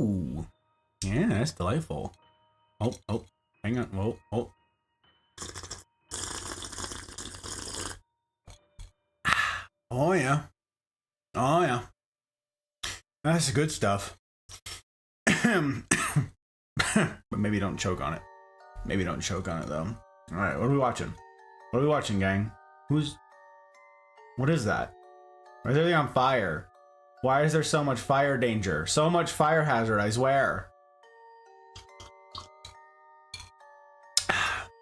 Ooh. Yeah, that's delightful. Oh, hang on. Whoa, oh. Oh, yeah. Oh, yeah. That's good stuff. But maybe don't choke on it. Maybe don't choke on it, though. All right, what are we watching? What are we watching, gang? What is that? Why is everything on fire? Why is there so much fire danger? So much fire hazard, I swear.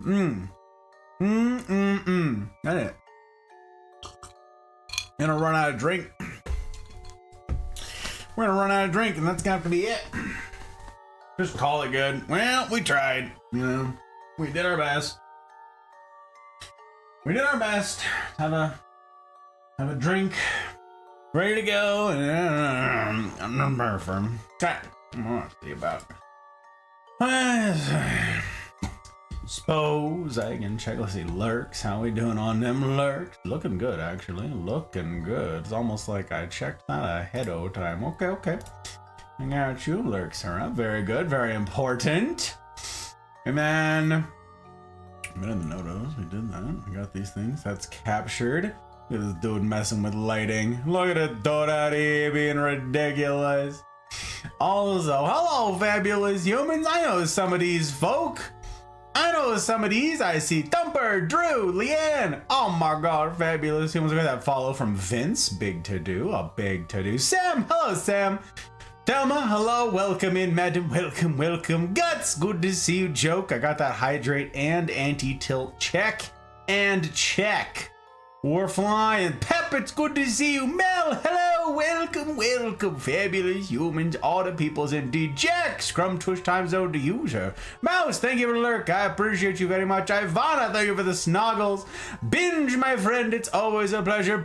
That it. Gonna run out of drink. We're gonna run out of drink, and that's gonna have to be it. Just call it good. Well, we tried. You know, we did our best. We did our best. Have a drink, ready to go. I'm not firm. Okay, what to see about. Suppose I can check. Let's see, lurks. How we doing on them lurks? Looking good, actually. Looking good. It's almost like I checked that ahead of time. Okay. I got you. Lurks are up. Very good. Very important. And then I made the notos. We did that. We got these things. That's captured. Look at this dude messing with lighting. Look at it, dude out here being ridiculous. Also, hello, fabulous humans. I know some of these folk. I see Thumper, Drew, Leanne. Oh my god, fabulous humans. We got that follow from Vince. Big to do. A big to do. Sam. Hello, Sam. Thelma, hello. Welcome in, madam. Welcome. Guts. Good to see you, Joke. I got that hydrate and anti-tilt check. And check. We're flying. Pep, it's good to see you. Mel, hello. Welcome. Fabulous humans. All the peoples indeed. Jack, Scrum Twitch time zone to user. Mouse, thank you for the lurk. I appreciate you very much. Ivana, thank you for the snoggles. Binge, my friend, it's always a pleasure.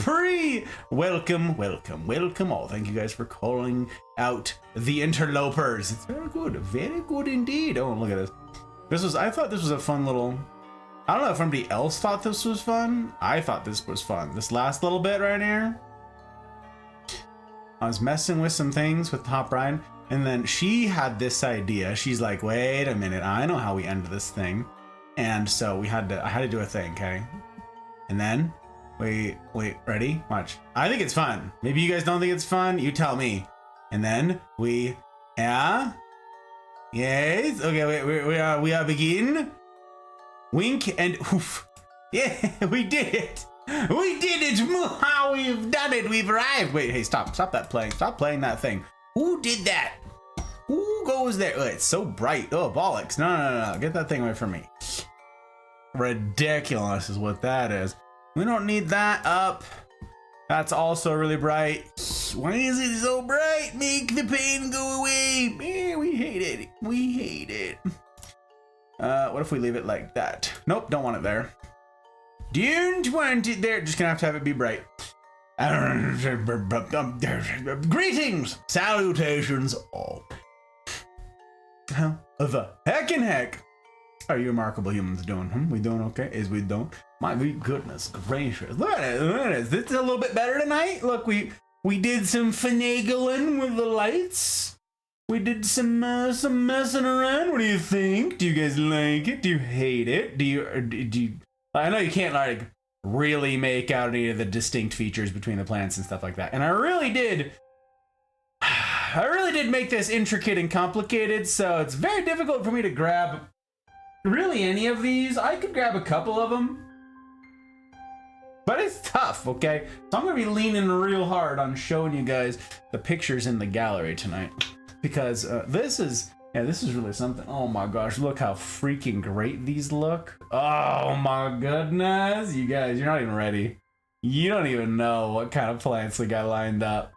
Welcome. Oh, thank you guys for calling out the interlopers. It's very good indeed. Oh, look at this. I thought this was a fun little. I don't know if anybody else thought this was fun. I thought this was fun. This last little bit right here. I was messing with some things with Top Ryan, and then she had this idea. She's like, wait a minute, I know how we end this thing. And so I had to do a thing, okay? And then, wait, ready? Watch. I think it's fun. Maybe you guys don't think it's fun? You tell me. And then yes, okay, we are begin. Wink and oof. Yeah, we did it. How we've done it. We've arrived. Wait, hey, stop that playing. Stop playing that thing. Who did that? Who goes there? Oh, it's so bright. Oh, bollocks. No. Get that thing away from me. Ridiculous is what that is. We don't need that up. That's also really bright. Why is it so bright? Make the pain go away. Man, we hate it. What if we leave it like that? Nope, don't want it there. Don't want it there. Just gonna have it be bright. Greetings, salutations all. How the heck are you remarkable humans doing? We doing okay? We don't? My goodness gracious. Look at it. This is a little bit better tonight. Look, we did some finagling with the lights. We did some messing around. What do you think? Do you guys like it? Do you hate it? Do you? I know you can't like really make out any of the distinct features between the plants and stuff like that. And I really did make this intricate and complicated, so it's very difficult for me to grab really any of these. I could grab a couple of them, but it's tough, okay? So I'm gonna be leaning real hard on showing you guys the pictures in the gallery tonight. Because this is really something. Oh my gosh, look how freaking great these look. Oh my goodness. You guys, you're not even ready. You don't even know what kind of plants we got lined up.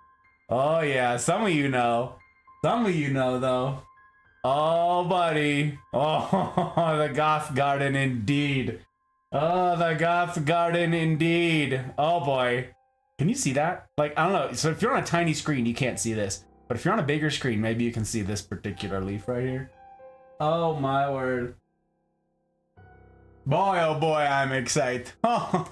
Oh yeah, some of you know. Some of you know though. Oh buddy. Oh, the Goth Garden indeed. Oh, the Goth Garden indeed. Oh boy. Can you see that? Like, I don't know. So if you're on a tiny screen, you can't see this. But if you're on a bigger screen, maybe you can see this particular leaf right here. Oh my word. Boy, oh boy, I'm excited. Oh,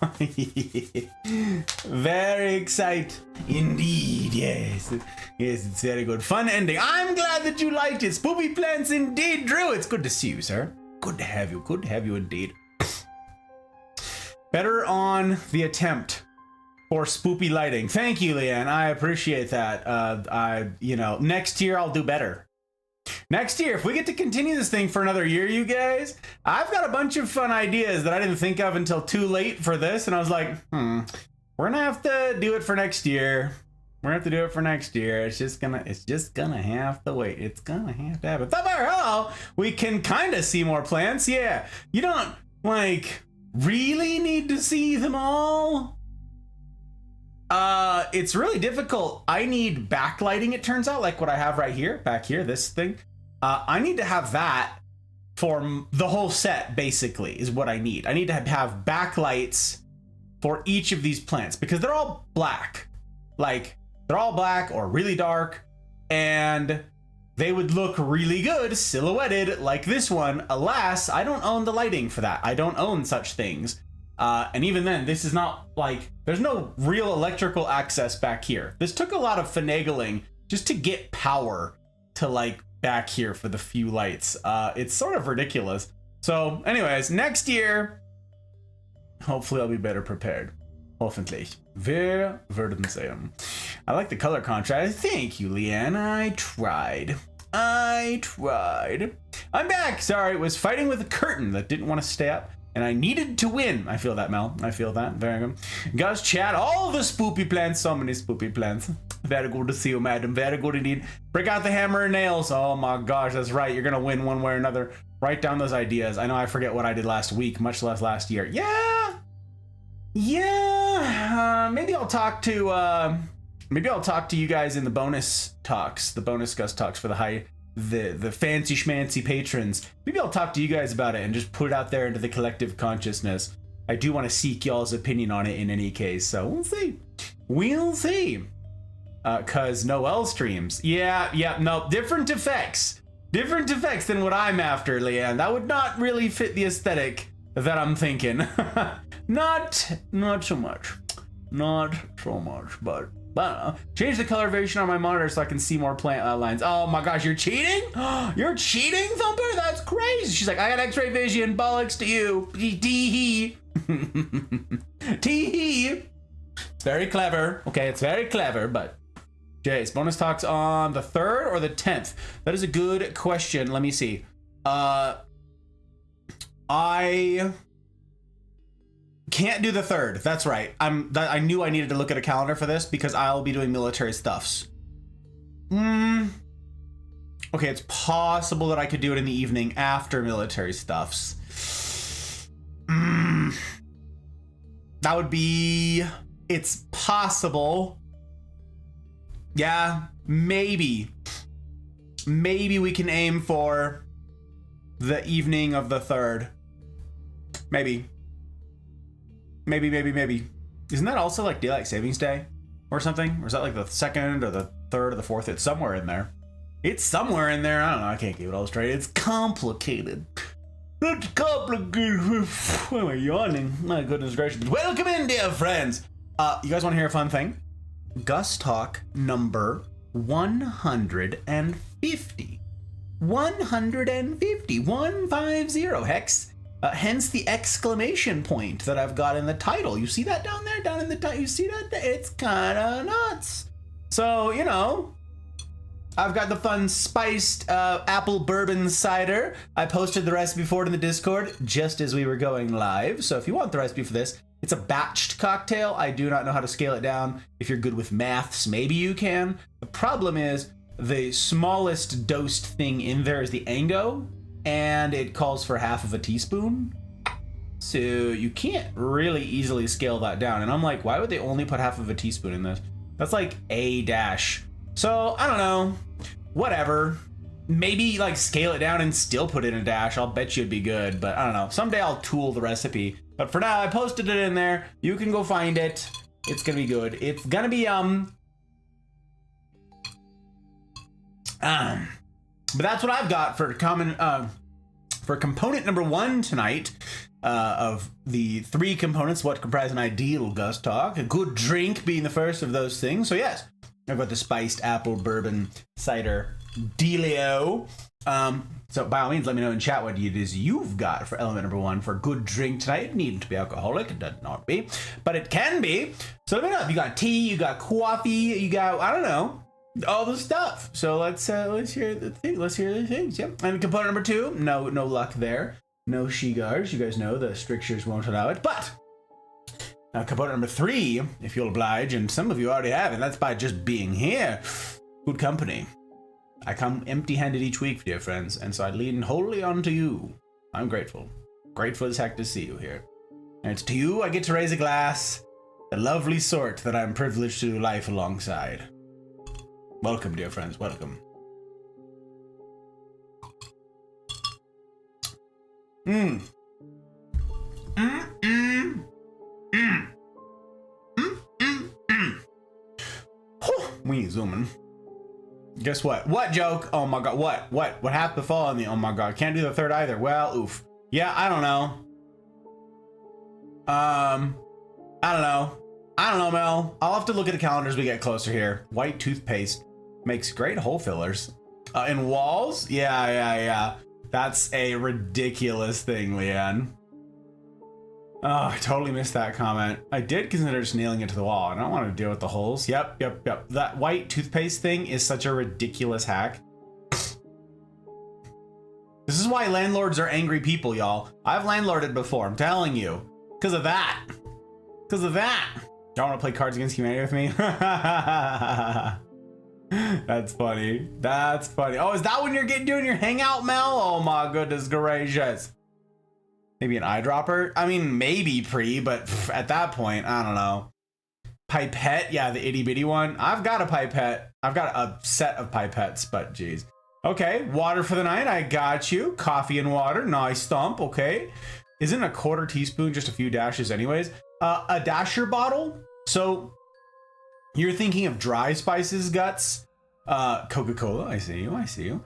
very excited. Indeed. indeed. Yes. Yes, it's very good. Fun ending. I'm glad that you liked it. Spoopy plants indeed, Drew. It's good to see you, sir. Good to have you. Good to have you indeed. Better on the attempt for spoopy lighting. Thank you, Leanne. I appreciate that. Next year I'll do better. Next year, if we get to continue this thing for another year, you guys, I've got a bunch of fun ideas that I didn't think of until too late for this. And I was like, we're gonna have to do it for next year. We're gonna have to do it for next year. It's just gonna have to wait. It's gonna have to happen. Thumber, hello. We can kind of see more plants. Yeah. You don't really need to see them all. It's really difficult. I need backlighting, it turns out, like what I have right here, back here, this thing. I need to have that for the whole set, basically, is what I need. I need to have backlights for each of these plants because they're all black. Like, they're all black or really dark, and they would look really good silhouetted like this one. Alas, I don't own the lighting for that. I don't own such things. And even then, this is not like, there's no real electrical access back here. This took a lot of finagling just to get power to like back here for the few lights. It's sort of ridiculous. So anyways, next year, hopefully I'll be better prepared. Hoffentlich. Wir werden sehen. I like the color contrast. Thank you, Leanne. I tried. I'm back. Sorry, was fighting with a curtain that didn't want to stay up. And I needed to win. I feel that, Mel. I feel that. Very good. Guys, chat. All the spoopy plants. So many spoopy plants. Very good to see you, madam. Very good indeed. Break out the hammer and nails. Oh my gosh, that's right. You're going to win one way or another. Write down those ideas. I know I forget what I did last week, much less last year. Yeah. Maybe I'll talk to you guys in the bonus talks, the bonus Gus talks for the fancy schmancy patrons. Maybe I'll talk to you guys about it and just put it out there into the collective consciousness. I do want to seek y'all's opinion on it in any case, so we'll see. Cause Noel streams. No, different effects than what I'm after, Leanne. That would not really fit the aesthetic that I'm thinking. not so much, but change the color variation on my monitor so I can see more plant outlines. Oh my gosh, you're cheating? You're cheating, Thumper? That's crazy. She's like, I got x-ray vision, bollocks to you. Tee-hee. Tee-hee. It's very clever. Okay, it's very clever, but Jace, bonus talks on the 3rd or the 10th? That is a good question. Let me see. I can't do the 3rd. That's right. I knew I needed to look at a calendar for this because I'll be doing military stuffs. Okay, it's possible that I could do it in the evening after military stuffs. That would be... It's possible. Yeah, maybe. Maybe we can aim for the evening of the 3rd. Maybe. Isn't that also like Daylight Savings Day or something? Or is that like the 2nd or the 3rd or the 4th? It's somewhere in there. I don't know. I can't keep it all straight. It's complicated. It's complicated. Why am I yawning? My goodness gracious. Welcome in, dear friends. You guys want to hear a fun thing? Gus Talk number 150. 150. Hex. Hence the exclamation point that I've got in the title. You see that down there? Down in the title? You see that? It's kind of nuts. So, you know, I've got the fun spiced apple bourbon cider. I posted the recipe for it in the Discord just as we were going live. So if you want the recipe for this, it's a batched cocktail. I do not know how to scale it down. If you're good with maths, maybe you can. The problem is the smallest dosed thing in there is the Ango, and it calls for half of a teaspoon. So you can't really easily scale that down. And I'm like, why would they only put half of a teaspoon in this? That's like a dash. So I don't know, whatever. Maybe like scale it down and still put in a dash. I'll bet you it'd be good, but I don't know. Someday I'll tool the recipe. But for now, I posted it in there. You can go find it. It's gonna be good. It's gonna be but that's what I've got for component number 1 tonight of the 3 components what comprise an ideal Gus Talk. A good drink being the first of those things. So yes, I've got the spiced apple bourbon cider dealio. So by all means, let me know in chat what it is you've got for element number 1 for a good drink tonight. It needn't to be alcoholic, it does not be, but it can be. So let me know if you got tea, you got coffee, you got, I don't know, all the stuff. So let's hear the thing. Let's hear the things. Yep. And component number 2, no luck there. No cigars. You guys know the strictures won't allow it. But now component number 3, if you'll oblige, and some of you already have, and that's by just being here. Good company. I come empty-handed each week, dear friends, and so I lean wholly onto you. I'm grateful. Grateful as heck to see you here. And it's to you I get to raise a glass, the lovely sort that I'm privileged to do life alongside. Welcome, dear friends, welcome. We zooming. Guess what? What joke? Oh my god, what happened before me? Oh my god, can't do the third either. Well, oof. Yeah, I don't know. I don't know, Mel. I'll have to look at the calendar as we get closer here. White toothpaste makes great hole fillers. In walls? Yeah. That's a ridiculous thing, Leanne. Oh, I totally missed that comment. I did consider just nailing it to the wall. I don't want to deal with the holes. Yep. That white toothpaste thing is such a ridiculous hack. This is why landlords are angry people, y'all. I've landlorded before, I'm telling you. Because of that. Y'all want to play Cards Against Humanity with me? That's funny. Oh, is that when you're doing your hangout, Mel? Oh my goodness gracious. Maybe an eyedropper? I mean, maybe but at that point, I don't know. Pipette? Yeah, the itty bitty one. I've got a pipette. I've got a set of pipettes, but geez. Okay, water for the night. I got you. Coffee and water. Nice thump. Okay. Isn't a quarter teaspoon just a few dashes anyways? A dasher bottle. So you're thinking of dry spices, Guts? Coca-Cola. I see you.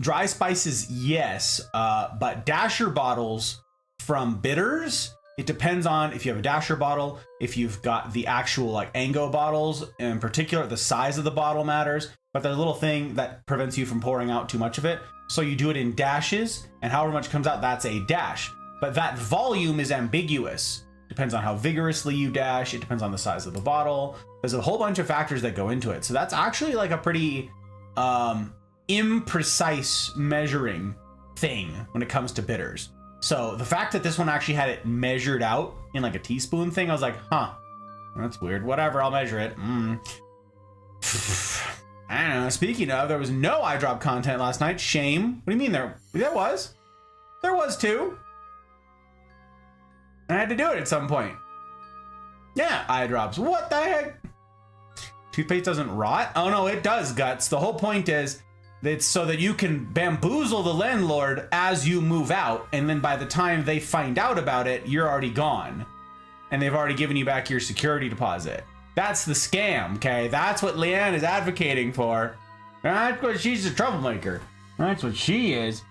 Dry spices, yes, but dasher bottles from bitters, it depends on if you have a dasher bottle, if you've got the actual like Ango bottles, in particular, the size of the bottle matters, but there's a little thing that prevents you from pouring out too much of it. So you do it in dashes, and however much comes out, that's a dash. But that volume is ambiguous. Depends on how vigorously you dash, it depends on the size of the bottle. There's a whole bunch of factors that go into it. So that's actually like a pretty, imprecise measuring thing when it comes to bitters. So the fact that this one actually had it measured out in like a teaspoon thing, I was like, huh, that's weird. Whatever, I'll measure it. I don't know. Speaking of, there was no eye drop content last night. Shame. What do you mean there? There was too. I had to do it at some point. Yeah, eye drops. What the heck? Toothpaste doesn't rot? Oh no, it does, Guts. The whole point is it's so that you can bamboozle the landlord as you move out, and then by the time they find out about it, you're already gone. And they've already given you back your security deposit. That's the scam, okay? That's what Leanne is advocating for. That's what she's a troublemaker. That's what she is.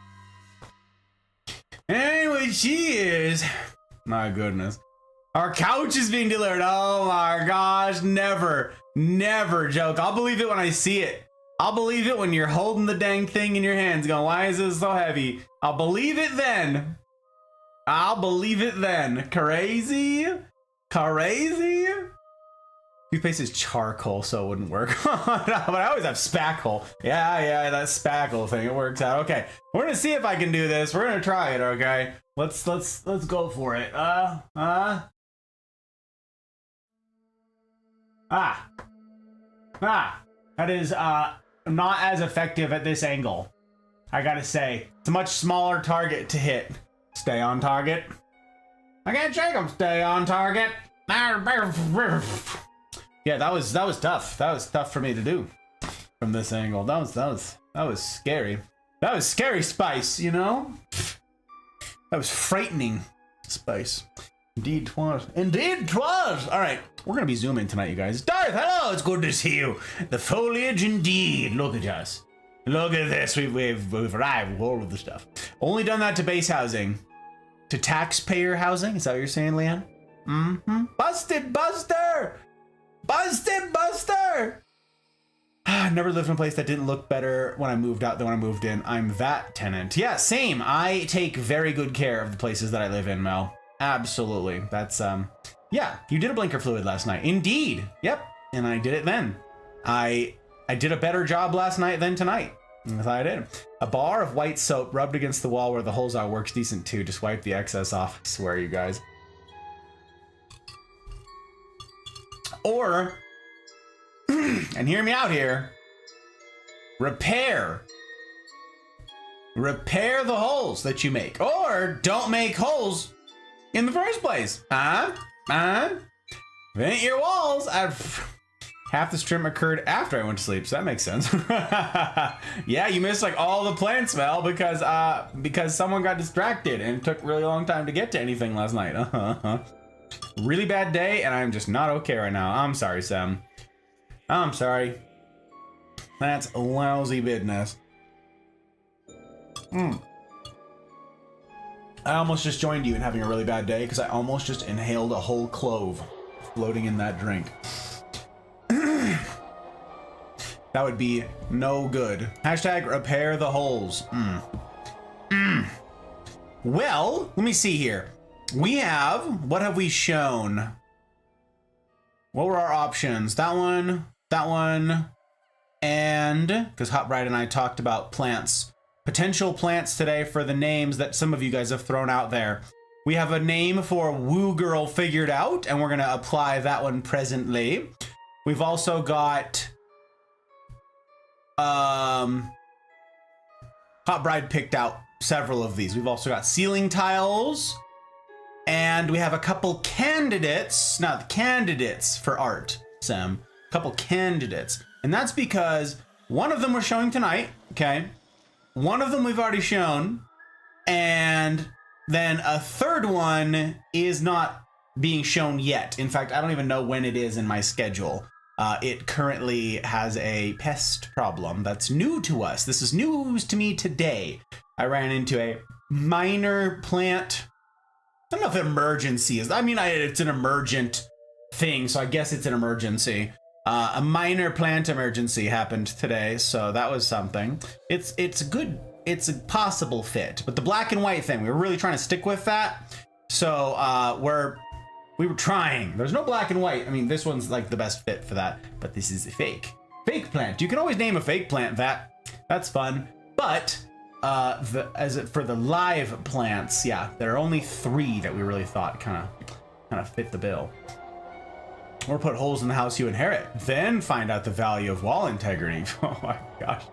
Anyway, she is. My goodness. Our couch is being delivered. Oh my gosh, never joke. I'll believe it when I see it. I'll believe it when you're holding the dang thing in your hands going, why is this so heavy? I'll believe it then. Crazy? Toothpaste is charcoal, so it wouldn't work. But I always have spackle. Yeah, that spackle thing, it works out. Okay, we're gonna see if I can do this. We're gonna try it, okay? Let's go for it. That is not as effective at this angle. I gotta say, it's a much smaller target to hit. Stay on target. I can't shake them. Stay on target. Yeah, that was tough. That was tough for me to do from this angle. That was scary. That was scary spice, you know? That was frightening spice. Indeed 'twas. Indeed 'twas. All right, we're gonna be zooming tonight, you guys. Darth, hello, it's good to see you. The foliage, indeed. Look at us. Look at this. We've arrived with all of the stuff. Only done that to base housing. To taxpayer housing? Is that what you're saying, Leanne? Mm-hmm. Busted, Buster! Busted Buster! I never lived in a place that didn't look better when I moved out than when I moved in. I'm that tenant. Yeah, same. I take very good care of the places that I live in, Mel. Absolutely. That's, yeah, you did a blinker fluid last night. Indeed. Yep. And I did it then. I did a better job last night than tonight. I thought I did. A bar of white soap rubbed against the wall where the holes are works decent too. Just wipe the excess off. I swear, you guys. Or, and hear me out here, repair the holes that you make, or don't make holes in the first place. Paint your walls. Half this trim occurred after I went to sleep, so that makes sense. Yeah, you missed like all the plants, Mel, because someone got distracted and it took a really long time to get to anything last night. Really bad day, and I'm just not okay right now. I'm sorry, Sam. I'm sorry. That's lousy business. I almost just joined you in having a really bad day because I almost just inhaled a whole clove floating in that drink. That would be no good. Hashtag repair the holes. Well, let me see here. We have, what have we shown? What were our options? That one, and because Hot Bride and I talked about plants, potential plants today for the names that some of you guys have thrown out there. We have a name for Woo Girl figured out, and we're gonna apply that one presently. We've also got Hot Bride picked out several of these. We've also got ceiling tiles, and we have a couple candidates, not candidates for art, Sam. A couple candidates. And that's because one of them we're showing tonight, okay? One of them we've already shown, and then a third one is not being shown yet. In fact, I don't even know when it is in my schedule. It currently has a pest problem that's new to us. This is news to me today. I ran into a minor plant. I don't know if emergency is. I mean, it's an emergent thing, so I guess it's an emergency. A minor plant emergency happened today, so that was something. It's good. It's a possible fit, but the black and white thing, we were really trying to stick with that. So we were trying. There's no black and white. I mean, this one's like the best fit for that, but this is a fake plant. You can always name a fake plant. That's fun. But for the live plants, yeah, there are only 3 that we really thought kind of fit the bill. Or put holes in the house you inherit, then find out the value of wall integrity. Oh my gosh.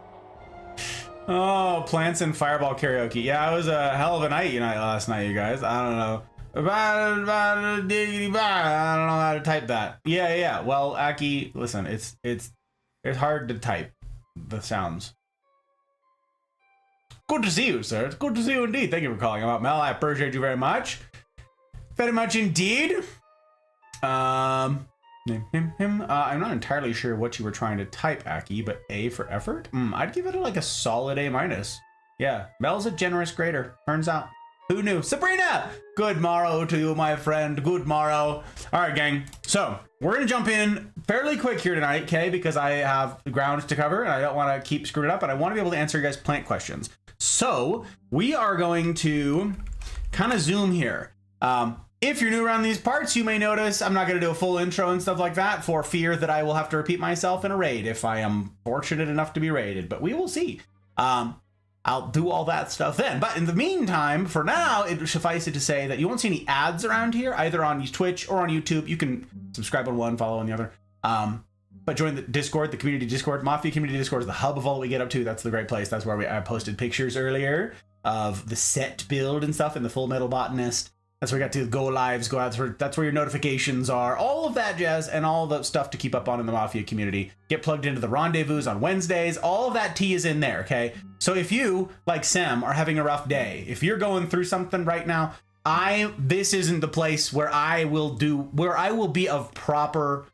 Oh, plants and fireball karaoke. Yeah, it was a hell of a night last night, you guys. I don't know. I don't know how to type that. Yeah. Well, Aki, listen, it's hard to type the sounds. Good to see you, sir. It's good to see you indeed. Thank you for calling out, Mel. I appreciate you very much. Very much indeed. I'm not entirely sure what you were trying to type, Aki, but A for effort? I'd give it like a solid A-. Yeah, Mel's a generous grader, turns out. Who knew? Sabrina! Good morrow to you, my friend. Good morrow. All right, gang. So we're going to jump in fairly quick here tonight, okay? Because I have ground to cover and I don't want to keep screwing it up, and I want to be able to answer you guys' plant questions. So we are going to kind of zoom here. If you're new around these parts, you may notice I'm not going to do a full intro and stuff like that for fear that I will have to repeat myself in a raid if I am fortunate enough to be raided, but we will see. I'll do all that stuff then. But in the meantime, for now, it suffice it to say that you won't see any ads around here, either on Twitch or on YouTube. You can subscribe on one, follow on the other. But join the Discord, the community Discord. Mafia Community Discord is the hub of all that we get up to. That's the great place. That's where I posted pictures earlier of the set build and stuff in the Full Metal Botanist. That's where we got to go lives, go out. That's where your notifications are, all of that jazz, and all the stuff to keep up on in the Mafia community. Get plugged into the rendezvous on Wednesdays. All of that tea is in there, okay? So if you, like Sam, are having a rough day, if you're going through something right now, this isn't the place where I will be of proper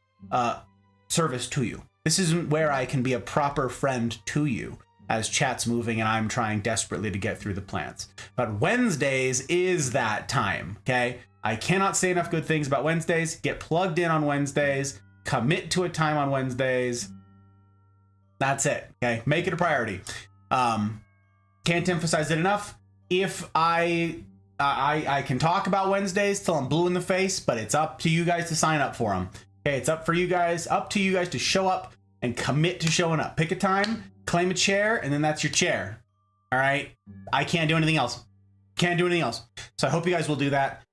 service to you. This isn't where I can be a proper friend to you as chat's moving and I'm trying desperately to get through the plants. But Wednesdays is that time, okay? I cannot say enough good things about Wednesdays. Get plugged in on Wednesdays, Commit to a time on Wednesdays. That's it. Okay, make it a priority. Can't emphasize it enough. If I can talk about Wednesdays till I'm blue in the face, but it's up to you guys to sign up for them. Okay, it's up to you guys to show up and commit to showing up. Pick a time, claim a chair, and then that's your chair. All right. I can't do anything else. Can't do anything else. So I hope you guys will do that.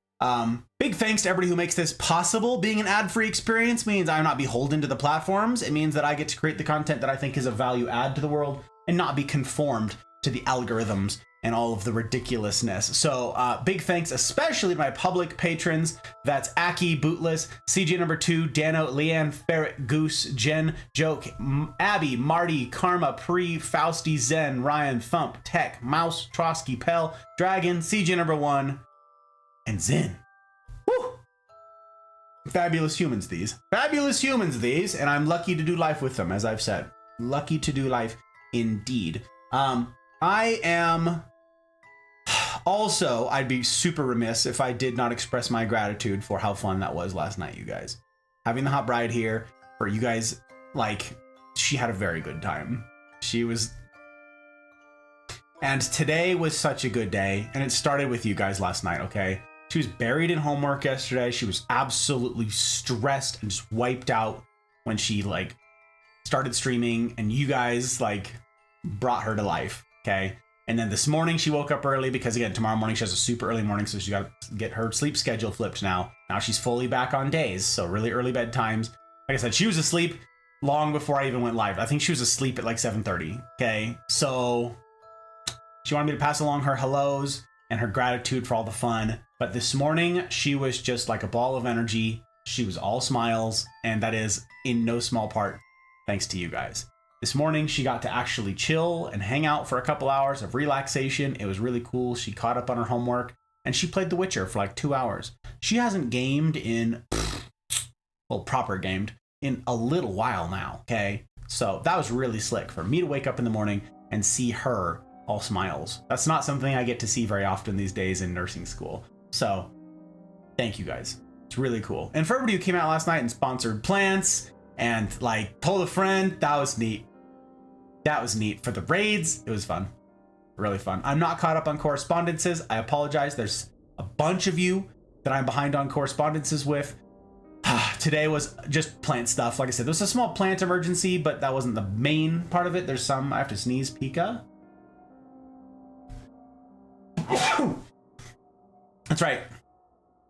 Big thanks to everybody who makes this possible. Being an ad-free experience means I'm not beholden to the platforms. It means that I get to create the content that I think is a value add to the world and not be conformed to the algorithms and all of the ridiculousness. So big thanks, especially to my public patrons. That's Aki, Bootless, CJ number 2, Dano, Leanne, Ferret, Goose, Jen, Joke, Abby, Marty, Karma, Pre, Fausty, Zen, Ryan, Thump, Tech, Mouse, Trotsky, Pell, Dragon, CJ number 1, and Zen. Woo! Fabulous humans these. Fabulous humans these, and I'm lucky to do life with them, as I've said. Lucky to do life indeed. I am... Also, I'd be super remiss if I did not express my gratitude for how fun that was last night, you guys. Having the hot bride here, for you guys, like, she had a very good time. She was... And today was such a good day, and it started with you guys last night, okay? She was buried in homework yesterday. She was absolutely stressed and just wiped out when she, like, started streaming, and you guys, like, brought her to life, okay? And then this morning she woke up early because, again, tomorrow morning she has a super early morning, so she got to get her sleep schedule flipped now. Now she's fully back on days, so really early bedtimes. Like I said, she was asleep long before I even went live. I think she was asleep at like 7:30, okay? So she wanted me to pass along her hellos and her gratitude for all the fun. But this morning she was just like a ball of energy. She was all smiles, and that is in no small part thanks to you guys. This morning, she got to actually chill and hang out for a couple hours of relaxation. It was really cool. She caught up on her homework, and she played The Witcher for like 2 hours. She hasn't gamed in, well, proper gamed, in a little while now, okay? So that was really slick for me to wake up in the morning and see her all smiles. That's not something I get to see very often these days in nursing school. So thank you guys. It's really cool. And for everybody who came out last night and sponsored plants and like told a friend, that was neat. That was neat. For the raids, it was fun. Really fun. I'm not caught up on correspondences. I apologize. There's a bunch of you that I'm behind on correspondences with. Today was just plant stuff. Like I said, there was a small plant emergency, but that wasn't the main part of it. There's some, I have to sneeze, Pika. That's right.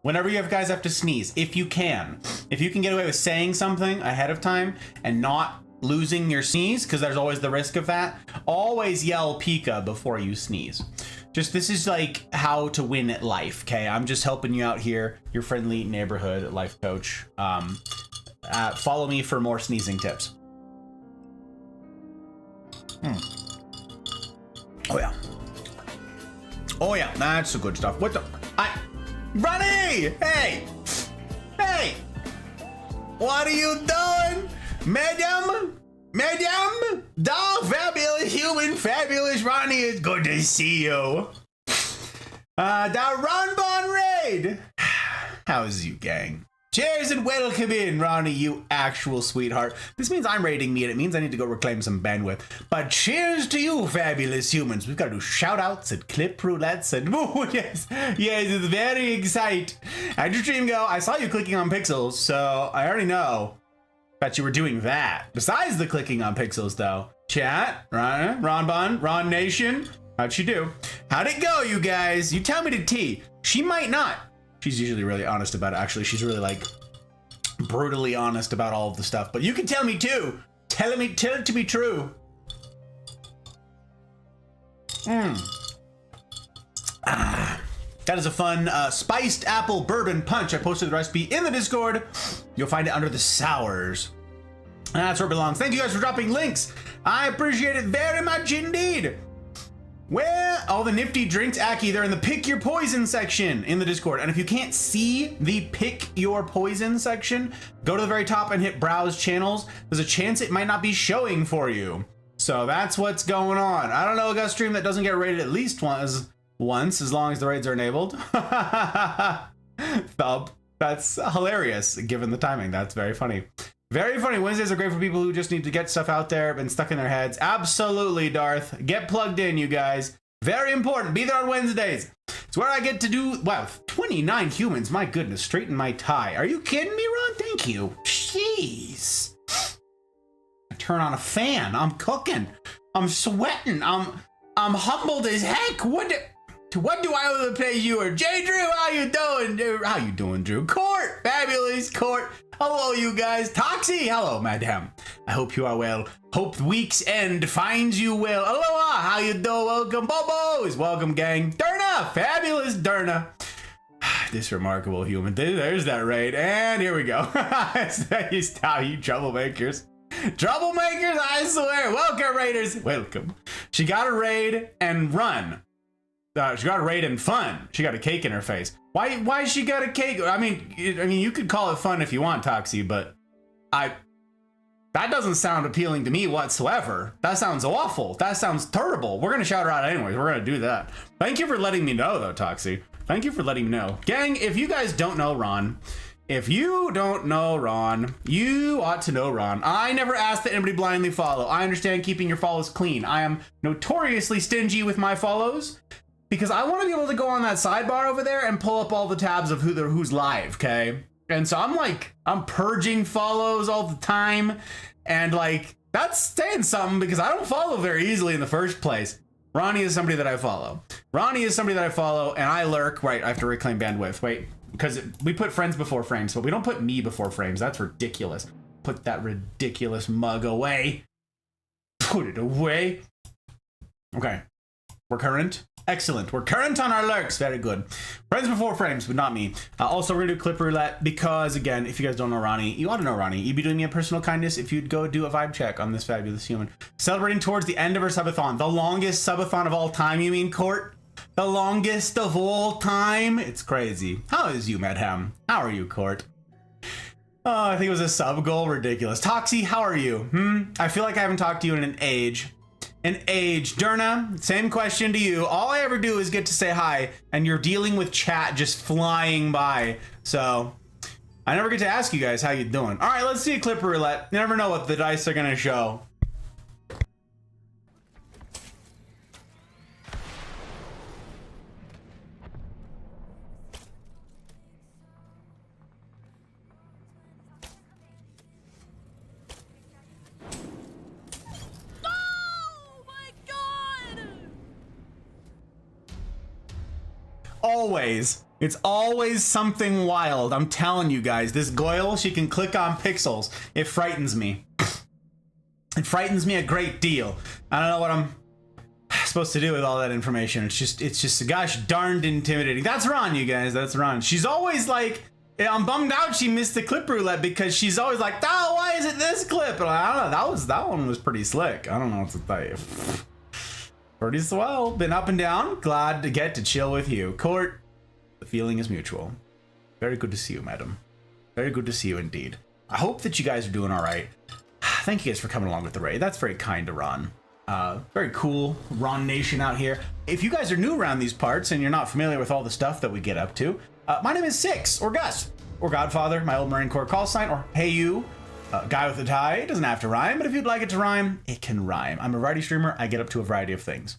Whenever you guys have to sneeze, if you can get away with saying something ahead of time and not losing your sneeze, because there's always the risk of that, always yell Pika before you sneeze. Just, this is like how to win at life, okay? I'm just helping you out here, your friendly neighborhood life coach. Follow me for more sneezing tips. Oh yeah. Oh yeah, that's the good stuff. What the? Ronnie! Hey! Hey! What are you doing? Madam? The fabulous human, fabulous Ronnie, it's good to see you. The Ron Bon Raid! How's you, gang? Cheers and welcome in, Ronnie, you actual sweetheart. This means I'm raiding me, and it means I need to go reclaim some bandwidth. But cheers to you, fabulous humans. We've got to do shout-outs and clip roulettes and... Oh, yes, it's very exciting. How'd your stream go? I saw you clicking on pixels, so I already know that you were doing that. Besides the clicking on pixels, though. Chat, Ron Bon, Ron Nation, how'd you do? How'd it go, you guys? You tell me to T. She might not. She's usually really honest about it. Actually, she's really like brutally honest about all of the stuff. But you can tell me too. Tell it to be true. That is a fun spiced apple bourbon punch. I posted the recipe in the Discord. You'll find it under the sours. And that's where it belongs. Thank you guys for dropping links. I appreciate it very much indeed. Where all the nifty drinks, Aki, they're in the pick your poison section in the Discord. And if you can't see the pick your poison section, go to the very top and hit browse channels. There's a chance it might not be showing for you. So that's what's going on. I don't know a stream that doesn't get rated at least once as long as the raids are enabled. Thub. That's hilarious given the timing. That's very funny. Very funny. Wednesdays are great for people who just need to get stuff out there, been stuck in their heads. Absolutely, Darth. Get plugged in, you guys. Very important. Be there on Wednesdays. It's where I get to do, wow, 29 humans. My goodness, straighten my tie. Are you kidding me, Ron? Thank you. Jeez. I turn on a fan. I'm cooking. I'm sweating. I'm humbled as heck. What do I owe to pay you? Or J. Drew, how you doing, Drew? How you doing, Drew? Court, fabulous Court. Hello, you guys. Toxie, hello, madam. I hope you are well. Hope week's end finds you well. Aloha, how you doing? Welcome, Bobos. Welcome, gang. Derna, fabulous Derna. This remarkable human. There's that raid, and here we go. You troublemakers. Troublemakers, I swear. Welcome, raiders. Welcome. She got a raid and run. She got a raid and fun. She got a cake in her face. Why she got a cake? I mean, you could call it fun if you want, Toxie, but that doesn't sound appealing to me whatsoever. That sounds awful. That sounds terrible. We're gonna shout her out anyways. We're gonna do that. Thank you for letting me know, though, Toxie. Thank you for letting me know. Gang, if you guys don't know Ron, you ought to know Ron. I never asked that anybody blindly follow. I understand keeping your follows clean. I am notoriously stingy with my follows, because I want to be able to go on that sidebar over there and pull up all the tabs of who's live, okay? And so I'm purging follows all the time, and like, that's saying something because I don't follow very easily in the first place. Ronnie is somebody that I follow. And I lurk. Right, I have to reclaim bandwidth. Wait, because we put friends before frames, but we don't put me before frames. That's ridiculous. Put that ridiculous mug away. Put it away. Okay, we're current. Excellent. We're current on our lurks. Very good. Friends before frames, but not me. Also, we're going to do clip roulette because, again, if you guys don't know Ronnie, you ought to know Ronnie. You'd be doing me a personal kindness if you'd go do a vibe check on this fabulous human. Celebrating towards the end of her subathon. The longest subathon of all time, you mean, Court? The longest of all time? It's crazy. How is you, Madham? How are you, Court? Oh, I think it was a sub goal. Ridiculous. Toxie, how are you? I feel like I haven't talked to you in an age. Derna, same question to you. All I ever do is get to say hi, and you're dealing with chat just flying by. So I never get to ask you guys how you doing. All right, let's see a clip roulette. You never know what the dice are gonna show. Always. It's always something wild. I'm telling you guys, this Goyle, she can click on pixels. It frightens me. It frightens me a great deal. I don't know what I'm supposed to do with all that information. It's just gosh darned intimidating. That's Ron, you guys. That's Ron. She's always like, I'm bummed out she missed the clip roulette because she's always like, oh, why is it this clip? And I don't know. That one was pretty slick. I don't know what to tell you. Pretty swell. Been up and down. Glad to get to chill with you. Court, the feeling is mutual. Very good to see you, madam. Very good to see you indeed. I hope that you guys are doing all right. Thank you guys for coming along with the raid. That's very kind to Ron. Very cool. Ron Nation out here. If you guys are new around these parts and you're not familiar with all the stuff that we get up to, my name is Six, or Gus, or Godfather, my old Marine Corps call sign, or Hey You. Guy with a tie. It doesn't have to rhyme, but if you'd like it to rhyme, it can rhyme. I'm a variety streamer. I get up to a variety of things.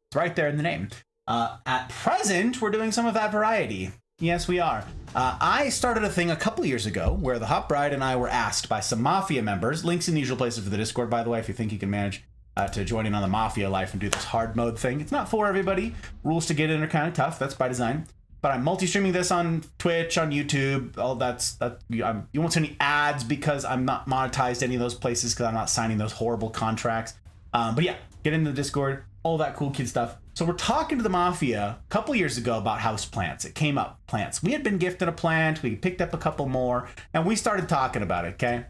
It's right there in the name. At present, we're doing some of that variety. Yes, we are. I started a thing a couple years ago where the Hot Bride and I were asked by some Mafia members, links in the usual places for the Discord, by the way, if you think you can manage to join in on the Mafia life and do this hard mode thing. It's not for everybody. Rules to get in are kind of tough. That's by design. But I'm multi-streaming this on Twitch, on YouTube, all that. You won't see any ads because I'm not monetized any of those places because I'm not signing those horrible contracts. But yeah, get into the Discord, all that cool kid stuff. So we're talking to the Mafia a couple years ago about house plants. It came up, plants. We had been gifted a plant, we picked up a couple more, and we started talking about it, okay?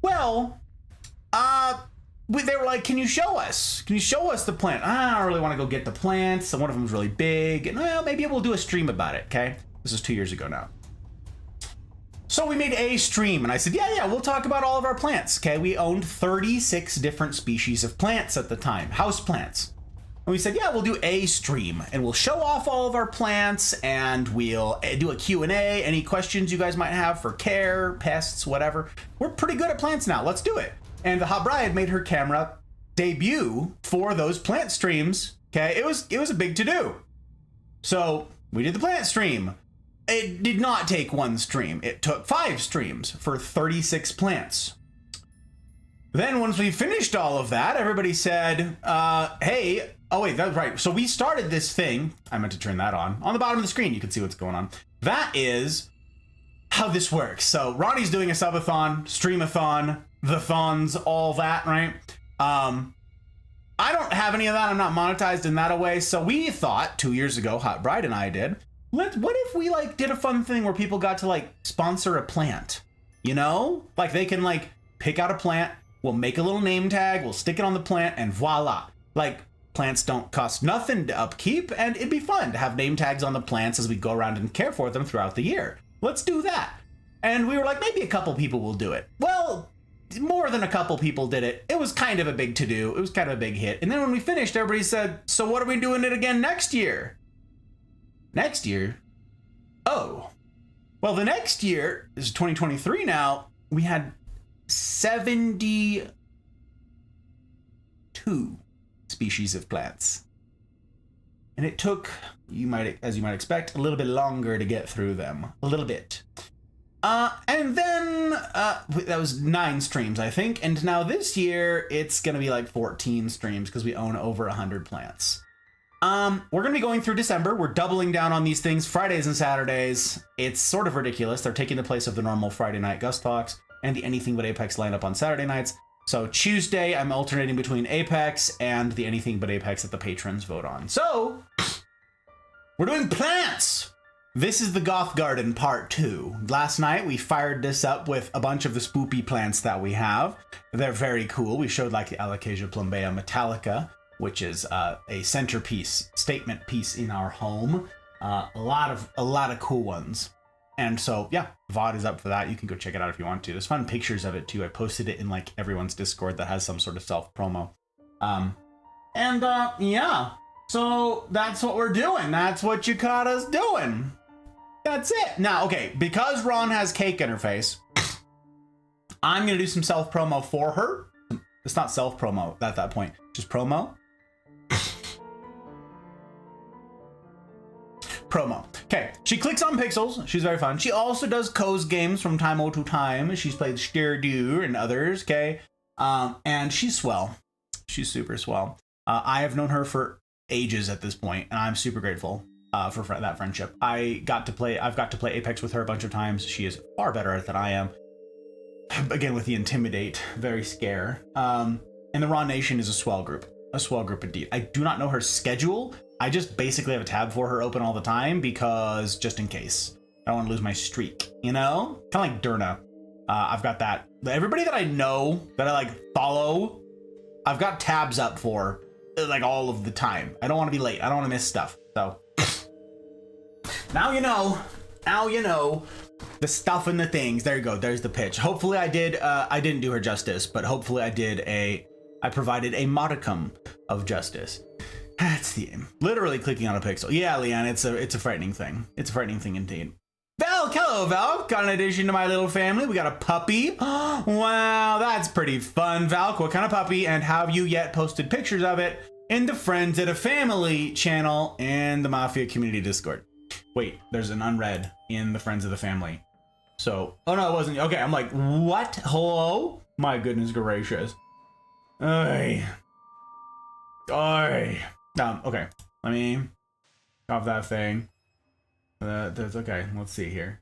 Well, they were like, can you show us? Can you show us the plant? I don't really want to go get the plants. So one of them's really big. And well, maybe we'll do a stream about it, okay? This is 2 years ago now. So we made a stream and I said, yeah, we'll talk about all of our plants, okay? We owned 36 different species of plants at the time, house plants. And we said, yeah, we'll do a stream and we'll show off all of our plants and we'll do a Q&A, any questions you guys might have for care, pests, whatever. We're pretty good at plants now. Let's do it. And the Hot Bride made her camera debut for those plant streams. Okay, it was a big to-do. So we did the plant stream. It did not take one stream. It took 5 streams for 36 plants. Then once we finished all of that, everybody said, hey, oh wait, that's right. So we started this thing. I meant to turn that on. On the bottom of the screen, you can see what's going on. That is how this works. So Ronnie's doing a subathon, streamathon, the thons, all that, right? I don't have any of that. I'm not monetized in that way. So we thought 2 years ago, Hot Bride and I did, what if we like did a fun thing where people got to like sponsor a plant, you know? Like they can like pick out a plant, we'll make a little name tag, we'll stick it on the plant and voila. Like plants don't cost nothing to upkeep and it'd be fun to have name tags on the plants as we go around and care for them throughout the year. Let's do that. And we were like, maybe a couple people will do it. Well, more than a couple people did it. It was kind of a big to-do. It was kind of a big hit. And then when we finished, everybody said, so what are we doing it again next year? Next year? Oh. Well, the next year, this is 2023 now, we had 72 species of plants. And it took, as you might expect, a little bit longer to get through them. A little bit. And then that was 9 streams, I think. And now this year, it's going to be like 14 streams because we own over 100 plants. We're going to be going through December. We're doubling down on these things Fridays and Saturdays. It's sort of ridiculous. They're taking the place of the normal Friday night Gust Talks and the Anything But Apex lineup on Saturday nights. So Tuesday, I'm alternating between Apex and the Anything But Apex that the patrons vote on. So we're doing plants. This is the Goth Garden Part 2. Last night, we fired this up with a bunch of the spoopy plants that we have. They're very cool. We showed like the Alocasia plumbea metallica, which is a centerpiece, statement piece in our home. A lot of cool ones. And so, yeah, VOD is up for that. You can go check it out if you want to. There's fun pictures of it too. I posted it in like everyone's Discord that has some sort of self-promo. Yeah, so that's what we're doing. That's what you caught us doing. That's it. Now, okay, because Ron has cake in her face, I'm going to do some self-promo for her. It's not self-promo at that point, just promo. Promo. Okay, she clicks on pixels. She's very fun. She also does Co's games from time to time. She's played Stirdu and others, okay? And she's swell. She's super swell. I have known her for ages at this point, and I'm super grateful for that friendship. I've got to play Apex with her a bunch of times. She is far better at it than I am. Again, with the Intimidate, very scare. And the Raw Nation is a swell group indeed. I do not know her schedule. I just basically have a tab for her open all the time because just in case. I don't want to lose my streak, you know? Kind of like Durna. I've got that. Everybody that I know, that I like follow, I've got tabs up for like all of the time. I don't want to be late. I don't want to miss stuff. So now you know. Now you know the stuff and the things. There you go. There's the pitch. Hopefully I didn't do her justice, but hopefully I provided a modicum of justice. That's the aim. Literally clicking on a pixel. Yeah, Leanne, it's a frightening thing. It's a frightening thing indeed. Val, hello, Val. Got an addition to my little family. We got a puppy. Wow, that's pretty fun, Val. What kind of puppy? And have you yet posted pictures of it in the Friends at a Family channel and the Mafia Community Discord? Wait, there's an unread in the Friends of the Family. So, oh no, it wasn't. Okay, I'm like, what? Hello? My goodness gracious. Oy. Okay, let me off that thing. That's okay. Let's see here.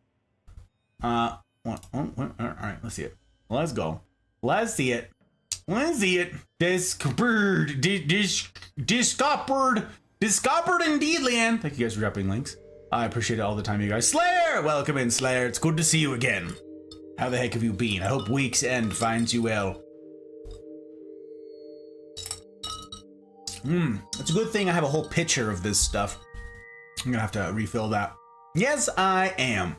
All right, let's see it. Let's go. Let's see it. Discovered indeed, Leanne. Thank you guys for dropping links. I appreciate it all the time, you guys. Slayer, welcome in, Slayer. It's good to see you again. How the heck have you been? I hope week's end finds you well. It's a good thing I have a whole picture of this stuff. I'm gonna have to refill that. Yes, I am.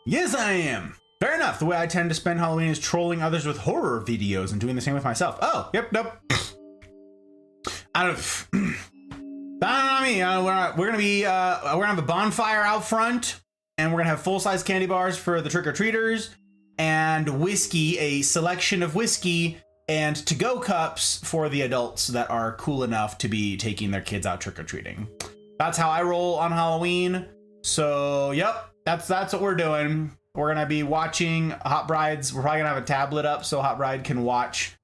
Yes, I am. Fair enough. The way I tend to spend Halloween is trolling others with horror videos and doing the same with myself. Oh, yep, nope. I mean, we're gonna have a bonfire out front, and we're gonna have full-size candy bars for the trick-or-treaters, and whiskey, a selection of whiskey, and to-go cups for the adults that are cool enough to be taking their kids out trick-or-treating. That's how I roll on Halloween. So, yep, that's what we're doing. We're gonna be watching Hot Bride's. We're probably gonna have a tablet up so Hot Bride can watch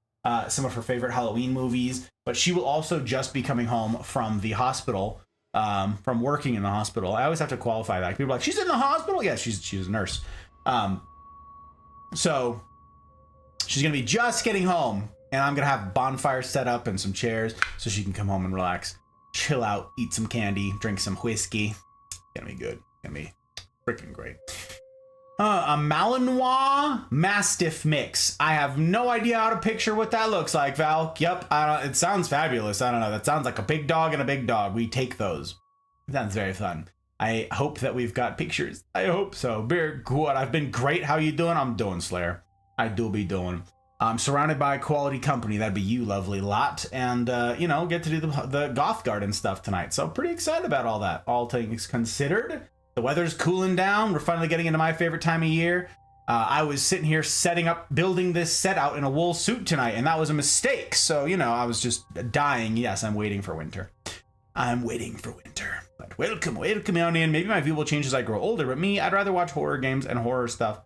some of her favorite Halloween movies. But she will also just be coming home from the hospital, from working in the hospital. I always have to qualify that. People are like, she's in the hospital? Yeah, she's a nurse. So she's gonna be just getting home, and I'm gonna have a bonfire set up and some chairs so she can come home and relax, chill out, eat some candy, drink some whiskey. It's gonna be good. It's gonna be freaking great. A Malinois Mastiff mix. I have no idea how to picture what that looks like, Val. Yep, it sounds fabulous. I don't know. That sounds like a big dog and a big dog. We take those. Sounds very fun. I hope that we've got pictures. I hope so. Very good. I've been great. How you doing? I'm doing, Slayer. I do be doing. I'm surrounded by a quality company. That'd be you, lovely lot. And, get to do the Goth Garden stuff tonight. So pretty excited about all that. All things considered. The weather's cooling down. We're finally getting into my favorite time of year. I was sitting here building this set out in a wool suit tonight, and that was a mistake. So, I was just dying. Yes, I'm waiting for winter. I'm waiting for winter. But welcome on in. Maybe my view will change as I grow older, but me, I'd rather watch horror games and horror stuff.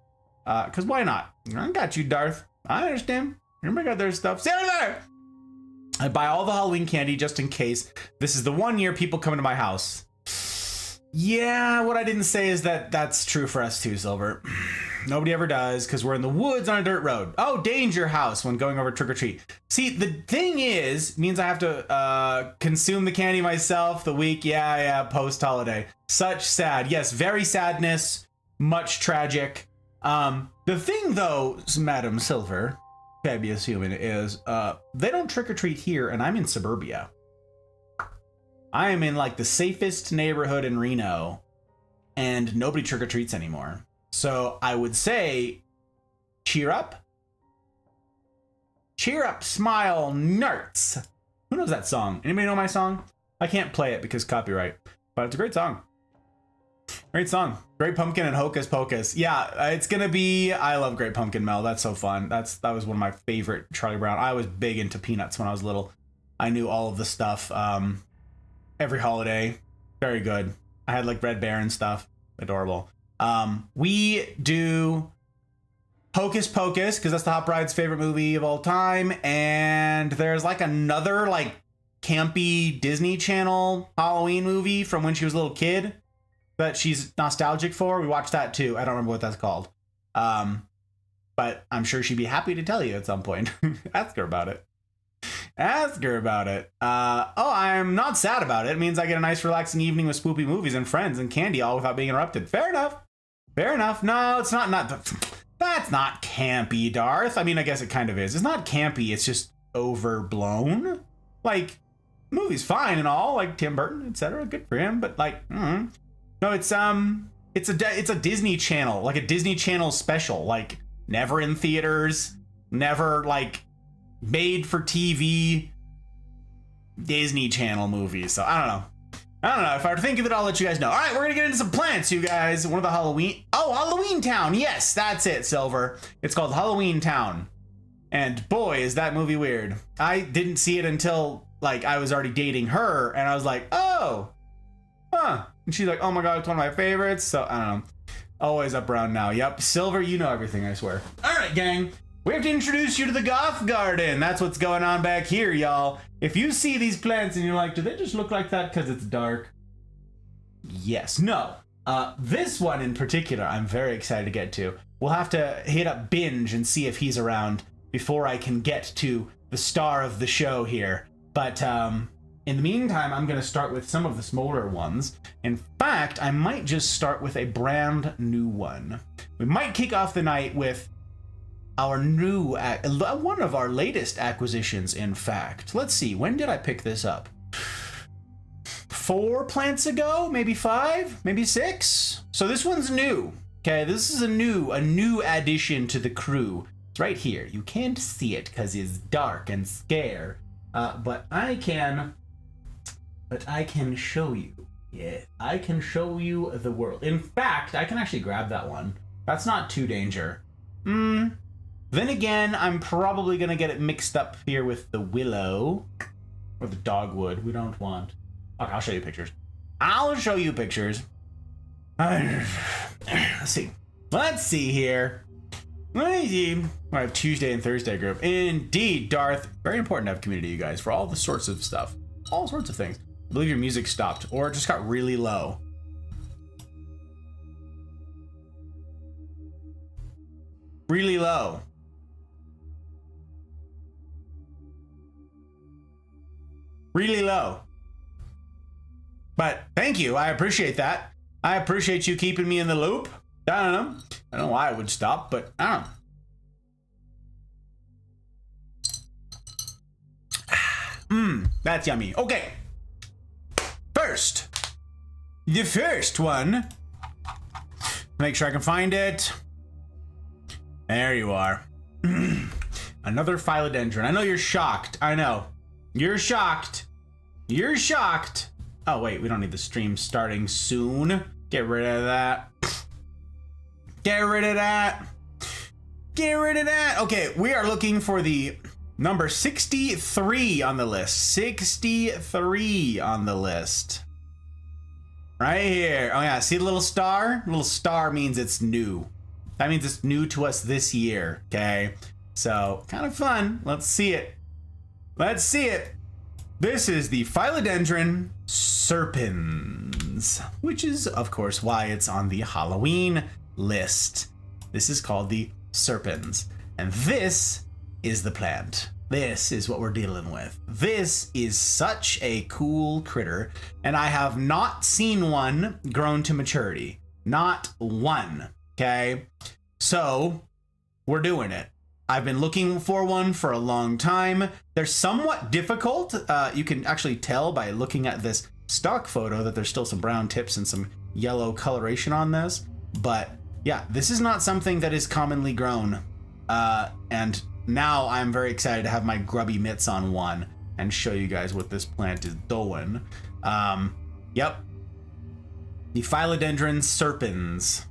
Because why not? I got you, Darth. I understand. Everybody got their stuff. Stay over there! I buy all the Halloween candy just in case. This is the one year people come to my house. Yeah, what I didn't say is that that's true for us too, Silver. Nobody ever does, because we're in the woods on a dirt road. Oh, danger house when going over trick-or-treat. See, the thing means I have to consume the candy myself the week, post-holiday. Such sad. Yes, very sadness, much tragic. The thing, though, Madam Silver, fabulous human, is they don't trick-or-treat here, and I'm in suburbia. I am in like the safest neighborhood in Reno, and nobody trick-or-treats anymore. So I would say, cheer up, smile, nerds. Who knows that song? Anybody know my song? I can't play it because copyright, but it's a great song. Great song. Great Pumpkin and Hocus Pocus. Yeah, it's gonna be. I love Great Pumpkin, Mel. That's so fun. That was one of my favorite Charlie Brown. I was big into Peanuts when I was little. I knew all of the stuff. Every holiday, very good. I had like Red Bear and stuff, adorable. We do Hocus Pocus because that's the Hot Bride's favorite movie of all time, and there's like another like campy Disney Channel Halloween movie from when she was a little kid that she's nostalgic for. We watched that too. I don't remember what that's called, but I'm sure she'd be happy to tell you at some point. Ask her about it. I'm not sad about it. It means I get a nice relaxing evening with spoopy movies and friends and candy all without being interrupted. Fair enough. No, it's not that's not campy, Darth. I mean, I guess it kind of is. It's not campy. It's just overblown. Like, the movie's fine and all, like Tim Burton, etc. Good for him, but like, no, it's a Disney Channel, like a Disney Channel special, like never in theaters, never like made for TV Disney Channel movies. So I don't know. If I were to think of it, I'll let you guys know. All right, we're gonna get into some plants, you guys. One of the Halloween Town. Yes, that's it, Silver. It's called Halloween Town. And boy, is that movie weird. I didn't see it until like I was already dating her, and I was like, oh, huh. And she's like, oh my God, it's one of my favorites. So I don't know. Always up around now. Yep, Silver, you know everything, I swear. All right, gang. We have to introduce you to the Goth Garden. That's what's going on back here, y'all. If you see these plants and you're like, do they just look like that because it's dark? Yes. No. This one in particular, I'm very excited to get to. We'll have to hit up Binge and see if he's around before I can get to the star of the show here. But in the meantime, I'm going to start with some of the smaller ones. In fact, I might just start with a brand new one. We might kick off the night with our new, one of our latest acquisitions, in fact. Let's see, when did I pick this up? 4 plants ago? Maybe 5? Maybe 6? So this one's new. Okay, this is a new addition to the crew. It's right here. You can't see it because it's dark and scare. But I can but I can show you. Yeah, I can show you the world. In fact, I can actually grab that one. That's not too danger. Then again, I'm probably gonna get it mixed up here with the willow or the dogwood. We don't want. Okay, I'll show you pictures. I'll show you pictures. Let's see. Let's see here. Let me see. I have Tuesday and Thursday group. Indeed, Darth. Very important to have community, you guys, for all the sorts of stuff. All sorts of things. I believe your music stopped, or it just got really low. Really low. Really low. But thank you. I appreciate that. I appreciate you keeping me in the loop. I don't know. I don't know why it would stop, but I don't know. That's yummy. Okay. First. The first one. Make sure I can find it. There you are. Another philodendron. I know you're shocked. I know. You're shocked. You're shocked. Oh, wait. We don't need the stream starting soon. Get rid of that. Get rid of that. Get rid of that. Okay, we are looking for the number 63 on the list. 63 on the list. Right here. Oh, yeah. See the little star? Little star means it's new. That means it's new to us this year. Okay. So, kind of fun. Let's see it. Let's see it. This is the Philodendron serpens, which is, of course, why it's on the Halloween list. This is called the serpens. And this is the plant. This is what we're dealing with. This is such a cool critter, and I have not seen one grown to maturity. Not one. Okay? So, we're doing it. I've been looking for one for a long time. They're somewhat difficult. You can actually tell by looking at this stock photo that there's still some brown tips and some yellow coloration on this. But yeah, this is not something that is commonly grown. And now I'm very excited to have my grubby mitts on one and show you guys what this plant is doing. Yep. The Philodendron serpens.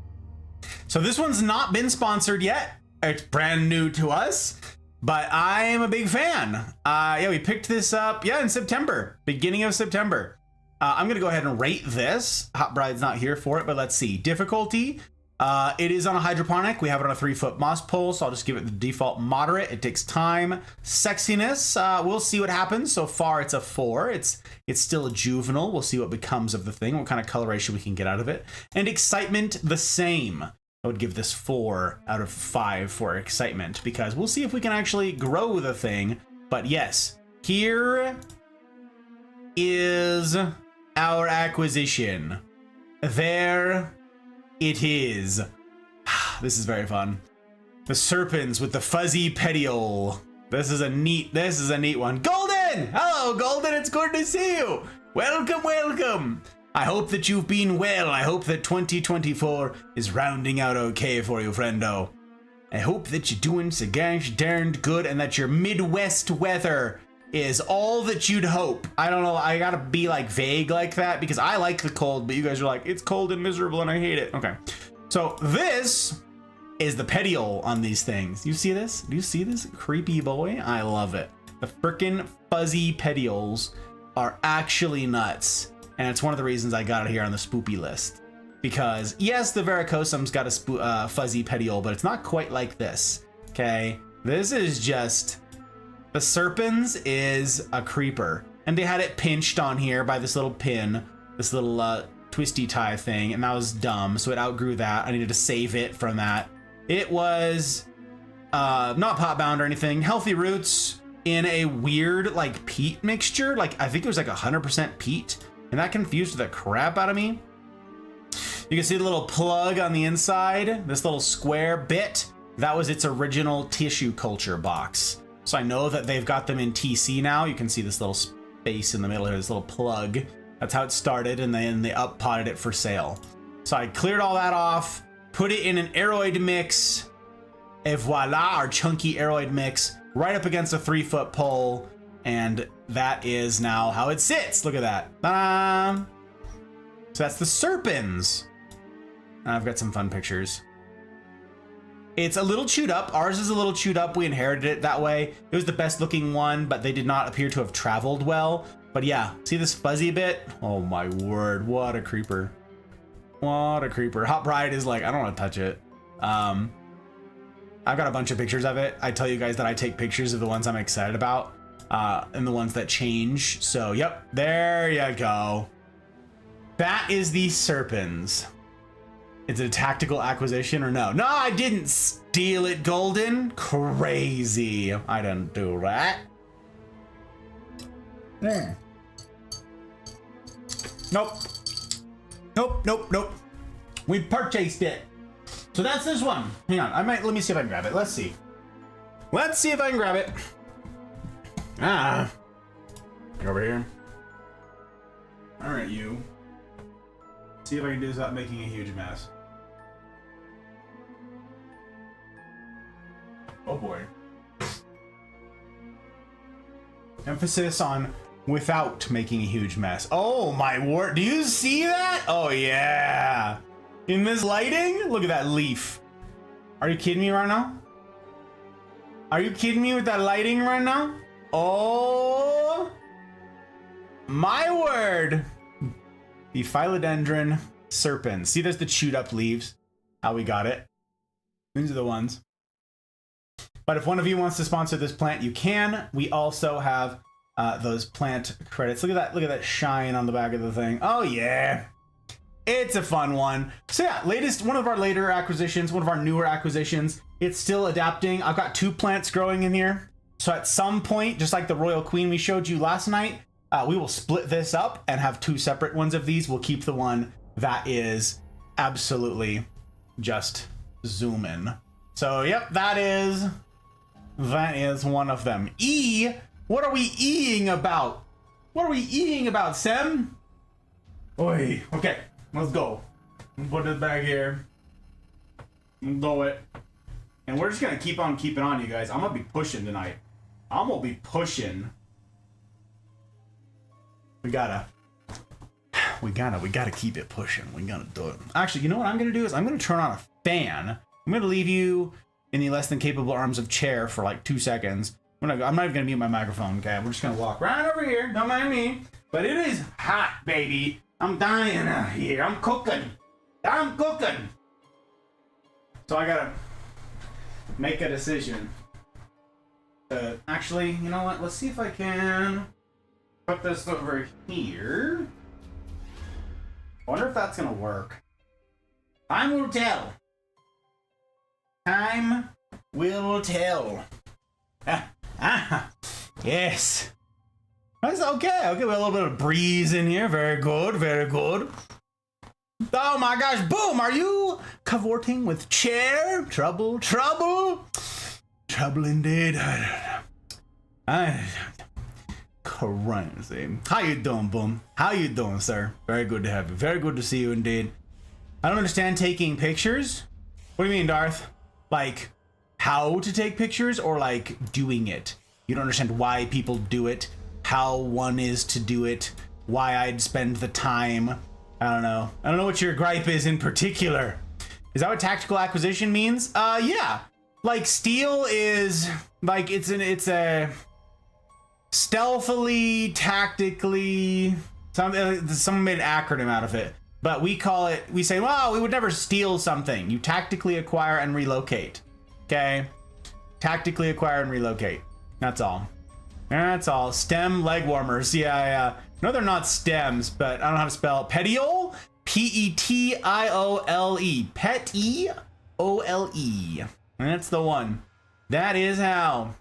So this one's not been sponsored yet. It's brand new to us, but I am a big fan. Yeah, we picked this up, in September, beginning of September. I'm gonna go ahead and rate this. Hot Bride's not here for it, but let's see. Difficulty, it is on a hydroponic. We have it on a 3-foot moss pole, so I'll just give it the default moderate. It takes time. Sexiness, we'll see what happens. So far, it's a 4. It's still a juvenile. We'll see what becomes of the thing, what kind of coloration we can get out of it. And excitement, the same. I would give this 4 out of 5 for excitement, because we'll see if we can actually grow the thing. But yes, here is our acquisition. There it is. This is very fun. The serpens with the fuzzy petiole. This is a neat one. Golden! Hello, Golden. It's good to see you. Welcome, welcome. I hope that you've been well. I hope that 2024 is rounding out okay for you, friendo. I hope that you're doing so gosh darned good and that your Midwest weather is all that you'd hope. I don't know, I gotta be like vague like that because I like the cold, but you guys are like, it's cold and miserable and I hate it. Okay, so this is the petiole on these things. You see this? Do you see this creepy boy? I love it. The frickin' fuzzy petioles are actually nuts. And it's one of the reasons I got it here on the spoopy list. Because, yes, the varicosum's got a fuzzy petiole, but it's not quite like this, okay? This is just... The serpens is a creeper. And they had it pinched on here by this little pin, this little twisty tie thing, and that was dumb, so it outgrew that. I needed to save it from that. It was not pot-bound or anything. Healthy roots in a weird, like, peat mixture. Like, I think it was like 100% peat. And that confused the crap out of me. You can see the little plug on the inside, this little square bit. That was its original tissue culture box. So I know that they've got them in TC now. You can see this little space in the middle here, this little plug. That's how it started, and then they up-potted it for sale. So I cleared all that off, put it in an aeroid mix, et voila, our chunky aeroid mix, right up against a 3-foot pole. And that is now how it sits. Look at that. Ta-da! So that's the Serpens. And I've got some fun pictures. It's a little chewed up. Ours is a little chewed up. We inherited it that way. It was the best looking one, but they did not appear to have traveled well. But yeah, see this fuzzy bit? Oh my word, what a creeper. What a creeper. Hot Bride is like, I don't want to touch it. I've got a bunch of pictures of it. I tell you guys that I take pictures of the ones I'm excited about and the ones that change. So yep, there you go. That is the Serpens. Is it a tactical acquisition or no? No, I didn't steal it, Golden. Crazy. I didn't do that. Nope. Nope, nope, nope. We purchased it. So that's this one. Hang on. Let me see if I can grab it. Let's see. Let's see if I can grab it. Over here. All right, you. See if I can do this without making a huge mess. Oh boy. Emphasis on without making a huge mess. Oh my word. Do you see that? Oh yeah. In this lighting? Look at that leaf. Are you kidding me right now? Are you kidding me with that lighting right now? Oh my word. The Philodendron Serpens. See, there's the chewed up leaves. How we got it. These are the ones. But if one of you wants to sponsor this plant, you can. We also have those plant credits. Look at that shine on the back of the thing. Oh yeah. It's a fun one. So yeah, one of our later acquisitions, one of our newer acquisitions. It's still adapting. I've got 2 plants growing in here. So at some point, just like the Royal Queen we showed you last night, we will split this up and have 2 separate ones of these. We'll keep the one that is absolutely just zooming. So yep, that is one of them. E, what are we E-ing about? What are we E-ing about, Sam? Oi, okay, let's go. Put this back here. Blow it. And we're just gonna keep on keeping on, you guys. I'm gonna be pushing tonight. I'm gonna be pushing. We gotta keep it pushing. We gotta do it. Actually, you know what I'm gonna do is I'm gonna turn on a fan. I'm gonna leave you in the less than capable arms of chair for like 2 seconds. I'm not even gonna mute my microphone, okay? We're just gonna walk right over here. Don't mind me. But it is hot, baby. I'm dying out here. I'm cooking. So I gotta make a decision. Actually, you know what? Let's see if I can put this over here. I wonder if that's gonna work. Time will tell. Time will tell. Yes. That's okay. Okay, we have a little bit of breeze in here. Very good, very good. Oh my gosh, boom! Are you cavorting with chair? Trouble, trouble? Trouble indeed. Crazy. How you doing, Boom? How you doing, sir? Very good to have you. Very good to see you indeed. I don't understand taking pictures. What do you mean, Darth? Like, how to take pictures or like doing it? You don't understand why people do it, how one is to do it, why I'd spend the time. I don't know. I don't know what your gripe is in particular. Is that what tactical acquisition means? Yeah. Like steal is like it's a stealthily, tactically, someone made an acronym out of it. But we call it, we say, well, we would never steal something. You tactically acquire and relocate. Okay? Tactically acquire and relocate. That's all. That's all. Stem leg warmers. Yeah. No, they're not stems, but I don't know how to spell it. Petiole? P-E-T-I-O-L-E. Petiole. That's the one. That is how.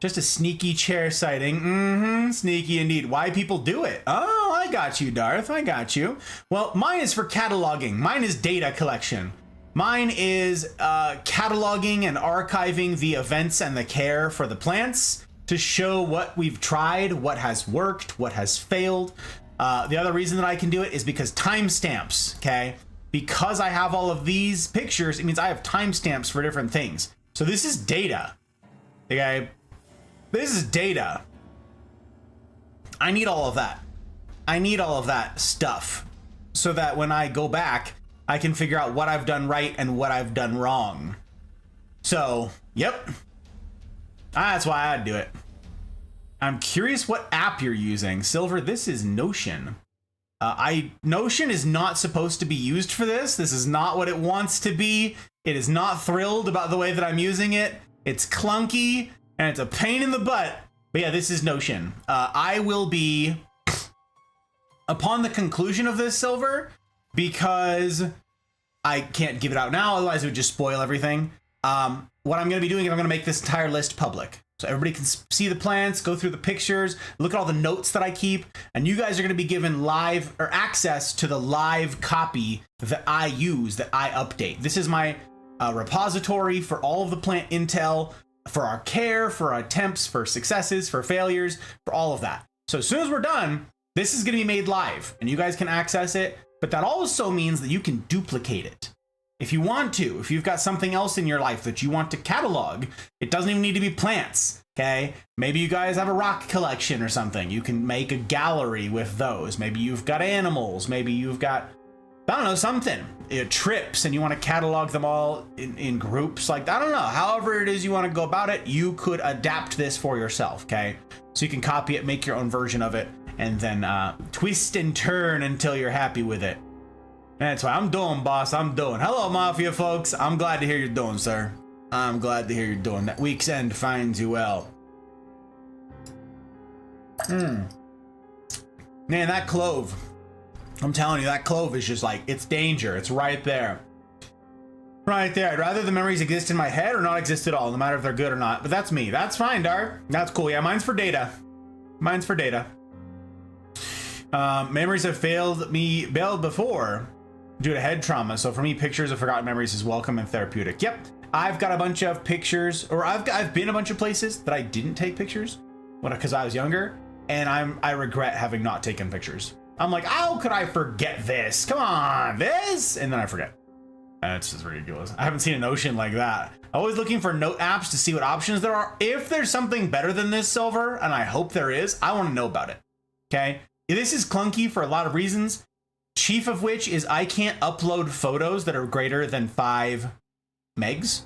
Just a sneaky chair sighting. Sneaky indeed. Why people do it? Oh, I got you, Darth. I got you. Well, mine is for cataloging. Mine is data collection. Mine is cataloging and archiving the events and the care for the plants to show what we've tried, what has worked, what has failed. The other reason that I can do it is because timestamps, okay? Because I have all of these pictures, it means I have timestamps for different things. So this is data, okay? This is data. I need all of that. I need all of that stuff so that when I go back, I can figure out what I've done right and what I've done wrong. So, yep. That's why I'd do it. I'm curious what app you're using. Silver, this is Notion. Notion is not supposed to be used for this. This is not what it wants to be. It is not thrilled about the way that I'm using it. It's clunky and it's a pain in the butt. But yeah, this is Notion. I will be, upon the conclusion of this, Silver, because I can't give it out now, otherwise it would just spoil everything. What I'm going to be doing is I'm going to make this entire list public. So everybody can see the plants, go through the pictures, look at all the notes that I keep, and you guys are going to be given live or access to the live copy that I use, that I update. This is my repository for all of the plant intel, for our care, for our attempts, for successes, for failures, for all of that. So as soon as we're done, this is going to be made live and you guys can access it, but that also means that you can duplicate it. If you want to, if you've got something else in your life that you want to catalog, it doesn't even need to be plants, okay? Maybe you guys have a rock collection or something. You can make a gallery with those. Maybe you've got animals. Maybe you've got, I don't know, something. Trips, and you want to catalog them all in groups. Like, I don't know, however it is you want to go about it, you could adapt this for yourself, okay? So you can copy it, make your own version of it, and then twist and turn until you're happy with it. That's what I'm doing, boss. I'm doing. Hello, Mafia folks. I'm glad to hear you're doing, sir. I'm glad to hear you're doing. That week's end finds you well. Man, that clove. I'm telling you, that clove is just like, it's danger. It's right there. Right there. I'd rather the memories exist in my head or not exist at all, no matter if they're good or not. But that's me. That's fine, Dar. That's cool. Yeah, mine's for data. Mine's for data. Memories have failed me before due to head trauma. So for me, pictures of forgotten memories is welcome and therapeutic. Yep. I've got a bunch of pictures, or I've been a bunch of places that I didn't take pictures because I was younger, and I regret having not taken pictures. I'm like, how could I forget this? Come on, this? And then I forget. That's just ridiculous. I haven't seen an Notion like that. Always looking for note apps to see what options there are. If there's something better than this, Silver, and I hope there is, I want to know about it. Okay? This is clunky for a lot of reasons. Chief of which is I can't upload photos that are greater than 5 megs.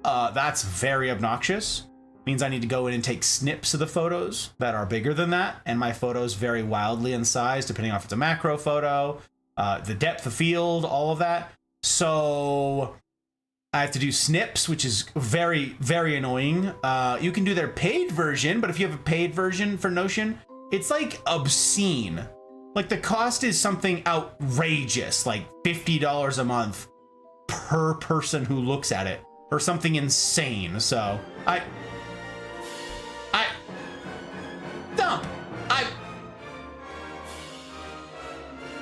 That's very obnoxious. Means I need to go in and take snips of the photos that are bigger than that, and my photos vary wildly in size depending on if it's a macro photo, the depth of field, all of that. So I have to do snips, which is very, very annoying. You can do their paid version, but if you have a paid version for Notion, it's like obscene. Like the cost is something outrageous, like $50 a month per person who looks at it, or something insane. So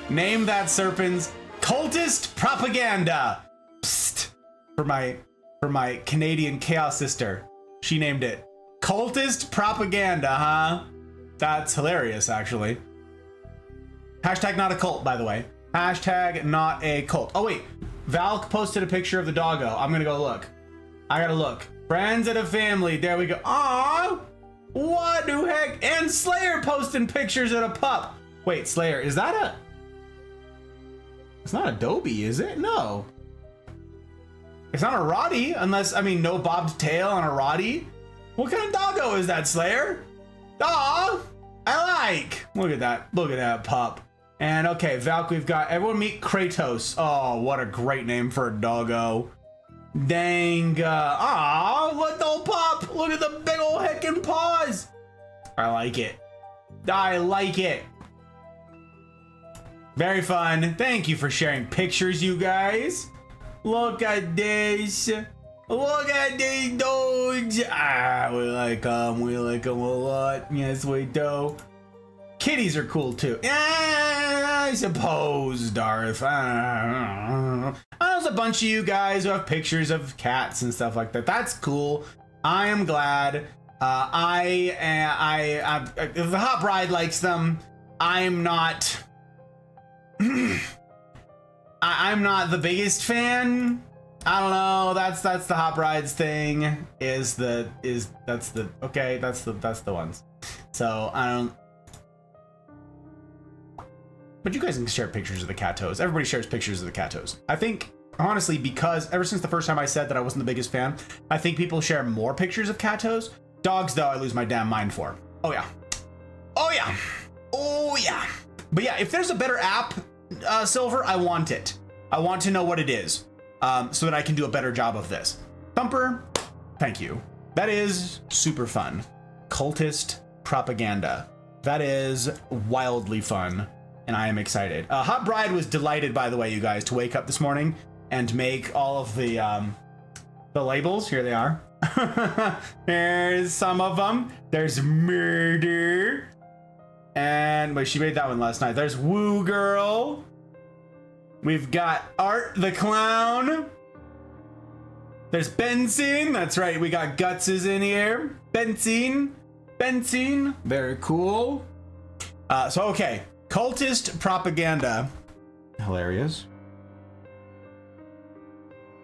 name that serpent's cultist propaganda. Psst. For my Canadian chaos sister. She named it cultist propaganda, huh? That's hilarious, actually. Hashtag not a cult, by the way. Hashtag not a cult. Oh wait, Valk posted a picture of the doggo. I'm gonna go look. I gotta look. Friends and a family. There we go. Aww. What the heck? And Slayer posting pictures of a pup. Wait, Slayer, is that a... It's not a Dobie, is it? No. It's not a Roddy, unless, I mean, no bobbed tail on a Roddy. What kind of doggo is that, Slayer? Aw, I like. Look at that. Look at that pup. And okay, Valk, we've got everyone meet Kratos. Oh, what a great name for a doggo. Dang. Aw, look, the old pup. Look at the big old heckin' paws. I like it. I like it. Very fun. Thank you for sharing pictures, you guys. Look at this. Look at these dogs. Ah, we like them. We like them a lot. Yes, we do. Kitties are cool too. I suppose, Darth. There's a bunch of you guys who have pictures of cats and stuff like that. That's cool. I am glad. If the Hot Bride likes them, I'm not. I'm not the biggest fan. I don't know. That's the hop rides thing. That's the ones. So I don't. But you guys can share pictures of the cat toes. Everybody shares pictures of the cat toes. I think honestly, because ever since the first time I said that I wasn't the biggest fan, I think people share more pictures of cat toes. Dogs, though, I lose my damn mind for. Oh yeah. Oh yeah. Oh yeah. But yeah, if there's a better app, Silver, I want it. I want to know what it is. So that I can do a better job of this. Thumper, thank you. That is super fun. Cultist propaganda. That is wildly fun, and I am excited. Hot Bride was delighted, by the way, you guys, to wake up this morning and make all of the labels. Here they are. There's some of them. There's murder. And wait, she made that one last night. There's Woo Girl. We've got Art the Clown. There's Benson. That's right. We got Gutses in here. Benson. Very cool. So, okay. Cultist propaganda. Hilarious.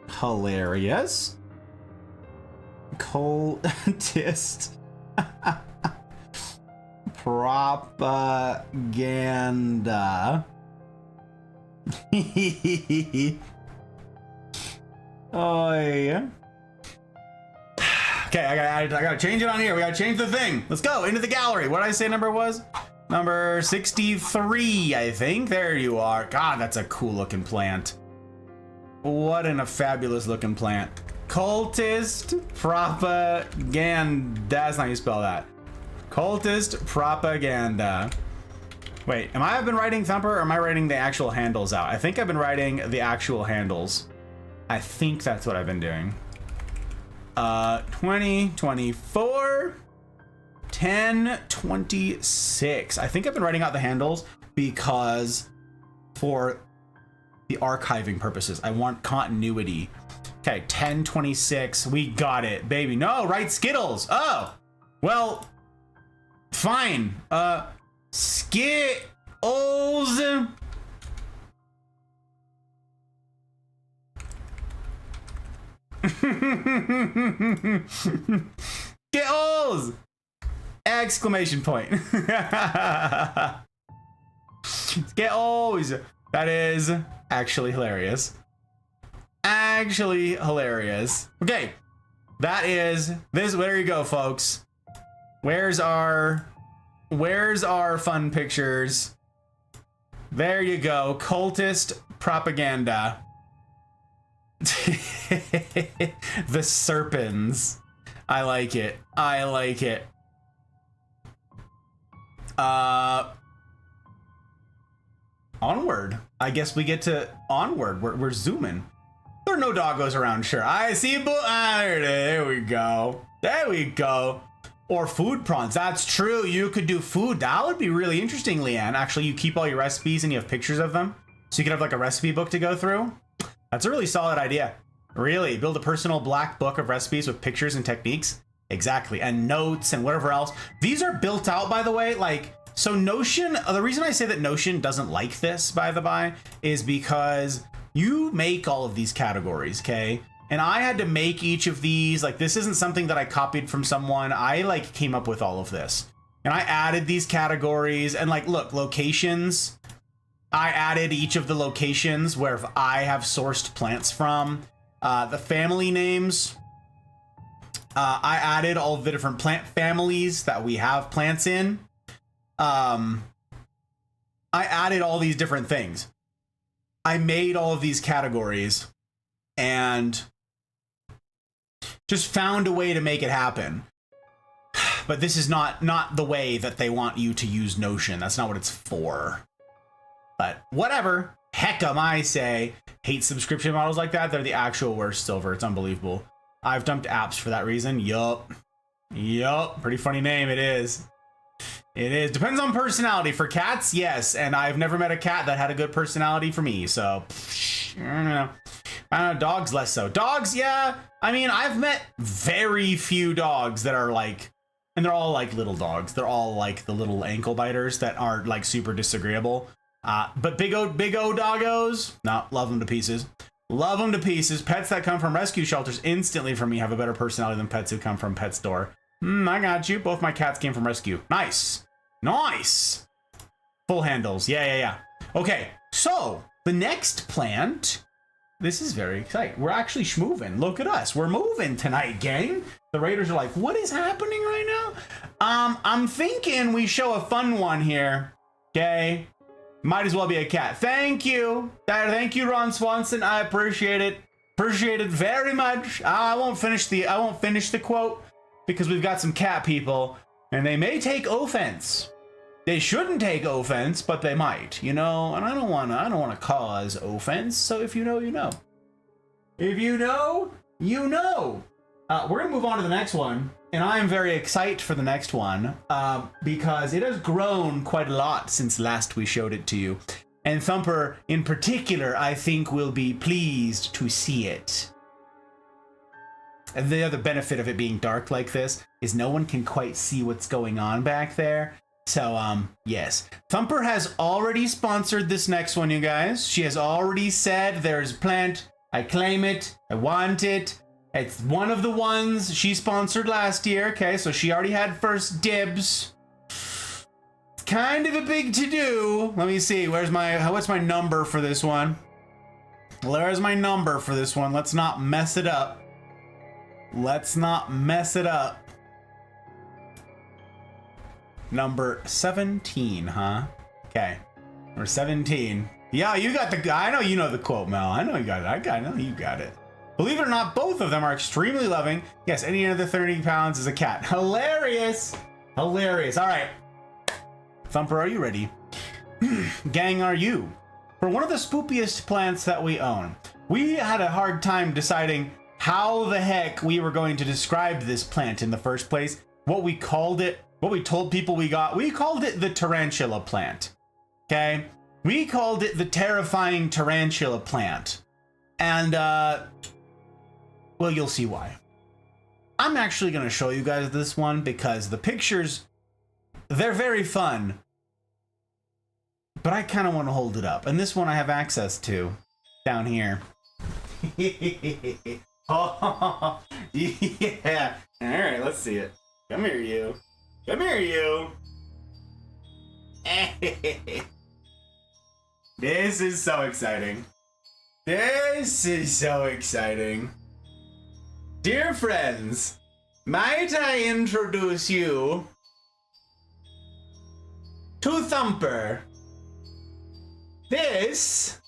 Cultist propaganda. Oh yeah. Okay, I gotta change it on here. We gotta change the thing. Let's go into the gallery. What did I say number was? Number 63, I think. There you are. God, that's a cool looking plant. What a fabulous looking plant. Cultist propaganda. That's not how you spell that. Cultist propaganda. Wait, I've been writing Thumper or am I writing the actual handles out? I think I've been writing the actual handles. I think that's what I've been doing. 2024 1026. I think I've been writing out the handles because for the archiving purposes, I want continuity. Okay, 1026. We got it, baby. No, write Skittles. Oh, well, fine. Skittles. Skittles! Exclamation point. Skittles! That is actually hilarious. Actually hilarious. Okay, that is this. There you go, folks. Where's our fun pictures? There you go. Cultist propaganda. The serpents. I like it. I like it. Onward. I guess we get to onward. We're zooming. There are no doggos around, sure. I see, but there we go. There we go. Or food prawns. That's true. You could do food. That would be really interesting, Leanne. Actually, you keep all your recipes and you have pictures of them. So you could have like a recipe book to go through. That's a really solid idea. Really, build a personal black book of recipes with pictures and techniques. Exactly. And notes and whatever else. These are built out, by the way, like, so Notion, the reason I say that Notion doesn't like this, by the by, is because you make all of these categories, okay? And I had to make each of these. Like, this isn't something that I copied from someone. I like came up with all of this. And I added these categories and like, look, locations. I added each of the locations where I have sourced plants from. The family names. I added all of the different plant families that we have plants in. I added all these different things. I made all of these categories and just found a way to make it happen. But this is not the way that they want you to use Notion. That's not what it's for. But whatever. Heck 'em, I say. Hate subscription models like that. They're the actual worst, Silver. It's unbelievable. I've dumped apps for that reason. Yup. Pretty funny name. It is. It is. Depends on personality. For cats, yes. And I've never met a cat that had a good personality for me. So, I don't know. Dogs less so. Dogs, yeah. I mean, I've met very few dogs that are like, and they're all like little dogs. They're all like the little ankle biters that are like super disagreeable. But big O doggos, no, love them to pieces. Love them to pieces. Pets that come from rescue shelters instantly for me have a better personality than pets who come from pet store. I got you. Both my cats came from rescue. Nice. Nice. Full handles. Yeah. Okay, so the next plant. This is very exciting. We're actually schmoving. Look at us. We're moving tonight, gang. The Raiders are like, what is happening right now? I'm thinking we show a fun one here. Okay. Might as well be a cat. Thank you. Thank you, Ron Swanson. I appreciate it. Appreciate it very much. I won't finish the quote because we've got some cat people and they may take offense. They shouldn't take offense, but they might, you know, and I don't want to cause offense. So if you know, you know. If you know, you know. We're going to move on to the next one, and I am very excited for the next one because it has grown quite a lot since last we showed it to you. And Thumper, in particular, I think will be pleased to see it. And the other benefit of it being dark like this is no one can quite see what's going on back there. So, yes. Thumper has already sponsored this next one, you guys. She has already said there's a plant. I claim it. I want it. It's one of the ones she sponsored last year. Okay, so she already had first dibs. It's kind of a big to-do. Let me see. What's my number for this one? Where's my number for this one? Let's not mess it up. Let's not mess it up. Number 17, huh? Okay. Number 17. Yeah, you got the... I know you know the quote, Mel. I know you got it. I know you got it. Believe it or not, both of them are extremely loving. Yes, any under 30 pounds is a cat. Hilarious. Hilarious. All right. Thumper, are you ready? Gang, are you? For one of the spookiest plants that we own, we had a hard time deciding how the heck we were going to describe this plant in the first place. What we called it. What we told people we called it the tarantula plant. Okay? We called it the terrifying tarantula plant. And, well, you'll see why. I'm actually going to show you guys this one because the pictures, they're very fun. But I kind of want to hold it up. And this one I have access to down here. Oh, yeah. All right, let's see it. Come here, you. Come here, you. This is so exciting. This is so exciting. Dear friends, might I introduce you to Thumper? This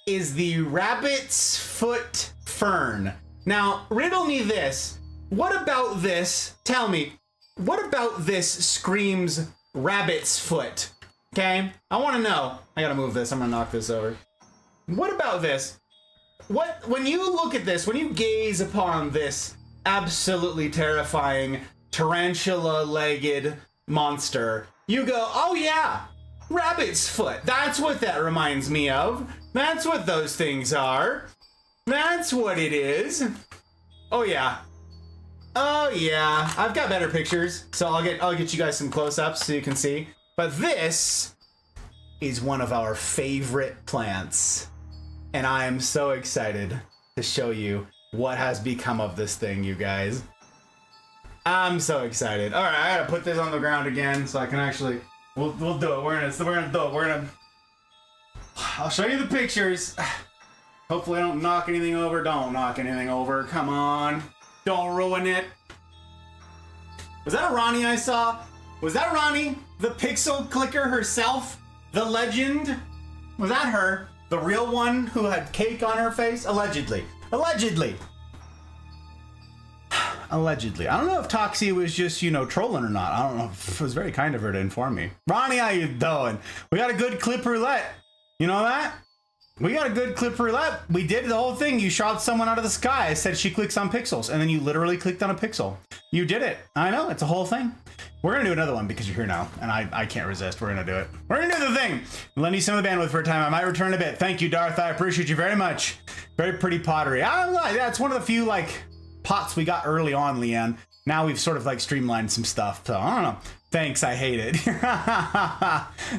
is the rabbit's foot fern. Now, riddle me this. What about this? Tell me. What about this screams rabbit's foot? Okay, I want to know. I gotta move this. I'm gonna knock this over. What about this? When you look at this, when you gaze upon this absolutely terrifying tarantula-legged monster, you go, oh yeah, rabbit's foot. That's what that reminds me of. That's what those things are. That's what it is. Oh yeah. Oh yeah, I've got better pictures, so I'll get you guys some close-ups so you can see. But this is one of our favorite plants, and I am so excited to show you what has become of this thing, you guys. I'm so excited. All right, I gotta put this on the ground again so I can actually. We'll do it. We're gonna do it. I'll show you the pictures. Hopefully, I don't knock anything over. Don't knock anything over. Come on. Don't ruin it. Was that Ronnie I saw? Was that Ronnie? The pixel clicker herself? The legend? Was that her? The real one who had cake on her face? Allegedly. Allegedly. Allegedly. I don't know if Toxie was just, you know, trolling or not. I don't know. It was very kind of her to inform me. Ronnie, how you doing? We got a good clip roulette. You know that? We got a good clip roulette. We did the whole thing. You shot someone out of the sky. I said she clicks on pixels, and then you literally clicked on a pixel. You did it. I know. It's a whole thing. We're going to do another one because you're here now, and I can't resist. We're going to do it. We're going to do the thing. Lend you some of the bandwidth for a time. I might return a bit. Thank you, Darth. I appreciate you very much. Very pretty pottery. I don't know. That's one of the few, like, pots we got early on, Leanne. Now we've sort of, like, streamlined some stuff. So, I don't know. Thanks, I hate it.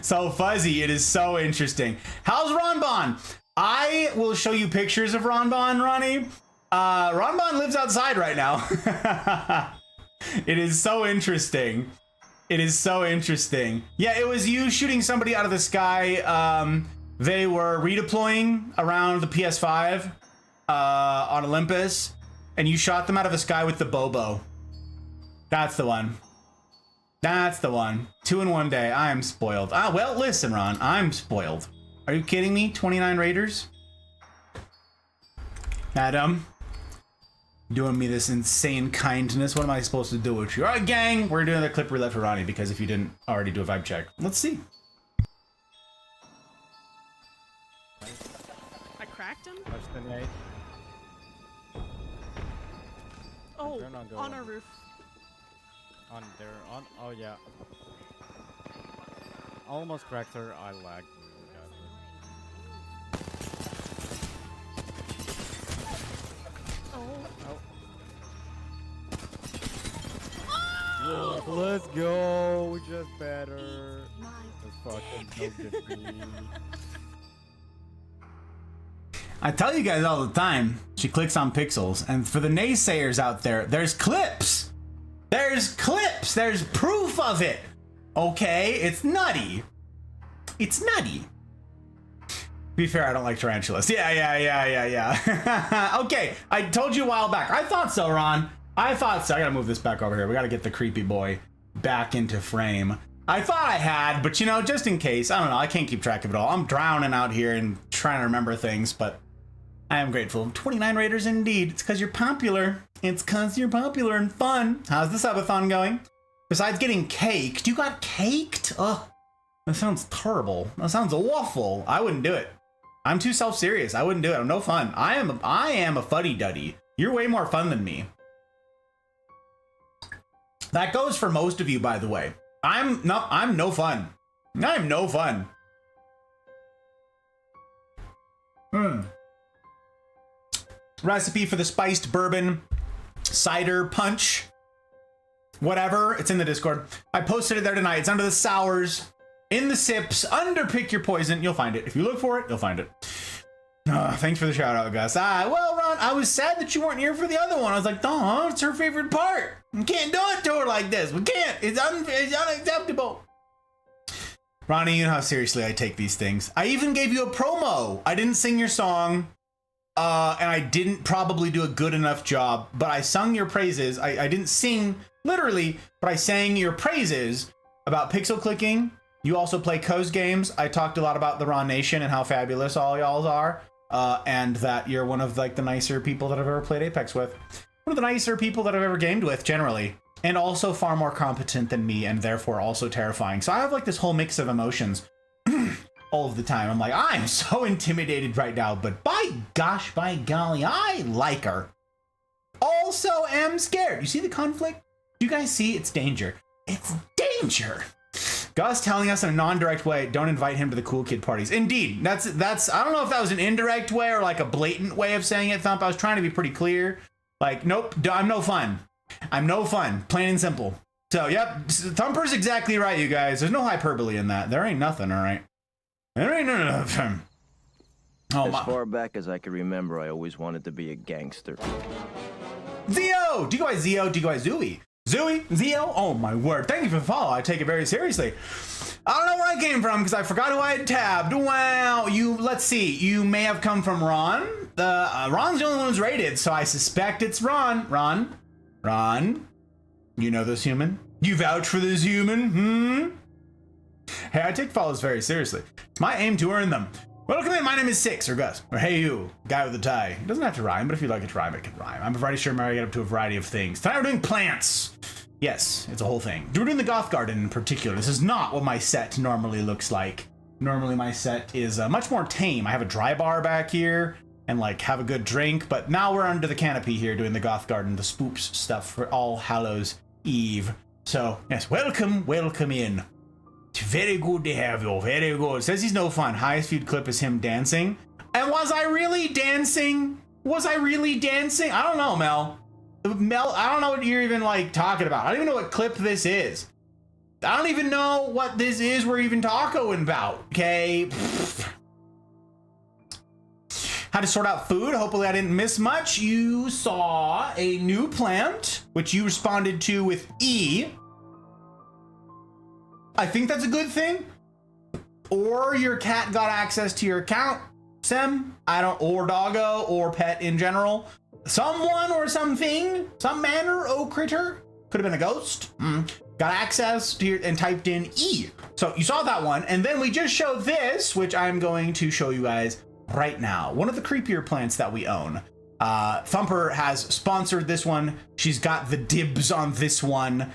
So fuzzy. It is so interesting. How's Ron Bon? I will show you pictures of Ronbon, Ronnie. Ronbon lives outside right now. It is so interesting. It is so interesting. Yeah, it was you shooting somebody out of the sky. They were redeploying around the PS5 on Olympus, and you shot them out of the sky with the Bobo. That's the one. That's the one. 2 in 1 day. I am spoiled. Well, listen, Ron. I'm spoiled. Are you kidding me? 29 Raiders? Adam. Doing me this insane kindness. What am I supposed to do with you? All right, gang. We're doing the clip roulette for Ronnie because if you didn't already do a vibe check. Let's see. I cracked him? Oh, on our roof. On there, on, oh yeah. Almost cracked her, I lagged. Oh. Let's go, we just better. Let's fucking go get me. I tell you guys all the time, she clicks on pixels, and for the naysayers out there, there's clips. There's clips. There's proof of it. Okay, it's nutty. It's nutty. To be fair, I don't like tarantulas. Yeah. Okay, I told you a while back. I thought so, Ron. I thought so. I gotta move this back over here. We gotta get the creepy boy back into frame. I thought I had, but you know, just in case, I don't know. I can't keep track of it all. I'm drowning out here and trying to remember things, but I am grateful. 29 Raiders indeed. It's because you're popular. It's because you're popular and fun. How's the subathon going? Besides getting caked, you got caked? Ugh, that sounds terrible. That sounds awful. I wouldn't do it. I'm too self-serious. I wouldn't do it. I'm no fun. I am a fuddy-duddy. You're way more fun than me. That goes for most of you, by the way. I'm no fun. I'm no fun. Recipe for the spiced bourbon cider punch. Whatever, it's in the Discord. I posted it there tonight. It's under the sours, in the sips, under pick your poison. You'll find it. If you look for it, you'll find it. Thanks for the shout out, guys. Well, Ron, I was sad that you weren't here for the other one. I was like, oh, it's her favorite part. We can't do it to her like this. We can't. It's unacceptable. Ronnie, you know how seriously I take these things. I even gave you a promo. I didn't sing your song. And I didn't probably do a good enough job, but I sung your praises. I didn't sing literally, but I sang your praises about pixel clicking. You also play Co's games. I talked a lot about the Ron Nation and how fabulous all y'all are. And that you're one of like the nicer people that I've ever played Apex with. One of the nicer people that I've ever gamed with generally. And also far more competent than me and therefore also terrifying. So I have like this whole mix of emotions all of the time. I'm like, I'm so intimidated right now, but by gosh, by golly, I like her. Also am scared. You see the conflict? You guys see? It's danger. It's danger. Gus telling us in a non-direct way, don't invite him to the cool kid parties. Indeed, that's I don't know if that was an indirect way or like a blatant way of saying it, Thump. I was trying to be pretty clear. Like, nope, I'm no fun. I'm no fun, plain and simple. So, yep, Thumper's exactly right, you guys. There's no hyperbole in that. There ain't nothing, all right? There ain't nothing. Oh, as far back as I can remember, I always wanted to be a gangster. Zio! Do you go by Zio? Do you go by Zooey? Zooey? Zio? Oh my word. Thank you for the follow. I take it very seriously. I don't know where I came from because I forgot who I had tabbed. Wow. Let's see. You may have come from Ron. Ron's the only one who's rated, so I suspect it's Ron. Ron? You know this human? You vouch for this human? Hey, I take follows very seriously. It's my aim to earn them. Welcome in, my name is Six, or Gus, or hey you, guy with a tie. It doesn't have to rhyme, but if you'd like it to rhyme, it can rhyme. I'm pretty sure Mary got up to a variety of things. Tonight we're doing plants. Yes, it's a whole thing. We're doing the Goth Garden in particular. This is not what my set normally looks like. Normally my set is much more tame. I have a dry bar back here, and like have a good drink, but now we're under the canopy here doing the Goth Garden, the spoops stuff for All Hallows Eve. So, yes, welcome in. It's very good to have you, very good. Says he's no fun. Highest viewed clip is him dancing. And was I really dancing? I don't know, Mel. I don't know what you're even like talking about. I don't even know what clip this is. I don't even know what this is we're even talking about, okay? How to sort out food. Hopefully I didn't miss much. You saw a new plant, which you responded to with E. I think that's a good thing. Or your cat got access to your account, Sem. Or doggo, or pet in general. Someone or something, some manner, critter, could have been a ghost. Got access to your, and typed in E. So you saw that one, and then we just showed this, which I'm going to show you guys right now. One of the creepier plants that we own. Thumper has sponsored this one. She's got the dibs on this one.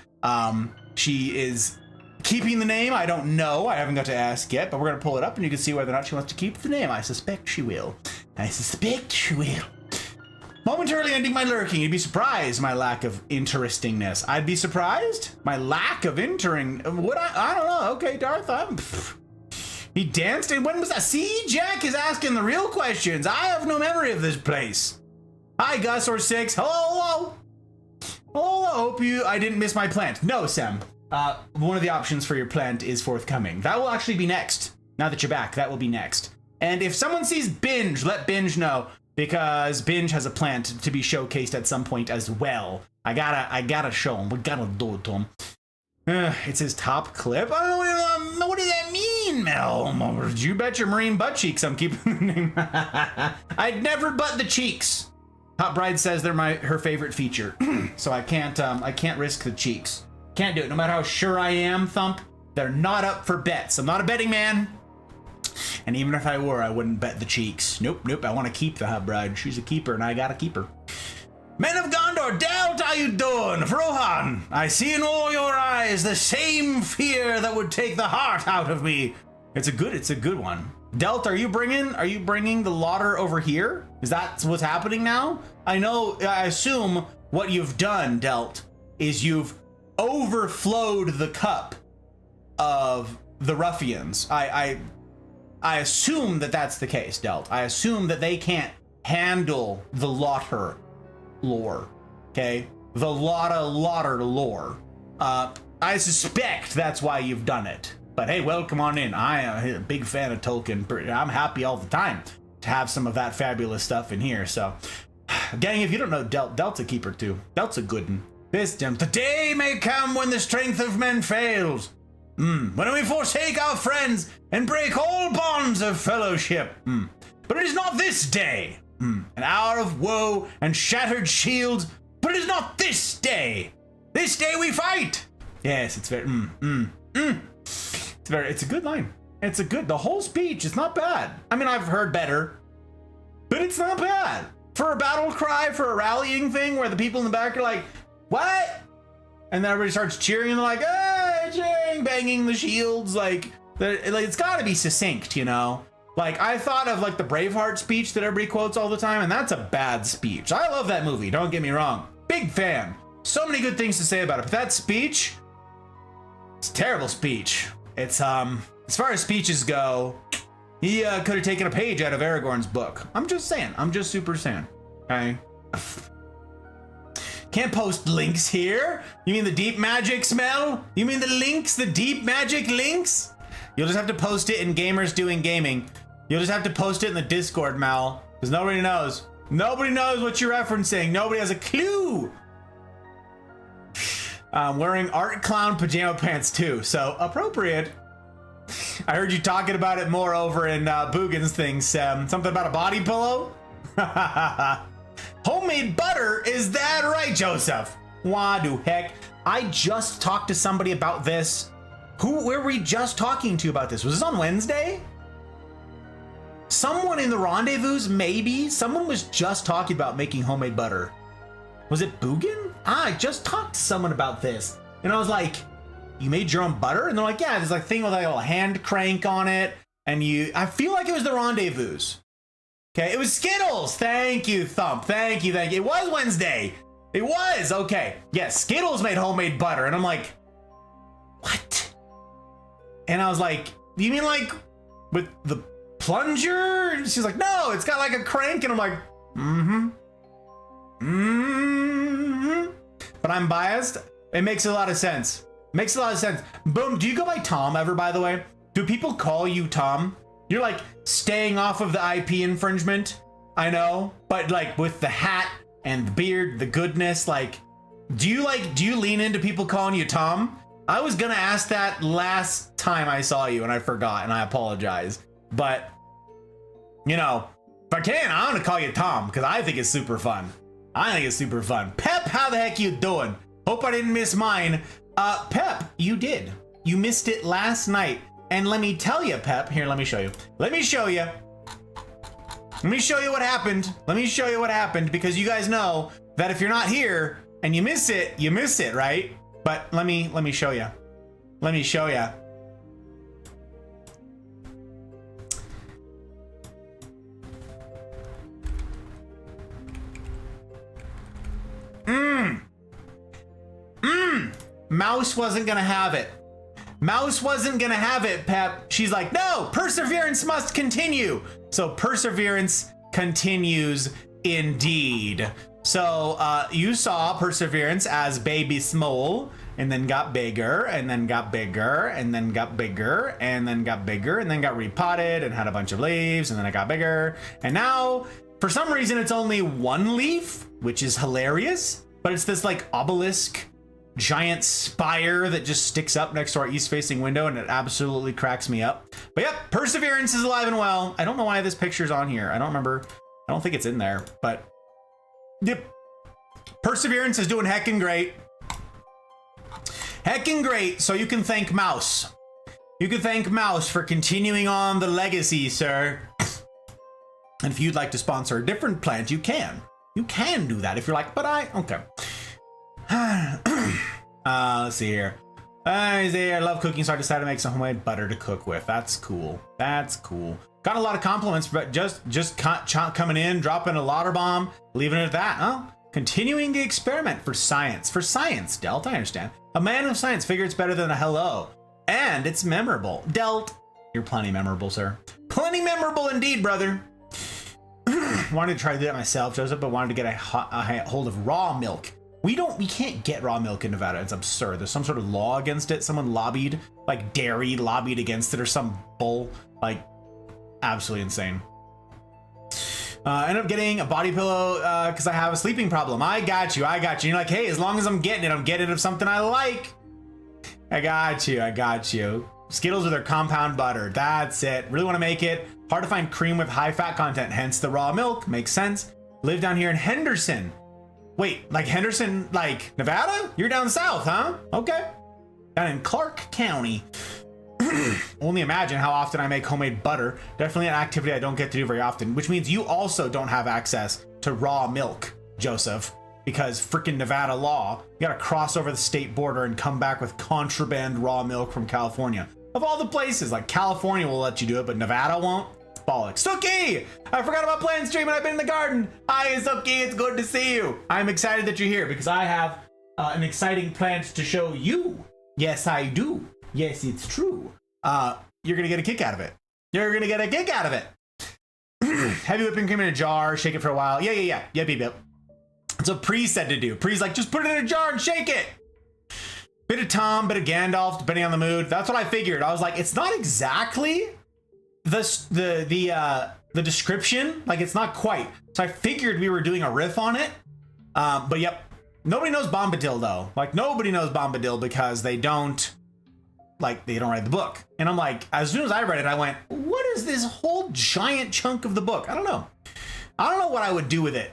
She is keeping the name. I don't know. I haven't got to ask yet, but we're gonna pull it up and you can see whether or not she wants to keep the name. I suspect she will. I suspect she will. Momentarily ending my lurking. You'd be surprised my lack of interestingness. I'd be surprised my lack of entering. What I don't know. Okay, Darth. He danced, and when was that? See, Jack is asking the real questions. I have no memory of this place. Hi, Gus or Six. Hello. Hope I didn't miss my plant. No, Sam. One of the options for your plant is forthcoming. That will actually be next. Now that you're back, that will be next. And if someone sees Binge, let Binge know, because Binge has a plant to be showcased at some point as well. I gotta show him. We gotta do it to him. It's his top clip. I don't know what does that mean, Mel? You bet your marine butt cheeks I'm keeping the name. I'd never butt the cheeks. Hot Bride says they're her favorite feature, so I can't risk the cheeks. Can't do it. No matter how sure I am, Thump, they're not up for bets. I'm not a betting man, and even if I were, I wouldn't bet the cheeks. Nope. I want to keep the Hot Bride. She's a keeper, and I gotta keep her. Men of Gondor, Delt, how you doing? Frohan, I see in all your eyes the same fear that would take the heart out of me. It's a good one. Delt, are you bringing the lauder over here? Is that what's happening now? I assume what you've done, Delt, is you've overflowed the cup of the ruffians. I assume that that's the case, Delt. I assume that they can't handle the lauder lore, okay? The lauder lore. I suspect that's why you've done it. But hey, welcome on in. I am a big fan of Tolkien. I'm happy all the time to have some of that fabulous stuff in here. So, gang, if you don't know Delt's a keeper too. Delt's a good one. The day may come when the strength of men fails. When we forsake our friends and break all bonds of fellowship. But it is not this day. An hour of woe and shattered shields, but it is not this day. This day we fight. Yes, it's very. It's a good line. The whole speech is not bad. I mean, I've heard better, but it's not bad for a battle cry, for a rallying thing where the people in the back are like, "What?" And then everybody starts cheering and they're like, "Hey, cheering!" Banging the shields, like it's got to be succinct, you know. Like, I thought of, like, the Braveheart speech that everybody quotes all the time, and that's a bad speech. I love that movie, don't get me wrong. Big fan. So many good things to say about it, but that speech, it's a terrible speech. It's, as far as speeches go, he could have taken a page out of Aragorn's book. I'm just saying. I'm just super saying. Okay? Can't post links here. You mean the deep magic smell? You mean the links, the deep magic links? You'll just have to post it in Gamers Doing Gaming. You'll just have to post it in the Discord, Mal, because nobody knows. Nobody knows what you're referencing. Nobody has a clue. I'm wearing art clown pajama pants too, so appropriate. I heard you talking about it more over in Boogan's thing, Sam. Something about a body pillow? Homemade butter, is that right, Joseph? Why do heck? I just talked to somebody about this. Where were we just talking to about this? Was this on Wednesday? Someone in the rendezvous, maybe? Someone was just talking about making homemade butter. Was it Boogan? I just talked to someone about this. And I was like, you made your own butter? And they're like, yeah, there's like a thing with like a little hand crank on it. And I feel like it was the rendezvous. Okay, it was Skittles. Thank you, Thump. Thank you. It was Wednesday. It was, okay. Yes, Skittles made homemade butter. And I'm like, what? And I was like, you mean like with the plunger? And she's like, no, it's got like a crank. And I'm like, But I'm biased. It makes a lot of sense. Makes a lot of sense. Boom, do you go by Tom ever, by the way? Do people call you Tom? You're like staying off of the IP infringement. I know, but like with the hat and the beard, the goodness, like, do you lean into people calling you Tom? I was gonna ask that last time I saw you and I forgot, and I apologize. But, you know, if I can, I'm gonna call you Tom because I think it's super fun. I think it's super fun. Pep, how the heck you doing? Hope I didn't miss mine. Pep, you did. You missed it last night. And let me tell you, Pep, here, let me show you. Let me show you. Let me show you what happened. Let me show you what happened, because you guys know that if you're not here and you miss it, right? But let me show you. Let me show you. Mouse wasn't gonna have it. Mouse wasn't gonna have it, Pep. She's like, no, perseverance must continue. So perseverance continues indeed. So you saw perseverance as baby small, and then got bigger, and then got bigger, and then got bigger, and then got bigger, and then got repotted and had a bunch of leaves, and then it got bigger. And now, for some reason, it's only one leaf, which is hilarious, but it's this like obelisk giant spire that just sticks up next to our east-facing window, and it absolutely cracks me up. But yep, perseverance is alive and well. I don't know why this picture's on here. I don't remember. I don't think it's in there, but yep, perseverance is doing heckin' great. Heckin' great. So you can thank Mouse. You can thank Mouse for continuing on the legacy, sir. And if you'd like to sponsor a different plant, you can. You can do that if you're like, but okay. Let's see here. I love cooking, so I decided to make some homemade butter to cook with. That's cool. That's cool. Got a lot of compliments, but just coming in, dropping a lauder bomb, leaving it at that. Huh? Continuing the experiment for science. For science, Delt, I understand. A man of science figure it's better than a hello. And it's memorable. Delt, you're plenty memorable, sir. Plenty memorable indeed, brother. Wanted to try that myself, Joseph, but wanted to get a hold of raw milk. We can't get raw milk in Nevada. It's absurd. There's some sort of law against it. Someone lobbied, like dairy lobbied against it or some bull, like absolutely insane. End up getting a body pillow because I have a sleeping problem. I got you. You're like, hey, as long as I'm getting it of something I like. I got you. Skittles with their compound butter. That's it. Really want to make it. Hard to find cream with high fat content, hence the raw milk. Makes sense. Live down here in Henderson. Wait, like Henderson, like Nevada? You're down south, huh? Okay. Down in Clark County. Only imagine how often I make homemade butter. Definitely an activity I don't get to do very often, which means you also don't have access to raw milk, Joseph, because freaking Nevada law, you gotta cross over the state border and come back with contraband raw milk from California. Of all the places, like California will let you do it, but Nevada won't. Bollocks. Suki! I forgot about playing stream and I've been in the garden. Hi, Suki, it's good to see you. I'm excited that you're here because I have an exciting plant to show you. Yes, I do. Yes, it's true. You're gonna get a kick out of it. You're gonna get a kick out of it. Heavy whipping cream in a jar, shake it for a while. Yep. That's what Pre said to do. Pre's like, just put it in a jar and shake it. Bit of Tom, bit of Gandalf, depending on the mood. That's what I figured. I was like, it's not exactly the description, like it's not quite. So I figured we were doing a riff on it. But yep, nobody knows Bombadil though. Like nobody knows Bombadil because they don't write the book. And I'm like, as soon as I read it, I went, what is this whole giant chunk of the book? I don't know what I would do with it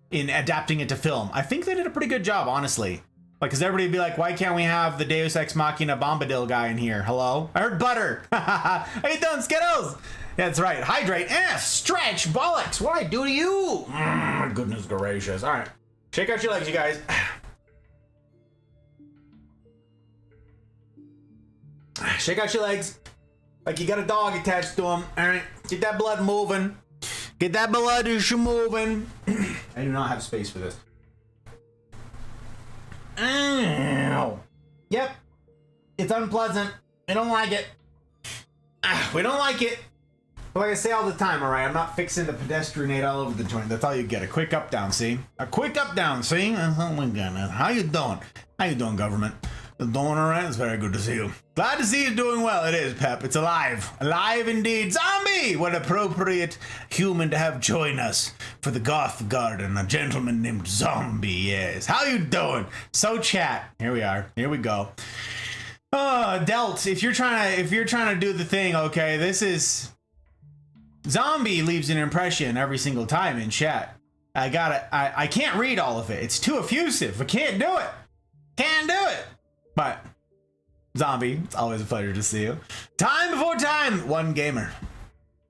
in adapting it to film. I think they did a pretty good job, honestly. Like, because everybody would be like, why can't we have the Deus Ex Machina Bombadil guy in here? Hello? I heard butter. How you doing, Skittles? Yeah, that's right. Hydrate. Stretch. Bollocks. What I do to you? Goodness gracious. All right. Shake out your legs, you guys. Shake out your legs. Like you got a dog attached to them. All right. Get that blood moving. Get that blood moving. I do not have space for this. Ow. Yep. It's unpleasant. We don't like it. We don't like it. But like I say all the time, alright, I'm not fixing to pedestrianate all over the joint. That's all you get. A quick up down, see? A quick up down, see? Oh my goodness. How you doing? How you doing, government? Alright, it's very good to see you. Glad to see you doing well. It is, Pep. It's alive. Alive indeed. Zombie! What appropriate human to have join us for the Goth Garden. A gentleman named Zombie, yes. How you doing? So chat. Here we are. Here we go. Delt, if you're trying to do the thing, okay, this is... Zombie leaves an impression every single time in chat. I can't read all of it. It's too effusive. I can't do it. Can't do it. But Zombie, it's always a pleasure to see you. Time before time. One gamer.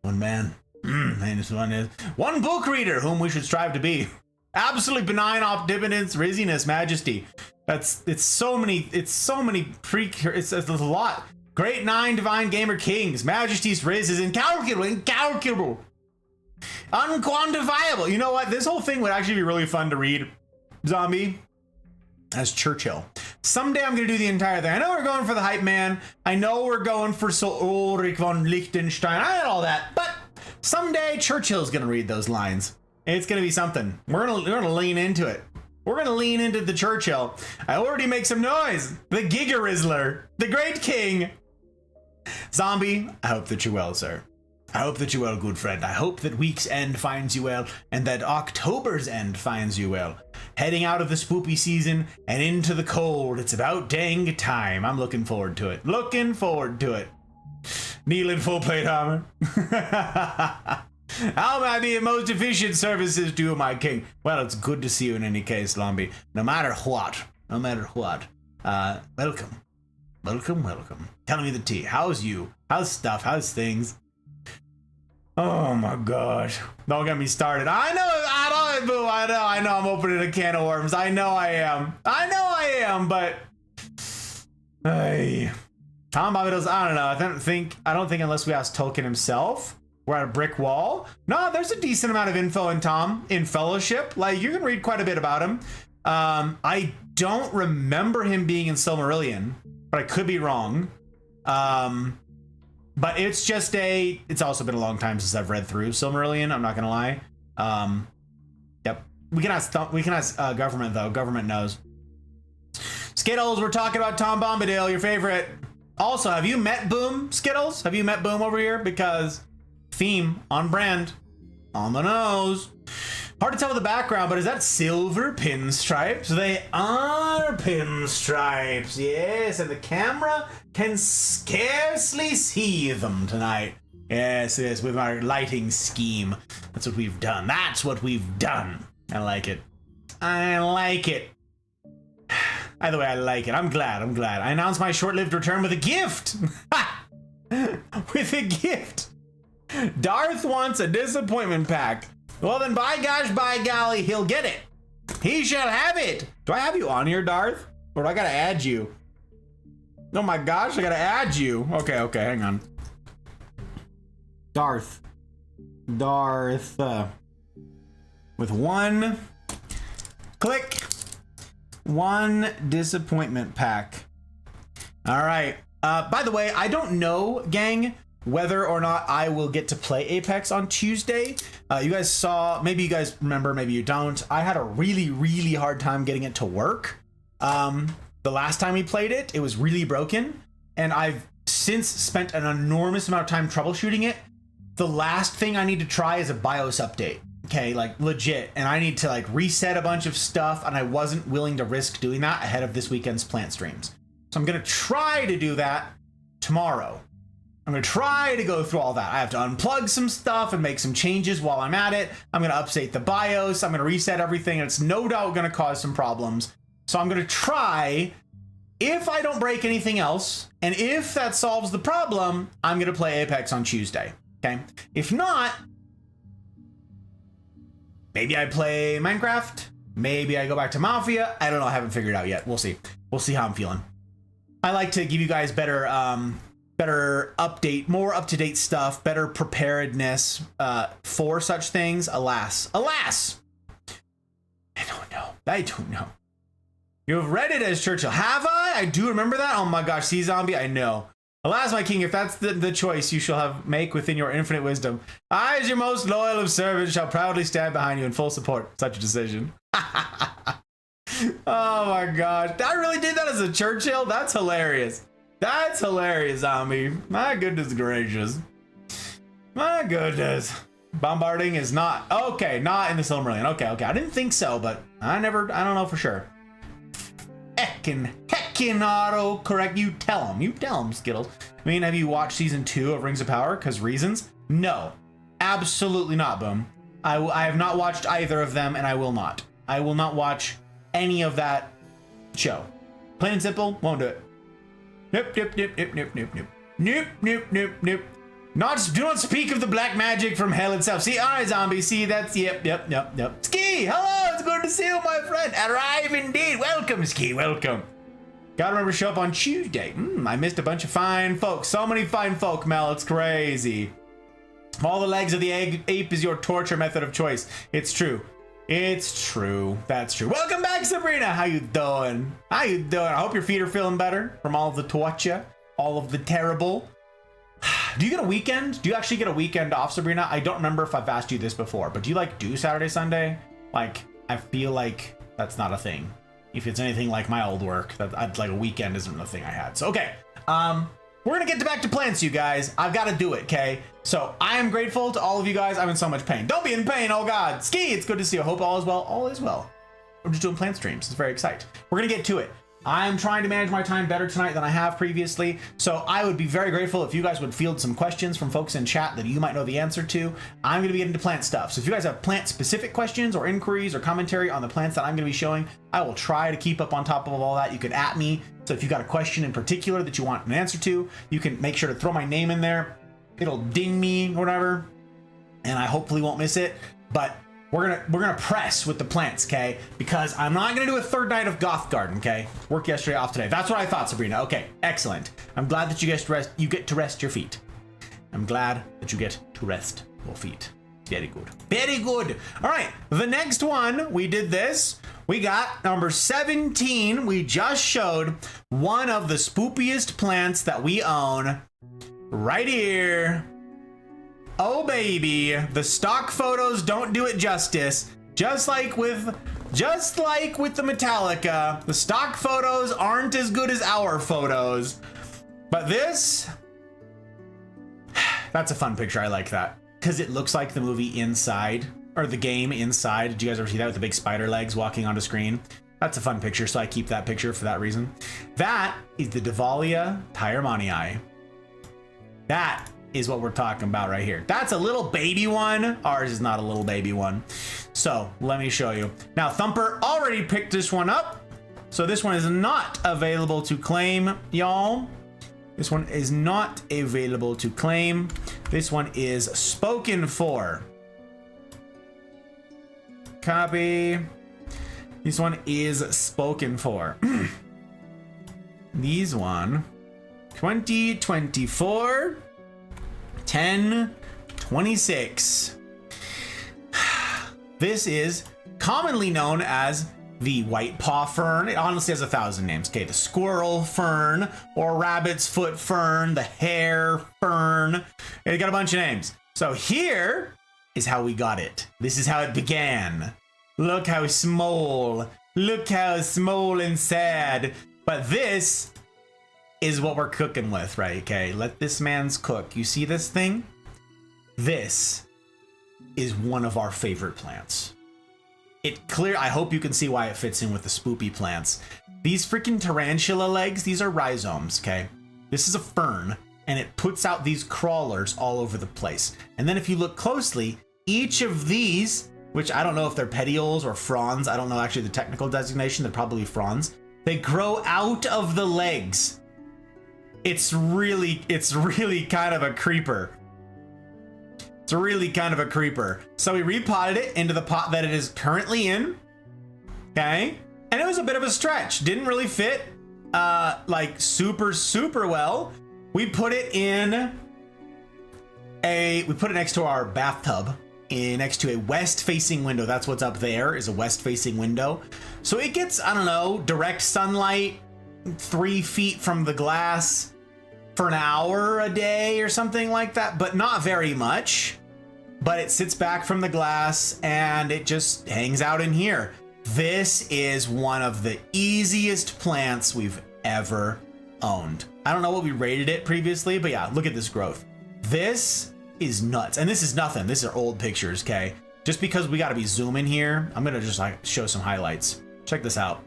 One man. Heinous one is. One book reader whom we should strive to be. Absolutely benign omnipotence, riziness, majesty. It's so many it's a lot. Great 9 divine gamer kings. Majesty's riz is incalculable. Unquantifiable. You know what? This whole thing would actually be really fun to read, Zombie, as Churchill. Someday I'm going to do the entire thing. I know we're going for the hype man. I know we're going for Ulrich von Liechtenstein. I had all that. But someday Churchill's going to read those lines. It's going to be something. We're going to lean into it. We're going to lean into the Churchill. I already make some noise. The Giga Rizzler. The Great King. Zombie, I hope that you're well, sir. I hope that you're well, good friend. I hope that week's end finds you well and that October's end finds you well. Heading out of the spoopy season and into the cold. It's about dang time. I'm looking forward to it. Looking forward to it. Kneel in full plate armor. How may I be of most efficient services to you, my king? Well, it's good to see you in any case, Zombie. No matter what. No matter what. Welcome. Welcome, welcome. Tell me the tea. How's you? How's stuff? How's things? Oh my gosh. Don't get me started. I know I'm opening a can of worms. I know I am, but hey. Tom Bombadil's, I don't know. I don't think unless we ask Tolkien himself, we're at a brick wall. No, there's a decent amount of info in Tom in Fellowship. Like, you can read quite a bit about him. I don't remember him being in Silmarillion, but I could be wrong. But it's also been a long time since I've read through Silmarillion, I'm not gonna lie. Yep. We can ask government though. Government knows. Skittles, we're talking about Tom Bombadil, your favorite. Also, have you met Boom, Skittles? Have you met Boom over here? Because theme on brand, on the nose. Hard to tell with the background, but is that silver pinstripes? They are pinstripes, yes, and the camera can scarcely see them tonight. Yes, with our lighting scheme. That's what we've done. That's what we've done. I like it. I like it. Either way, I like it. I'm glad. I announced my short-lived return with a gift. With a gift. Darth wants a disappointment pack. Well then, by gosh, by golly, he'll get it. He shall have it. Do I have you on here, Darth? Or do I gotta add you? Oh my gosh, I gotta add you. Okay, hang on. Darth. With one click. One disappointment pack. All right. By the way, I don't know, gang, whether or not I will get to play Apex on Tuesday. You guys saw, maybe you guys remember, maybe you don't. I had a really, really hard time getting it to work. The last time we played it, it was really broken. And I've since spent an enormous amount of time troubleshooting it. The last thing I need to try is a BIOS update. Okay, like legit. And I need to like reset a bunch of stuff. And I wasn't willing to risk doing that ahead of this weekend's plant streams. So I'm going to try to do that tomorrow. I'm going to try to go through all that. I have to unplug some stuff and make some changes while I'm at it. I'm going to update the BIOS. I'm going to reset everything. And it's no doubt going to cause some problems. So I'm going to try, if I don't break anything else, and if that solves the problem, I'm going to play Apex on Tuesday. Okay. If not, maybe I play Minecraft. Maybe I go back to Mafia. I don't know. I haven't figured it out yet. We'll see. We'll see how I'm feeling. I like to give you guys better update, more up-to-date stuff, better preparedness for such things. Alas. I don't know. You have read it as Churchill. Have I? I do remember that. Oh my gosh, see Zombie, I know. Alas, my king, if that's the choice you shall have make within your infinite wisdom, I, as your most loyal of servants, shall proudly stand behind you in full support of such a decision. Oh my gosh. I really did that as a Churchill? That's hilarious. That's hilarious, zombie. My goodness gracious. My goodness. Bombarding is not. Okay, not in the Silmarillion. Okay. I didn't think so, but I don't know for sure. Heckin' auto correct. You tell him, Skittles. I mean, have you watched season 2 of Rings of Power? Because reasons? No. Absolutely not, Boom. I have not watched either of them, and I will not. I will not watch any of that show. Plain and simple, won't do it. Nope. Do not speak of the black magic from hell itself. See, alright, zombie. See, that's yep. Ski, hello, it's good to see you, my friend. Arrive indeed. Welcome, Ski, welcome. Gotta remember to show up on Tuesday. I missed a bunch of fine folks. So many fine folk, Mel. It's crazy. All the legs of the ape is your torture method of choice. It's true. It's true. That's true. Welcome back, Sabrina. How you doing? I hope your feet are feeling better from all of the torture, all of the terrible. Do you get a weekend? Do you actually get a weekend off, Sabrina? I don't remember if I've asked you this before, but do you do Saturday, Sunday? Like, I feel like that's not a thing. If it's anything like my old work, that a weekend isn't a thing I had. So, okay. We're gonna get back to plants, you guys. I've got to do it, okay? So I am grateful to all of you guys. I'm in so much pain. Don't be in pain, oh God. Ski, it's good to see you. Hope all is well. All is well. We're just doing plant streams. It's very exciting. We're gonna get to it. I'm trying to manage my time better tonight than I have previously. So I would be very grateful if you guys would field some questions from folks in chat that you might know the answer to. I'm gonna be getting to plant stuff. So if you guys have plant specific questions or inquiries or commentary on the plants that I'm gonna be showing, I will try to keep up on top of all that. You can at me. So if you got a question in particular that you want an answer to, you can make sure to throw my name in there. It'll ding me or whatever, and I hopefully won't miss it. But we're gonna press with the plants, okay? Because I'm not gonna do a third night of Goth Garden, okay? Work yesterday, off today. That's what I thought, Sabrina. Okay, excellent. I'm glad that you get to rest your feet. I'm glad that you get to rest your feet. Very good. Very good. All right, the next one, we did this. We got number 17. We just showed one of the spoopiest plants that we own right here. Oh baby, the stock photos don't do it justice. Just like with the Metallica, the stock photos aren't as good as our photos. But this, that's a fun picture. I like that because it looks like the movie Inside, or the game Inside. Did you guys ever see that with the big spider legs walking onto screen? That's a fun picture, so I keep that picture for that reason. That is the Divalia Tyermanii. That is what we're talking about right here. That's a little baby one. Ours is not a little baby one. So let me show you. Now Thumper already picked this one up. So this one is not available to claim, y'all. This one is not available to claim. This one is spoken for. Copy. This one is spoken for. These one, 2024. 1026. This is commonly known as the white paw fern. It honestly has 1,000 names. Okay, the squirrel fern or rabbit's foot fern, the hare fern. It got a bunch of names. So here is how we got it. This is how it began. Look how small. Look how small and sad. But this is what we're cooking with, right? Okay, let this man's cook. You see this thing? This is one of our favorite plants. I hope you can see why it fits in with the spoopy plants. These freaking tarantula legs, these are rhizomes, okay? This is a fern, and it puts out these crawlers all over the place. And then if you look closely, each of these, which I don't know if they're petioles or fronds, I don't know actually the technical designation, they're probably fronds, they grow out of the legs. It's really kind of a creeper. It's really kind of a creeper. So we repotted it into the pot that it is currently in. Okay. And it was a bit of a stretch. Didn't really fit like super well. We put it next to our bathtub, next to a west facing window. That's what's up there, is a west facing window. So it gets, I don't know, direct sunlight 3 feet from the glass for an hour a day or something like that, but not very much. But it sits back from the glass and it just hangs out in here. This is one of the easiest plants we've ever owned. I don't know what we rated it previously, but yeah, look at this growth. This is nuts. And this is nothing. These are old pictures, okay? Just because we got to be zooming here, I'm going to just like show some highlights. Check this out.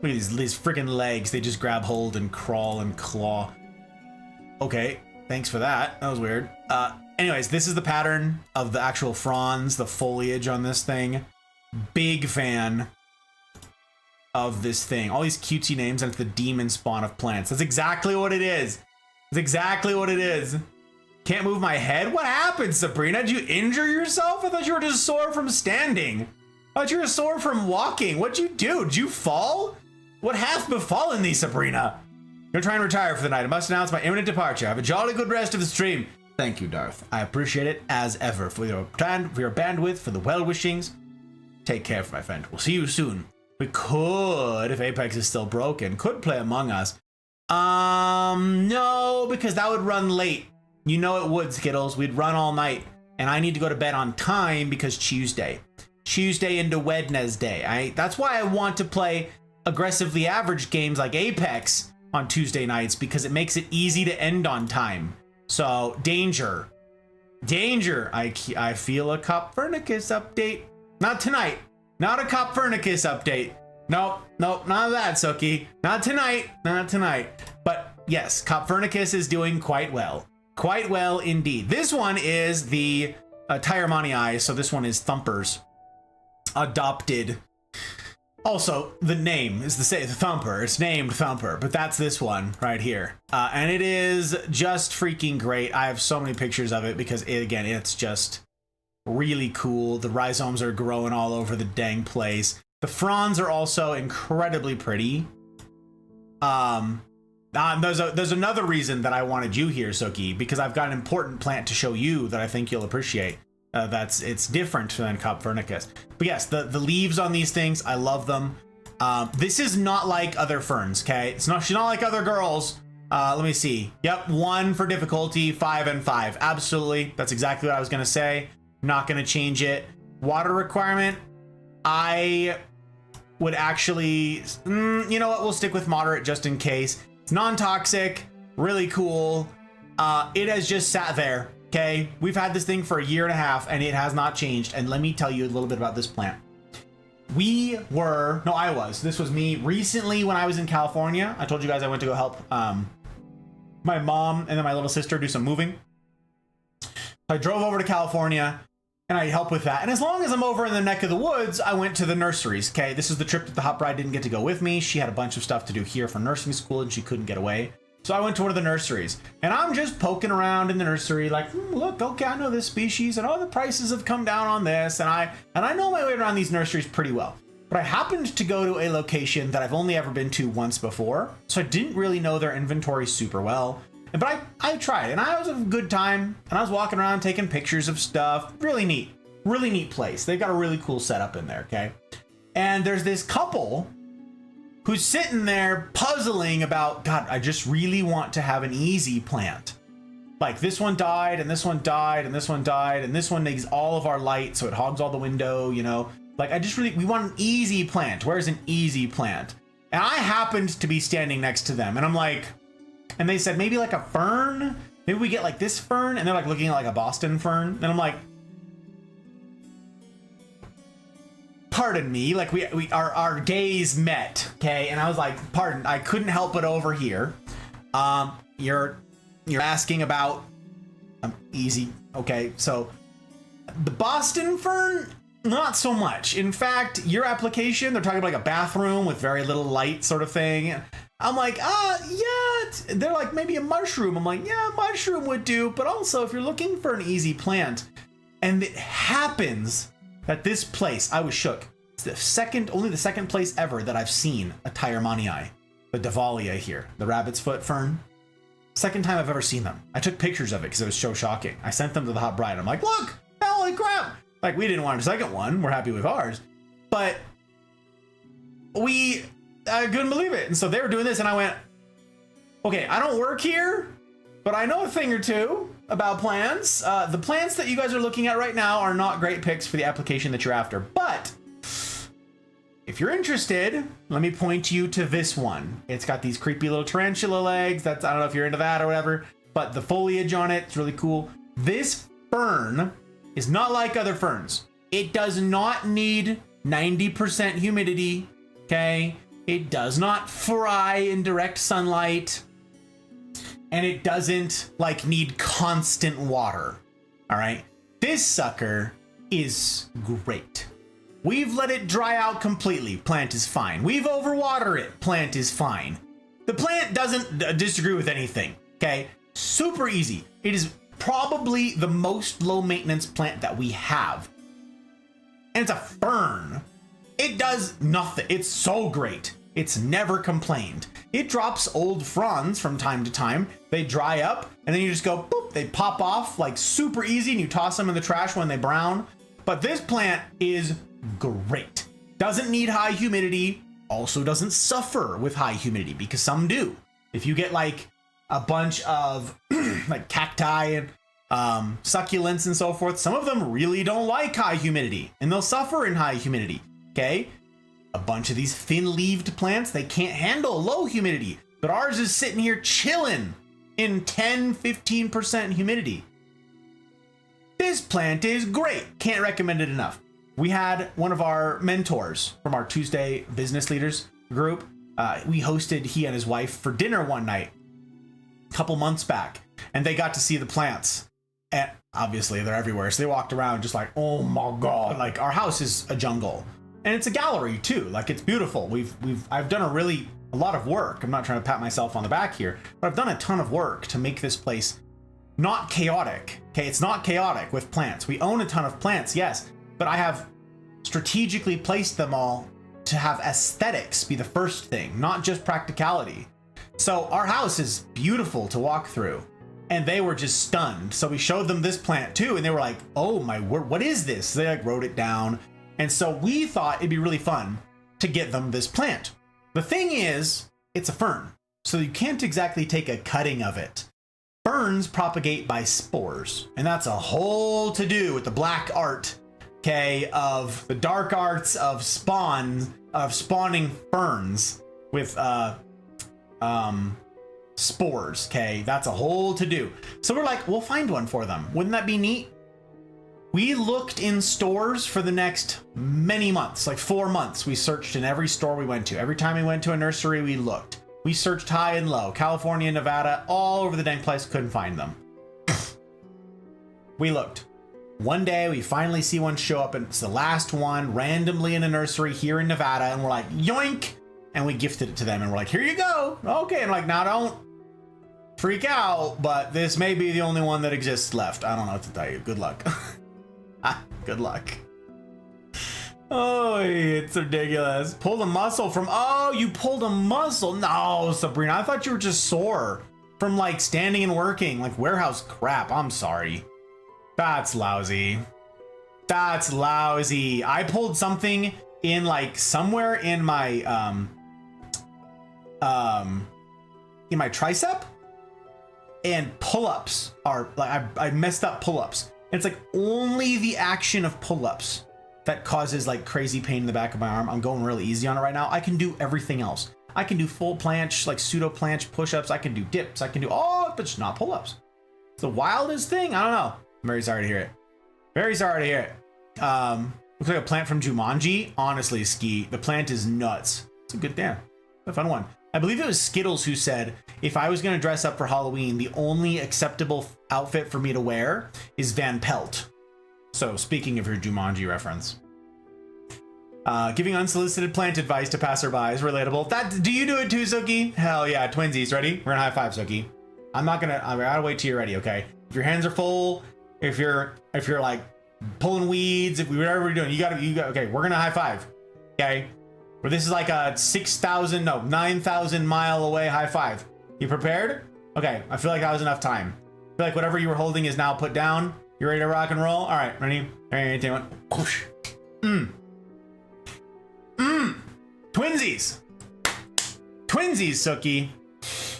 Look at these freaking legs. They just grab hold and crawl and claw. Okay, thanks for that. That was weird. Anyways, this is the pattern of the actual fronds, the foliage on this thing. Big fan of this thing. All these cutesy names, and it's the demon spawn of plants. That's exactly what it is. That's exactly what it is. Can't move my head? What happened, Sabrina? Did you injure yourself? I thought you were just sore from standing. I thought you were sore from walking. What'd you do? Did you fall? What hath befallen thee, Sabrina? You're trying to retire for the night. I must announce my imminent departure. Have a jolly good rest of the stream. Thank you, Darth. I appreciate it as ever for your bandwidth, for the well-wishings. Take care, my friend. We'll see you soon. We could, if Apex is still broken, could play Among Us. No, because that would run late. You know it would, Skittles. We'd run all night. And I need to go to bed on time because Tuesday into Wednesday. That's why I want to play aggressively average games like Apex on Tuesday nights, because it makes it easy to end on time. So, danger. I feel a Copernicus update. Not tonight. Not a Copernicus update. Nope, none of that, Suki. Not tonight. But yes, Copernicus is doing quite well. Quite well indeed. This one is the Tyramanii, so this one is Thumper's adopted. Also, the name is the Thumper. It's named Thumper, but that's this one right here. And it is just freaking great. I have so many pictures of it because, it's just really cool. The rhizomes are growing all over the dang place. The fronds are also incredibly pretty. There's another reason that I wanted you here, Soki, because I've got an important plant to show you that I think you'll appreciate. It's different than Copernicus. But yes, the leaves on these things, I love them. This is not like other ferns, okay? She's not like other girls. Let me see. Yep, 1 for difficulty, 5 and 5. Absolutely, that's exactly what I was gonna say. Not gonna change it. Water requirement, I would actually, you know what? We'll stick with moderate just in case. It's non-toxic, really cool. It has just sat there. Okay, we've had this thing for 1.5 years and it has not changed. And let me tell you a little bit about this plant. This was me recently when I was in California. I told you guys I went to go help my mom and then my little sister do some moving. I drove over to California and I helped with that. And as long as I'm over in the neck of the woods, I went to the nurseries. Okay, this is the trip that the hot bride didn't get to go with me. She had a bunch of stuff to do here for nursing school and she couldn't get away. So I went to one of the nurseries and I'm just poking around in the nursery like, look, okay, I know this species and all the prices have come down on this. And I know my way around these nurseries pretty well. But I happened to go to a location that I've only ever been to once before. So I didn't really know their inventory super well. But I tried and I was a good time and I was walking around taking pictures of stuff. Really neat place. They've got a really cool setup in there, okay? And there's this couple who's sitting there puzzling about, God, I just really want to have an easy plant. Like this one died and this one died and this one died and this one needs all of our light so it hogs all the window, you know? Like we want an easy plant. Where's an easy plant? And I happened to be standing next to them and I'm like, and they said, maybe like a fern? Maybe we get like this fern? And they're like looking at like a Boston fern. And I'm like, pardon me, like our gaze met, okay? And I was like, pardon, I couldn't help but over here. You're asking about easy, okay? So the Boston fern, not so much. In fact, your application, they're talking about like a bathroom with very little light sort of thing. I'm like, yeah. They're like, maybe a mushroom. I'm like, yeah, mushroom would do. But also, if you're looking for an easy plant, and it happens that this place, I was shook. It's only the second place ever that I've seen a Tyramanii, the Davalia here, the rabbit's foot fern. Second time I've ever seen them. I took pictures of it because it was so shocking. I sent them to the hot bride. I'm like, look, holy crap. Like, we didn't want a second one. We're happy with ours. But I couldn't believe it. And so they were doing this and I went, okay, I don't work here, but I know a thing or two about plants. The plants that you guys are looking at right now are not great picks for the application that you're after, but if you're interested, let me point you to this one. It's got these creepy little tarantula legs. That's, I don't know if you're into that or whatever, but the foliage on it's really cool. This fern is not like other ferns. It does not need 90% humidity, okay? It does not fry in direct sunlight, and it doesn't like need constant water, all right? This sucker is great. We've let it dry out completely, plant is fine. We've overwatered it, plant is fine. The plant doesn't disagree with anything, okay? Super easy. It is probably the most low maintenance plant that we have. And it's a fern. It does nothing. It's so great. It's never complained. It drops old fronds from time to time. They dry up and then you just go boop, they pop off like super easy and you toss them in the trash when they brown. But this plant is great. Doesn't need high humidity, also doesn't suffer with high humidity because some do. If you get like a bunch of like cacti and succulents and so forth, some of them really don't like high humidity and they'll suffer in high humidity, okay? A bunch of these thin-leaved plants, they can't handle low humidity, but ours is sitting here chilling in 10-15% humidity. This plant is great. Can't recommend it enough. We had one of our mentors from our Tuesday business leaders group. We hosted he and his wife for dinner one night, a couple months back, and they got to see the plants. And obviously they're everywhere. So they walked around just like, oh my God, like our house is a jungle. And it's a gallery too. Like it's beautiful. I've done a lot of work. I'm not trying to pat myself on the back here, but I've done a ton of work to make this place not chaotic. Okay. It's not chaotic with plants. We own a ton of plants. Yes. But I have strategically placed them all to have aesthetics be the first thing, not just practicality. So our house is beautiful to walk through and they were just stunned. So we showed them this plant too. And they were like, oh my word, what is this? They like wrote it down. And so we thought it'd be really fun to get them this plant. The thing is, it's a fern, so you can't exactly take a cutting of it. Ferns propagate by spores, and that's a whole to do with the black art, okay, of the dark arts of spawning ferns with spores, okay? That's a whole to do. So we're like, we'll find one for them. Wouldn't that be neat? We looked in stores for the next many months, like 4 months. We searched in every store we went to. Every time we went to a nursery, we looked. We searched high and low, California, Nevada, all over the dang place, couldn't find them. We looked. One day, we finally see one show up, and it's the last one randomly in a nursery here in Nevada, and we're like, yoink! And we gifted it to them, and we're like, here you go. Okay, and like, now don't freak out, but this may be the only one that exists left. I don't know what to tell you. Good luck. Good luck. Oh, it's ridiculous. Pulled a muscle from, oh, you pulled a muscle. No, Sabrina, I thought you were just sore from like standing and working, like warehouse crap. I'm sorry. That's lousy. That's lousy. I pulled something in like somewhere in my tricep, and pull-ups are like, I messed up pull-ups. It's like only the action of pull-ups that causes like crazy pain in the back of my arm. I'm going really easy on it right now. I can do everything else. I can do full planche, like pseudo planche push-ups. I can do dips. I can do all, but just not pull-ups. It's the wildest thing. I don't know. I'm very sorry to hear it. Very sorry to hear it. Looks like a plant from Jumanji. Honestly, Ski, the plant is nuts. It's a good damn. A fun one. I believe it was Skittles who said, if I was going to dress up for Halloween, the only acceptable outfit for me to wear is Van Pelt. So speaking of your Jumanji reference. Giving unsolicited plant advice to passerby is relatable. Do you do it too, Suki? Hell yeah, twinsies. Ready? We're gonna high five, Suki. I gotta wait till you're ready, okay? If your hands are full, if you're like pulling weeds, whatever we're doing, you got, okay, we're gonna high five, okay? Where this is like a 9,000 mile away high five. You prepared? Okay, I feel like that was enough time. I feel like whatever you were holding is now put down. You ready to rock and roll? All right, ready? Whoosh. Twinsies, Suki.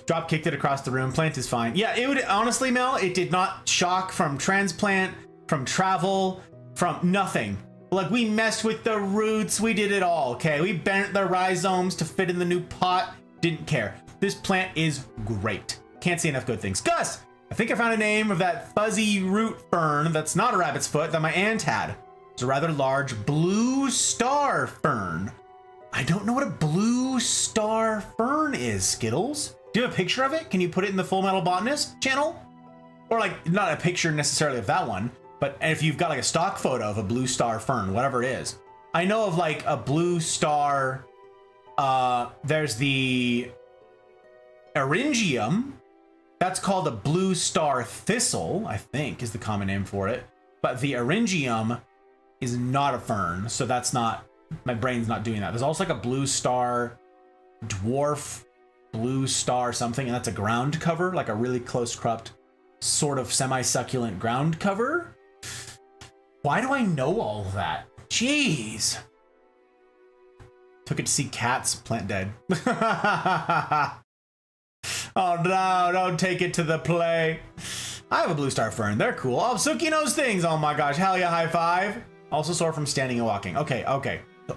Drop kicked it across the room. Plant is fine. Yeah, it would honestly, Mel, it did not shock from transplant, from travel, from nothing. Like, we messed with the roots. We did it all, okay? We bent the rhizomes to fit in the new pot. Didn't care. This plant is great. Can't say enough good things. Gus, I think I found a name of that fuzzy root fern that's not a rabbit's foot that my aunt had. It's a rather large blue star fern. I don't know what a blue star fern is, Skittles. Do you have a picture of it? Can you put it in the Full Metal Botanist channel? Or like, not a picture necessarily of that one, but if you've got like a stock photo of a blue star fern, whatever it is. I know of like a blue star, there's the Eryngium. That's called a blue star thistle, I think is the common name for it. But the Eryngium is not a fern, so that's not, my brain's not doing that. There's also like a blue star dwarf blue star something, and that's a ground cover, like a really close cropped sort of semi-succulent ground cover. Why do I know all of that? Jeez. Took it to see cats, plant dead. Oh no, don't take it to the play. I have a blue star fern, they're cool. Oh, Suki knows things, oh my gosh, hell yeah, high five. Also sore from standing and walking. Okay,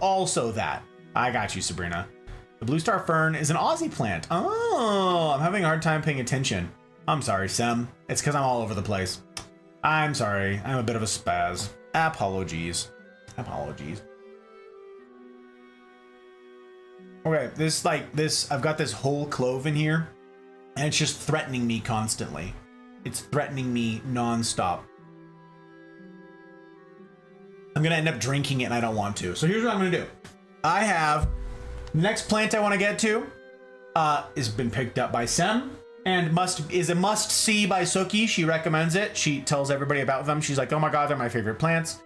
also that. I got you, Sabrina. The blue star fern is an Aussie plant. Oh, I'm having a hard time paying attention. I'm sorry, Sem. It's because I'm all over the place. I'm sorry. I'm a bit of a spaz. Apologies. Apologies. Okay, I've got this whole clove in here, and it's just threatening me constantly. It's threatening me nonstop. I'm gonna end up drinking it, and I don't want to. So here's what I'm gonna do. I have the next plant I want to get to has been picked up by Sem and is a must see by Suki. She recommends it. She tells everybody about them. She's like, oh my god, they're my favorite plants.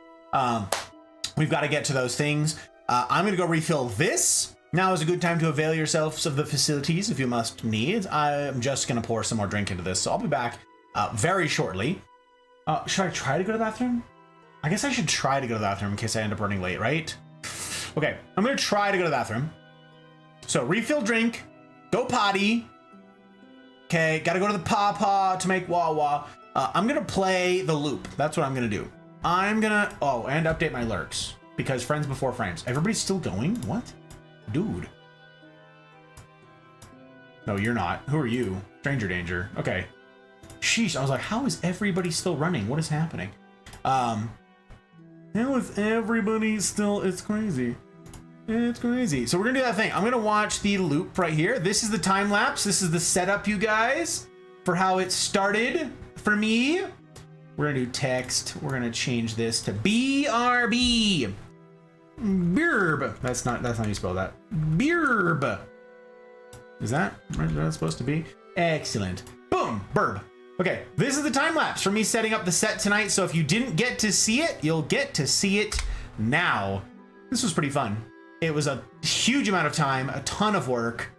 We've got to get to those things. I'm gonna go refill this. Now is a good time to avail yourselves of the facilities if you must need. I'm just gonna pour some more drink into this, so I'll be back very shortly. Should I try to go to the bathroom? I guess I should try to go to the bathroom in case I end up running late, right? Okay, I'm gonna try to go to the bathroom. So refill drink, go potty. Okay, gotta go to the pawpaw to make wah-wah. I'm gonna play the loop. That's what I'm gonna do. I'm gonna, and update my lurks because friends before frames. Everybody's still going? What? Dude. No, you're not. Who are you? Stranger danger. Okay. Sheesh, I was like, how is everybody still running? What is happening? How is everybody still, it's crazy. It's crazy. So we're gonna do that thing. I'm gonna watch the loop right here. This is the time lapse. This is the setup, you guys, for how it started for me. We're gonna do text. We're gonna change this to BRB. Birb. That's not how you spell that. Birb. Is that what that's supposed to be? Excellent. Boom. Burb. Okay, this is the time lapse for me setting up the set tonight. So if you didn't get to see it, you'll get to see it now. This was pretty fun. It was a huge amount of time, a ton of work,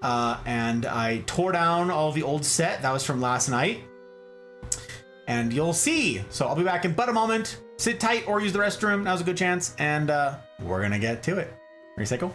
and I tore down all the old set. That was from last night. And you'll see. So I'll be back in but a moment. Sit tight or use the restroom. Now's a good chance. And we're going to get to it. Recycle.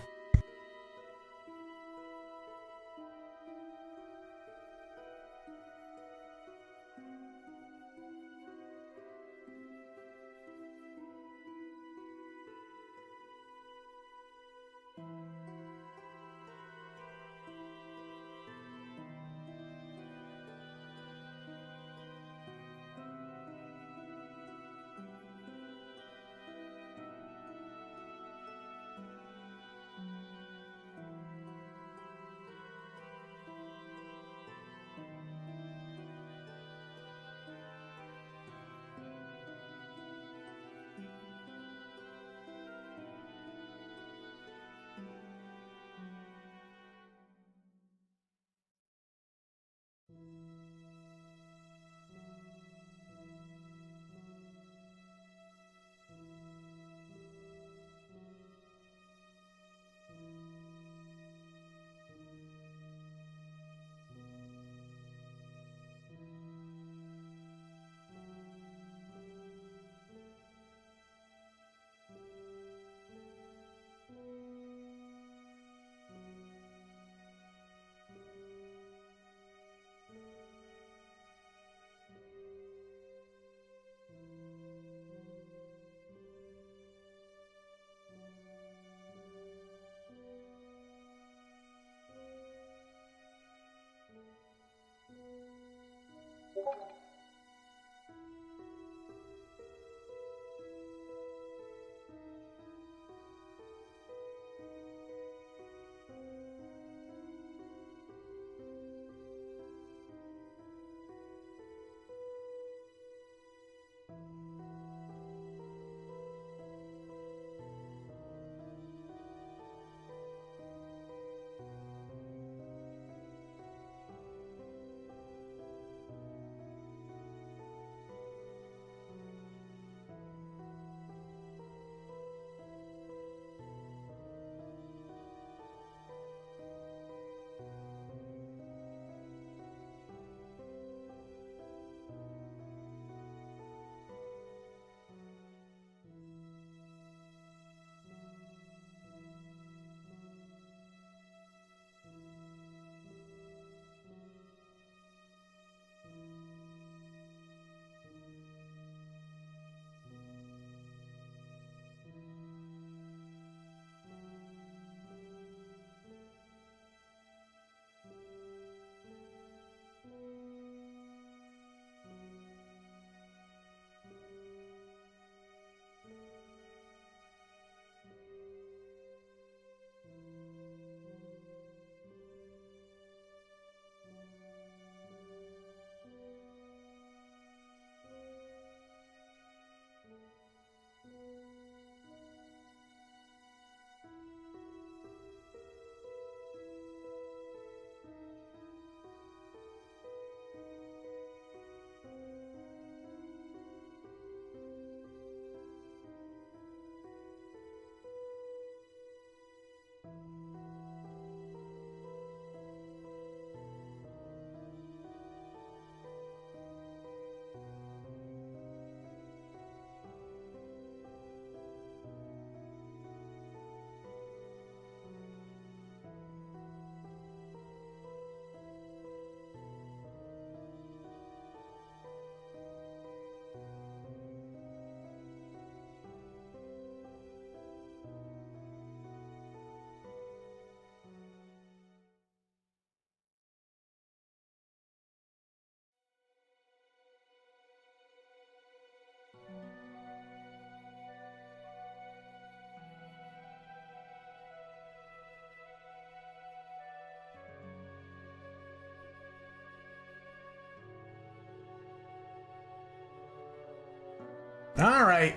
All right.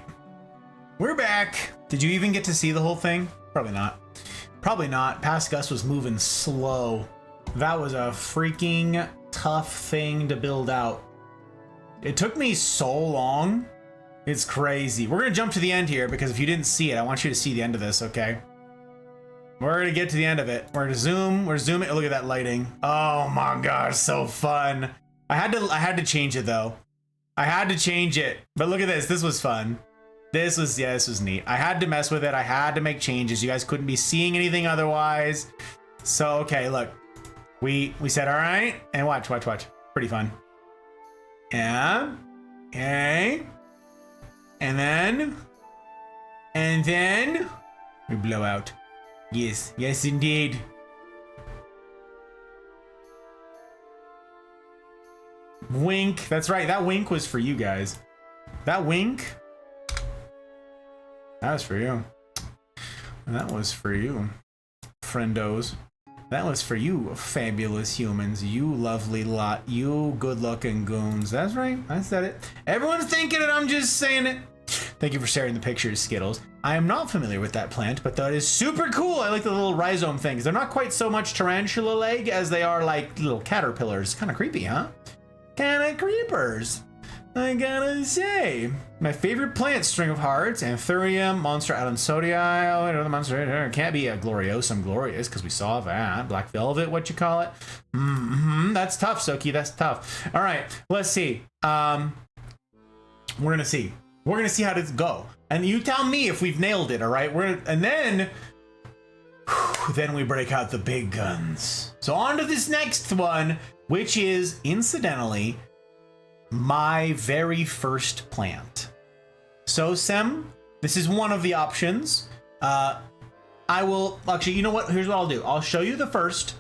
We're back. Did you even get to see the whole thing? Probably not. Probably not. Past Gus was moving slow. That was a freaking tough thing to build out. It took me so long. It's crazy. We're going to jump to the end here because if you didn't see it, I want you to see the end of this, okay? We're going to get to the end of it. We're going to zoom. We're zooming. Oh, look at that lighting. Oh my gosh, so fun. I had to change it though. I had to change it. But look at this. This was fun. This was neat. I had to mess with it. I had to make changes. You guys couldn't be seeing anything otherwise. So, okay, look. We said, all right, and watch. Pretty fun. Yeah. Okay. And then we blow out. Yes, indeed. Wink. That's right. That wink was for you guys. That wink. That was for you. That was for you, friendos. That was for you, fabulous humans. You lovely lot. You good-looking goons. That's right. I said it. Everyone's thinking it. I'm just saying it. Thank you for sharing the pictures, Skittles. I am not familiar with that plant, but that is super cool. I like the little rhizome things. They're not quite so much tarantula leg as they are like little caterpillars. Kind of creepy, huh? Kind of creepers. I gotta say. My favorite plant, String of Hearts, Anthurium, Monster Adamsodii, another monster, can't be a Gloriosum Glorious, because we saw that. Black Velvet, what you call it? That's tough, Soki, that's tough. All right, let's see. We're gonna see. We're gonna see how this go. And you tell me if we've nailed it, all right? And then we break out the big guns. So on to this next one, which is, incidentally, my very first plant. So, Sem, this is one of the options. I will, actually, you know what? Here's what I'll do. I'll show you the first.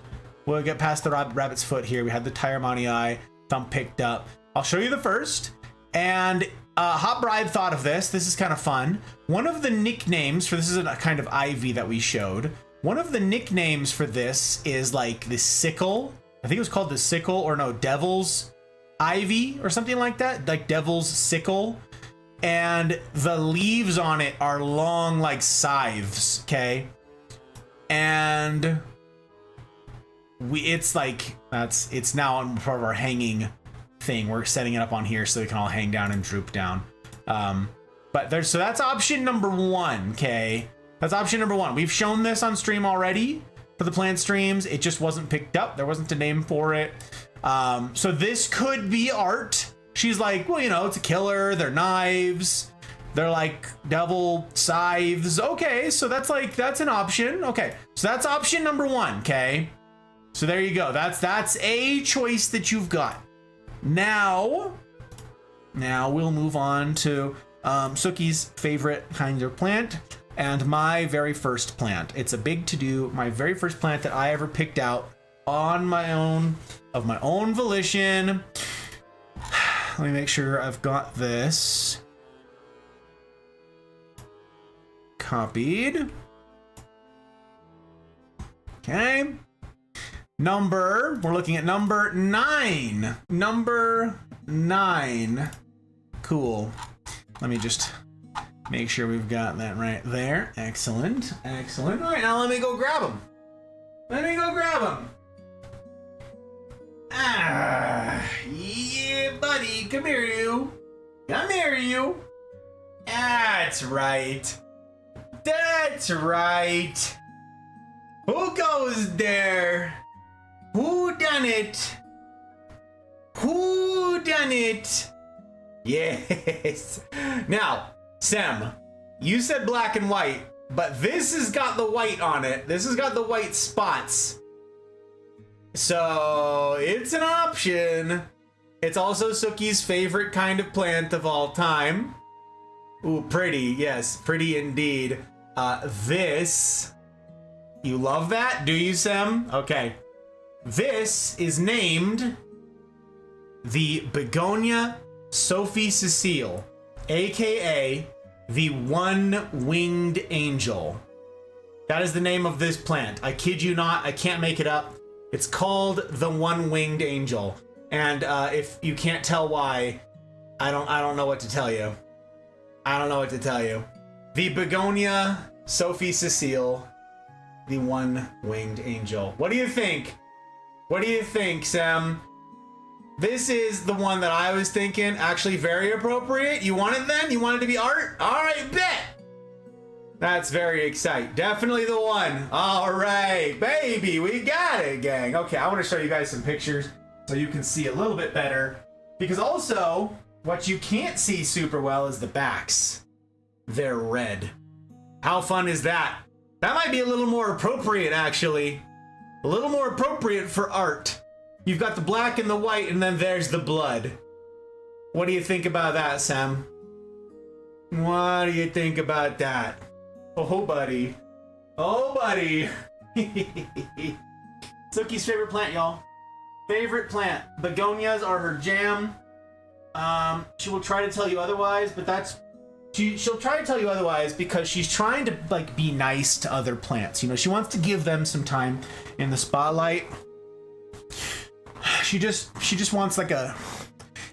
We'll get past the rabbit's foot here. We had the Tyramanii thumb picked up. I'll show you the first. And Hot Bribe thought of this. This is kind of fun. One of the nicknames for this is a kind of ivy that we showed. One of the nicknames for this is like the sickle. I think it was called the sickle, or no, Devil's Ivy or something like that, like Devil's Sickle, and the leaves on it are long like scythes, okay? And it's now on part of our hanging thing. We're setting it up on here so they can all hang down and droop down. So that's option number one, okay? That's option number one. We've shown this on stream already for the plant streams. It just wasn't picked up. There wasn't a name for it. So this could be art. She's like, well, you know, it's a killer. They're knives. They're like devil scythes. Okay, so that's an option. Okay, so that's option number one. Okay, so there you go. That's a choice that you've got. Now we'll move on to Suki's favorite kind of plant and my very first plant. It's a big to-do. My very first plant that I ever picked out on my own, of my own volition. Let me make sure I've got this copied. Okay. We're looking at number 9. Number 9. Cool. Let me just make sure we've got that right there. Excellent. Excellent. All right, now let me go grab them. Yeah, buddy, come here, you. That's right. Who goes there? Who done it? Yes. Now, Sem, you said black and white, but this has got the white on it. This has got the white spots. So it's an option. It's also Suki's favorite kind of plant of all time. Ooh, pretty. Yes, pretty indeed. This, you love that? Do you, Sem? Okay. This is named the Begonia Sophie Cecile, aka the One-Winged Angel. That is the name of this plant. I kid you not. I can't make it up. It's called the One-Winged Angel. And if you can't tell why, I don't know what to tell you. I don't know what to tell you. The begonia Sophie Cecile, the one-winged angel. What do you think? What do you think, Sam? This is the one that I was thinking. Actually, very appropriate. You want it then? You want it to be art? All right, bet. That's very exciting. Definitely the one. All right, baby, we got it, gang. Okay, I want to show you guys some pictures so you can see a little bit better. Because also, what you can't see super well is the backs. They're red. How fun is that? That might be a little more appropriate, actually. A little more appropriate for art. You've got the black and the white, and then there's the blood. What do you think about that, Sam? What do you think about that? Oh, buddy. Oh, buddy. Sookie's favorite plant, y'all. Favorite plant. Begonias are her jam. She will try to tell you otherwise, but that's... She'll try to tell you otherwise because she's trying to, like, be nice to other plants. You know, she wants to give them some time in the spotlight. She just wants, like, a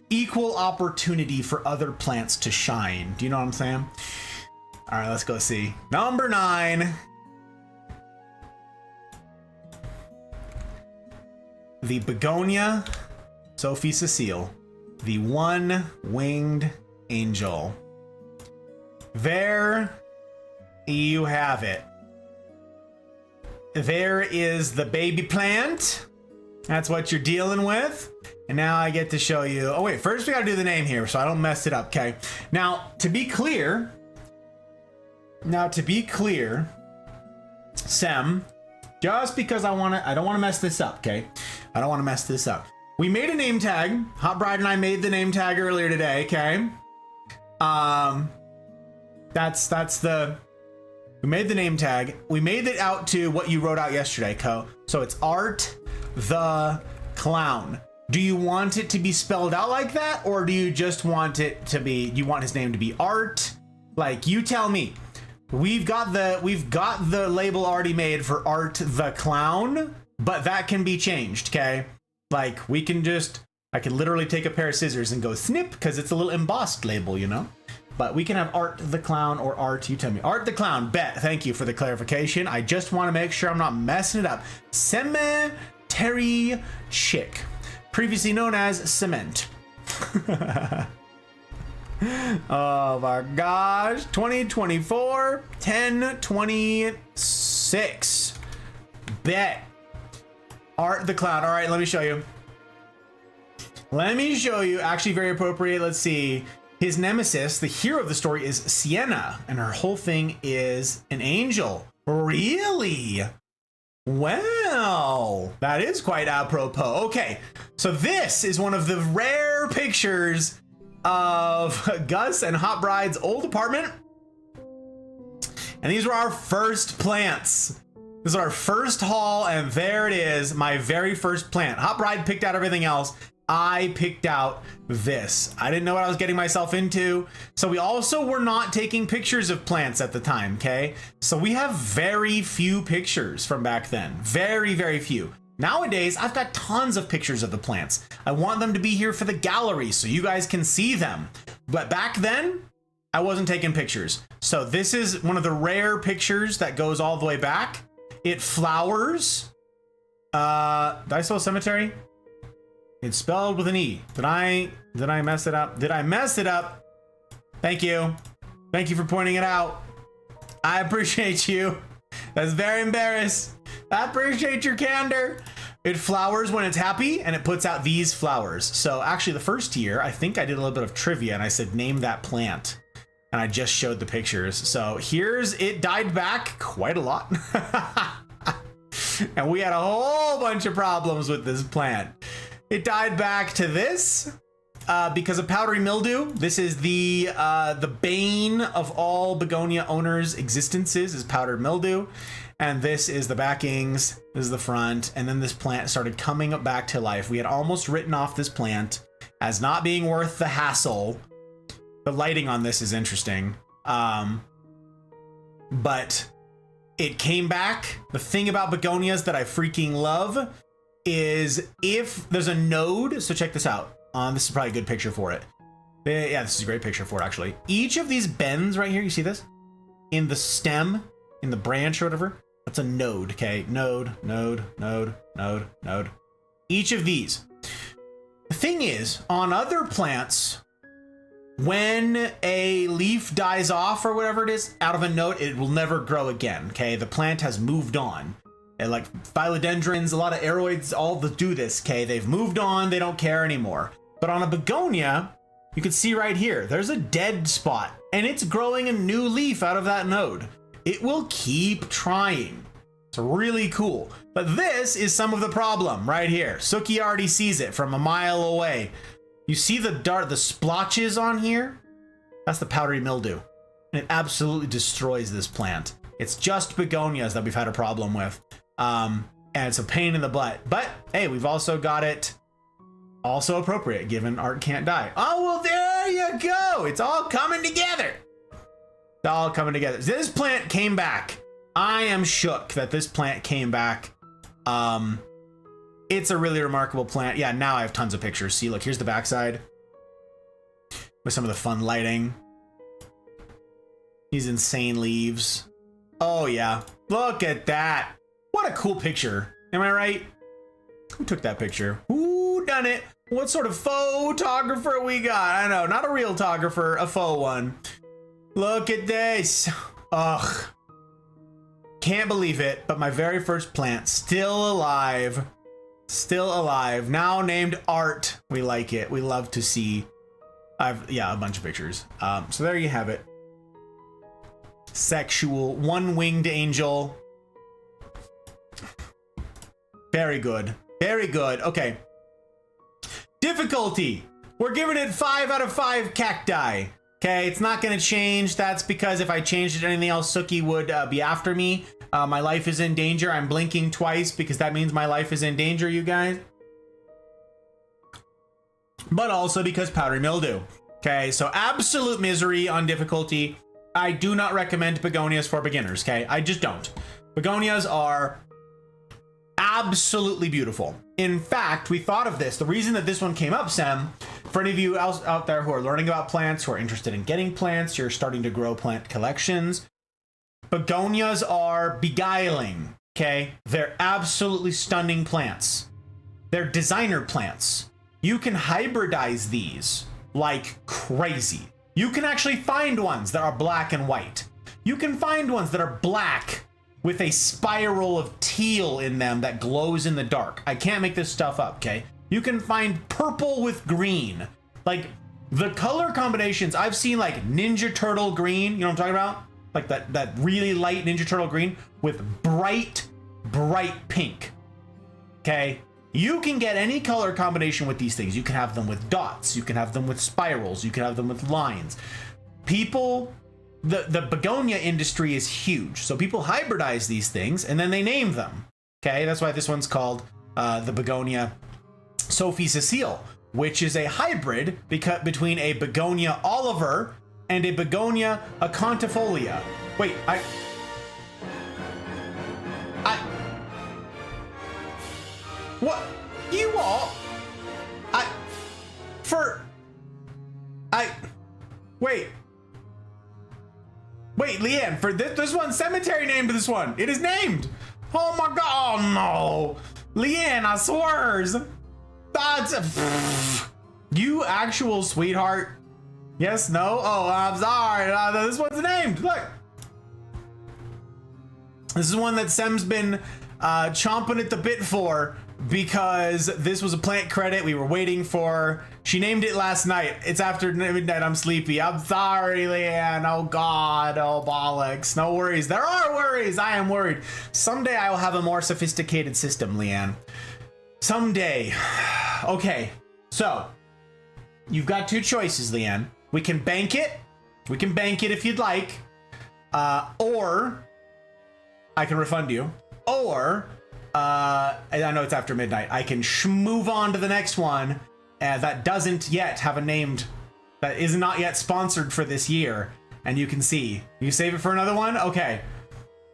equal opportunity for other plants to shine. Do you know what I'm saying? All right, let's go see. Number 9. The begonia Sophie Cecile, the one-winged angel. There you have it. There is the baby plant. That's what you're dealing with. And now I get to show you. Oh, wait, first we got to do the name here so I don't mess it up, okay? Now, to be clear, Sem, just because I don't want to mess this up, okay? I don't want to mess this up. We made a name tag. Hot Bride and I made the name tag earlier today, okay? We made the name tag. We made it out to what you wrote out yesterday, Co. So it's Art the Clown. Do you want it to be spelled out like that, or do you just want it to be, you want his name to be Art? Like, you tell me. We've got the label already made for Art the Clown, but that can be changed, okay? Like, I can literally take a pair of scissors and go snip, because it's a little embossed label, you know? But we can have Art the Clown or Art, you tell me. Art the Clown, bet. Thank you for the clarification. I just want to make sure I'm not messing it up. Cemetery Chick, previously known as Cement. Oh my gosh. 2024, 10/26. Bet. Art the Clown. All right, let me show you. Actually, very appropriate. Let's see. His nemesis, the hero of the story, is Sienna, and her whole thing is an angel. Really? Well, that is quite apropos. Okay, so this is one of the rare pictures of Gus and Hot Bride's old apartment. And these were our first plants. This is our first haul, and there it is, my very first plant. Hot Bride picked out everything else. I picked out this. I didn't know what I was getting myself into. So we also were not taking pictures of plants at the time, okay? So we have very few pictures from back then. Very, very few. Nowadays, I've got tons of pictures of the plants. I want them to be here for the gallery so you guys can see them. But back then, I wasn't taking pictures. So this is one of the rare pictures that goes all the way back. It flowers. Did I spell cemetery? It's spelled with an E. Did I mess it up? Did I mess it up? Thank you. Thank you for pointing it out. I appreciate you. That's very embarrassed. I appreciate your candor. It flowers when it's happy, and it puts out these flowers. So actually the first year, I think I did a little bit of trivia, and I said, name that plant. And I just showed the pictures. So it died back quite a lot. And we had a whole bunch of problems with this plant. It died back to this because of powdery mildew. This is the bane of all begonia owners' existences, is powdered mildew. And this is the backings, this is the front, and then this plant started coming back to life. We had almost written off this plant as not being worth the hassle. The lighting on this is interesting. But it came back. The thing about begonias that I freaking love is if there's a node, so check this out. This is probably a good picture for it. Yeah, this is a great picture for it, actually. Each of these bends right here, you see this? In the stem, in the branch or whatever, that's a node, okay? Node, node, node, node, node. Each of these. The thing is, on other plants, when a leaf dies off or whatever it is, out of a node, it will never grow again, okay? The plant has moved on. And like philodendrons, a lot of aroids, all do this, okay? They've moved on, they don't care anymore. But on a begonia, you can see right here, there's a dead spot, and it's growing a new leaf out of that node. It will keep trying. It's really cool. But this is some of the problem right here. Suki already sees it from a mile away. You see the splotches on here? That's the powdery mildew. And it absolutely destroys this plant. It's just begonias that we've had a problem with. And it's a pain in the butt. But hey, we've also got it also appropriate given art can't die. Oh, well, there you go. It's all coming together. It's all coming together. This plant came back. I am shook that this plant came back. It's a really remarkable plant. Yeah, now I have tons of pictures. See, look, here's the backside with some of the fun lighting. These insane leaves. Oh yeah, look at that. What a cool picture. Am I right? Who took that picture? Who done it? What sort of photographer we got? I know, not a real photographer, a faux one. Look at this. Ugh. Can't believe it, but my very first plant, still alive. Still alive. Now named Art. We like it. We love to see. Yeah, a bunch of pictures. So there you have it. Sexual, one-winged angel. Very good. Very good. Okay. Difficulty. We're giving it 5 out of 5 cacti. Okay, it's not going to change. That's because if I changed it to anything else, Suki would be after me. My life is in danger. I'm blinking twice because that means my life is in danger, you guys. But also because powdery mildew. Okay, so absolute misery on difficulty. I do not recommend begonias for beginners, okay? I just don't. Begonias are absolutely beautiful. In fact, we thought of this. The reason that this one came up, Sam, for any of you else out there who are learning about plants, who are interested in getting plants, you're starting to grow plant collections, begonias are beguiling, okay? They're absolutely stunning plants. They're designer plants. You can hybridize these like crazy. You can actually find ones that are black and white. You can find ones that are black with a spiral of teal in them that glows in the dark. I can't make this stuff up, okay? You can find purple with green. Like, the color combinations, I've seen like Ninja Turtle green, you know what I'm talking about? Like that really light Ninja Turtle green with bright, bright pink, okay? You can get any color combination with these things. You can have them with dots. You can have them with spirals. You can have them with lines. People, the begonia industry is huge. So people hybridize these things and then they name them. Okay, that's why this one's called the begonia Sophie Cecile, which is a hybrid between a begonia Oliver and a begonia acontifolia. Wait, what? You all? Wait, Leanne, for this one, cemetery named this one. It is named. Oh my God, oh no. Leanne, I swears. That's, you actual sweetheart. Yes, no? Oh, I'm sorry. This one's named. Look. This is one that Sem's been chomping at the bit for because this was a plant credit we were waiting for. She named it last night. It's after midnight. I'm sleepy. I'm sorry, Leanne. Oh, God. Oh, bollocks. No worries. There are worries. I am worried. Someday I will have a more sophisticated system, Leanne. Someday. Okay. So, you've got two choices, Leanne. We can bank it. We can bank it if you'd like. Or I can refund you. Or, I know it's after midnight. I can move on to the next one that doesn't yet have a named, that is not yet sponsored for this year. And you can see. You save it for another one? Okay.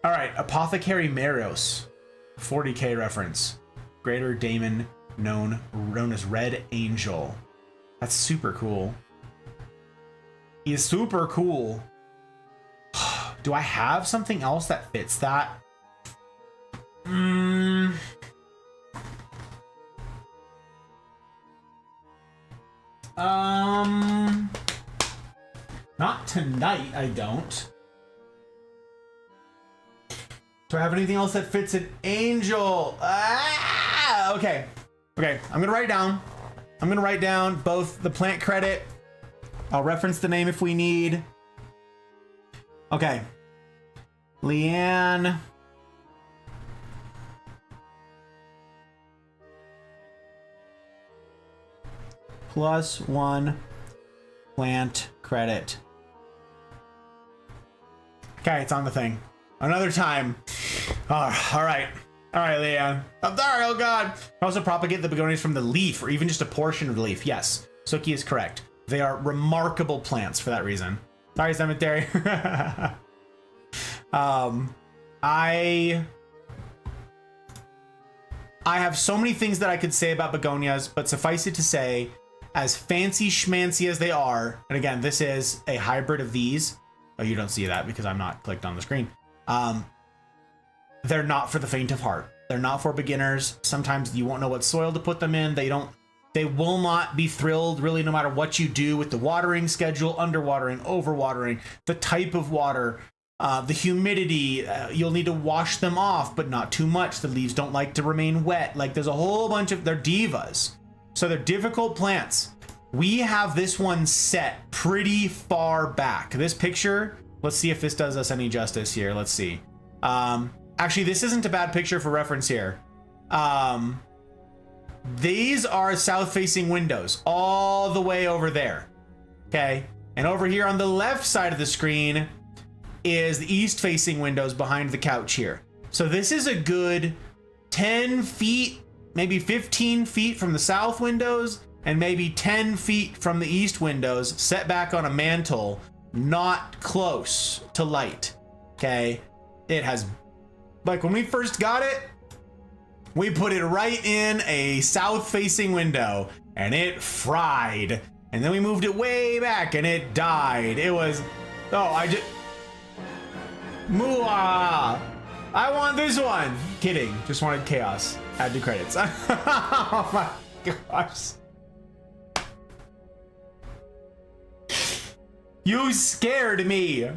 All right. Apothecary Meros. 40K reference. Greater Daemon known as Red Angel. That's super cool. is super cool. Do I have something else that fits that? Not tonight, I don't. Do I have anything else that fits an angel? Okay. Okay, I'm gonna write down. I'm gonna write down both the plant credit. I'll reference the name if we need. Okay. Leanne. +1 plant credit. Okay, it's on the thing. Another time. Oh, all right. All right, Leanne. I'm sorry, oh God. Also propagate the begonias from the leaf, or even just a portion of the leaf. Yes, Suki is correct. They are remarkable plants for that reason. Sorry, cemetery. I have so many things that I could say about begonias, but suffice it to say, as fancy schmancy as they are, and again, this is a hybrid of these. Oh, you don't see that because I'm not clicked on the screen. They're not for the faint of heart. They're not for beginners. Sometimes you won't know what soil to put them in. They will not be thrilled really no matter what you do with the watering schedule, underwatering, overwatering, the type of water, the humidity. You'll need to wash them off, but not too much. The leaves don't like to remain wet. Like there's a whole bunch of, they're divas. So they're difficult plants. We have this one set pretty far back. This picture, let's see if this does us any justice here. Let's see. Actually, this isn't a bad picture for reference here. These are south-facing windows all the way over there. Okay. And over here on the left side of the screen is the east-facing windows behind the couch here. So this is a good 10 feet, maybe 15 feet from the south windows, and maybe 10 feet from the east windows, set back on a mantle, not close to light. Okay. It has, like when we first got it, we put it right in a south-facing window and it fried. And then we moved it way back and it died. It was, Mooah! I want this one. Kidding, just wanted chaos. Add to credits. Oh my gosh. You scared me.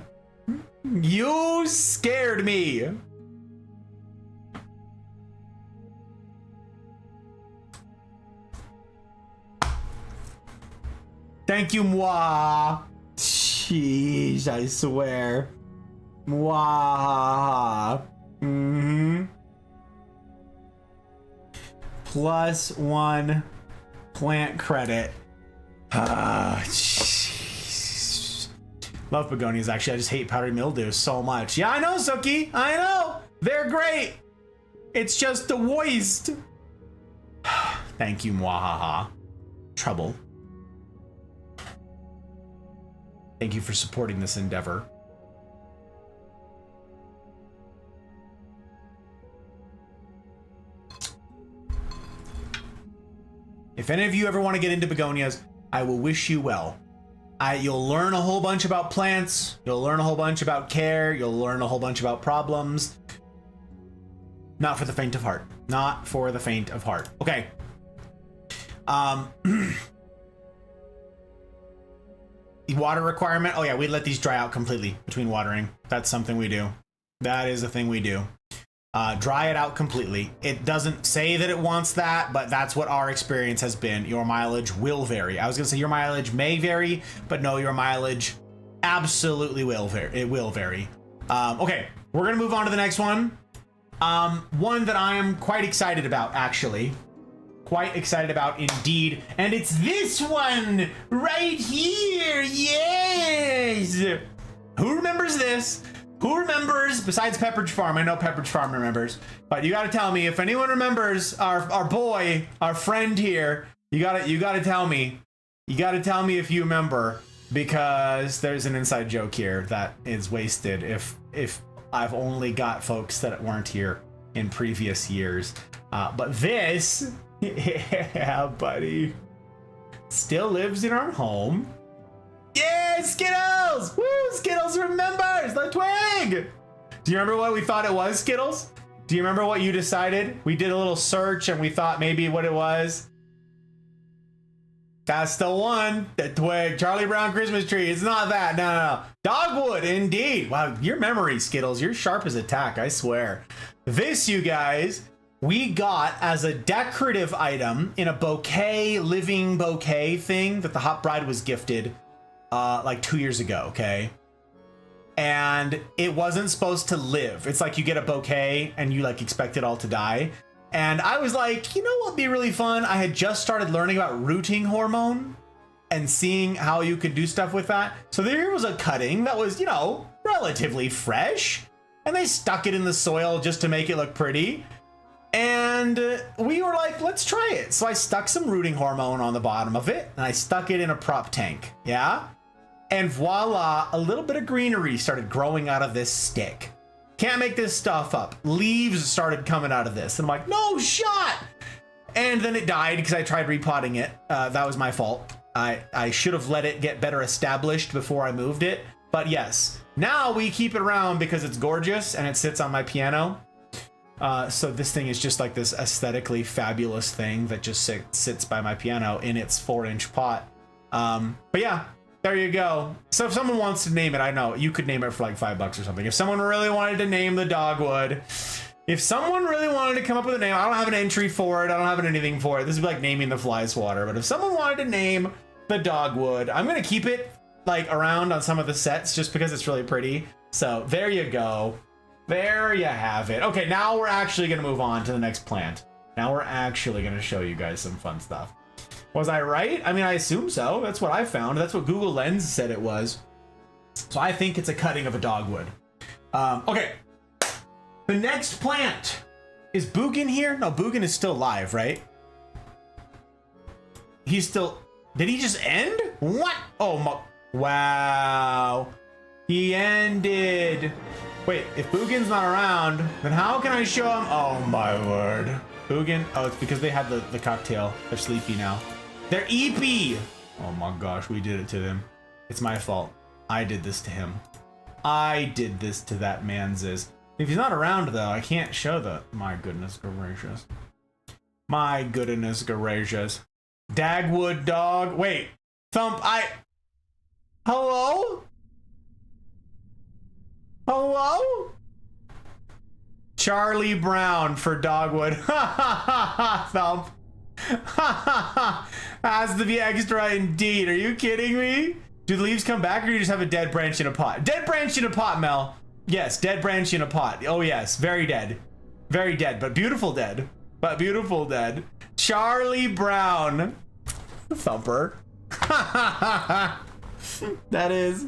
You scared me. Thank you, moi. Jeez, I swear. Moi. +1 plant credit. Jeez. Love begonias, actually. I just hate powdery mildew so much. Yeah, I know, Suki. I know. They're great. It's just the waste. Thank you, mwahaha. Trouble. Thank you for supporting this endeavor. If any of you ever want to get into begonias, I will wish you well. You'll learn a whole bunch about plants. You'll learn a whole bunch about care. You'll learn a whole bunch about problems. Not for the faint of heart. Not for the faint of heart. Okay. The water requirement. Oh yeah, we let these dry out completely between watering. That's something we do. That is a thing we do. Dry it out completely. It doesn't say that it wants that, but that's what our experience has been. Your mileage will vary. I was gonna say your mileage may vary, but no, your mileage absolutely will vary. It will vary. Okay, we're gonna move on to the next one. One that I am quite excited about, actually. Quite excited about indeed. And it's this one right here. Yes. Who remembers this? Who remembers, besides Pepperidge Farm? I know Pepperidge Farm remembers, but you got to tell me if anyone remembers our boy, our friend here. You got to tell me. You got to tell me if you remember, because there's an inside joke here that is wasted if I've only got folks that weren't here in previous years. But this, yeah, buddy, still lives in our home. Yeah, Skittles! Woo, Skittles remembers the twig! Do you remember what we thought it was, Skittles? Do you remember what you decided? We did a little search and we thought maybe what it was. That's the one, the twig, Charlie Brown Christmas tree. It's not that, no. Dogwood, indeed. Wow, your memory, Skittles, you're sharp as a tack, I swear. This, you guys, we got as a decorative item in a bouquet, living bouquet thing that the hot bride was gifted like 2 years ago, okay? And it wasn't supposed to live. It's like you get a bouquet and you like expect it all to die. And I was like, you know what'd be really fun? I had just started learning about rooting hormone and seeing how you could do stuff with that. So there was a cutting that was, you know, relatively fresh. And they stuck it in the soil just to make it look pretty. And we were like, let's try it. So I stuck some rooting hormone on the bottom of it and I stuck it in a prop tank. Yeah. And voila, a little bit of greenery started growing out of this stick. Can't make this stuff up. Leaves started coming out of this. And I'm like, no shot. And then it died because I tried repotting it. That was my fault. I should have let it get better established before I moved it. But yes, now we keep it around because it's gorgeous and it sits on my piano. So this thing is just like this aesthetically fabulous thing that just sits by my piano in its 4-inch pot. But yeah. There you go. So if someone wants to name it, I know you could name it for like $5 or something. If someone really wanted to name the dogwood, if someone really wanted to come up with a name, I don't have an entry for it. I don't have anything for it. This would be like naming the fly swatter. But if someone wanted to name the dogwood, I'm going to keep it like around on some of the sets just because it's really pretty. So there you go. There you have it. Okay, now we're actually going to move on to the next plant. Now we're actually going to show you guys some fun stuff. Was I right? I mean, I assume so. That's what I found. That's what Google Lens said it was. So I think it's a cutting of a dogwood. Okay. The next plant. Is Bugin here? No, Bugin is still live, right? He's still... Did he just end? What? Oh, my... Wow. He ended. Wait, if Bugin's not around, then how can I show him? Oh, my word. Bugin? Oh, it's because they had the cocktail. They're sleepy now. They're eepy. Oh my gosh, we did it to them. It's my fault. I did this to him. I did this to that man's. If he's not around though, I can't show the... My goodness gracious. My goodness gracious. Dagwood dog. Wait. Thump, Hello? Hello? Charlie Brown for dogwood. Ha ha ha ha, Thump. Has to be extra indeed. Are you kidding me? Do the leaves come back or do you just have a dead branch in a pot? Dead branch in a pot, Mel. Yes, dead branch in a pot. Oh yes, very dead. Very dead, but beautiful dead. But beautiful dead. Charlie Brown. Thumper. That is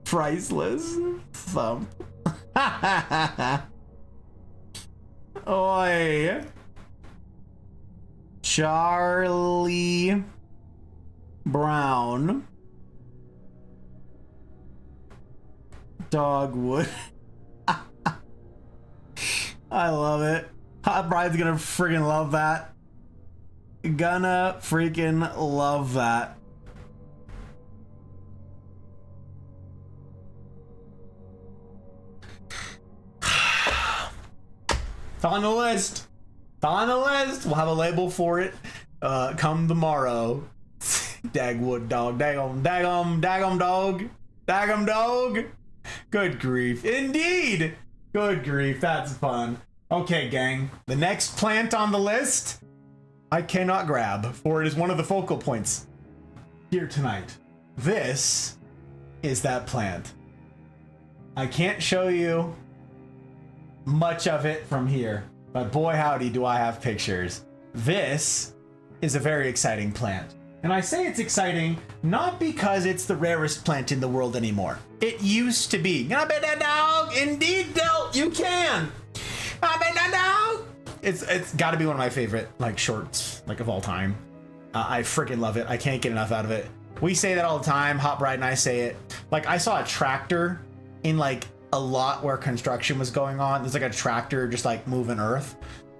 priceless. Thump. Oi. Charlie Brown. Dogwood. I love it. Hot Bride's gonna friggin' love that. Gonna freaking love that. It's on the list. It's on the list. We'll have a label for it come tomorrow. Dagwood dog. Dagum dog. Dagum dog. Good grief. Indeed. Good grief. That's fun. Okay, gang. The next plant on the list, I cannot grab, for it is one of the focal points here tonight. This is that plant. I can't show you much of it from here, but boy howdy do I have pictures. This is a very exciting plant. And I say it's exciting not because it's the rarest plant in the world anymore. It used to be. Can I bet that dog? Indeed, Del, you can. I bet that dog. It's got to be one of my favorite like shorts like of all time. I freaking love it. I can't get enough out of it. We say that all the time. Hot Bride and I say it. Like I saw a tractor in like a lot where construction was going on. There's like a tractor just like moving earth,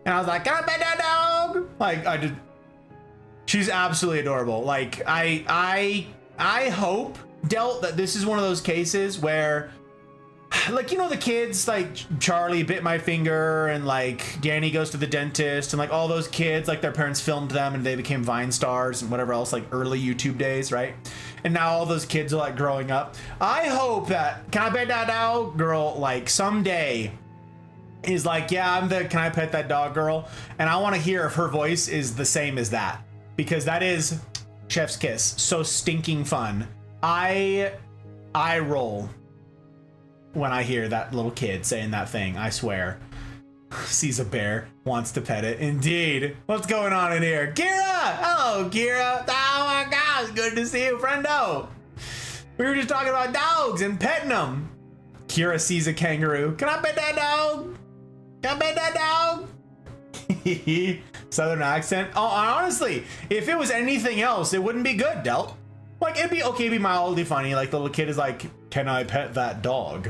and I was like, "Can I bet that dog?" Like I did. She's absolutely adorable. Like I I hope, Delt, that this is one of those cases where, like, you know, the kids, like Charlie bit my finger and like Danny goes to the dentist and like all those kids, like their parents filmed them and they became Vine stars and whatever else, like early YouTube days, right? And now all those kids are like growing up. I hope that Can I Pet That Dog girl, like someday is like, yeah, I'm the Can I Pet That Dog girl. And I want to hear if her voice is the same as that, because that is chef's kiss. So stinking fun. I roll when I hear that little kid saying that thing, I swear. Sees a bear, wants to pet it. Indeed. What's going on in here? Kira! Hello, Kira. Oh my gosh, good to see you, friendo. We were just talking about dogs and petting them. Kira sees a kangaroo. Can I pet that dog? Can I pet that dog? Southern accent. Oh, honestly, if it was anything else, it wouldn't be good, Delt. Like, it'd be okay, it'd be mildly funny. Like, the little kid is like, can I pet that dog?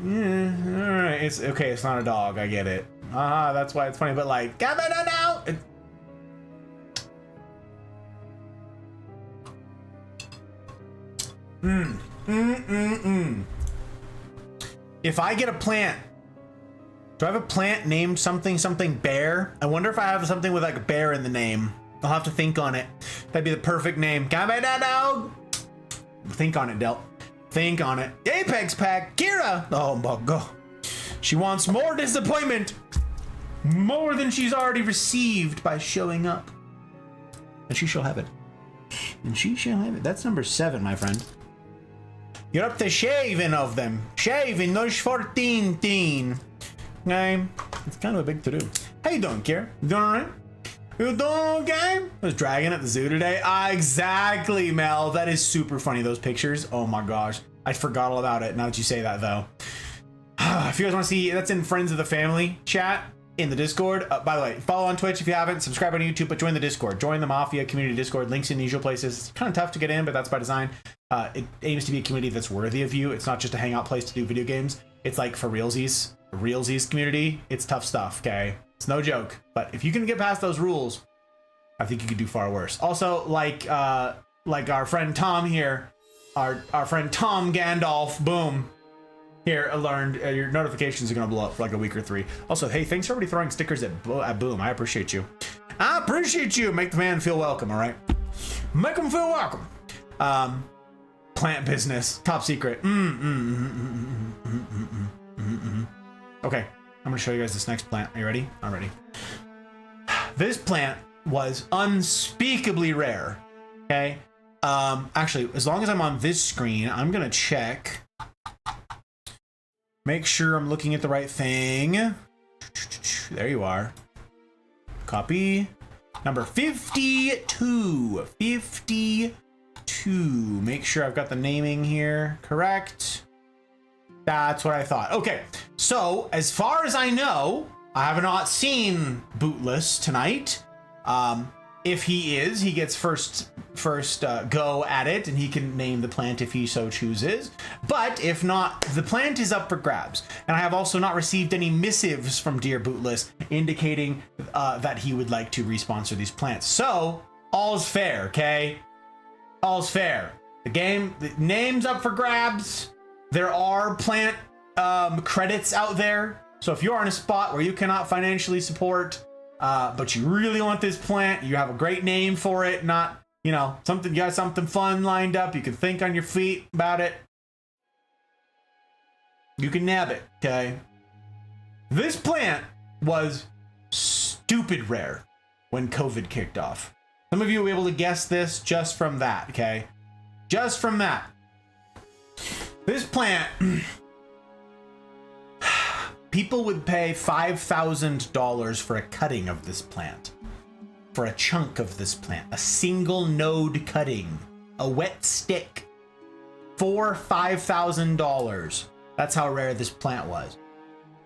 Yeah, all right, it's okay. It's not a dog. I get it. That's why it's funny. But like, can I pet that dog? If I get a plant, do I have a plant named something bear? I wonder if I have something with like a bear in the name. I'll have to think on it. That'd be the perfect name. Can I pet that dog? Think on it, Delt. Think on it. Apex Pack, Kira. Oh my god. She wants more disappointment. More than she's already received by showing up. And she shall have it. And she shall have it. That's number 7, my friend. You're up to shaving of them. Shaving those 14 teen. Okay. It's kind of a big to-do. How you doing, Kira? You doing alright? You doing okay? I was dragging at the zoo today. Exactly, Mel. That is super funny, those pictures. Oh my gosh. I forgot all about it now that you say that, though. If you guys want to see, that's in Friends of the Family chat in the Discord. By the way, follow on Twitch if you haven't. Subscribe on YouTube, but join the Discord. Join the Mafia community Discord. Links in the usual places. It's kind of tough to get in, but that's by design. It aims to be a community that's worthy of you. It's not just a hangout place to do video games. It's like for realsies. Realsies community. It's tough stuff, okay? It's no joke. But if you can get past those rules, I think you could do far worse. Also, like our friend Tom here, our friend Tom Gandalf, boom. Here, I learned your notifications are gonna blow up for like a week or 3. Also, hey, thanks for everybody throwing stickers at Boom. I appreciate you. I appreciate you. Make the man feel welcome, all right? Make him feel welcome. Plant business, top secret. Okay, I'm gonna show you guys this next plant. Are you ready? I'm ready. This plant was unspeakably rare. Okay. Actually, as long as I'm on this screen, I'm gonna check. Make sure I'm looking at the right thing. There you are. Copy. Number 52. 52. Make sure I've got the naming here correct. That's what I thought. Okay. So, as far as I know, I have not seen Bootless tonight. If he is, he gets first go at it, and he can name the plant if he so chooses. But if not, the plant is up for grabs. And I have also not received any missives from Dear Bootless indicating that he would like to responsor these plants. So, all's fair, okay? All's fair. The name's up for grabs. There are plant credits out there. So if you're in a spot where you cannot financially support, but you really want this plant, you have a great name for it, not, you know, you got something fun lined up, you can think on your feet about it, you can nab it, okay? This plant was stupid rare when COVID kicked off. Some of you will be able to guess this just from that, okay? Just from that. This plant, people would pay $5,000 for a cutting of this plant, for a chunk of this plant, a single node cutting, a wet stick, for $5,000. That's how rare this plant was.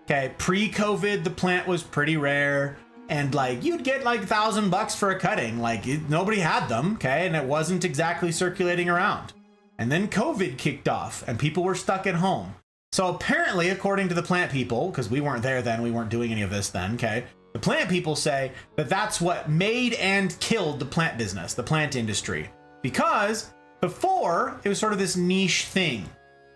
Okay, pre-COVID, the plant was pretty rare, and like you'd get like $1,000 for a cutting. Like nobody had them, okay, and it wasn't exactly circulating around. And then COVID kicked off, and people were stuck at home. So apparently, according to the plant people, because we weren't there then, we weren't doing any of this then, okay? The plant people say that that's what made and killed the plant business, the plant industry. Because Before, it was sort of this niche thing.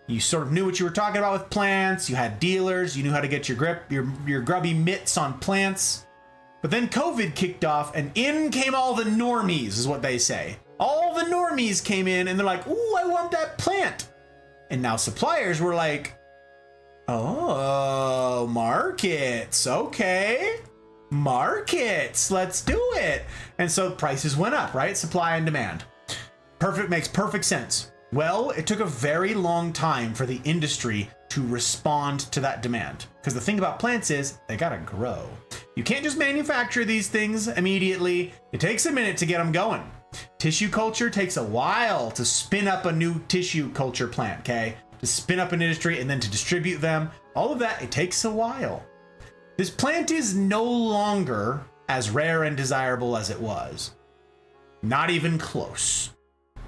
You sort of knew what you were talking about with plants. You had dealers. You knew how to get your grubby mitts on plants. But then COVID kicked off, and in came all the normies, is what they say. All the normies came in, and they're like, "Ooh, I want that plant." And now suppliers were like, "Oh, markets, okay, markets, let's do it." And so prices went up, right? Supply and demand. Makes perfect sense. Well, it took a very long time for the industry to respond to that demand. Because the thing about plants is they gotta grow. You can't just manufacture these things immediately. It takes a minute to get them going. Tissue culture takes a while to spin up a new tissue culture plant, okay? To spin up an industry and then to distribute them. All of that, it takes a while. This plant is no longer as rare and desirable as it was. Not even close.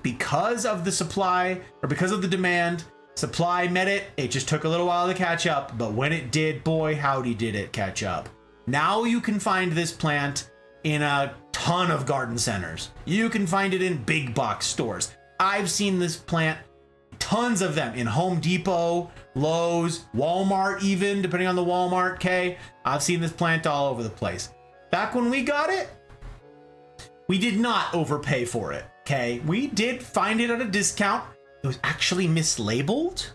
Because of the supply, or because of the demand, supply met it. It just took a little while to catch up, but when it did, boy, howdy did it catch up. Now you can find this plant in a ton of garden centers. You can find it in big box stores. I've seen this plant, tons of them, in Home Depot, Lowe's, Walmart even, depending on the Walmart, okay? I've seen this plant all over the place. Back when we got it, we did not overpay for it. Okay, we did find it at a discount. It was actually mislabeled.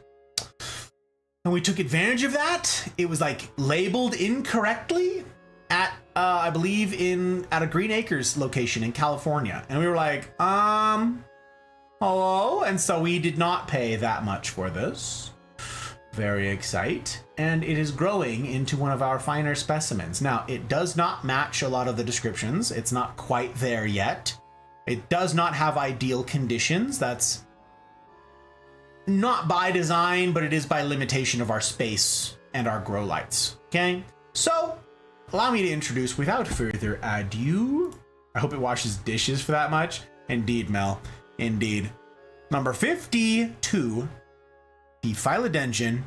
And we took advantage of that. It was like labeled incorrectly at, I believe at a Green Acres location in California. And we were like, hello? And so we did not pay that much for this. Very excite. And it is growing into one of our finer specimens. Now, it does not match a lot of the descriptions. It's not quite there yet. It does not have ideal conditions. That's not by design, but it is by limitation of our space and our grow lights. Okay, so allow me to introduce, without further ado, I hope it washes dishes for that much. Indeed, Mel. Indeed. Number 52, the Philodendron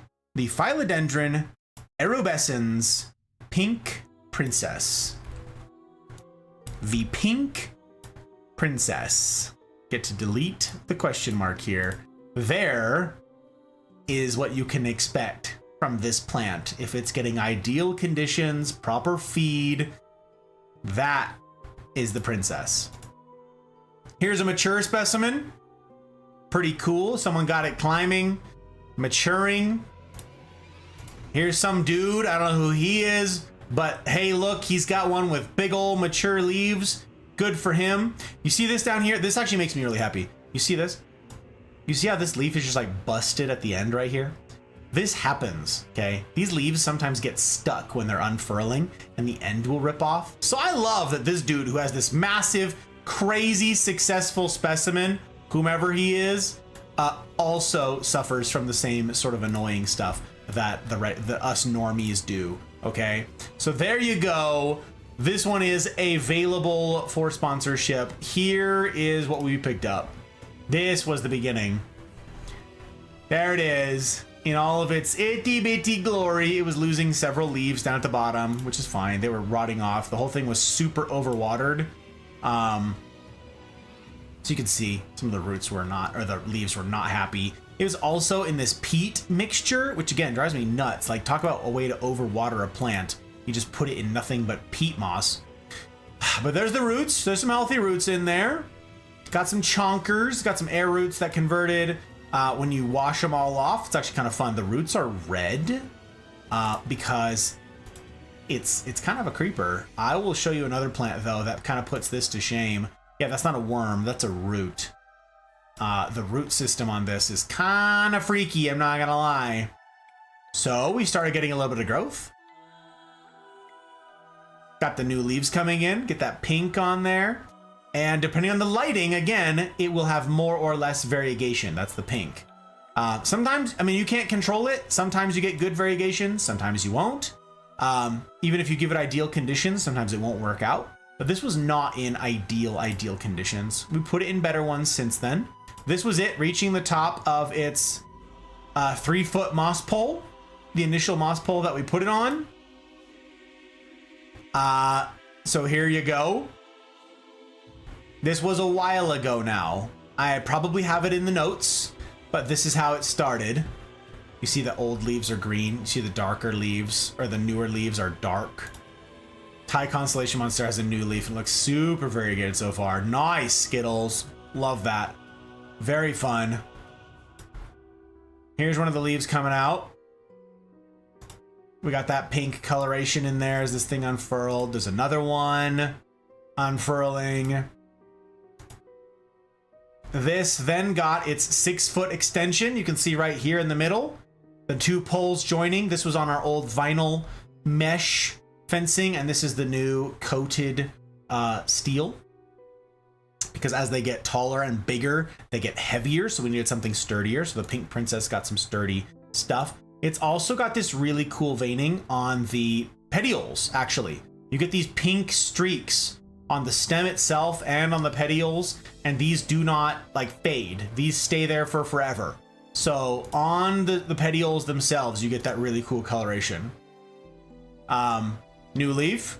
erubescens Pink Princess. The Pink Princess. Get to delete the question mark here. There is what you can expect from this plant. If it's getting ideal conditions, proper feed, that is the princess. Here's a mature specimen. Pretty cool. Someone got it climbing, maturing. Here's some dude. I don't know who he is, but hey, look, he's got one with big old mature leaves. Good for him. You see this down here? This actually makes me really happy. You see this? You see how this leaf is just like busted at the end right here? This happens, okay? These leaves sometimes get stuck when they're unfurling and the end will rip off. So I love that this dude who has this massive, crazy, successful specimen, whomever he is, also suffers from the same sort of annoying stuff that the us normies do, okay? So there you go. This one is available for sponsorship. Here is what we picked up. This was the beginning. There it is. In all of its itty bitty glory, it was losing several leaves down at the bottom, which is fine. They were rotting off. The whole thing was super overwatered. So you can see some of the roots were not, or the leaves were not happy. It was also in this peat mixture, which again drives me nuts. Like, talk about a way to overwater a plant. You just put it in nothing but peat moss. But there's the roots. There's some healthy roots in there. It's got some chonkers. Got some air roots that converted. When you wash them all off, it's actually kind of fun. The roots are red because it's kind of a creeper. I will show you another plant though that kind of puts this to shame. Yeah, that's not a worm. That's a root. The root system on this is kind of freaky. I'm not gonna lie. So we started getting a little bit of growth. Got the new leaves coming in, get that pink on there. And depending on the lighting, again, it will have more or less variegation. That's the pink. Sometimes, I mean, you can't control it. Sometimes you get good variegation, sometimes you won't. Even if you give it ideal conditions, sometimes it won't work out. But this was not in ideal conditions. We put it in better ones since then. This was it, reaching the top of its 3-foot moss pole, the initial moss pole that we put it on. So here you go. This was a while ago now. I probably have it in the notes, but this is how it started. You see the old leaves are green. You see the darker leaves, or the newer leaves are dark. Thai Constellation Monster has a new leaf and looks super variegated so far. Nice, Skittles. Love that. Very fun. Here's one of the leaves coming out. We got that pink coloration in there as this thing unfurled. There's another one unfurling. This then got its 6-foot extension. You can see right here in the middle, the two poles joining. This was on our old vinyl mesh fencing, and this is the new coated steel. Because as they get taller and bigger, they get heavier, so we needed something sturdier. So the Pink Princess got some sturdy stuff. It's also got this really cool veining on the petioles, actually. You get these pink streaks on the stem itself and on the petioles, and these do not like fade. These stay there for forever. So on the petioles themselves, you get that really cool coloration. New leaf.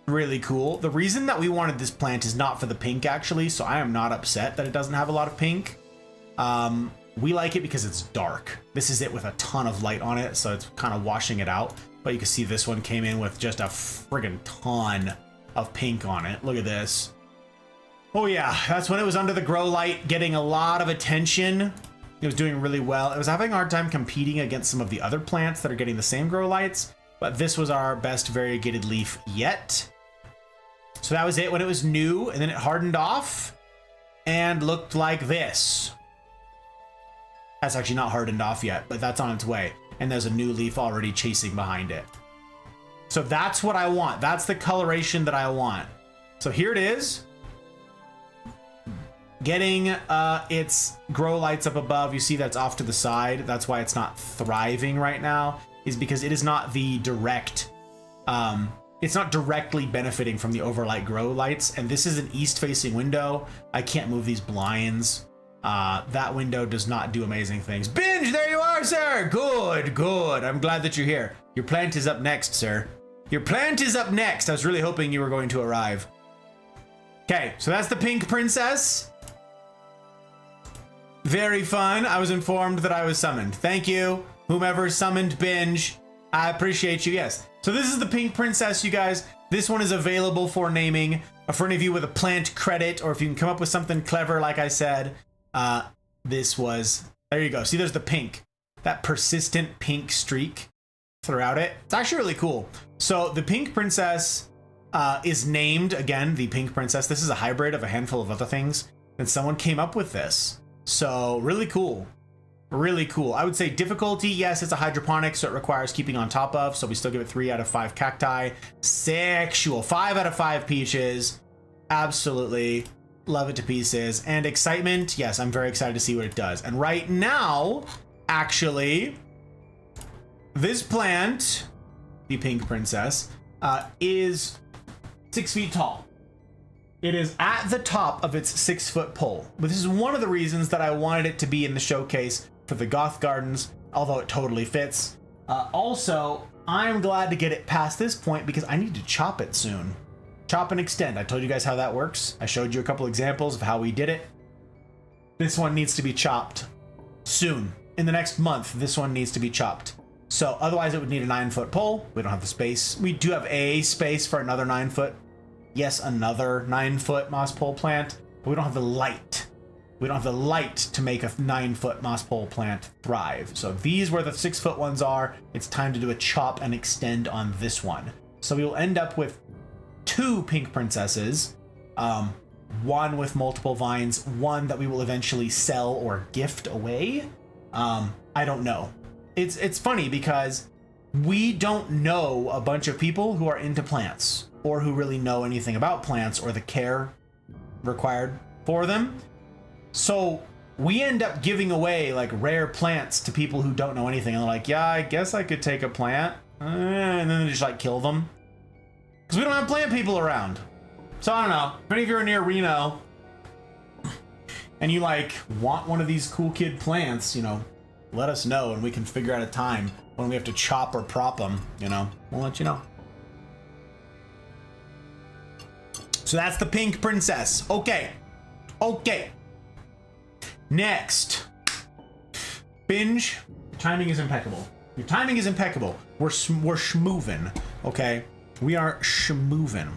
Really cool. The reason that we wanted this plant is not for the pink, actually, so I am not upset that it doesn't have a lot of pink. We like it because it's dark. This is it with a ton of light on it, so it's kind of washing it out. But you can see this one came in with just a friggin' ton of pink on it. Look at this. Oh yeah, that's when it was under the grow light, getting a lot of attention. It was doing really well. It was having a hard time competing against some of the other plants that are getting the same grow lights, but this was our best variegated leaf yet. So that was it when it was new, and then it hardened off and looked like this. That's actually not hardened off yet, but that's on its way. And there's a new leaf already chasing behind it. So that's what I want. That's the coloration that I want. So here it is. Getting its grow lights up above. You see that's off to the side. That's why it's not thriving right now, is because it is not the direct, it's not directly benefiting from the overlight grow lights. And this is an east facing window. I can't move these blinds. That window does not do amazing things. Binge, there you are, sir. Good, good. I'm glad that you're here. Your plant is up next, sir. Your plant is up next. I was really hoping you were going to arrive. Okay, so that's the Pink Princess. Very fun. I was informed that I was summoned. Thank you, whomever summoned Binge. I appreciate you. Yes. So this is the Pink Princess, you guys. This one is available for naming. For any of you with a plant credit, or if you can come up with something clever, like I said, this was, there you go. See, there's the pink, that persistent pink streak throughout it. It's actually really cool. So the Pink Princess is named, again, the Pink Princess. This is a hybrid of a handful of other things, and someone came up with this. So really cool. Really cool. I would say difficulty, yes, it's a hydroponic, so it requires keeping on top of, so we still give it 3 out of 5 cacti. Sexual, 5 out of 5 peaches. Absolutely love it to pieces. And excitement, yes, I'm very excited to see what it does. And right now, actually, this plant, the Pink Princess, is 6 feet tall. It is at the top of its 6-foot pole. But this is one of the reasons that I wanted it to be in the showcase for the Goth Gardens, although it totally fits. Also, I'm glad to get it past this point because I need to chop it soon. Chop and extend. I told you guys how that works. I showed you a couple examples of how we did it. This one needs to be chopped soon. In the next month, this one needs to be chopped. So otherwise it would need a 9-foot pole. We don't have the space. We do have a space for another 9-foot. Yes, another 9-foot moss pole plant, but we don't have the light. We don't have the light to make a 9-foot moss pole plant thrive. So these where the 6-foot ones are, it's time to do a chop and extend on this one. So we will end up with 2 Pink Princesses, one with multiple vines, one that we will eventually sell or gift away. I don't know. It's funny because we don't know a bunch of people who are into plants or who really know anything about plants or the care required for them. So we end up giving away like rare plants to people who don't know anything. And they're like, yeah, I guess I could take a plant. And then they just like kill them. Because we don't have plant people around. So I don't know. If any of you are near Reno and you like want one of these cool kid plants, you know, let us know and we can figure out a time when we have to chop or prop them, you know, we'll let you know. So that's the Pink Princess. Okay. Okay. Next. Binge. Timing is impeccable. Your timing is impeccable. We're schmoovin', okay? We are schmoovin'.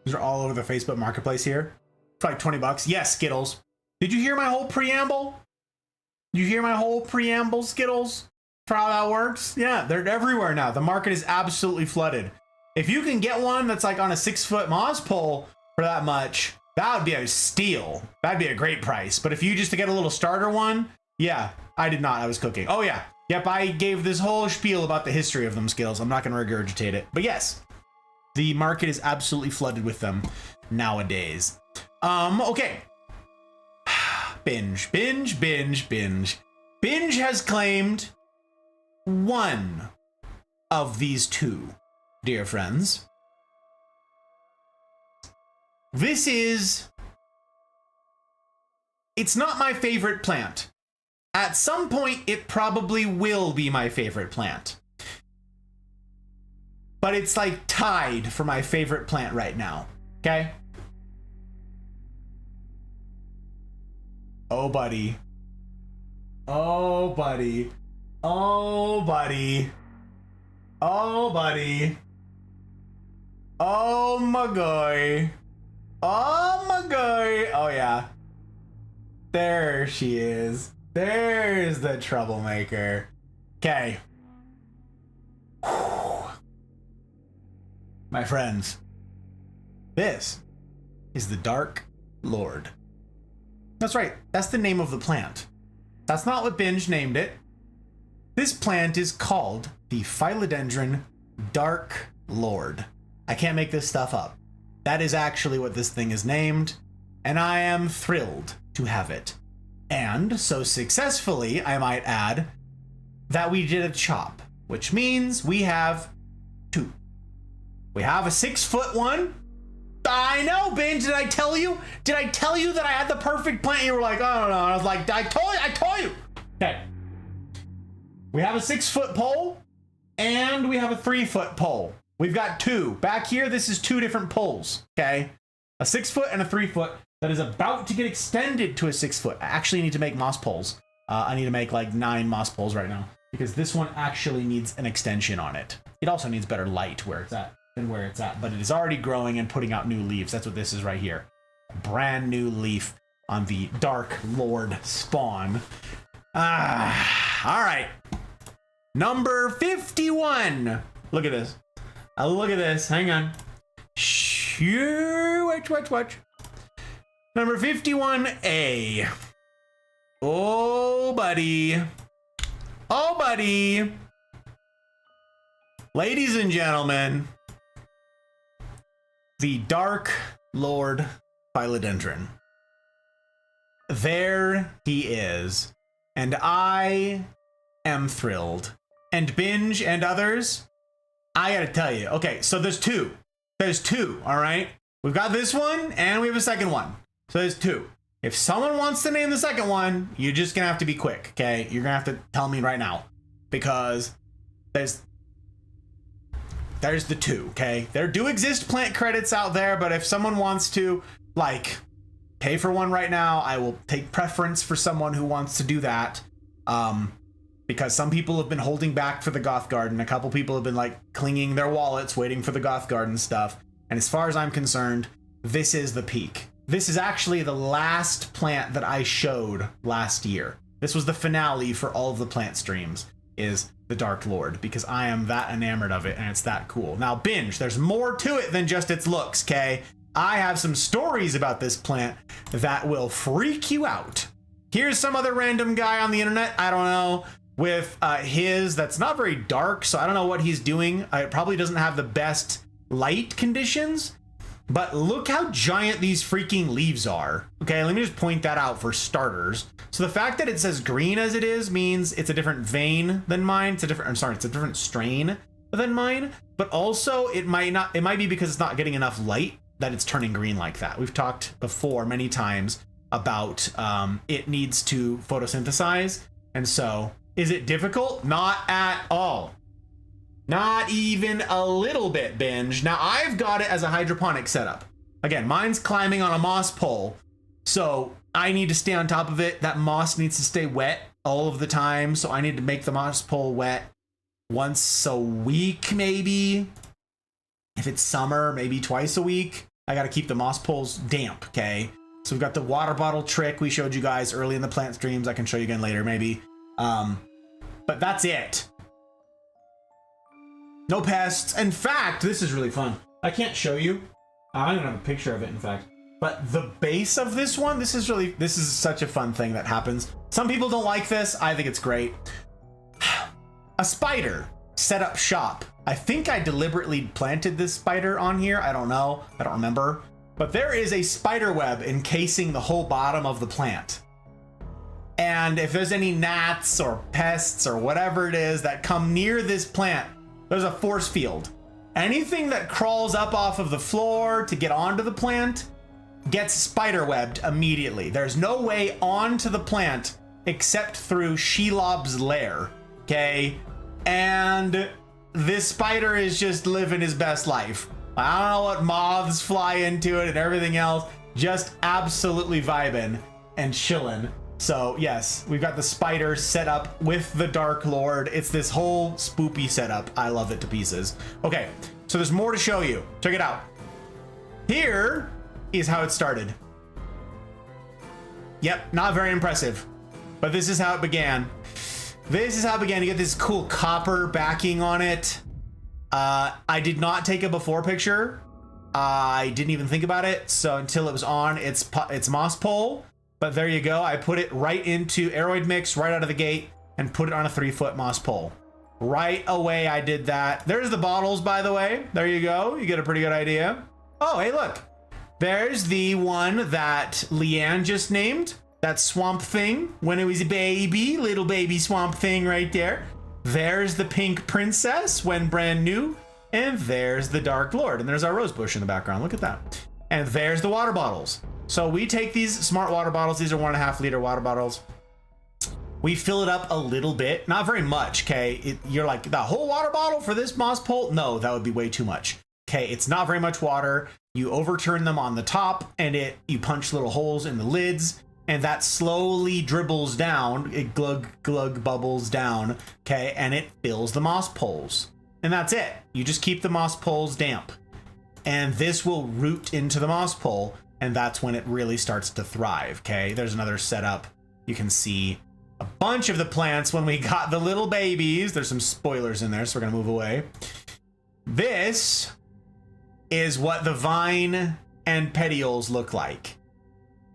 These are all over the Facebook Marketplace here. It's like 20 bucks. Yes, Skittles. Did you hear my whole preamble? You hear my whole preamble, Skittles? For how that works? Yeah, they're everywhere now. The market is absolutely flooded. If you can get one that's like on a 6-foot Moz pole for that much, that would be a steal. That'd be a great price. But if you just to get a little starter one, yeah, I did not. I was cooking. Oh yeah. Yep, I gave this whole spiel about the history of them, Skittles. I'm not going to regurgitate it. But yes, the market is absolutely flooded with them nowadays. Okay. Binge, binge, binge, binge. Binge has claimed one of these two, dear friends. This is... It's not my favorite plant. At some point, it probably will be my favorite plant. But it's like tied for my favorite plant right now, okay? Oh, buddy. Oh, buddy. Oh, buddy. Oh, buddy. Oh, my guy. Oh, my guy. Oh, yeah. There she is. There's the troublemaker. Okay. My friends, this is the Dark Lord. That's right. That's the name of the plant. That's not what Binge named it. This plant is called the Philodendron Dark Lord. I can't make this stuff up. That is actually what this thing is named, and I am thrilled to have it. And so successfully, I might add, that we did a chop, which means we have two. We have a 6-foot one. I know, Ben, did I tell you? Did I tell you that I had the perfect plant? You were like, I don't know. I was like, I told you. Okay. We have a 6-foot pole and we have a 3-foot pole. We've got two. Back here, this is two different poles, okay? A 6-foot and a 3-foot that is about to get extended to a 6-foot. I actually need to make moss poles. I need to make like 9 moss poles right now because this one actually needs an extension on it. It also needs better light where it's at. Where it's at, but it is already growing and putting out new leaves. That's what this is right here. A brand new leaf on the Dark Lord spawn. All right. Number 51. Look at this. Look at this. Hang on. Watch. Number 51A. Oh, buddy. Oh, buddy. Ladies and gentlemen, the Dark Lord Philodendron. There he is. And I am thrilled. And Binge and others, I gotta tell you. Okay, so there's two. There's two, all right? We've got this one and we have a second one. So there's two. If someone wants to name the second one, you're just gonna have to be quick, okay? You're gonna have to tell me right now. Because there's the two, okay? There do exist plant credits out there, but if someone wants to, like, pay for one right now, I will take preference for someone who wants to do that. Because some people have been holding back for the Goth Garden. A couple people have been, like, clinging their wallets, waiting for the Goth Garden stuff. And as far as I'm concerned, this is the peak. This is actually the last plant that I showed last year. This was the finale for all of the plant streams, is the Dark Lord, because I am that enamored of it and it's that cool. Now, Binge, there's more to it than just its looks, okay? I have some stories about this plant that will freak you out. Here's some other random guy on the internet, I don't know, with his, that's not very dark, so I don't know what he's doing. It probably doesn't have the best light conditions, but look how giant these freaking leaves are. Okay, let me just point that out for starters. So the fact that it says green as it is means it's a different vein than mine. It's a different, I'm sorry, it's a different strain than mine, but also it might be because it's not getting enough light that it's turning green like that. We've talked before many times about it needs to photosynthesize. And so, is it difficult? Not at all. Not even a little bit, Binge. Now, I've got it as a hydroponic setup. Again, mine's climbing on a moss pole, so I need to stay on top of it. That moss needs to stay wet all of the time, so I need to make the moss pole wet once a week, maybe. If it's summer, maybe twice a week. I got to keep the moss poles damp, okay? So we've got the water bottle trick we showed you guys early in the plant streams. I can show you again later, maybe. But that's it. No pests. In fact, this is really fun. I can't show you. I don't have a picture of it, in fact. But the base of this one, this is such a fun thing that happens. Some people don't like this. I think it's great. A spider set up shop. I think I deliberately planted this spider on here. I don't know. I don't remember. But there is a spider web encasing the whole bottom of the plant. And if there's any gnats or pests or whatever it is that come near this plant, there's a force field. Anything that crawls up off of the floor to get onto the plant gets spider webbed immediately. There's no way onto the plant except through Shelob's lair, okay? And this spider is just living his best life. I don't know what moths fly into it and everything else, just absolutely vibing and chilling. So yes, we've got the spider set up with the Dark Lord. It's this whole spoopy setup. I love it to pieces. Okay, so there's more to show you. Check it out. Here is how it started. Yep, not very impressive, but this is how it began. This is how it began. You get this cool copper backing on it. I did not take a before picture. I didn't even think about it. So until it was on its moss pole. But there you go. I put it right into Aeroid Mix right out of the gate and put it on a 3-foot moss pole. Right away I did that. There's the bottles, by the way. There you go. You get a pretty good idea. Oh, hey, look. There's the one that Leanne just named. That swamp thing when it was a baby. Little baby swamp thing right there. There's the pink princess when brand new. And there's the Dark Lord. And there's our rose bush in the background. Look at that. And there's the water bottles. So we take these smart water bottles. These are 1.5 liter water bottles. We fill it up a little bit, not very much. Okay. You're like, the whole water bottle for this moss pole? No, that would be way too much. Okay. It's not very much water. You overturn them on the top and you punch little holes in the lids and that slowly dribbles down. It glug bubbles down. Okay. And it fills the moss poles and that's it. You just keep the moss poles damp and this will root into the moss pole. And that's when it really starts to thrive, okay? There's another setup. You can see a bunch of the plants when we got the little babies. There's some spoilers in there, so we're gonna move away. This is what the vine and petioles look like.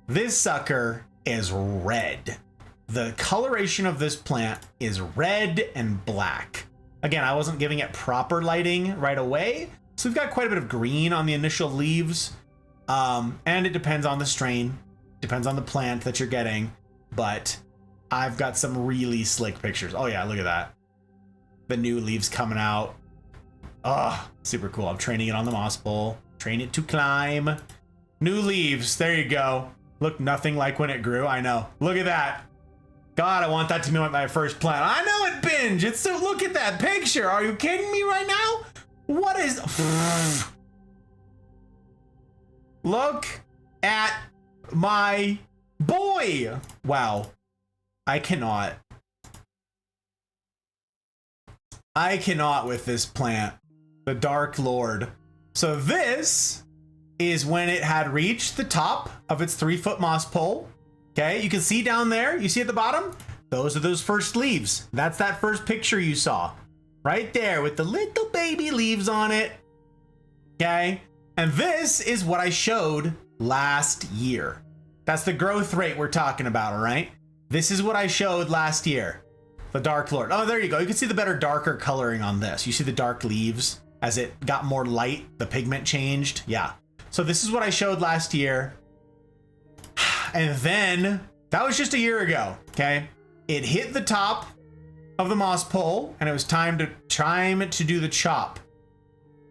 This sucker is red. The coloration of this plant is red and black. Again, I wasn't giving it proper lighting right away, so we've got quite a bit of green on the initial leaves. And it depends on the strain, depends on the plant that you're getting, but I've got some really slick pictures. Oh yeah, look at that. The new leaves coming out. Oh, super cool. I'm training it on the moss pole. Train it to climb. New leaves. There you go. Look nothing like when it grew. I know. Look at that. God, I want that to be my first plant. I know it, Binge. It's so, look at that picture. Are you kidding me right now? What is... Look at my boy. Wow. I cannot with this plant. The Dark Lord. So this is when it had reached the top of its 3-foot moss pole. Okay, you can see down there, you see at the bottom? Those are those first leaves. That's that first picture you saw. Right there with the little baby leaves on it. Okay. And this is what I showed last year. That's the growth rate we're talking about, all right? This is what I showed last year. The Dark Lord. Oh, there you go. You can see the better darker coloring on this. You see the dark leaves as it got more light, the pigment changed. Yeah. So this is what I showed last year. And then that was just a year ago, okay? It hit the top of the moss pole and it was time to do the chop.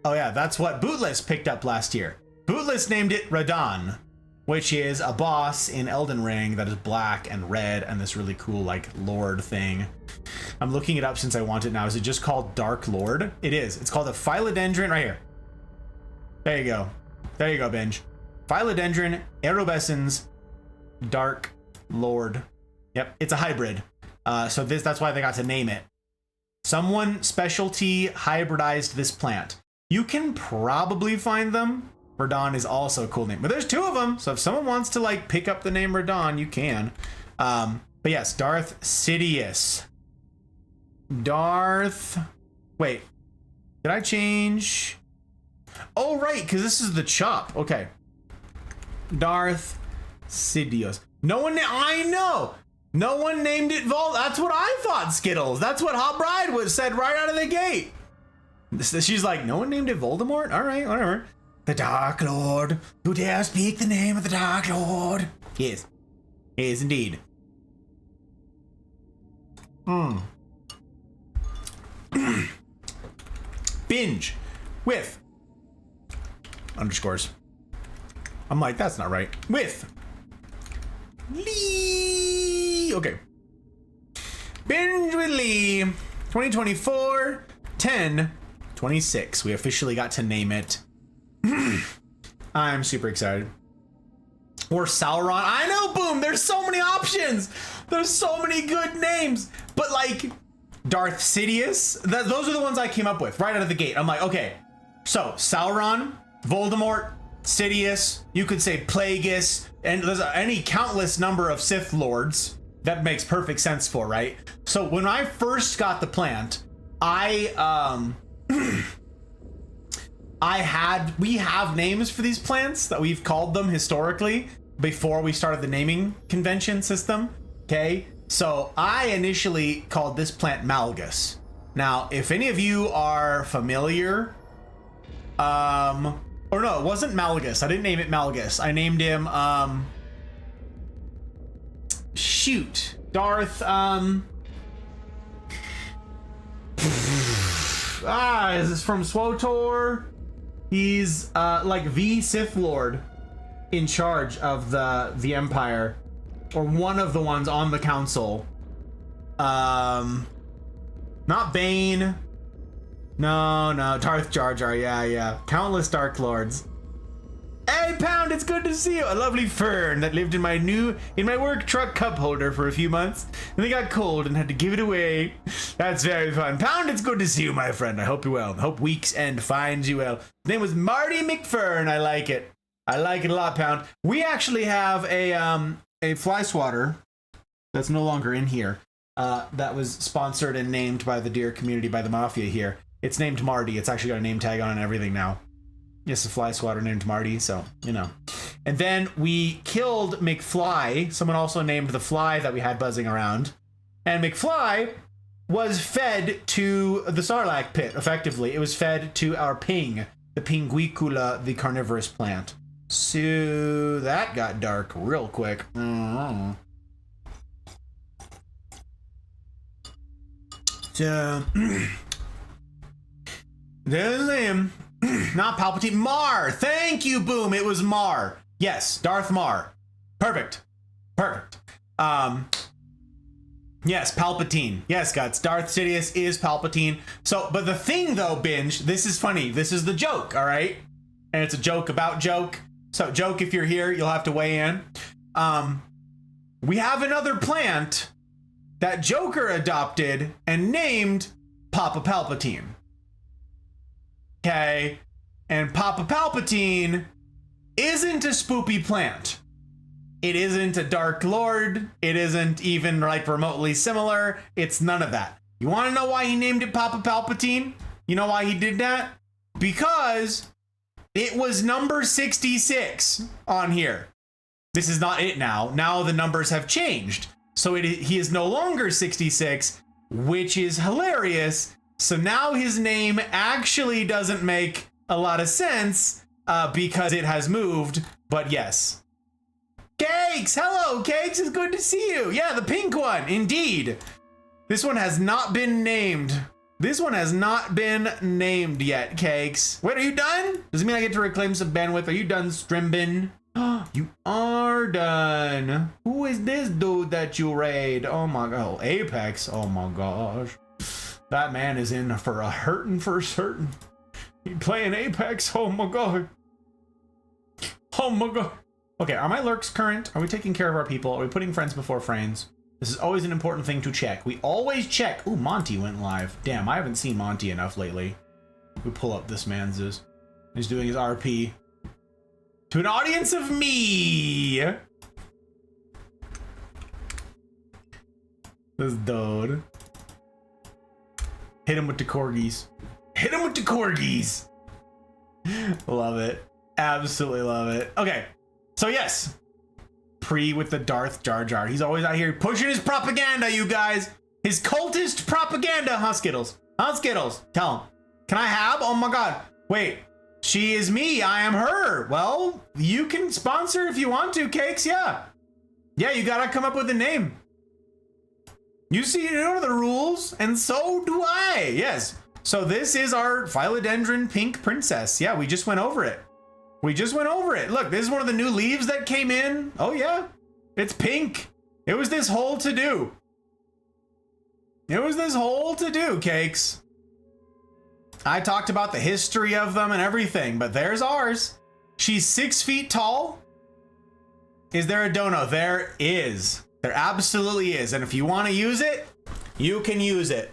Oh yeah, that's what Bootless picked up last year. Bootless named it Radon. which is a boss in Elden Ring that is black and red and this really cool like lord thing. I'm looking it up since I want it now. Is it just called Dark Lord? It is. It's called a Philodendron right here. There you go. There you go, Binge. Philodendron Erubescens Dark Lord. Yep, it's a hybrid. So that's why they got to name it. Someone specialty hybridized this plant. You can probably find them. Radon is also a cool name, but there's 2 of them. So if someone wants to like pick up the name Radon, you can. But yes, Darth Sidious. Wait, did I change? Oh, right, because this is the chop. Okay. Darth Sidious. I know. No one named it That's what I thought, Skittles. That's what Hot Bride said right out of the gate. She's like, no one named it Voldemort? All right, whatever. The Dark Lord. Who dare speak the name of the Dark Lord? Yes. Yes, indeed. Binge with underscores. I'm like, that's not right. With Lee. Okay. Binge with Lee 2024 10/26. We officially got to name it. I'm super excited. Or Sauron. I know, Boom. There's so many options. There's so many good names. But like Darth Sidious, those are the ones I came up with right out of the gate. I'm like, okay, so Sauron, Voldemort, Sidious, you could say Plagueis, and there's any countless number of Sith Lords that makes perfect sense for, right? So when I first got the plant, we have names for these plants that we've called them historically before we started the naming convention system. Okay, so I initially called this plant Malgus. Now, if any of you are familiar, or no, it wasn't Malgus. I didn't name it Malgus. I named him, Darth, is this from SWOTOR? He's like the Sith Lord in charge of the Empire, or one of the ones on the council. Not Bane. No, Darth Jar Jar. Yeah. Countless Dark Lords. Hey, Pound, it's good to see you. A lovely fern that lived in my work truck cup holder for a few months, and they got cold and had to give it away. That's very fun. Pound, it's good to see you, my friend. I hope you're well. I hope week's end finds you well. His name was Marty McFern. I like it. I like it a lot, Pound. We actually have a fly swatter that's no longer in here. That was sponsored and named by the dear community, by the Mafia here. It's named Marty. It's actually got a name tag on and everything now. Yes, a fly swatter named Marty, so, you know. And then we killed McFly. Someone also named the fly that we had buzzing around. And McFly was fed to the Sarlacc pit, effectively. It was fed to our ping, the Pinguicula, the carnivorous plant. So that got dark real quick. So, there's him. Not Palpatine. Mar. Thank you, Boom. It was Mar. Yes, Darth Mar. Perfect. Yes, Palpatine. Yes, Guts. Darth Sidious is Palpatine. So, but the thing though, Binge, this is funny. This is the joke, all right? And it's a joke about joke. So, joke, if you're here, you'll have to weigh in. We have another plant that Joker adopted and named Papa Palpatine. Okay, and Papa Palpatine isn't a spoopy plant. It isn't a Dark Lord. It isn't even like remotely similar. It's none of that. You want to know why he named it Papa Palpatine? You know why he did that? Because it was number 66 on here. This is not it now. Now the numbers have changed. So he is no longer 66, which is hilarious. So now his name actually doesn't make a lot of sense because it has moved, but yes. Cakes! Hello, Cakes! It's good to see you! Yeah, the pink one, indeed. This one has not been named. This one has not been named yet, Cakes. Wait, are you done? Does it mean I get to reclaim some bandwidth? Are you done, Strimbin? You are done. Who is this dude that you raid? Oh my god. Apex. Oh my gosh. That man is in for a hurtin' for certain. He playing Apex. Oh my god. Oh my god. Okay, are my lurks current? Are we taking care of our people? Are we putting friends before friends? This is always an important thing to check. We always check. Ooh, Monty went live. Damn, I haven't seen Monty enough lately. We pull up this man's. He's doing his RP. To an audience of me. This dude. Hit him with the corgis. Hit him with the corgis. Love it. Absolutely love it. Okay. So yes. Pre with the Darth Jar Jar. He's always out here pushing his propaganda, you guys. His cultist propaganda. Huh, Skittles? Huh, Skittles? Tell him. Can I have? Oh my god. Wait. She is me. I am her. Well, you can sponsor if you want to, Cakes. Yeah. Yeah, you gotta come up with a name. You see, you know the rules, and so do I. Yes. So this is our Philodendron Pink Princess. Yeah, we just went over it. We just went over it. Look, this is one of the new leaves that came in. Oh yeah, it's pink. It was this whole to-do. It was this whole to-do, Cakes. I talked about the history of them and everything, but there's ours. She's 6 feet tall. Is there a dono? There is. There absolutely is. And if you want to use it, you can use it.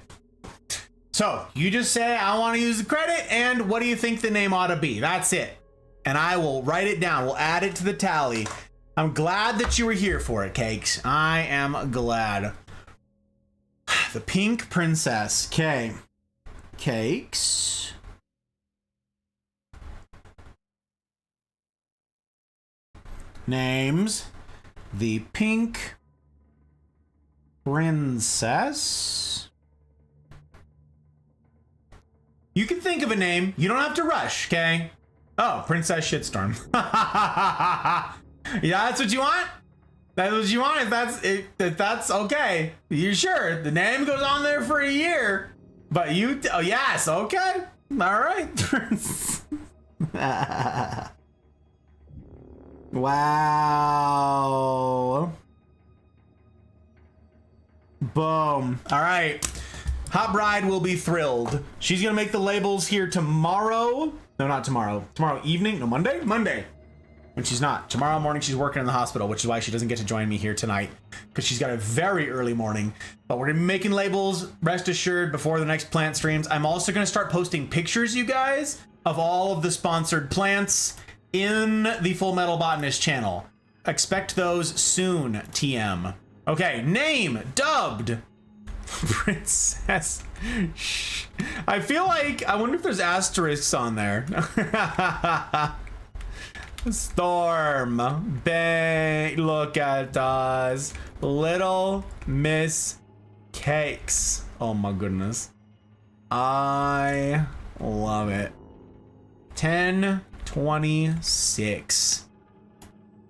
So you just say, I want to use the credit, and what do you think the name ought to be? That's it. And I will write it down. We'll add it to the tally. I'm glad that you were here for it, Cakes. I am glad. The Pink Princess. Okay. Cakes. Names. The Pink Princess. You can think of a name. You don't have to rush, okay? Oh, Princess Shitstorm. Yeah, that's what you want? That's what you want? If that's okay. You sure? The name goes on there for a year. But you, oh yes, okay. All right. Wow. Boom. All right. Hot Bride will be thrilled. She's gonna make the labels here tomorrow. No, not tomorrow. Tomorrow evening? No, Monday? Monday. When she's not. Tomorrow morning she's working in the hospital, which is why she doesn't get to join me here tonight, because she's got a very early morning. But we're gonna be making labels, rest assured, before the next plant streams. I'm also gonna start posting pictures, you guys, of all of the sponsored plants in the Full Metal Botanist channel. Expect those soon, TM. Okay, name, dubbed. Princess. Shh. I feel like, I wonder if there's asterisks on there. Storm. Bang. Look at us. Little Miss Cakes. Oh my goodness. I love it. 1026.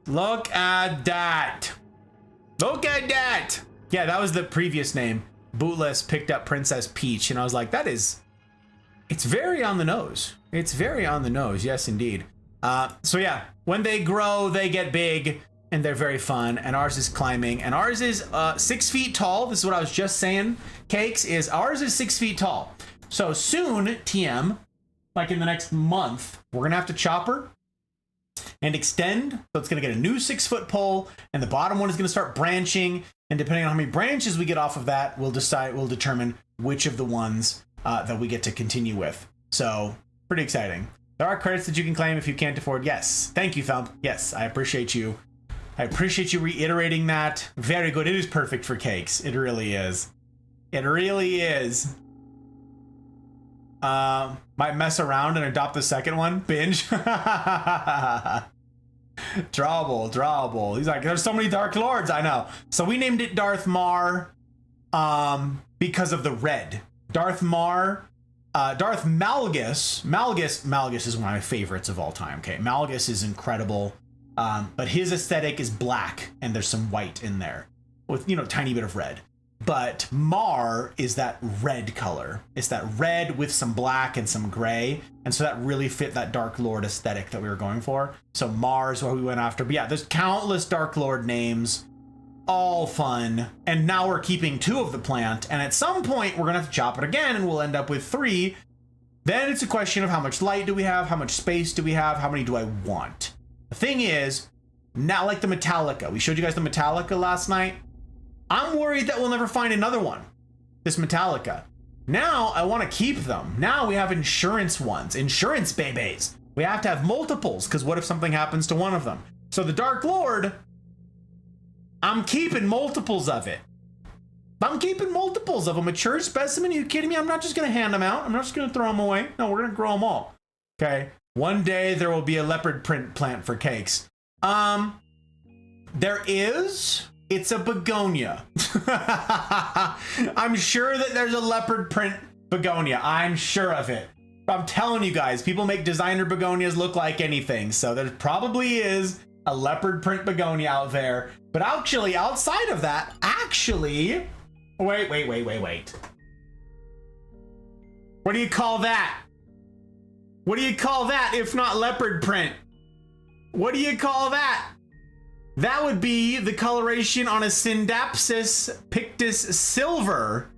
Look at that. Look at that. Yeah, that was the previous name. Bootless picked up Princess Peach, and I was like, it's very on the nose. It's very on the nose. Yes, indeed. So yeah, when they grow, they get big, and they're very fun, and ours is climbing, and ours is 6 feet tall. This is what I was just saying, Cakes, is ours is 6 feet tall. So soon, TM, like in the next month, we're gonna have to chop her and extend. So it's gonna get a new 6 foot pole, and the bottom one is gonna start branching, and depending on how many branches we get off of that, we'll determine which of the ones that we get to continue with. So pretty exciting. There are credits that you can claim if you can't afford. Yes. Thank you, Thump. Yes, I appreciate you. I appreciate you reiterating that. Very good. It is perfect for Cakes. It really is. It really is. Might mess around and adopt the second one. Binge. Drawable. He's like, there's so many Dark Lords. I know. So we named it Darth Mar because of the red. Darth Mar. Darth Malgus. Malgus is one of my favorites of all time. Okay, Malgus is incredible, but his aesthetic is black, and there's some white in there with, you know, tiny bit of red. but Mar is that red color. It's that red with some black and some gray. And so that really fit that Dark Lord aesthetic that we were going for. So Mar is what we went after. But yeah, there's countless Dark Lord names, all fun. And now we're keeping 2 of the plant. And at some point, we're going to have to chop it again, and we'll end up with 3. Then it's a question of how much light do we have? How much space do we have? How many do I want? The thing is, now like the Metallica. We showed you guys the Metallica last night. I'm worried that we'll never find another one. This Metallica. Now I want to keep them. Now we have insurance ones. Insurance babies. We have to have multiples, because what if something happens to one of them? So the Dark Lord, I'm keeping multiples of it. I'm keeping multiples of a mature specimen. Are you kidding me? I'm not just going to hand them out. I'm not just going to throw them away. No, we're going to grow them all. Okay. One day there will be a leopard print plant for cakes. There is. It's a begonia. I'm sure that there's a leopard print begonia. I'm sure of it. I'm telling you guys, people make designer begonias look like anything. So there probably is a leopard print begonia out there. But actually, outside of that, wait. What do you call that? What do you call that if not leopard print? What do you call that? That would be the coloration on a Syndapsis Pictus Silver.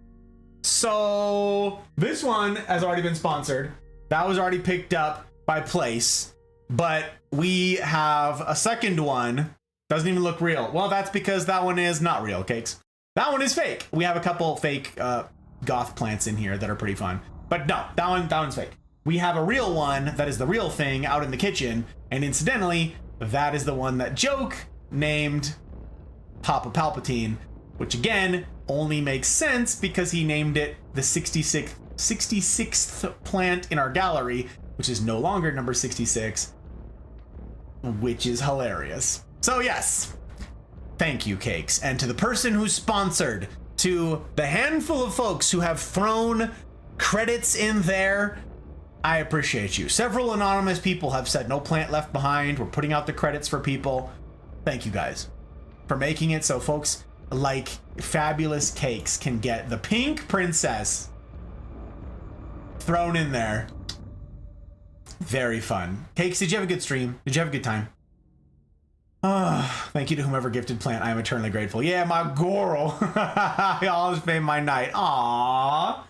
So this one has already been sponsored. That was already picked up by Place. But we have a second one. Doesn't even look real. Well, that's because that one is not real, Cakes. That one is fake. We have a couple fake goth plants in here that are pretty fun. But no, that one's fake. We have a real one that is the real thing out in the kitchen. And incidentally, that is the one that Joke named Papa Palpatine, which again only makes sense because he named it the 66th plant in our gallery, which is no longer number 66, which is hilarious. So yes, thank you, Cakes. And to the person who sponsored, to the handful of folks who have thrown credits in there, I appreciate you. Several anonymous people have said no plant left behind. We're putting out the credits for people. Thank you guys for making it so folks like Fabulous Cakes can get the pink princess thrown in there. Very fun. Cakes, did you have a good stream? Did you have a good time? Thank you to whomever gifted plant. I am eternally grateful. Yeah, my Goro. Y'all just made my night. Aww.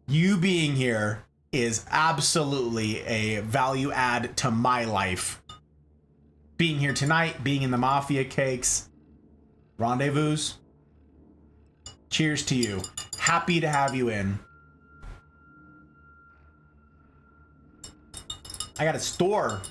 You being here is absolutely a value add to my life. Being here tonight, being in the Mafia, Cakes, rendezvous. Cheers to you. Happy to have you in. I got a store.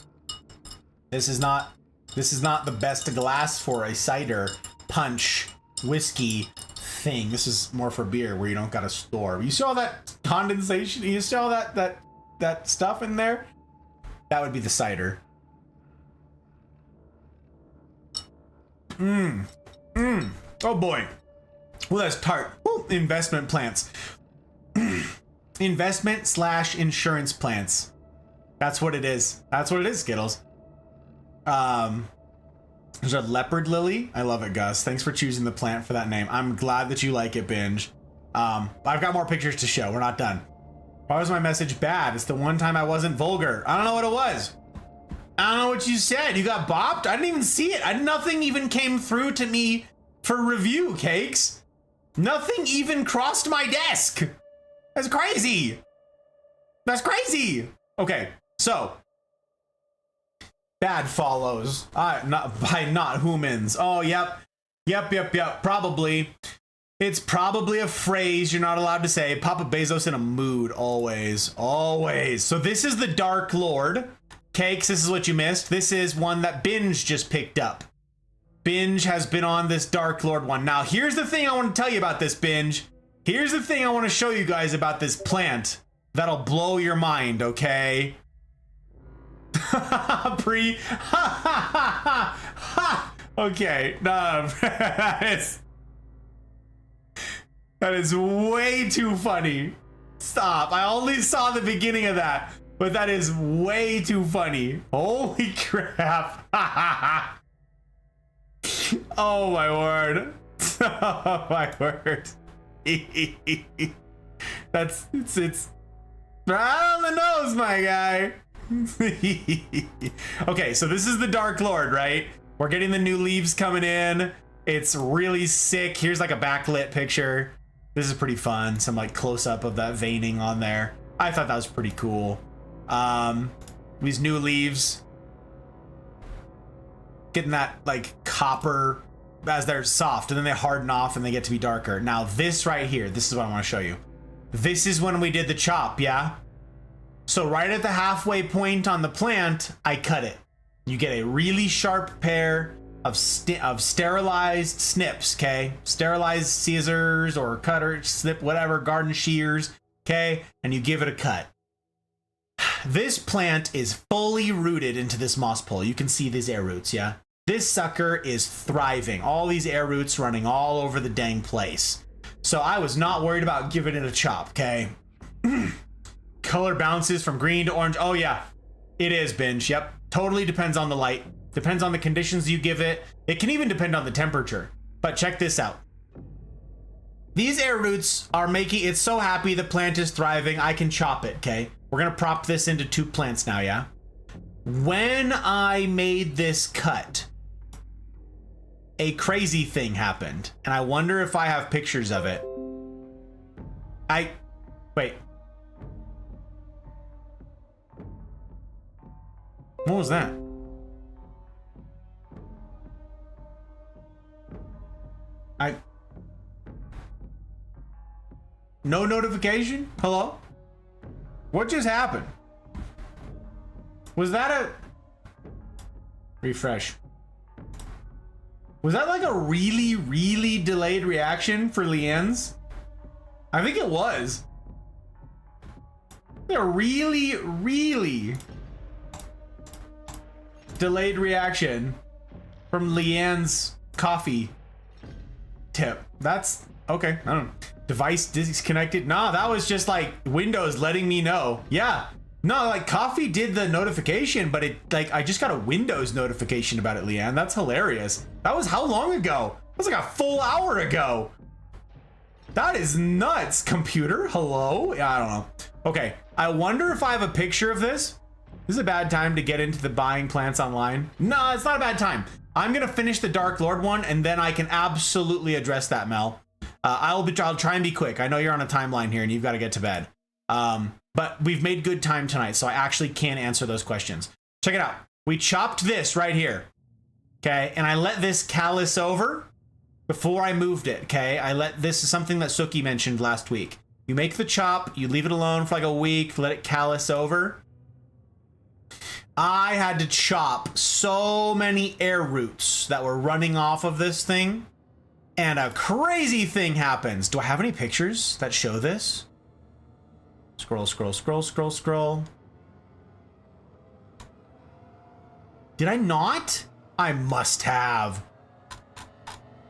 This is not the best glass for a cider, punch, whiskey thing. This is more for beer where you don't got a store. You saw that condensation? You saw that stuff in there? That would be the cider. Oh boy. Well, that's tart. Ooh, investment plants. Investment/insurance plants. That's what it is. That's what it is, Skittles. There's a leopard lily. I love it, Gus. Thanks for choosing the plant for that name. I'm glad that you like it, Binge. I've got more pictures to show. We're not done. Why was my message bad? It's the one time I wasn't vulgar. I don't know what it was. I don't know what you said. You got bopped? I didn't even see it. Nothing even came through to me for review, Cakes. Nothing even crossed my desk. That's crazy. That's crazy. Okay, so bad follows. Not by not humans. Oh, yep. Probably. It's probably a phrase you're not allowed to say. Papa Bezos in a mood, always. So this is the Dark Lord. Cakes, this is what you missed. This is one that Binge just picked up. Binge has been on this Dark Lord one. Now, here's the thing I want to tell you about this, Binge. Here's the thing I want to show you guys about this plant that'll blow your mind, okay? Okay, no, that is way too funny. Stop. I only saw the beginning of that, but that is way too funny. Holy crap. Oh my word. Oh my word. It's right on the nose, my guy. Okay, so this is the Dark Lord, right? We're getting the new leaves coming in. It's really sick. Here's like a backlit picture. This is pretty fun. Some like close up of that veining on there. I thought that was pretty cool. These new leaves. Getting that like copper as they're soft, and then they harden off and they get to be darker. Now this right here, this is what I want to show you. This is when we did the chop, yeah? So right at the halfway point on the plant, I cut it. You get a really sharp pair of sterilized snips, okay? Sterilized scissors or cutter, snip, whatever, garden shears, okay? And you give it a cut. This plant is fully rooted into this moss pole. You can see these air roots, yeah? This sucker is thriving. All these air roots running all over the dang place. So I was not worried about giving it a chop, okay? Color bounces from green to orange. Oh yeah, it is, Binge. Yep, totally depends on the light. Depends on the conditions you give it. It can even depend on the temperature. But check this out. These air roots are making it so happy the plant is thriving. I can chop it, okay? We're gonna prop this into 2 plants now, yeah? When I made this cut, a crazy thing happened. And I wonder if I have pictures of it. Wait. What was that? No notification? Hello? What just happened? Was that a... Refresh. Was that like a really, really delayed reaction for Leanne's? I think it was. A really, really delayed reaction from Leanne's coffee tip. That's okay. I don't know. Device disconnected. Nah, that was just like Windows letting me know. Yeah. No, like coffee did the notification, but it like I just got a Windows notification about it, Leanne. That's hilarious. That was how long ago? That was like a full hour ago. That is nuts, computer. Hello? Yeah, I don't know. Okay, I wonder if I have a picture of this. This is a bad time to get into the buying plants online. No, it's not a bad time. I'm gonna finish the Dark Lord one, and then I can absolutely address that, Mel. I'll try and be quick. I know you're on a timeline here, and you've got to get to bed. But we've made good time tonight, so I actually can answer those questions. Check it out. We chopped this right here, okay? And I let this callus over before I moved it, okay? This is something that Suki mentioned last week. You make the chop, you leave it alone for like a week, let it callus over. I had to chop so many air roots that were running off of this thing, and a crazy thing happens. Do I have any pictures that show this? Scroll, scroll, scroll, scroll, scroll. Did I not? I must have.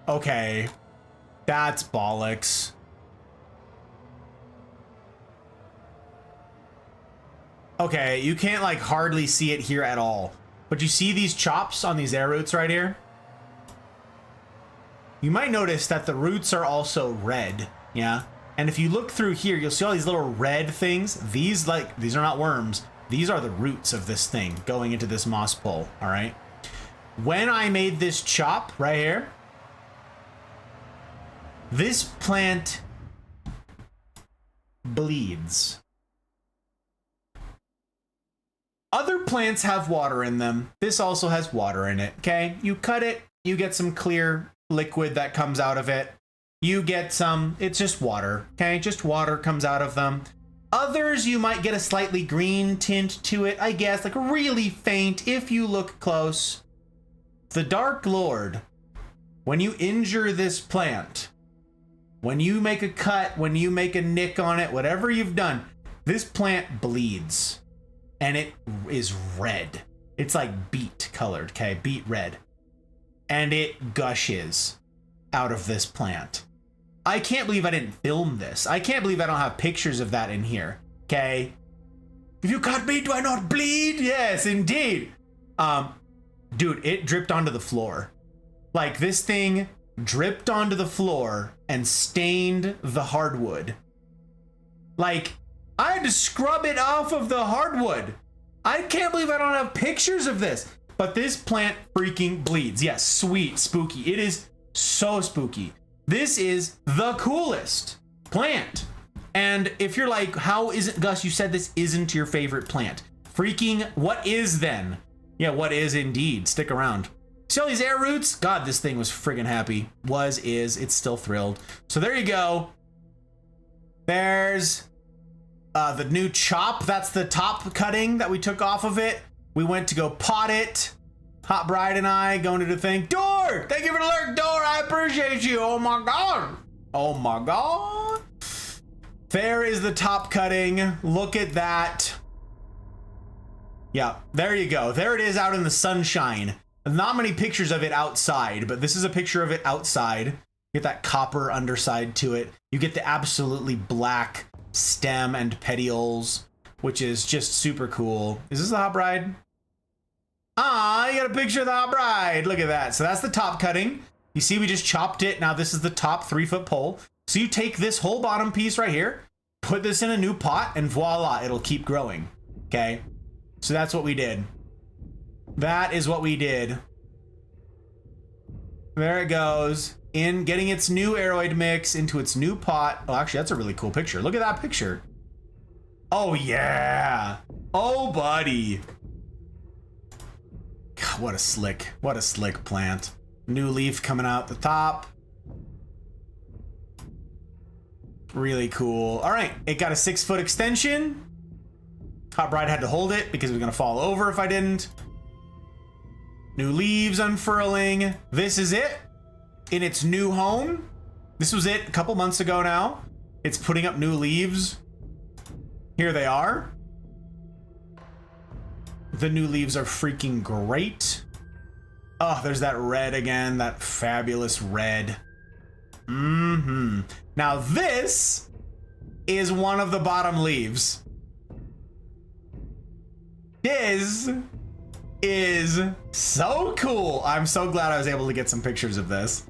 Okay. That's bollocks. Okay, you can't like hardly see it here at all. But you see these chops on these air roots right here? You might notice that the roots are also red, yeah? And if you look through here, you'll see all these little red things. These are not worms. These are the roots of this thing going into this moss pole, all right? When I made this chop right here, this plant bleeds. Other plants have water in them. This also has water in it, okay? You cut it, you get some clear liquid that comes out of it. You get some, it's just water, okay? Just water comes out of them. Others, you might get a slightly green tint to it, I guess, like really faint if you look close. The Dark Lord, when you injure this plant, when you make a cut, when you make a nick on it, whatever you've done, this plant bleeds. And it is red. It's like beet colored, okay? Beet red. And it gushes out of this plant. I can't believe I didn't film this. I can't believe I don't have pictures of that in here, okay? If you cut me, do I not bleed? Yes, indeed. Dude, it dripped onto the floor. Like this thing dripped onto the floor and stained the hardwood. Like, I had to scrub it off of the hardwood. I can't believe I don't have pictures of this. But this plant freaking bleeds. Yes, sweet, spooky. It is so spooky. This is the coolest plant. And if you're like, how is it, Gus, you said this isn't your favorite plant. Freaking, what is then? Yeah, what is indeed? Stick around. See all these air roots? God, this thing was friggin' happy. It's still thrilled. So there you go. There's the new chop. That's the top cutting that we took off of it. We went to go pot it. Hot Bride and I going to the thing. Door! Thank you for the lurk, Door. I appreciate you. Oh my God. Oh my God. There is the top cutting. Look at that. Yeah, there you go. There it is out in the sunshine. Not many pictures of it outside, but this is a picture of it outside. Get that copper underside to it. You get the absolutely black stem and petioles, which is just super cool. Is this the Hot Bride? Ah, you got a picture of the Hot Bride. Look at that. So that's the top cutting. You see, we just chopped it. Now this is the top 3-foot pole. So you take this whole bottom piece right here, put this in a new pot, and voila, it'll keep growing. Okay. So that's what we did. That is what we did. There it goes. In getting its new aeroid mix into its new pot. Oh, actually, that's a really cool picture. Look at that picture. Oh, yeah. Oh, buddy. God, what a slick plant. New leaf coming out the top. Really cool. All right, it got a 6-foot extension. Hot Bride had to hold it because it was gonna fall over if I didn't. New leaves unfurling. This is it in its new home. This was it a couple months ago now. It's putting up new leaves. Here they are. The new leaves are freaking great. Oh, there's that red again, that fabulous red. Now this is one of the bottom leaves. This is so cool. I'm so glad I was able to get some pictures of this.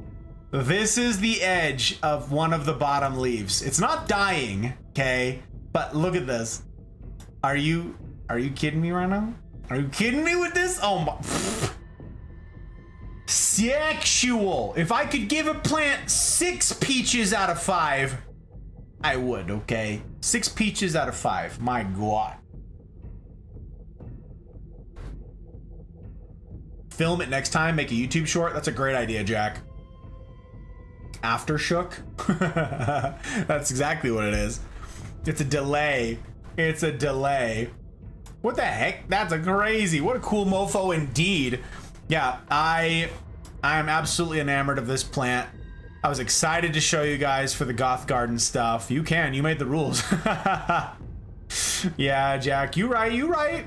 This is the edge of one of the bottom leaves. It's not dying, okay? But look at this. Are you kidding me right now? Are you kidding me with this? Oh my. Sexual. If I could give a plant 6 peaches out of 5, I would, okay? 6 peaches out of 5. My God. Film it next time, make a YouTube short. That's a great idea, Jack. Aftershook? That's exactly what it is. It's a delay. It's a delay. What the heck? That's a crazy. What a cool mofo indeed. Yeah, I am absolutely enamored of this plant. I was excited to show you guys for the Goth Garden stuff. You made the rules. Yeah, Jack, you right.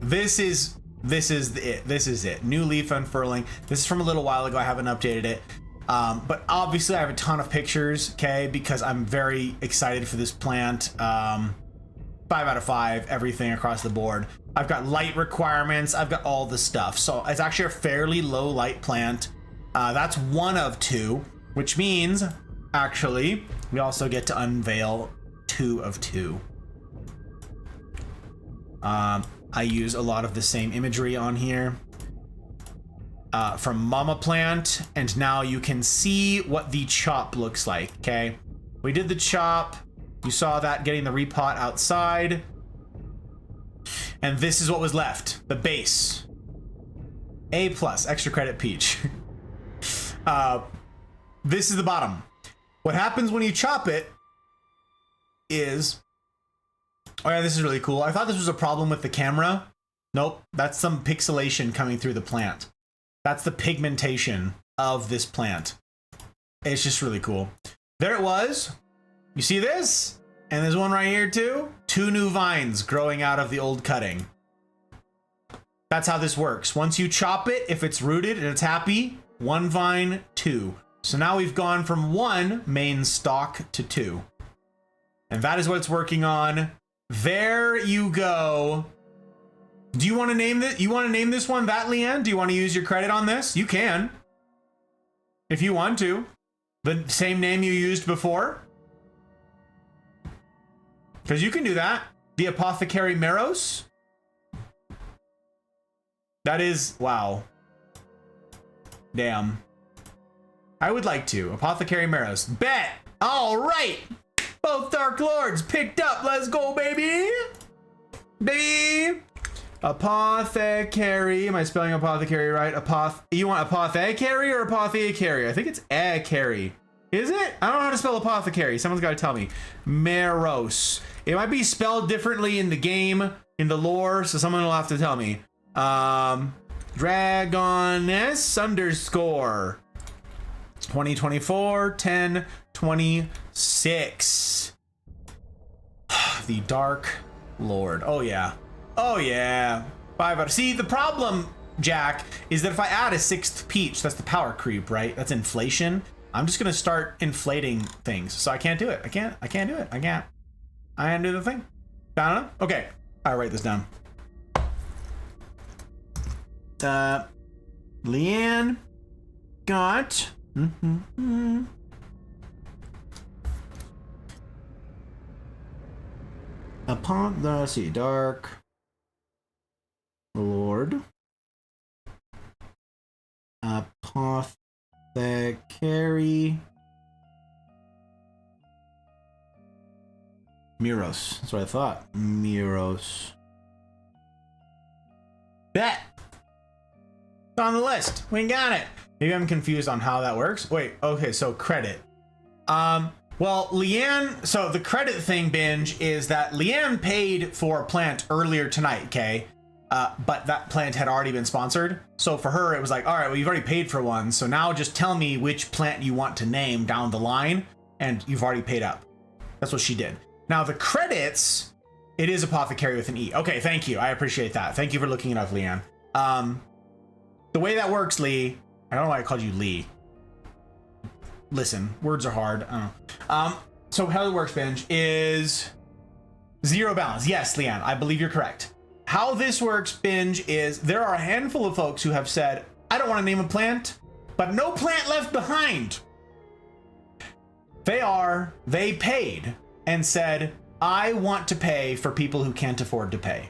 This is it. New leaf unfurling. This is from a little while ago. I haven't updated it. But obviously I have a ton of pictures, okay, because I'm very excited for this plant. 5 out of 5, everything across the board. I've got light requirements. I've got all the stuff. So it's actually a fairly low light plant. That's 1 of 2, which means actually we also get to unveil 2 of 2. I use a lot of the same imagery on here from Mama Plant, and now you can see what the chop looks like, okay? We did the chop. You saw that getting the repot outside. And this is what was left, the base. A+, extra credit Peach. This is the bottom. What happens when you chop it is... Oh yeah, this is really cool. I thought this was a problem with the camera. Nope, that's some pixelation coming through the plant. That's the pigmentation of this plant. It's just really cool. There it was. You see this? And there's one right here too. 2 new vines growing out of the old cutting. That's how this works. Once you chop it, if it's rooted and it's happy, 1 vine, 2. So now we've gone from 1 main stalk to 2. And that is what it's working on. There you go. Do you want to name this? You want to name this one that, Leanne? Do you want to use your credit on this? You can. If you want to. The same name you used before. Because you can do that. The Apothecary Meros. That is, wow. Damn. I would like to. Apothecary Meros. Bet! All right! Both Dark Lords picked up. Let's go, baby! Baby! Apothecary. Am I spelling apothecary right? You want apothecary or apothecary? I think it's a-cary. Is it? I don't know how to spell apothecary. Someone's got to tell me. Meros. It might be spelled differently in the game, in the lore, so someone will have to tell me. Dragoness underscore 2024 10/26. The Dark Lord. Oh yeah. Oh yeah. 5 out. See, the problem, Jack, is that if I add a 6th peach, that's the power creep, right? That's inflation. I'm just gonna start inflating things, so I can't do it. I can't do it. I can't do the thing. Found it? Okay. I'll write this down. Leanne got upon the sea Dark Lord Apothecary Meros. That's what I thought. Meros. Bet. It's on the list. We got it. Maybe I'm confused on how that works. Wait, okay, so credit. Well, Leanne, so the credit thing, Binge, is that Leanne paid for a plant earlier tonight, okay? But that plant had already been sponsored. So for her, it was like, all right, well, you've already paid for one. So now just tell me which plant you want to name down the line, and you've already paid up. That's what she did. Now the credits, it is apothecary with an E. Okay, thank you. I appreciate that. Thank you for looking it up, Leanne. The way that works, Lee, I don't know why I called you Lee. Listen, words are hard. I don't know. So how it works, Benj, is 0 balance. Yes, Leanne, I believe you're correct. How this works, Binge, is there are a handful of folks who have said, I don't want to name a plant, but no plant left behind. They paid and said, I want to pay for people who can't afford to pay.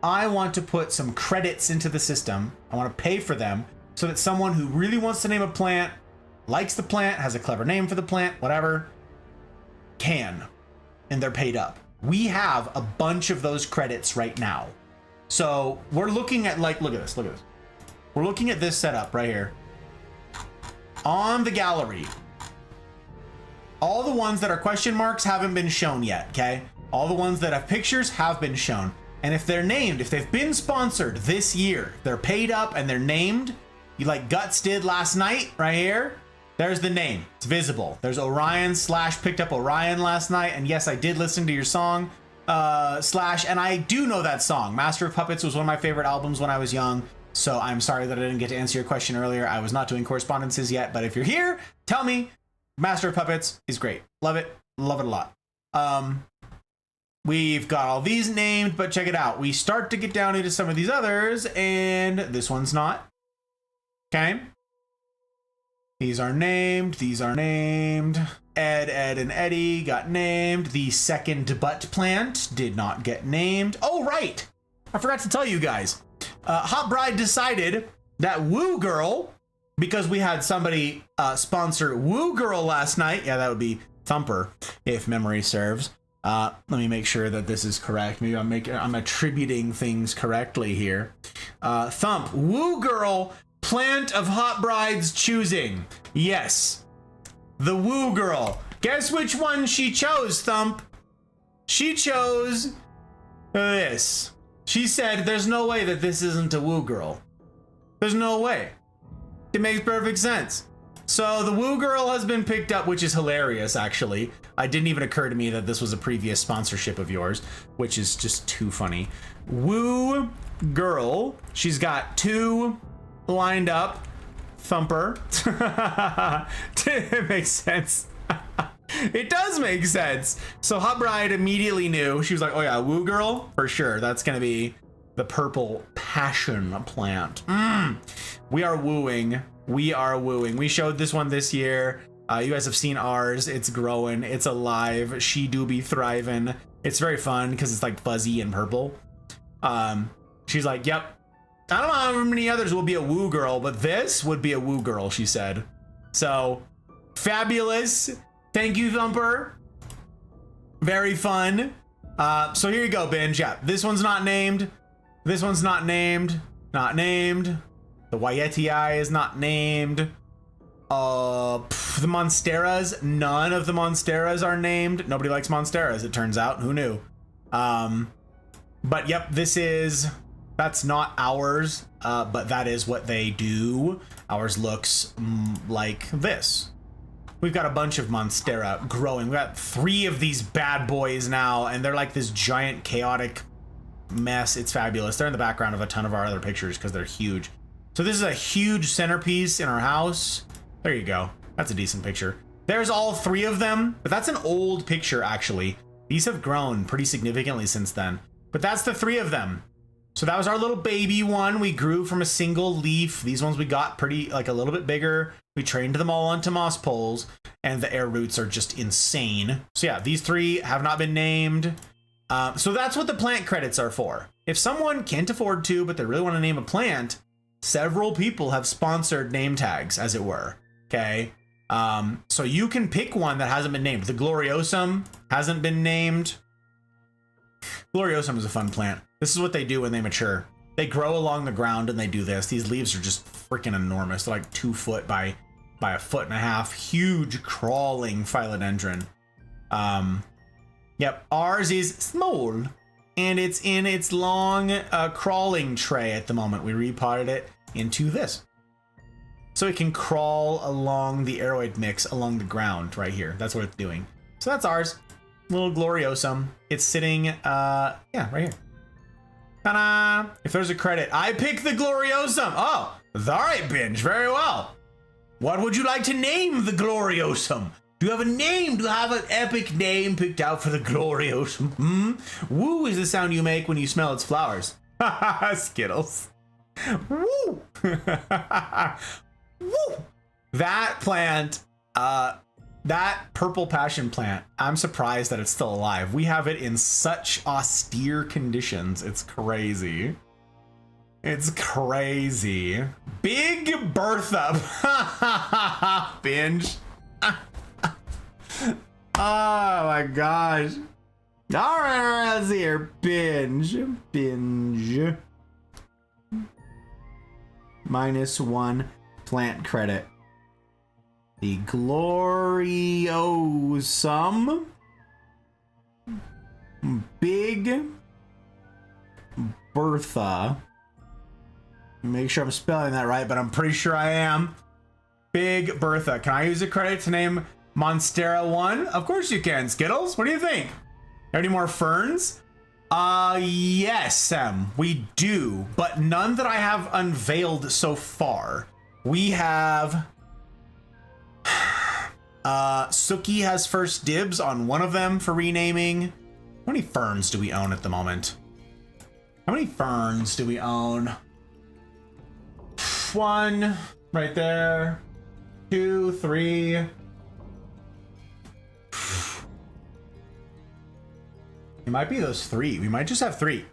I want to put some credits into the system. I want to pay for them so that someone who really wants to name a plant, likes the plant, has a clever name for the plant, whatever, can, and they're paid up. We have a bunch of those credits right now. So we're looking at, like, look at this. We're looking at this setup right here. On the gallery, all the ones that are question marks haven't been shown yet, okay? All the ones that have pictures have been shown. And if they're named, if they've been sponsored this year, they're paid up and they're named, you like Guts did last night, right here, there's the name. It's visible. There's Orion / picked up Orion last night. And yes, I did listen to your song, / and I do know that song. Master of Puppets was one of my favorite albums when I was young. So I'm sorry that I didn't get to answer your question earlier. I was not doing correspondences yet, but if you're here, tell me. Master of Puppets is great. Love it a lot. We've got all these named, but check it out. We start to get down into some of these others, and this one's not. Okay. These are named. Ed, and Eddie got named. The second butt plant did not get named. Oh, right. I forgot to tell you guys. Hot Bride decided that Woo Girl, because we had somebody sponsor Woo Girl last night. Yeah, that would be Thumper, if memory serves. Let me make sure that this is correct. Maybe I'm attributing things correctly here. Thump, Woo Girl, plant of Hot Bride's choosing. Yes, the Woo Girl. Guess which one she chose, Thump? She chose this. She said, there's no way that this isn't a Woo Girl. There's no way. It makes perfect sense. So the Woo Girl has been picked up, which is hilarious, actually. It didn't even occur to me that this was a previous sponsorship of yours, which is just too funny. Woo Girl. She's got 2 lined up. Thumper. It makes sense. It does make sense. So Hot Bride immediately knew. She was like, oh yeah, Woo Girl, for sure. That's going to be the purple passion plant. We are wooing. We are wooing. We showed this one this year. You guys have seen ours. It's growing. It's alive. She do be thriving. It's very fun because it's like fuzzy and purple. She's like, yep. I don't know how many others will be a woo girl, but this would be a woo girl, she said. So fabulous. Thank you, Thumper. Very fun. So here you go, Binge. Yeah, this one's not named. This one's not named. Not named. The Wyetii is not named. The Monsteras, none of the Monsteras are named. Nobody likes Monsteras, it turns out. Who knew? But yep, that's not ours, but that is what they do. Ours looks like this. We've got a bunch of Monstera growing. We've got 3 of these bad boys now, and they're like this giant chaotic mess. It's fabulous. They're in the background of a ton of our other pictures because they're huge. So this is a huge centerpiece in our house. There you go. That's a decent picture. There's all 3 of them, but that's an old picture actually. These have grown pretty significantly since then, but that's the 3 of them. So that was our little baby one. We grew from a single leaf. These ones we got pretty, like a little bit bigger. We trained them all onto moss poles, and the air roots are just insane. So yeah, these 3 have not been named. So that's what the plant credits are for. If someone can't afford to, but they really want to name a plant, several people have sponsored name tags, as it were. Okay. So you can pick one that hasn't been named. The Gloriosum hasn't been named. Gloriosum is a fun plant. This is what they do when they mature. They grow along the ground and they do this. These leaves are just freaking enormous. They're like 2 foot by 1.5 foot. Huge crawling philodendron. Yep, ours is small and it's in its long crawling tray at the moment. We repotted it into this. So it can crawl along the aeroid mix along the ground right here. That's what it's doing. So that's ours. Little Gloriosum. It's sitting, yeah, right here. Ta-da! If there's a credit, I pick the Gloriosum. Oh, all right, Binge. Very well. What would you like to name the Gloriosum? Do you have a name? Do you have an epic name picked out for the Gloriosum? Woo is the sound you make when you smell its flowers. Skittles. Woo! Woo! That plant, that purple passion plant, I'm surprised that it's still alive. We have it in such austere conditions. It's crazy. It's crazy. Big Bertha. Binge. Oh my gosh. All right, let's see here. Binge. -1 plant credit. The Gloriosum. Big Bertha. Make sure I'm spelling that right, but I'm pretty sure I am. Big Bertha. Can I use a credit to name Monstera 1? Of course you can, Skittles. What do you think? Any more ferns? Yes, Sam, we do, but none that I have unveiled so far. We have... Suki has first dibs on one of them for renaming. How many ferns do we own at the moment? How many ferns do we own? 1 right there. 2, 3. It might be those 3. We might just have 3.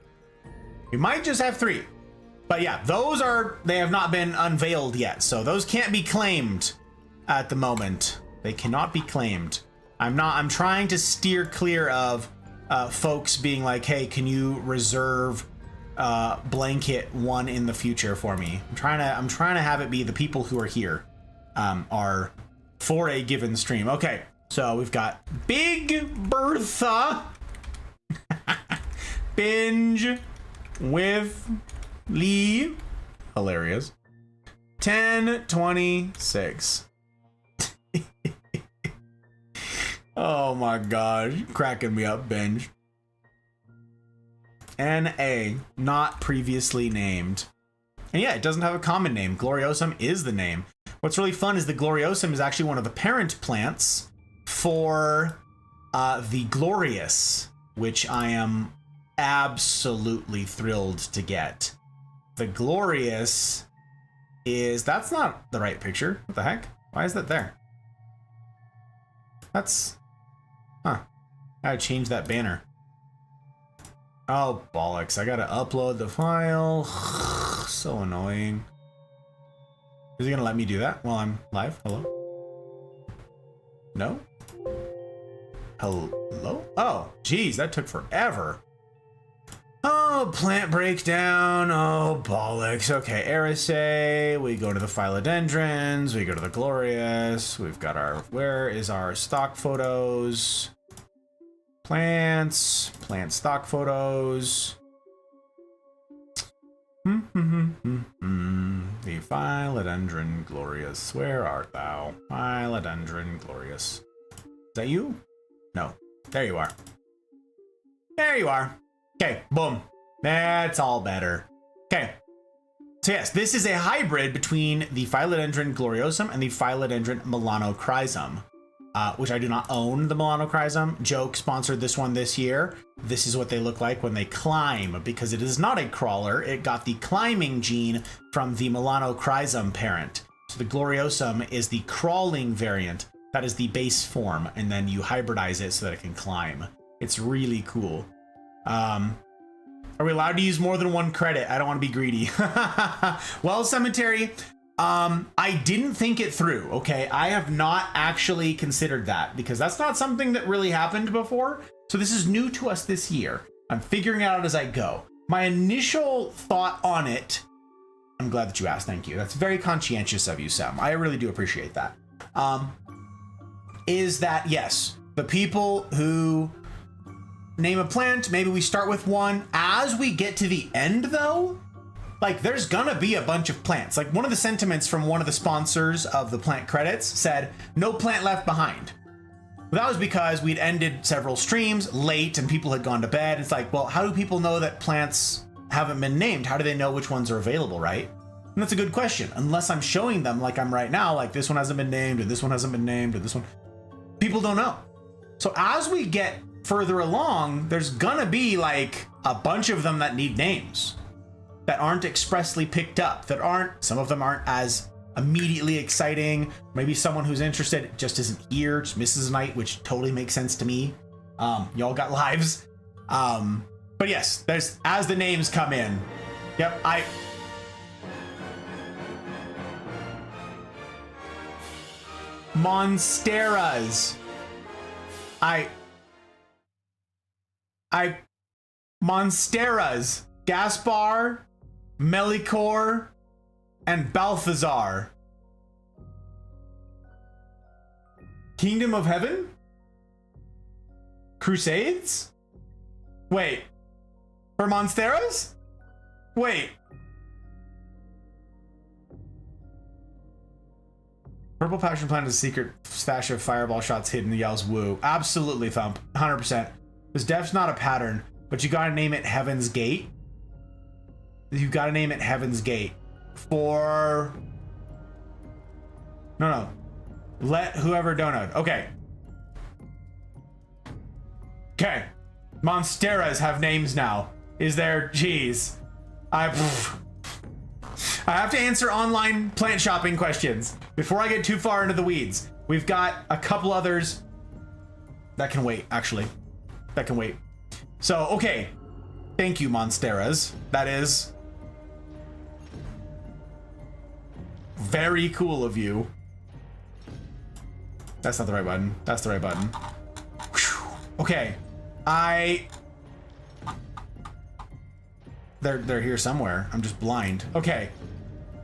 We might just have 3. But yeah, those they have not been unveiled yet. So those can't be claimed at the moment. They cannot be claimed. I'm trying to steer clear of folks being like, hey, can you reserve blanket 1 in the future for me? I'm trying to have it be the people who are here are for a given stream. Okay, so we've got Big Bertha. Binge with Lee. Hilarious. 1026. Oh my gosh. Cracking me up, Binge. NA, not previously named. And yeah, it doesn't have a common name. Gloriosum is the name. What's really fun is the Gloriosum is actually one of the parent plants for the Glorious, which I am absolutely thrilled to get. The Glorious is... That's not the right picture. What the heck? Why is that there? That's... Huh. Gotta change that banner. Oh, bollocks. I gotta upload the file. So annoying. Is he gonna let me do that while I'm live? Hello? No? Hello? Oh, geez, that took forever. Oh, plant breakdown. Oh, bollocks. Okay, Erisay. We go to the philodendrons. We go to the Glorious. We've got our... Where is our stock photos? Plants. Plant stock photos. The philodendron Glorious. Where art thou? Philodendron Glorious. Is that you? No. There you are. There you are. Okay, boom. That's all better. Okay. So yes, this is a hybrid between the Philodendron gloriosum and the Philodendron melanochrysum, which I do not own the melanochrysum. Joke sponsored this one this year. This is what they look like when they climb, because it is not a crawler. It got the climbing gene from the melanochrysum parent. So the gloriosum is the crawling variant. That is the base form, and then you hybridize it so that it can climb. It's really cool. Are we allowed to use more than one credit? I don't want to be greedy. Well, Cemetery, I didn't think it through, okay? I have not actually considered that because that's not something that really happened before. So this is new to us this year. I'm figuring it out as I go. My initial thought on it, I'm glad that you asked, thank you. That's very conscientious of you, Sam. I really do appreciate that. Is that, yes, the people who name a plant, maybe we start with one. As we get to the end though, like there's gonna be a bunch of plants. Like one of the sentiments from one of the sponsors of the plant credits said, no plant left behind. Well, that was because we'd ended several streams late and people had gone to bed. It's like, well, how do people know that plants haven't been named? How do they know which ones are available, right? And that's a good question. Unless I'm showing them like I'm right now, like this one hasn't been named and this one hasn't been named and this one, people don't know. So as we get further along, there's gonna be like a bunch of them that need names that aren't expressly picked up, that aren't, some of them aren't as immediately exciting. Maybe someone who's interested just isn't here, just misses a night, which totally makes sense to me. Y'all got lives. But yes, there's, as the names come in. Yep, Monsteras. Monsteras, Gaspar, Melicor, and Balthazar. Kingdom of Heaven? Crusades? Wait. For Monsteras? Wait. Purple Passion Plant is a secret stash of fireball shots hidden, yells woo. Absolutely, Thump. 100%. Because Def's not a pattern, but you gotta name it Heaven's Gate. You gotta name it Heaven's Gate. For... No. Let whoever donate. Okay. Okay. Monsteras have names now. Is there... Jeez. I have to answer online plant shopping questions before I get too far into the weeds. We've got a couple others that can wait, actually. That can wait. So, okay. Thank you, Monsteras. That is very cool of you. That's not the right button. That's the right button. Whew. Okay. They're here somewhere. I'm just blind. Okay.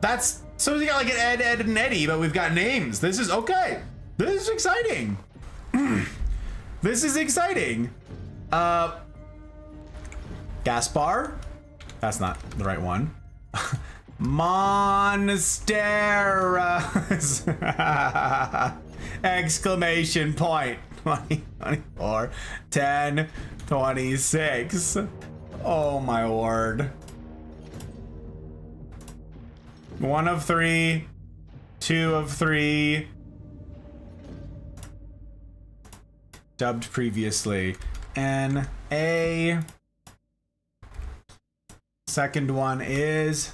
That's... So we got like an Ed, and Eddie, but we've got names. This is... Okay. This is exciting. This is exciting. Gaspar? That's not the right one. Monsteras! Exclamation point. 20, 24, 10, 26. Oh my word. 1 of 3, 2 of 3. Dubbed previously. N A Second one is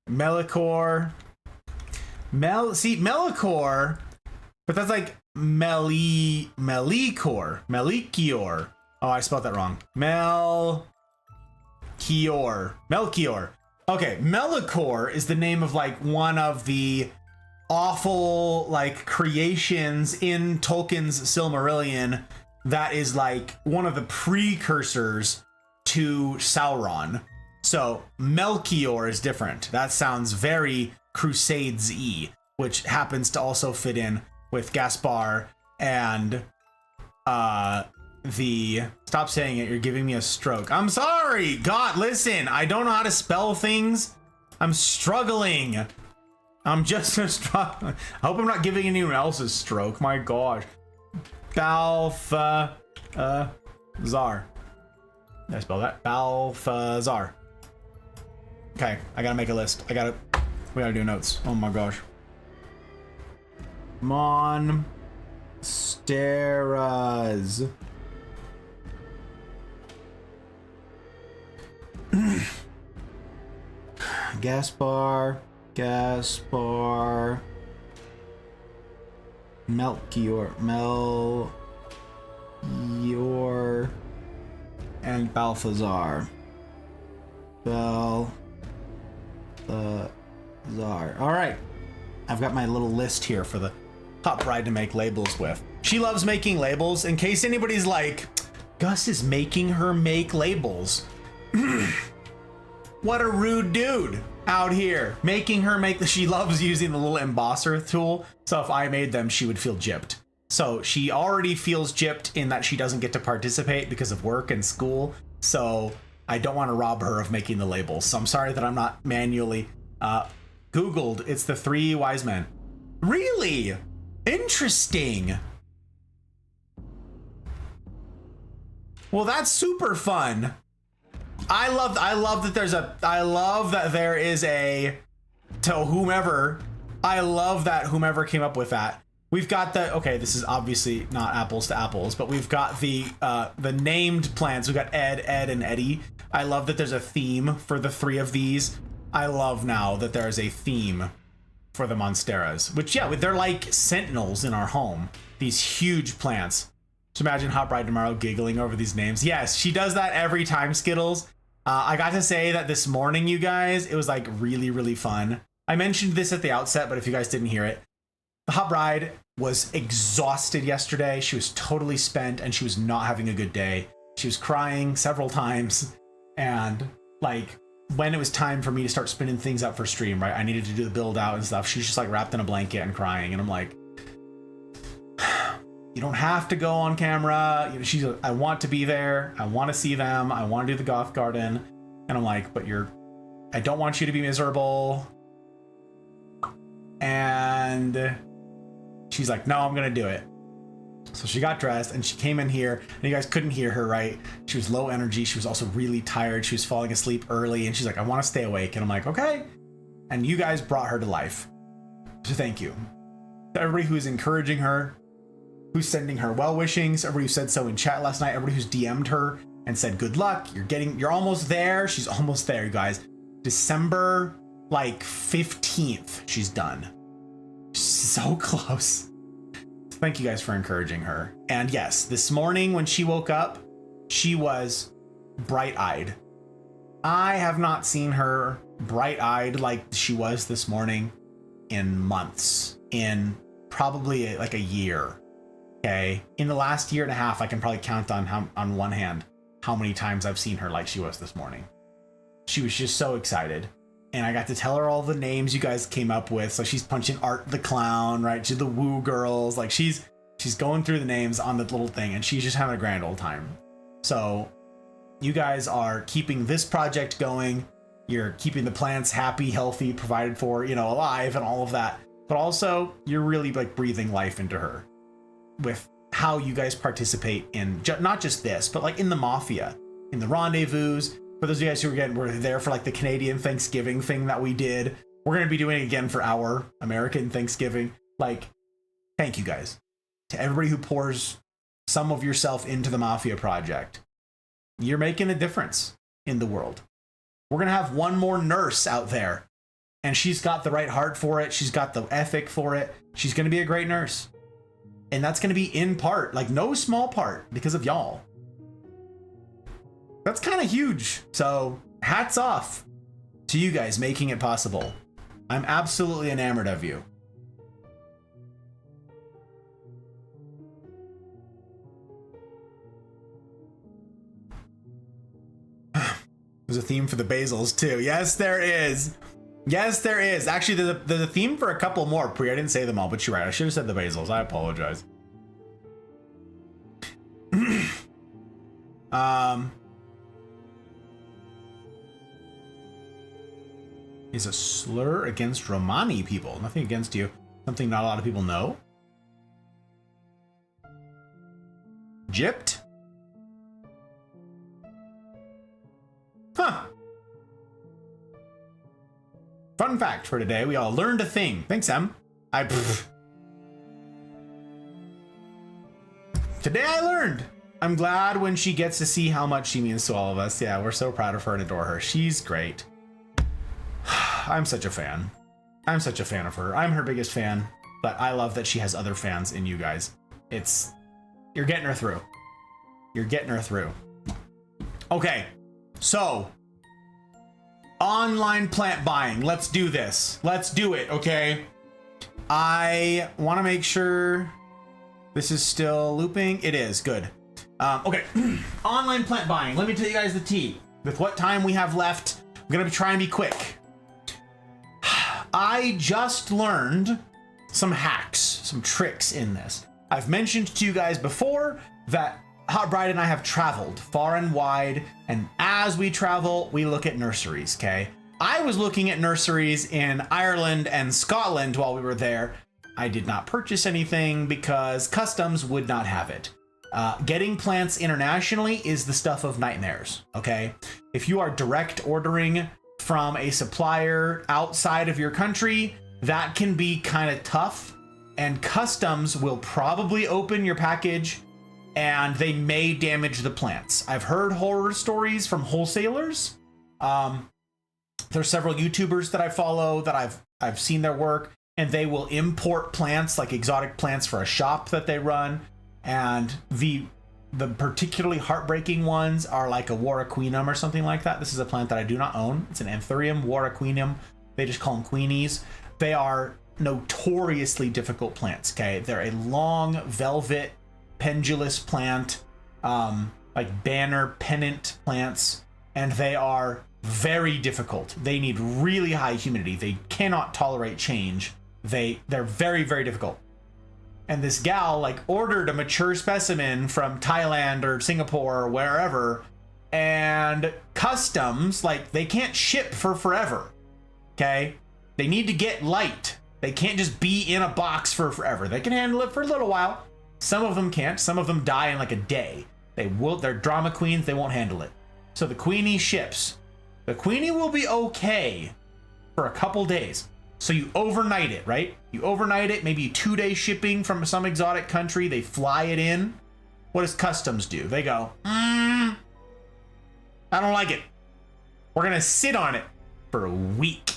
Melicor. Melicor, but that's like Melicor. Oh, I spelled that wrong. Melchior. Okay, Melicor is the name of like one of the awful like creations in Tolkien's Silmarillion that is like one of the precursors to Sauron. So Melchior is different. That sounds very Crusades-y, which happens to also fit in with Gaspar and stop saying it, you're giving me a stroke. I'm sorry. God, listen, I don't know how to spell things. I'm struggling. I'm just struggling. I hope I'm not giving anyone else a stroke. My gosh. Balthazar. Did I spell that? Balthazar. Okay, I gotta make a list. We gotta do notes. Oh my gosh. Monsteras. Gaspar. Melchior, and Balthazar. Balthazar. All right, I've got my little list here for the hot bride to make labels with. She loves making labels. In case anybody's like, Gus is making her make labels. What a rude dude out here making her make she loves using the little embosser tool. So if I made them, she would feel gypped. So she already feels gypped in that she doesn't get to participate because of work and school. So I don't want to rob her of making the labels. So I'm sorry that I'm not manually Googled. It's the three wise men. Really? Interesting. Well, that's super fun. I love that there is a, to whomever, I love that whomever came up with that. We've got the, okay, this is obviously not apples to apples, but we've got the named plants. We've got Ed, and Eddie. I love that there's a theme for the three of these. I love now that there is a theme for the Monsteras, which, yeah, they're like sentinels in our home. These huge plants. So imagine Hot Bride tomorrow giggling over these names. Yes, she does that every time, Skittles. I got to say that this morning, you guys, it was like really, really fun. I mentioned this at the outset, but if you guys didn't hear it, the Hot Bride was exhausted yesterday. She was totally spent and she was not having a good day. She was crying several times. And like when it was time for me to start spinning things up for stream, right? I needed to do the build out and stuff. She's just like wrapped in a blanket and crying. And I'm like, you don't have to go on camera. You know, she's I want to be there. I want to see them. I want to do the Goth Garden. And I'm like, but I don't want you to be miserable. And she's like, no, I'm going to do it. So she got dressed and she came in here and you guys couldn't hear her, right? She was low energy. She was also really tired. She was falling asleep early and she's like, I want to stay awake. And I'm like, okay. And you guys brought her to life. So thank you to everybody who's encouraging her, who's sending her well wishings, everybody who said so in chat last night, everybody who's DM'd her and said, good luck. You're almost there. She's almost there, you guys. December like 15th, she's done. So close. Thank you guys for encouraging her. And yes, this morning when she woke up, she was bright-eyed. I have not seen her bright-eyed like she was this morning in months, in probably like a year. Okay, in the last year and a half, I can probably count on one hand how many times I've seen her like she was this morning. She was just so excited. And I got to tell her all the names you guys came up with. So she's punching Art the Clown, right? She's the Woo Girls. Like she's going through the names on the little thing and she's just having a grand old time. So you guys are keeping this project going. You're keeping the plants happy, healthy, provided for, alive and all of that. But also you're really like breathing life into her with how you guys participate in not just this, but like in the Mafia, in the rendezvous. For those of you guys who were there for like the Canadian Thanksgiving thing that we did, we're going to be doing it again for our American Thanksgiving. Like, thank you guys to everybody who pours some of yourself into the Mafia project. You're making a difference in the world. We're going to have one more nurse out there. And she's got the right heart for it. She's got the ethic for it. She's going to be a great nurse. And that's going to be in part, like no small part, because of y'all. That's kind of huge. So hats off to you guys making it possible. I'm absolutely enamored of you. There's a theme for the basils too. Yes, there is. Yes, there is. Actually, there's a theme for a couple more. Pri, I didn't say them all, but you're right. I should have said the basils. I apologize. Is a slur against Romani people. Nothing against you. Something not a lot of people know. Gypped? Huh. Fun fact for today, we all learned a thing. Thanks, Em. Today I learned. I'm glad when she gets to see how much she means to all of us. Yeah, we're so proud of her and adore her. She's great. I'm such a fan. I'm such a fan of her. I'm her biggest fan, but I love that she has other fans in you guys. You're getting her through. You're getting her through. Okay, so online plant buying. Let's do this. Let's do it, okay? I want to make sure this is still looping. It is. Good. Okay. Online plant buying. Let me tell you guys the tea. With what time we have left, I'm going to try and be quick. I just learned some hacks, some tricks in this. I've mentioned to you guys before that Hot Bride and I have traveled far and wide, and as we travel, we look at nurseries, okay? I was looking at nurseries in Ireland and Scotland while we were there. I did not purchase anything because customs would not have it. Getting plants internationally is the stuff of nightmares, okay? If you are direct ordering from a supplier outside of your country, that can be kind of tough, and customs will probably open your package and they may damage the plants. I've heard horror stories from wholesalers. There's several YouTubers that I follow that I've seen their work, and they will import plants, like exotic plants, for a shop that they run. And the particularly heartbreaking ones are like a Warraquenum or something like that. This is a plant that I do not own. It's an Anthurium Warraquenum. They just call them queenies. They are notoriously difficult plants, okay? They're a long velvet pendulous plant, like banner pennant plants, and they are very difficult. They need really high humidity. They cannot tolerate change. They're very, very difficult. And this gal like ordered a mature specimen from Thailand or Singapore or wherever, and customs, like, they can't ship for forever, okay? They need to get light. They can't just be in a box for forever. They can handle it for a little while. Some of them can't. Some of them die in like a day. They're drama queens. They won't handle it. So the queenie ships. The queenie will be okay for a couple days. So you overnight it, right? You overnight it, maybe 2-day shipping from some exotic country. They fly it in. What does customs do? They go, I don't like it. We're going to sit on it for a week.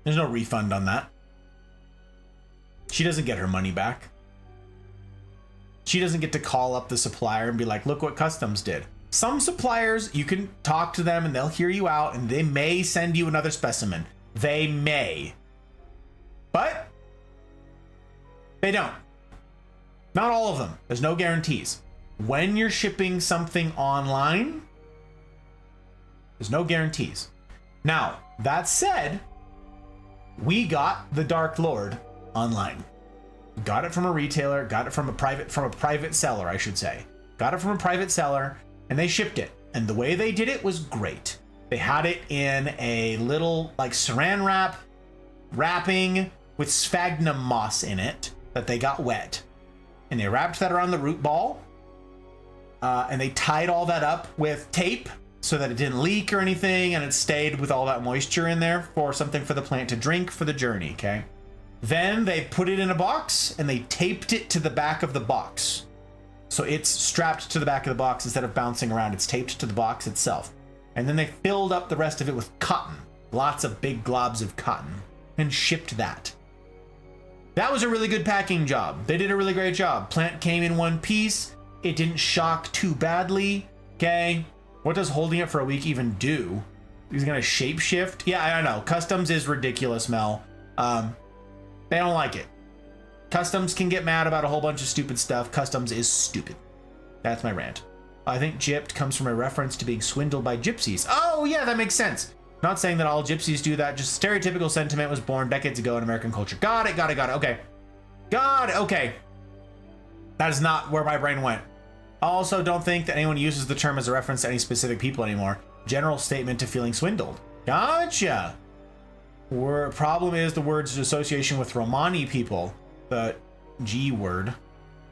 There's no refund on that. She doesn't get her money back. She doesn't get to call up the supplier and be like, look what customs did. Some suppliers, you can talk to them and they'll hear you out and they may send you another specimen. They may. But they don't. Not all of them. There's no guarantees. When you're shipping something online, there's no guarantees. Now, that said, we got the Dark Lord online. Got it from a retailer, got it from a private seller, I should say. Got it from a private seller, and they shipped it. And the way they did it was great. They had it in a little like saran wrap wrapping with sphagnum moss in it that they got wet. And they wrapped that around the root ball. And they tied all that up with tape so that it didn't leak or anything, and it stayed with all that moisture in there for something for the plant to drink for the journey, okay? Then they put it in a box and they taped it to the back of the box. So it's strapped to the back of the box instead of bouncing around. It's taped to the box itself. And then they filled up the rest of it with cotton. Lots of big globs of cotton. And shipped that. That was a really good packing job. They did a really great job. Plant came in one piece. It didn't shock too badly. Okay. What does holding it for a week even do? He's gonna shapeshift? Yeah, I don't know. Customs is ridiculous, Mel. They don't like it. Customs can get mad about a whole bunch of stupid stuff. Customs is stupid. That's my rant. I think gypped comes from a reference to being swindled by gypsies. Oh, yeah, that makes sense. Not saying that all gypsies do that. Just stereotypical sentiment was born decades ago in American culture. Got it. Okay. Okay. That is not where my brain went. I also don't think that anyone uses the term as a reference to any specific people anymore. General statement to feeling swindled. Gotcha. Problem is the word's association with Romani people. The G word.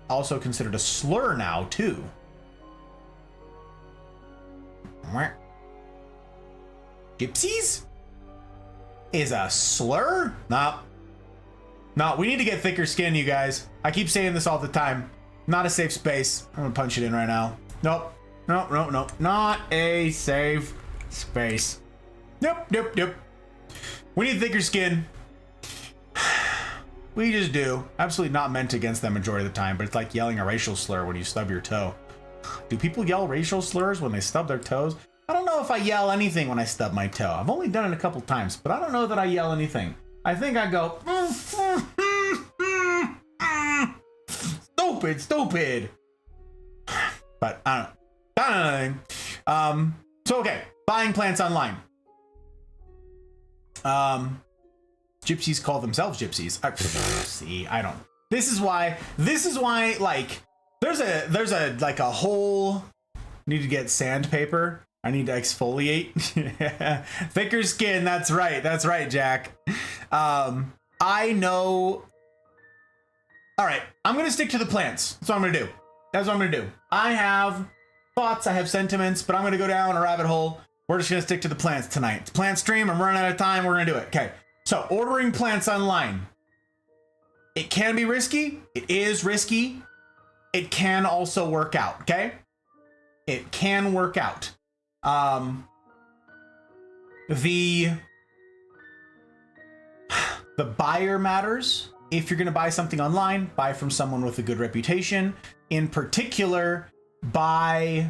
Also considered a slur now, too. Gypsies? Is a slur? No, we need to get thicker skin, you guys. I keep saying this all the time. Not a safe space. I'm gonna punch it in right now. Nope. Not a safe space. Nope. We need thicker skin. We just do. Absolutely not meant against them majority of the time, but it's like yelling a racial slur when you stub your toe. Do people yell racial slurs when they stub their toes? I don't know if I yell anything when I stub my toe. I've only done it a couple times, but I don't know that I yell anything. I think I go, stupid. But I don't know. So okay, buying plants online. Gypsies call themselves gypsies. See, I don't. This is why, like, there's a like a whole, need to get sandpaper. I need to exfoliate. Thicker skin. That's right, Jack. I know. All right, I'm going to stick to the plants. That's what I'm going to do. I have thoughts, I have sentiments, but I'm going to go down a rabbit hole. We're just going to stick to the plants tonight. It's plant stream. I'm running out of time. We're going to do it. Okay. So ordering plants online. It can be risky. It is risky. It can also work out. Okay. It can work out. The buyer matters. If you're going to buy something online, buy from someone with a good reputation. In particular, buy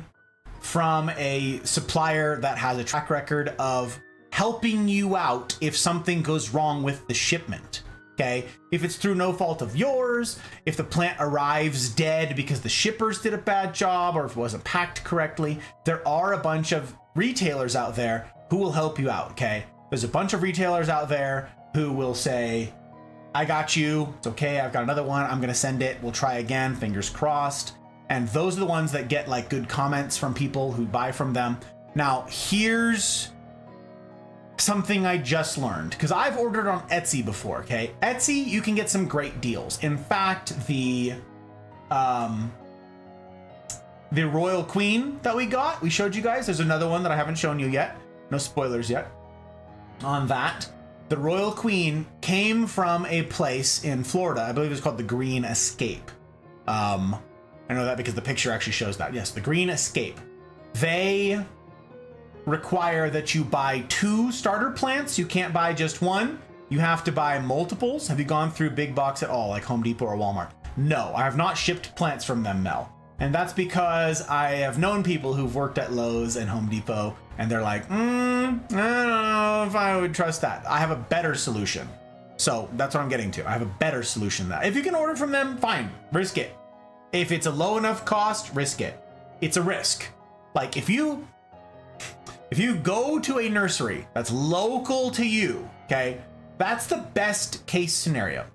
from a supplier that has a track record of helping you out if something goes wrong with the shipment. Okay, if it's through no fault of yours, if the plant arrives dead because the shippers did a bad job, or if it wasn't packed correctly, there are a bunch of retailers out there who will help you out. Okay, there's a bunch of retailers out there who will say, I got you, it's okay, I've got another one, I'm gonna send it, we'll try again, fingers crossed. And those are the ones that get like good comments from people who buy from them. Now, here's something I just learned, because I've ordered on Etsy before. Okay, Etsy, you can get some great deals. In fact, the Royal Queen that we showed you guys, there's another one that I haven't shown you yet, no spoilers yet on that. The Royal Queen came from a place in Florida, I believe it's called the Green Escape. I know that because the picture actually shows that. Yes, the Green Escape. They require that you buy 2 starter plants. You can't buy just one. You have to buy multiples. Have you gone through big box at all, like Home Depot or Walmart? No, I have not shipped plants from them, Mel. And that's because I have known people who've worked at Lowe's and Home Depot, and they're like, I don't know if I would trust that. I have a better solution. So that's what I'm getting to. I have a better solution than that. If you can order from them, fine, risk it. If it's a low enough cost, risk it. It's a risk. Like if you go to a nursery that's local to you, okay, that's the best case scenario.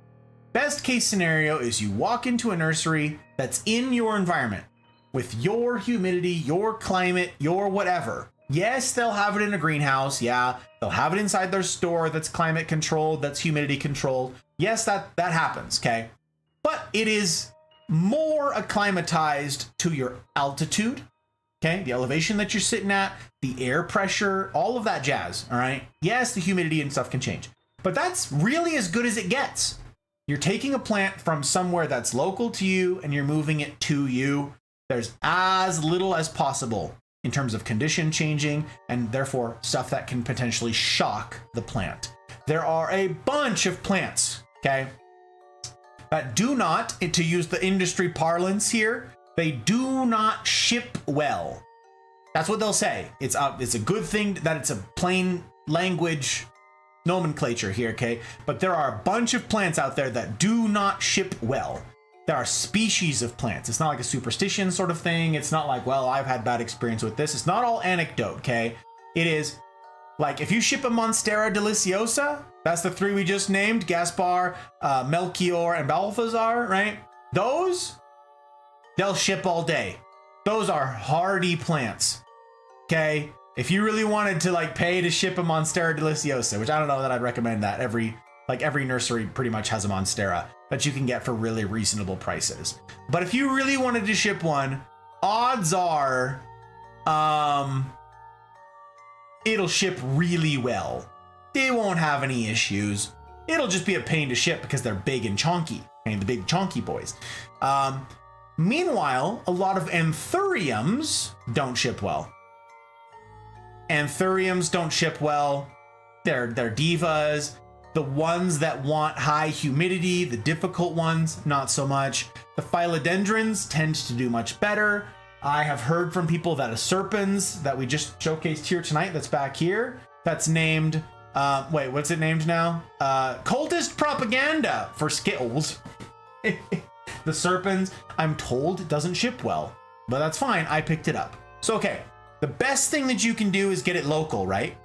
Best case scenario is you walk into a nursery that's in your environment with your humidity, your climate, your whatever. Yes, they'll have it in a greenhouse. Yeah, they'll have it inside their store that's climate controlled, that's humidity controlled. Yes, that happens, okay? But it is more acclimatized to your altitude, okay? The elevation that you're sitting at, the air pressure, all of that jazz, all right? Yes, the humidity and stuff can change, but that's really as good as it gets. You're taking a plant from somewhere that's local to you and you're moving it to you. There's as little as possible in terms of condition changing and therefore stuff that can potentially shock the plant. There are a bunch of plants, okay, that do not, to use the industry parlance here, they do not ship well. That's what they'll say. It's a good thing that it's a plain language nomenclature here, okay? But there are a bunch of plants out there that do not ship well. There are species of plants. It's not like a superstition sort of thing. It's not like, well, I've had bad experience with this. It's not all anecdote, okay? It is like if you ship a Monstera deliciosa, that's the 3 we just named, Gaspar, Melchior, and Balthazar, right? Those, they'll ship all day. Those are hardy plants, okay? If you really wanted to like pay to ship a Monstera deliciosa, which I don't know that I'd recommend that. Every nursery pretty much has a Monstera that you can get for really reasonable prices. But if you really wanted to ship one, odds are it'll ship really well. They won't have any issues. It'll just be a pain to ship because they're big and chonky. I mean, the big chonky boys. Meanwhile, a lot of anthuriums don't ship well. Anthuriums don't ship well. They're divas. The ones that want high humidity, the difficult ones, not so much. The philodendrons tend to do much better. I have heard from people that a serpens that we just showcased here tonight, that's back here, that's named, wait, what's it named now? Cultist Propaganda for Skittles. The serpens, I'm told, doesn't ship well, but that's fine. I picked it up. So, okay, the best thing that you can do is get it local, right?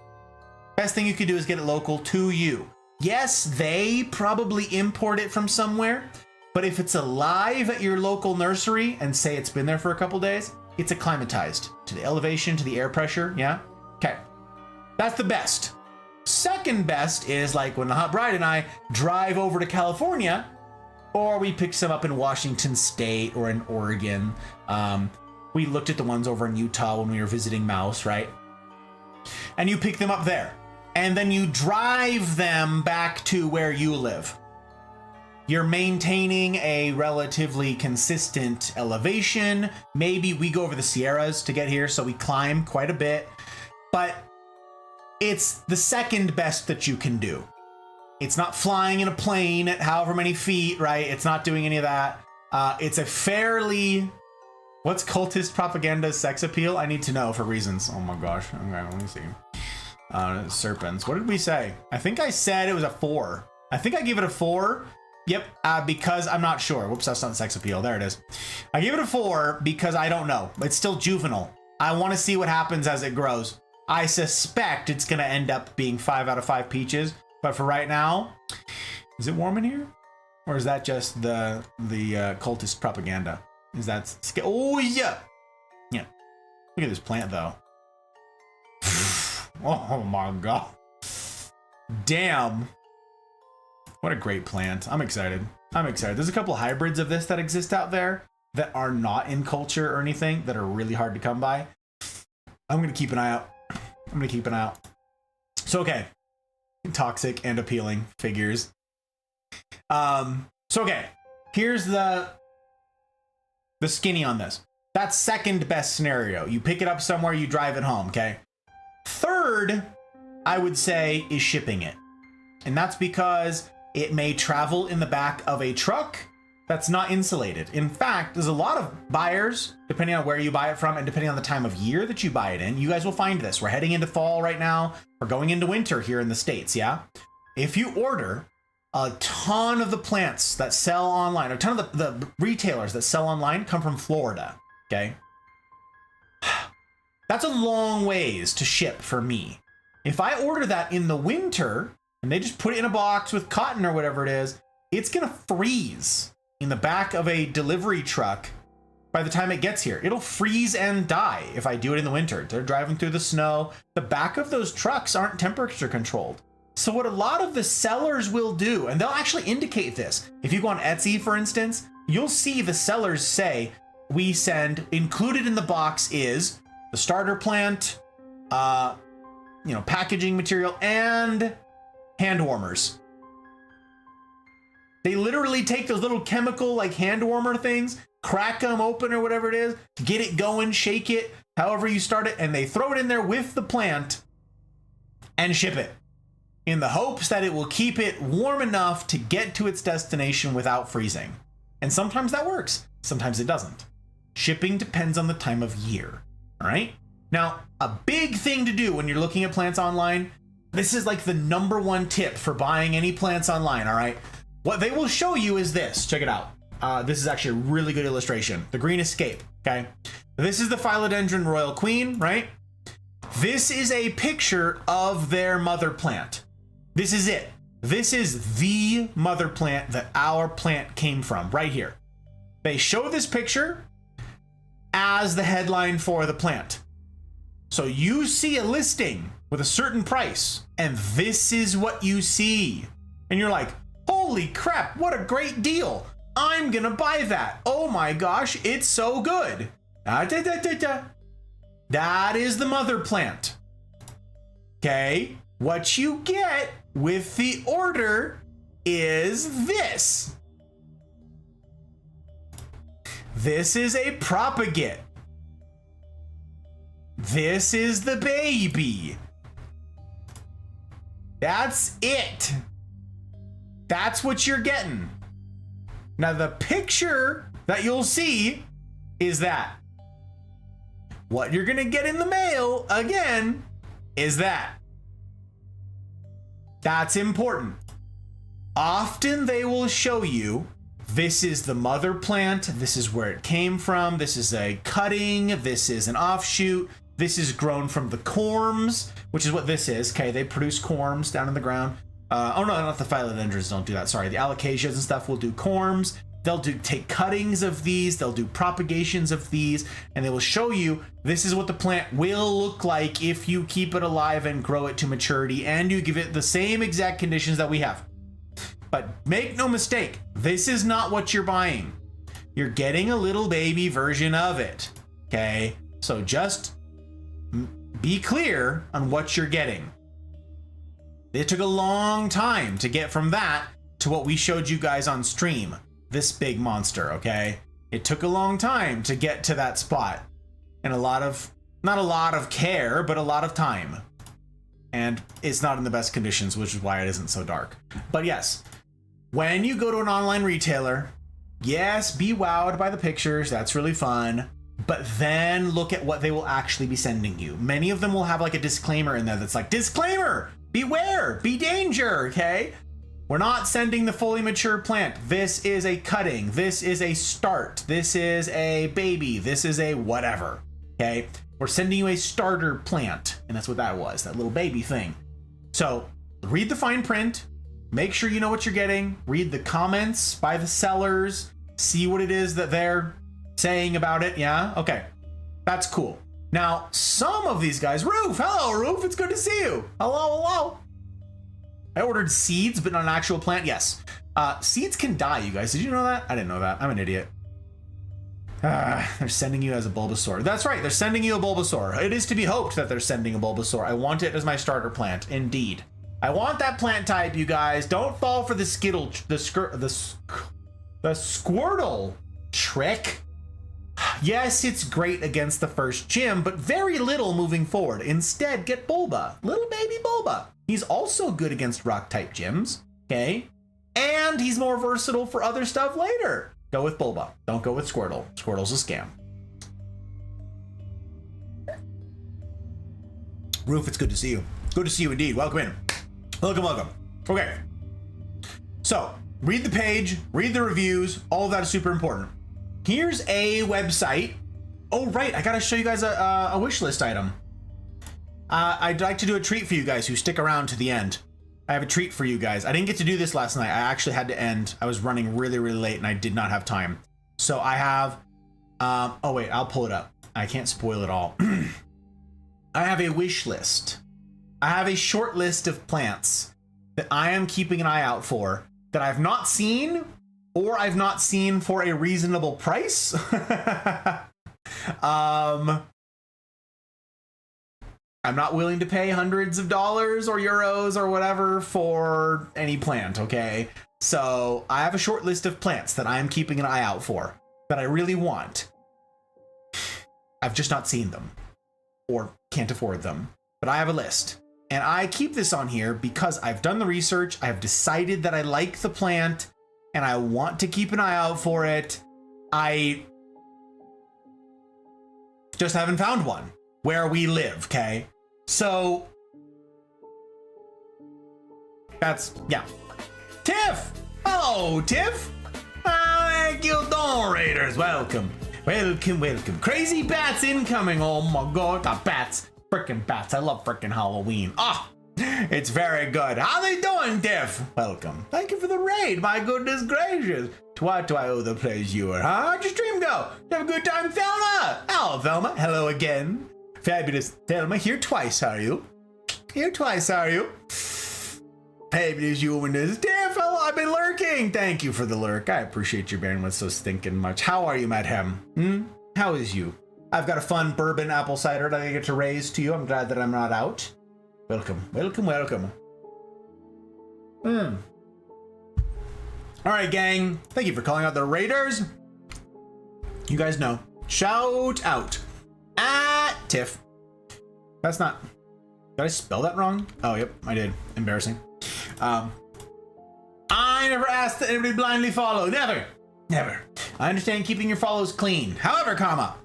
Best thing you can do is get it local to you. Yes, they probably import it from somewhere, but if it's alive at your local nursery and say it's been there for a couple days, it's acclimatized to the elevation, to the air pressure, yeah? Okay, that's the best. Second best is like when the Hot Bride and I drive over to California, or we pick some up in Washington State or in Oregon. We looked at the ones over in Utah when we were visiting Mouse, right? And you pick them up there. And then you drive them back to where you live. You're maintaining a relatively consistent elevation. Maybe we go over the Sierras to get here, so we climb quite a bit. But it's the second best that you can do. It's not flying in a plane at however many feet, right? It's not doing any of that. It's a fairly... What's cultist propaganda's sex appeal? I need to know for reasons. Oh my gosh. Okay, let me see. Serpents. What did we say? I think I said it was a 4. I think I gave it a 4. Yep, because I'm not sure. Whoops, that's not sex appeal. There it is. I gave it a 4 because I don't know. It's still juvenile. I want to see what happens as it grows. I suspect it's going to end up being 5 out of 5 peaches. But for right now, is it warm in here? Or is that just the cultist propaganda? Is that... Oh, yeah. Yeah. Look at this plant, though. Oh, my God. Damn. What a great plant. I'm excited. I'm excited. There's a couple hybrids of this that exist out there that are not in culture or anything that are really hard to come by. I'm going to keep an eye out. I'm going to keep an eye out. So, okay. Toxic and appealing figures. So, okay. Here's the skinny on this. That's second best scenario. You pick it up somewhere, you drive it home, okay? Third, I would say, is shipping it. And that's because it may travel in the back of a truck that's not insulated. In fact, there's a lot of buyers, depending on where you buy it from and depending on the time of year that you buy it in. You guys will find this. We're heading into fall right now. We're going into winter here in the States, yeah? If you order a ton of the plants that sell online, a ton of the retailers that sell online come from Florida, okay? That's a long ways to ship for me. If I order that in the winter and they just put it in a box with cotton or whatever it is, it's gonna freeze in the back of a delivery truck by the time it gets here. It'll freeze and die if I do it in the winter. They're driving through the snow. The back of those trucks aren't temperature controlled. So what a lot of the sellers will do, and they'll actually indicate this. If you go on Etsy, for instance, you'll see the sellers say, we send, included in the box is the starter plant, packaging material, and hand warmers. They literally take those little chemical, like hand warmer things, crack them open or whatever it is, get it going, shake it, however you start it, and they throw it in there with the plant and ship it in the hopes that it will keep it warm enough to get to its destination without freezing. And sometimes that works, sometimes it doesn't. Shipping depends on the time of year, all right? Now, a big thing to do when you're looking at plants online, this is like the #1 tip for buying any plants online, all right? What they will show you is this. Check it out. This is actually a really good illustration. The Green Escape, okay? This is the Philodendron Royal Queen, right? This is a picture of their mother plant. This is it. This is the mother plant that our plant came from, right here. They show this picture as the headline for the plant. So you see a listing with a certain price, and this is what you see. And you're like, holy crap, what a great deal. I'm gonna buy that. Oh my gosh, it's so good. That is the mother plant. Okay, what you get with the order is this. This is a propagate. This is the baby. That's it. That's what you're getting. Now the picture that you'll see is that. What you're gonna get in the mail, again, is that. That's important. Often they will show you, this is the mother plant, this is where it came from, this is a cutting, this is an offshoot, this is grown from the corms, which is what this is. Okay, they produce corms down in the ground. Oh no, not the philodendrons don't do that. Sorry, the alocasias and stuff will do corms. They'll take cuttings of these, they'll do propagations of these, and they will show you this is what the plant will look like if you keep it alive and grow it to maturity and you give it the same exact conditions that we have. But make no mistake, this is not what you're buying. You're getting a little baby version of it. Okay, so just be clear on what you're getting. It took a long time to get from that to what we showed you guys on stream. This big monster, okay? It took a long time to get to that spot. And not a lot of care, but a lot of time. And it's not in the best conditions, which is why it isn't so dark. But yes, when you go to an online retailer, yes, be wowed by the pictures, that's really fun. But then look at what they will actually be sending you. Many of them will have like a disclaimer in there that's like, disclaimer, beware, be danger, okay? We're not sending the fully mature plant. This is a cutting. This is a start. This is a baby. This is a whatever, okay? We're sending you a starter plant. And that's what that was, that little baby thing. So read the fine print. Make sure you know what you're getting. Read the comments by the sellers. See what it is that they're saying about it. Yeah, okay. That's cool. Now, some of these guys, Roof, hello, Roof, it's good to see you. Hello, hello. I ordered seeds, but not an actual plant. Yes. Seeds can die, you guys. Did you know that? I didn't know that. I'm an idiot. They're sending you as a Bulbasaur. That's right. They're sending you a Bulbasaur. It is to be hoped that they're sending a Bulbasaur. I want it as my starter plant. Indeed. I want that plant type, you guys. Don't fall for the Squirtle trick. Yes, it's great against the first gym, but very little moving forward. Instead, get Bulba. Little baby Bulba. He's also good against rock type gyms, okay? And he's more versatile for other stuff later. Go with Bulba. Don't go with Squirtle. Squirtle's a scam. Roof, it's good to see you. Good to see you indeed. Welcome in. Welcome, welcome. Okay. So, read the page, read the reviews. All of that is super important. Here's a website. Oh, right. I got to show you guys a wish list item. I'd like to do a treat for you guys who stick around to the end. I have a treat for you guys. I didn't get to do this last night. I actually had to end. I was running really, really late and I did not have time. So I have, oh wait, I'll pull it up. I can't spoil it all. I have a wish list. I have a short list of plants that I am keeping an eye out for that I've not seen or I've not seen for a reasonable price. I'm not willing to pay hundreds of dollars or euros or whatever for any plant, okay? So I have a short list of plants that I am keeping an eye out for. that I really want. I've just not seen them or can't afford them, but I have a list. And I keep this on here because I've done the research. I've decided that I like the plant and I want to keep an eye out for it. I just haven't found one where we live, okay? So that's, yeah. Tiff! Hello, Tiff! Thank you, Dawn Raiders. Welcome. Welcome, welcome. Crazy bats incoming. Oh my god. The bats. Frickin' bats. I love frickin' Halloween. Ah! It's very good. How they doing, Tiff? Welcome. Thank you for the raid. My goodness gracious. To what do I owe the pleasure? Huh? How'd your stream go? Have a good time, Thelma? Hello, Thelma. Hello again. Fabulous Thelma. Here twice, are you? Here twice, are you? Fabulous humanness. Tiff, hello. I've been lurking. Thank you for the lurk. I appreciate your bearing with so stinking much. How are you, Madhem? How is you? I've got a fun bourbon apple cider that I get to raise to you. I'm glad that I'm not out. Welcome, welcome, welcome. All right, gang. Thank you for calling out the Raiders. You guys know. Shout out at Tiff. That's not. Did I spell that wrong? Oh, yep, I did. Embarrassing. I never asked that anybody blindly follow. Never. Never. I understand keeping your follows clean. However, comma,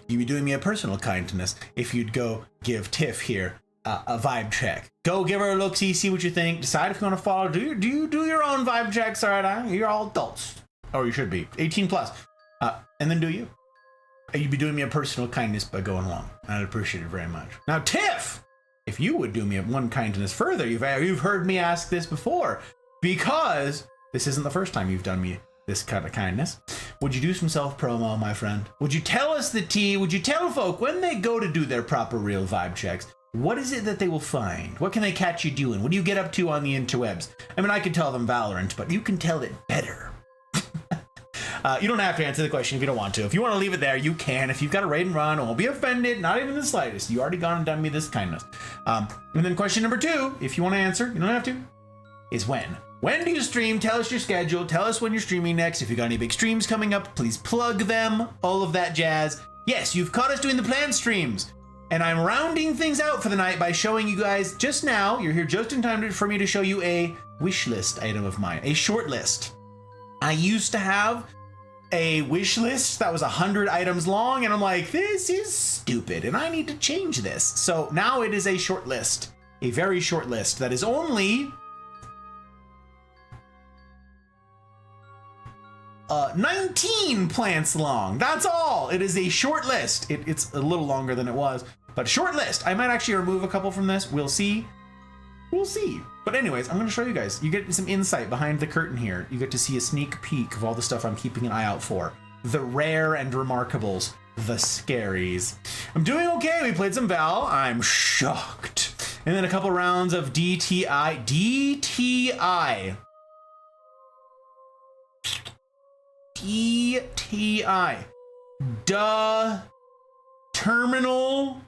you'd be doing me a personal kindness if you'd go give Tiff here a vibe check. Go give her a look, see what you think. Decide if you want to follow. Do you do your own vibe checks? All right, you're all adults, or you should be 18 plus. And then do you? You'd be doing me a personal kindness by going along. I'd appreciate it very much. Now, Tiff, if you would do me one kindness further, you've heard me ask this before, because this isn't the first time you've done me this kind of kindness. Would you do some self-promo, my friend? Would you tell us the tea? Would you tell folk when they go to do their proper real vibe checks, what is it that they will find? What can they catch you doing? What do you get up to on the interwebs? I mean, I could tell them Valorant, but you can tell it better. You don't have to answer the question if you don't want to. If you want to leave it there, you can. If you've got a raid and run, I won't be offended, not even the slightest. You already gone and done me this kindness. And then question number 2, if you want to answer, you don't have to, is when. When do you stream? Tell us your schedule. Tell us when you're streaming next. If you got any big streams coming up, please plug them. All of that jazz. Yes, you've caught us doing the planned streams. And I'm rounding things out for the night by showing you guys just now. You're here just in time for me to show you a wish list item of mine, a short list. I used to have a wish list that was 100 items long, and I'm like, this is stupid, and I need to change this. So now it is a short list, a very short list that is only 19 plants long. That's all. It is a short list. It's a little longer than it was, but short list. I might actually remove a couple from this. We'll see. We'll see. But anyways, I'm going to show you guys. You get some insight behind the curtain here. You get to see a sneak peek of all the stuff I'm keeping an eye out for. The rare and remarkables. The scaries. I'm doing okay. We played some Val. I'm shocked. And then a couple rounds of DTI. DTI. DTI. Duh. Terminal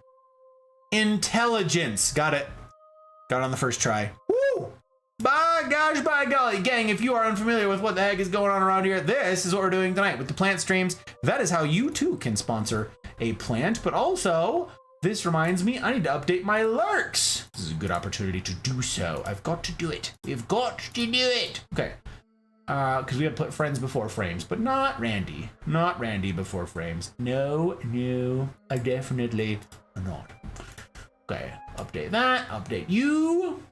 Intelligence. Got it. Got it on the first try. Woo! By gosh, by golly. Gang, if you are unfamiliar with what the heck is going on around here, this is what we're doing tonight with the plant streams. That is how you too can sponsor a plant, but also, this reminds me, I need to update my lurks. This is a good opportunity to do so. I've got to do it. We've got to do it. Okay. Because we had put friends before frames, but not Randy. Not Randy before frames. No, I definitely not. Okay, update that, update you.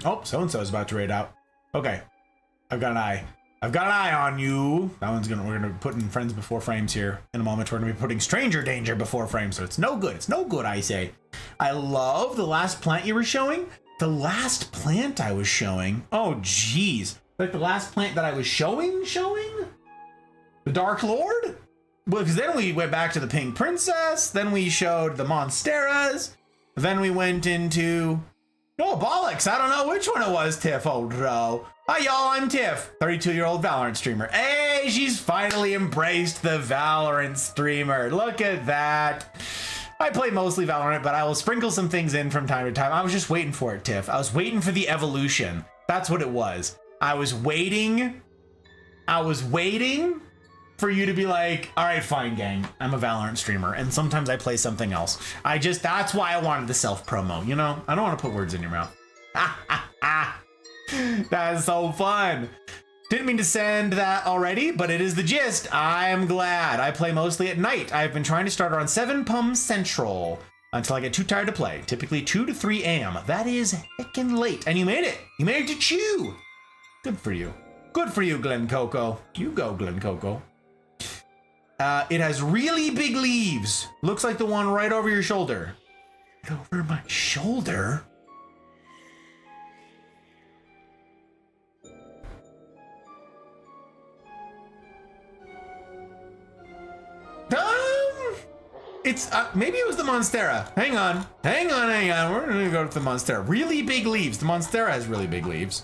Oh, so-and-so is about to raid out. Okay, I've got an eye. I've got an eye on you. That one's we're gonna be putting friends before frames here in a moment. We're gonna be putting stranger danger before frames, so it's no good. It's no good, I say. I love the last plant you were showing. The last plant I was showing. Oh, geez. Like the last plant that I was showing? The Dark Lord? Well, because then we went back to the Pink Princess, then we showed the Monsteras, then we went into... Oh, bollocks, I don't know which one it was, Tiff, old bro. Hi, y'all, I'm Tiff, 32-year-old Valorant streamer. Hey, she's finally embraced the Valorant streamer. Look at that. I play mostly Valorant, but I will sprinkle some things in from time to time. I was just waiting for it, Tiff. I was waiting for the evolution. That's what it was. I was waiting for you to be like, all right, fine, gang. I'm a Valorant streamer, and sometimes I play something else. That's why I wanted the self-promo, you know? I don't want to put words in your mouth. That's so fun. Didn't mean to send that already, but it is the gist. I'm glad. I play mostly at night. I've been trying to start around 7 p.m. Central until I get too tired to play, typically 2 to 3 a.m. That is heckin' late, and you made it. You made it to Chew. Good for you. Good for you, Glen Coco. You go, Glen Coco. It has really big leaves. Looks like the one right over your shoulder. Right over my shoulder? It's maybe it was the Monstera. Hang on. We're gonna go to the Monstera. Really big leaves. The Monstera has really big leaves.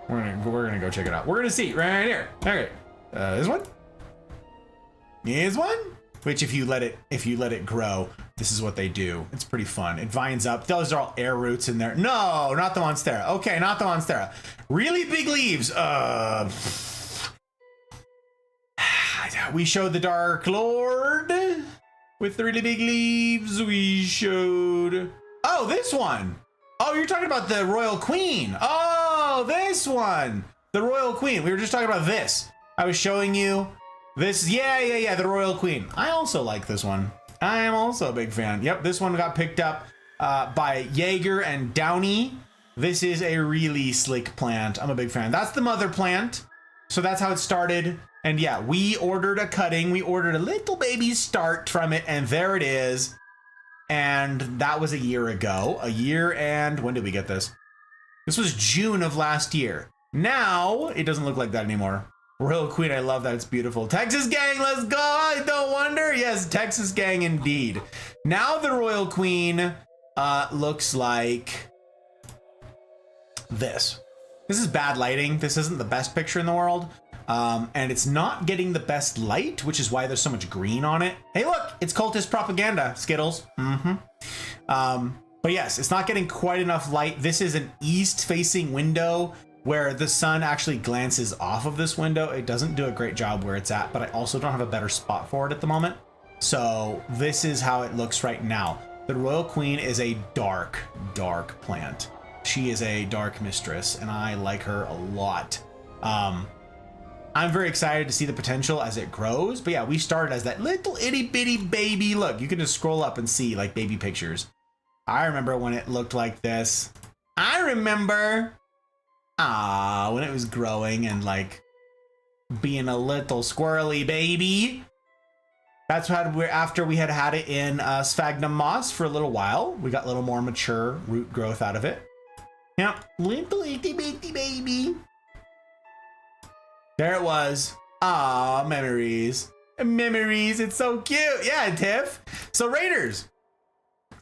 We're gonna go check it out. We're gonna see right here. Okay, this one. Here's one. Which, if you let it grow, this is what they do. It's pretty fun. It vines up. Those are all air roots in there. No, not the Monstera. Okay, not the Monstera. Really big leaves. We showed the Dark Lord with the really big leaves. We showed... Oh, this one. Oh, you're talking about the Royal Queen. Oh, this one. The Royal Queen. We were just talking about this. I was showing you this. Yeah. The Royal Queen. I also like this one. I am also a big fan. Yep, this one got picked up by Jaeger and Downey. This is a really slick plant. I'm a big fan. That's the mother plant. So that's how it started. And yeah, we ordered a cutting. We ordered a little baby start from it, and there it is. And that was a year ago. A year and... When did we get this? This was June of last year. Now, it doesn't look like that anymore. Royal Queen, I love that. It's beautiful. Texas gang, let's go! No wonder. Yes, Texas gang indeed. Now the Royal Queen looks like this. This is bad lighting. This isn't the best picture in the world. And it's not getting the best light, which is why there's so much green on it. Hey, look, it's cultist propaganda, Skittles. But yes, it's not getting quite enough light. This is an east-facing window where the sun actually glances off of this window. It doesn't do a great job where it's at, but I also don't have a better spot for it at the moment. So this is how it looks right now. The Royal Queen is a dark, dark plant. She is a dark mistress, and I like her a lot. I'm very excited to see the potential as it grows. But yeah, we started as that little itty bitty baby. Look, you can just scroll up and see like baby pictures. I remember when it looked like this. I remember when it was growing and like being a little squirrely baby. That's what after we had it in sphagnum moss for a little while. We got a little more mature root growth out of it. Yeah, little itty bitty baby. There it was. Ah, memories. Memories. It's so cute. Yeah, Tiff. So Raiders.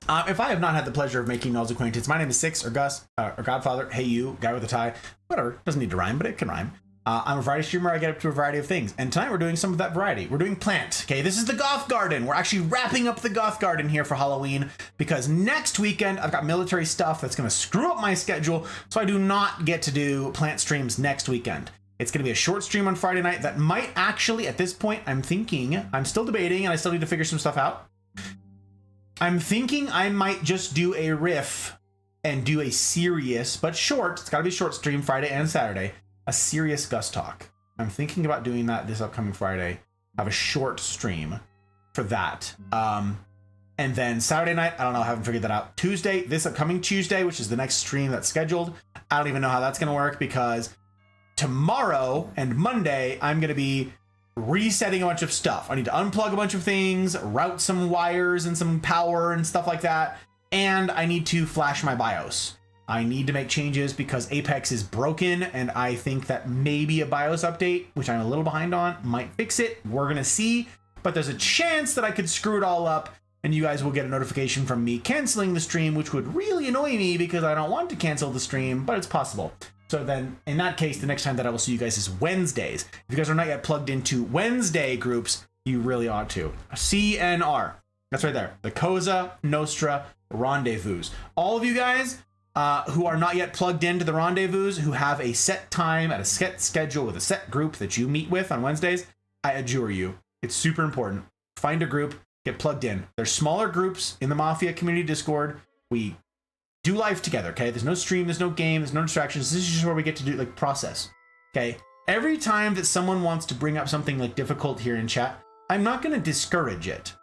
If I have not had the pleasure of making y'all's acquaintance, my name is Six or Gus or Godfather. Hey, you guy with a tie. Whatever. Doesn't need to rhyme, but it can rhyme. I'm a variety streamer. I get up to a variety of things. And tonight we're doing some of that variety. We're doing plant. Okay, this is the Goth Garden. We're actually wrapping up the Goth Garden here for Halloween because next weekend I've got military stuff that's going to screw up my schedule. So I do not get to do plant streams next weekend. It's going to be a short stream on Friday night that might actually, at this point, I'm still debating and I still need to figure some stuff out. I'm thinking I might just do a riff and do a serious, but short, it's got to be a short stream Friday and Saturday, a serious Gus Talk. I'm thinking about doing that this upcoming Friday, have a short stream for that. And then Saturday night, I don't know, I haven't figured that out. Tuesday, this upcoming Tuesday, which is the next stream that's scheduled, I don't even know how that's going to work because tomorrow and Monday, I'm going to be resetting a bunch of stuff. I need to unplug a bunch of things, route some wires and some power and stuff like that. And I need to flash my BIOS. I need to make changes because Apex is broken. And I think that maybe a BIOS update, which I'm a little behind on, might fix it. We're going to see. But there's a chance that I could screw it all up. And you guys will get a notification from me canceling the stream, which would really annoy me because I don't want to cancel the stream, but it's possible. So then, in that case, the next time that I will see you guys is Wednesdays. If you guys are not yet plugged into Wednesday groups, you really ought to. CNR. That's right there. The Cosa Nostra Rendezvous. All of you guys who are not yet plugged into the rendezvous, who have a set time at a set schedule with a set group that you meet with on Wednesdays, I adjure you. It's super important. Find a group, get plugged in. There's smaller groups in the Mafia community Discord. We do life together, okay? There's no stream, there's no game, there's no distractions. This is just where we get to do like process, okay? Every time that someone wants to bring up something like difficult here in chat, I'm not going to discourage it.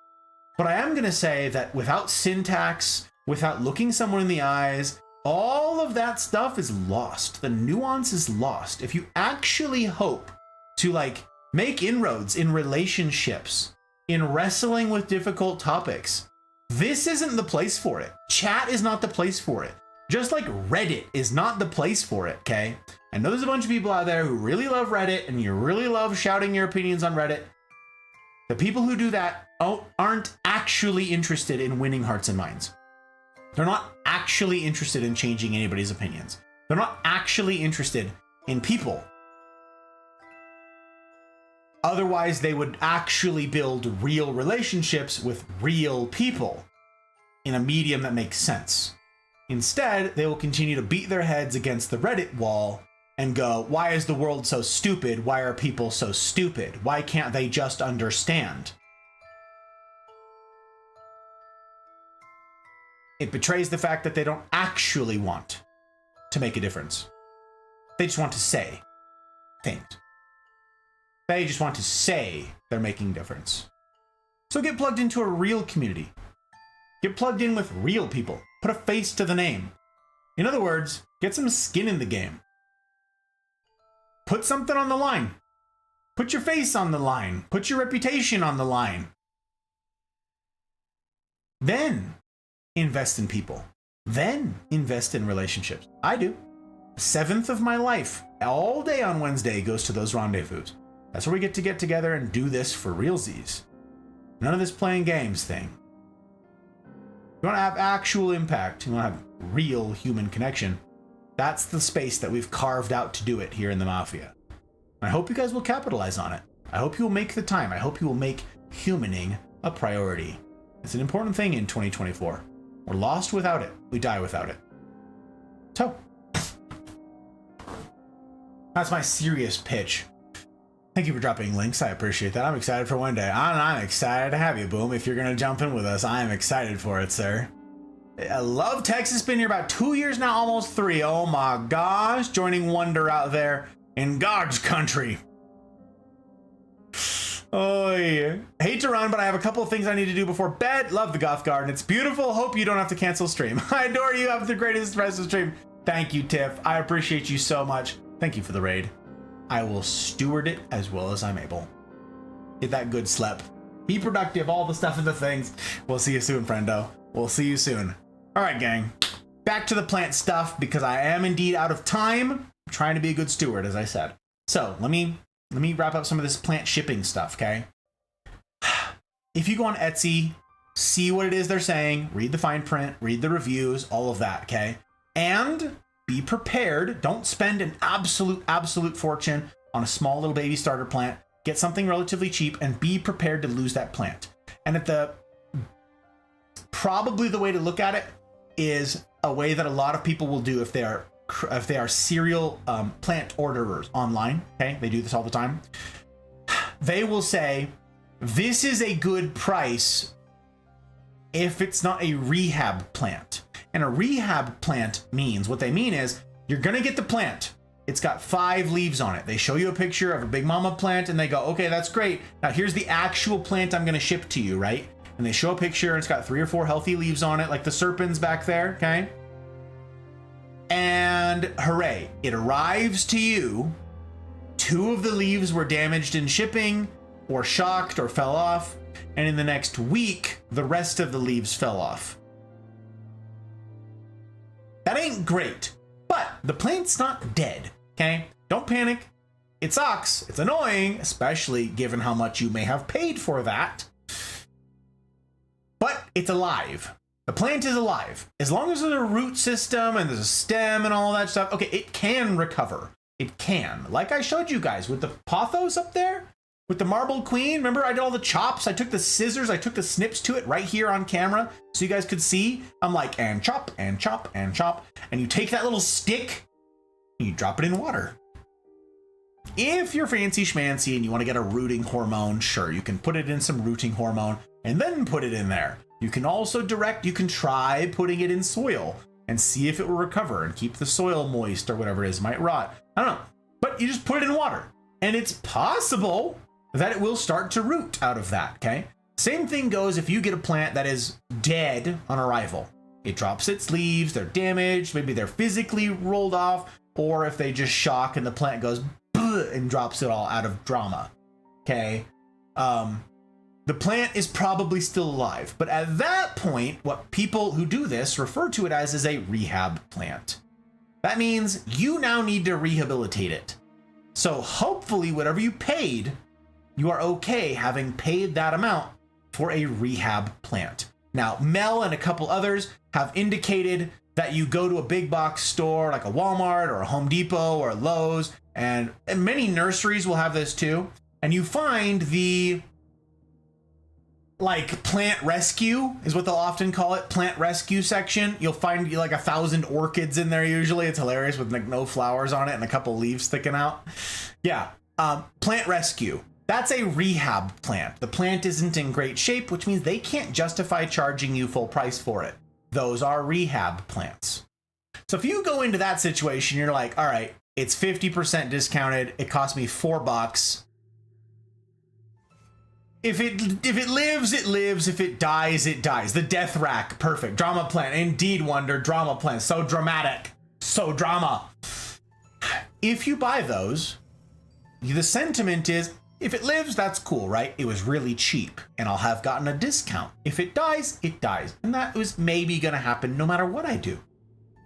But I am going to say that without syntax, without looking someone in the eyes, all of that stuff is lost. The nuance is lost. If you actually hope to like make inroads in relationships, in wrestling with difficult topics, this isn't the place for it. Chat is not the place for it. Just like Reddit is not the place for it, okay? I know there's a bunch of people out there who really love Reddit and you really love shouting your opinions on Reddit. The people who do that aren't actually interested in winning hearts and minds. They're not actually interested in changing anybody's opinions. They're not actually interested in people. Otherwise, they would actually build real relationships with real people in a medium that makes sense. Instead, they will continue to beat their heads against the Reddit wall and go, why is the world so stupid? Why are people so stupid? Why can't they just understand? It betrays the fact that they don't actually want to make a difference. They just want to say things. They just want to say they're making a difference. So get plugged into a real community. Get plugged in with real people. Put a face to the name. In other words, get some skin in the game. Put something on the line. Put your face on the line. Put your reputation on the line. Then invest in people. Then invest in relationships. I do. A seventh of my life, all day on Wednesday, goes to those rendezvous. That's where we get together and do this for realsies. None of this playing games thing. You want to have actual impact. You want to have real human connection. That's the space that we've carved out to do it here in the Mafia. And I hope you guys will capitalize on it. I hope you will make the time. I hope you will make humaning a priority. It's an important thing in 2024. We're lost without it. We die without it. So, that's my serious pitch. Thank you for dropping links. I appreciate that. I'm excited for one day. I'm excited to have you, Boom. If you're going to jump in with us, I am excited for it, sir. I love Texas. Been here about 2 years now, almost 3. Oh my gosh. Joining Wonder out there in God's country. Oh yeah. Hate to run, but I have a couple of things I need to do before bed. Love the Goth Garden. It's beautiful. Hope you don't have to cancel stream. I adore you. Have the greatest rest of the stream. Thank you, Tiff. I appreciate you so much. Thank you for the raid. I will steward it as well as I'm able. Get that good slep. Be productive, all the stuff and the things. We'll see you soon, friendo. We'll see you soon. All right, gang. Back to the plant stuff because I am indeed out of time. I'm trying to be a good steward, as I said. So let me wrap up some of this plant shipping stuff, okay? If you go on Etsy, see what it is they're saying, read the fine print, read the reviews, all of that, okay? And be prepared. Don't spend an absolute fortune on a small little baby starter plant. Get something relatively cheap and be prepared to lose that plant. And probably the way to look at it is a way that a lot of people will do if they are serial plant orderers online. Okay, they do this all the time. They will say, this is a good price if it's not a rehab plant. And a rehab plant means, what they mean is, you're gonna get the plant. It's got 5 leaves on it. They show you a picture of a big mama plant and they go, okay, that's great. Now here's the actual plant I'm gonna ship to you, right? And they show a picture and it's got 3 or 4 healthy leaves on it, like the serpents back there, okay? And hooray, it arrives to you. 2 of the leaves were damaged in shipping or shocked or fell off. And in the next week, the rest of the leaves fell off. That ain't great, but the plant's not dead, okay? Don't panic. It sucks. It's annoying, especially given how much you may have paid for that. But it's alive. The plant is alive. As long as there's a root system and there's a stem and all that stuff, okay, it can recover. It can. Like I showed you guys with the pothos up there, with the marble queen. Remember I did all the chops? I took the scissors, I took the snips to it right here on camera so you guys could see. I'm like, and chop, and chop, and chop. And you take that little stick and you drop it in the water. If you're fancy schmancy and you want to get a rooting hormone, sure, you can put it in some rooting hormone and then put it in there. You can also you can try putting it in soil and see if it will recover and keep the soil moist or whatever it is, might rot. I don't know, but you just put it in water and it's possible that it will start to root out of that, okay? Same thing goes if you get a plant that is dead on arrival. It drops its leaves, they're damaged, maybe they're physically rolled off, or if they just shock and the plant goes and drops it all out of drama, okay? The plant is probably still alive, but at that point, what people who do this refer to it as is a rehab plant. That means you now need to rehabilitate it. So hopefully whatever you paid, you are okay having paid that amount for a rehab plant. Now, Mel and a couple others have indicated that you go to a big box store like a Walmart or a Home Depot or a Lowe's, and many nurseries will have this too, and you find the like plant rescue is what they'll often call it, plant rescue section. You'll find like 1,000 orchids in there usually. It's hilarious with like no flowers on it and a couple leaves sticking out. Yeah, plant rescue. That's a rehab plant. The plant isn't in great shape, which means they can't justify charging you full price for it. Those are rehab plants. So if you go into that situation, you're like, all right, it's 50% discounted. It cost me $4. If it lives, it lives. If it dies, it dies. The death rack, perfect. Drama plant, indeed wonder. Drama plant, so dramatic, so drama. If you buy those, the sentiment is, if it lives, that's cool, right? It was really cheap and I'll have gotten a discount. If it dies, it dies. And that was maybe gonna happen no matter what I do.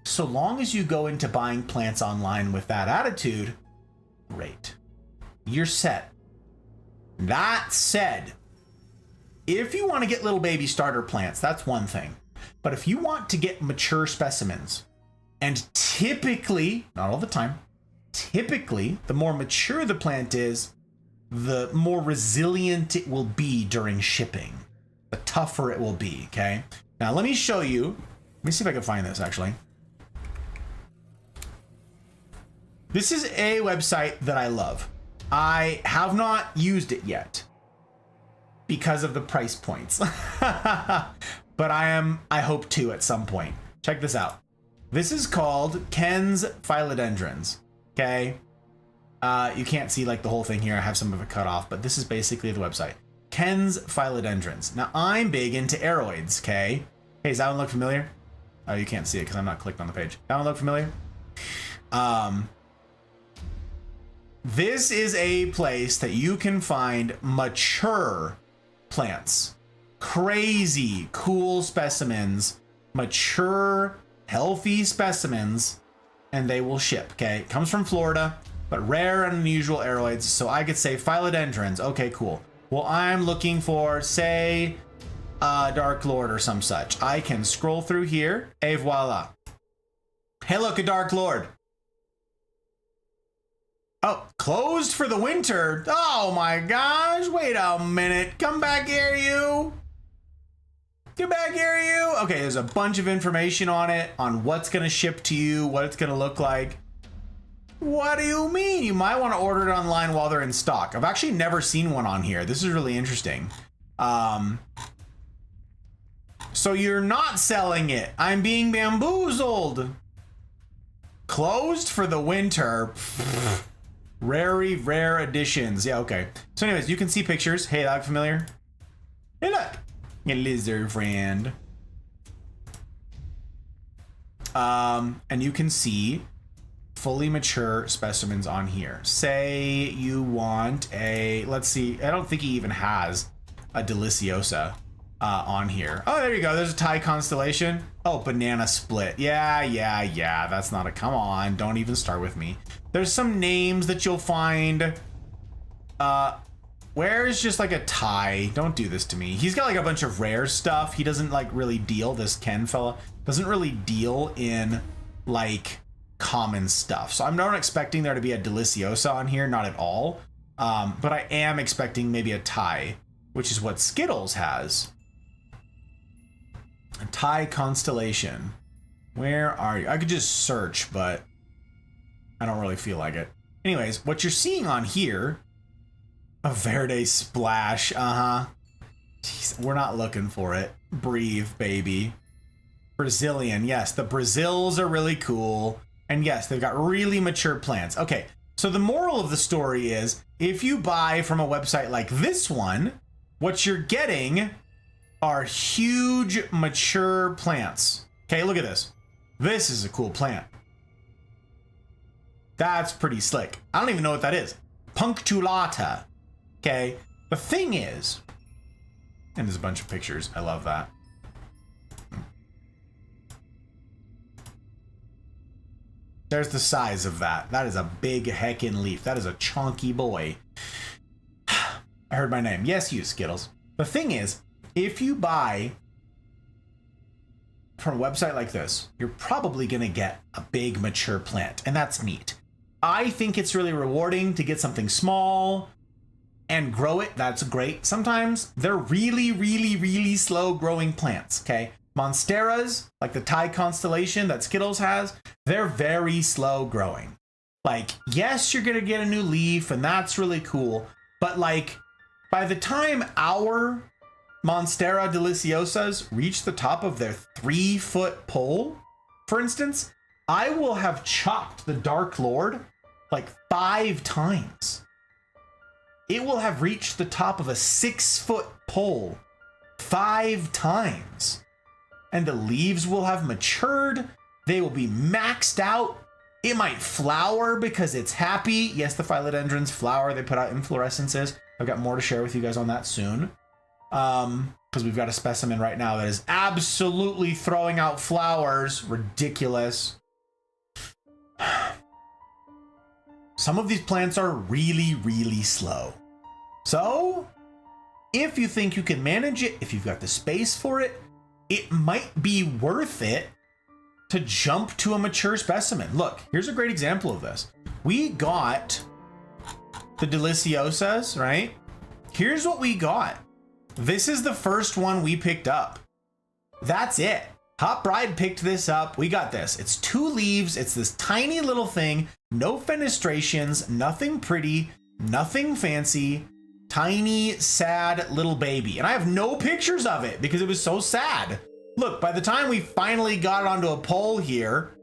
So long as you go into buying plants online with that attitude, great. You're set. That said, if you want to get little baby starter plants, that's one thing. But if you want to get mature specimens, and typically, not all the time, typically, the more mature the plant is, the more resilient it will be during shipping. The tougher it will be, okay? Now let me show you. Let me see if I can find this actually. This is a website that I love. I have not used it yet because of the price points, but I hope to at some point. Check this out. This is called Ken's Philodendrons. Okay. You can't see like the whole thing here. I have some of it cut off, but this is basically the website. Ken's Philodendrons. Now I'm big into aroids. Okay. Hey, does that one look familiar? Oh, you can't see it because I'm not clicked on the page. That one look familiar? This is a place that you can find mature plants, crazy cool specimens, mature healthy specimens, and they will ship. Okay, it comes from Florida, but rare and unusual aroids. So I could say philodendrons. Okay, cool. Well, I'm looking for, say, Dark Lord or some such. I can scroll through here. Et voila. Hey, look, a Dark Lord. Oh, closed for the winter. Oh my gosh. Wait a minute. Come back here, you. Get back here, you. Okay, there's a bunch of information on it, on what's going to ship to you, what it's going to look like. What do you mean? You might want to order it online while they're in stock. I've actually never seen one on here. This is really interesting. So you're not selling it. I'm being bamboozled. Closed for the winter. Very rare editions. Yeah, okay. So anyways, you can see pictures. Hey, that look familiar? Hey, look. Your lizard friend. And you can see fully mature specimens on here. Say you want a, let's see, I don't think he even has a Deliciosa on here. Oh, there you go. There's a Thai constellation. Oh, banana split. Yeah. That's not a, come on. Don't even start with me. There's some names that you'll find. Where's just like a Thai? Don't do this to me. He's got like a bunch of rare stuff. He doesn't like really deal, this Ken fella doesn't really deal in like common stuff. So I'm not expecting there to be a Deliciosa on here, not at all. But I am expecting maybe a tie, which is what Skittles has. A tie constellation. Where are you? I could just search, but I don't really feel like it. Anyways, what you're seeing on here, a Verde splash. Jeez, we're not looking for it. Breathe, baby. Brazilian. Yes, the Brazils are really cool. And yes, they've got really mature plants. Okay, so the moral of the story is, if you buy from a website like this one, what you're getting are huge mature plants. Okay, look at this. This is a cool plant. That's pretty slick. I don't even know what that is. Punctulata. Okay, the thing is, and there's a bunch of pictures. I love that. There's the size of that. That is a big heckin' leaf. That is a chonky boy. I heard my name. Yes, you, Skittles. The thing is, if you buy from a website like this, you're probably going to get a big mature plant, and that's neat. I think it's really rewarding to get something small and grow it. That's great. Sometimes they're really, really, really slow growing plants, okay? Monsteras, like the Thai constellation that Skittles has, they're very slow growing. Like, yes, you're going to get a new leaf, and that's really cool, but like, by the time our Monstera deliciosas reach the top of their 3-foot pole, for instance, I will have chopped the Dark Lord like 5 times. It will have reached the top of a 6-foot pole 5 times. And the leaves will have matured. They will be maxed out. It might flower because it's happy. Yes, the philodendrons flower. They put out inflorescences. I've got more to share with you guys on that soon. Because we've got a specimen right now that is absolutely throwing out flowers. Ridiculous. Some of these plants are really, really slow. So, if you think you can manage it, if you've got the space for it, it might be worth it to jump to a mature specimen. Look, here's a great example of this. We got the deliciosas, right? Here's what we got. This is the first one we picked up. That's it. Hot Bride picked this up. We got this. It's 2 leaves. It's this tiny little thing. No fenestrations, nothing pretty, nothing fancy. Tiny, sad little baby. And I have no pictures of it because it was so sad. Look, by the time we finally got it onto a pole here,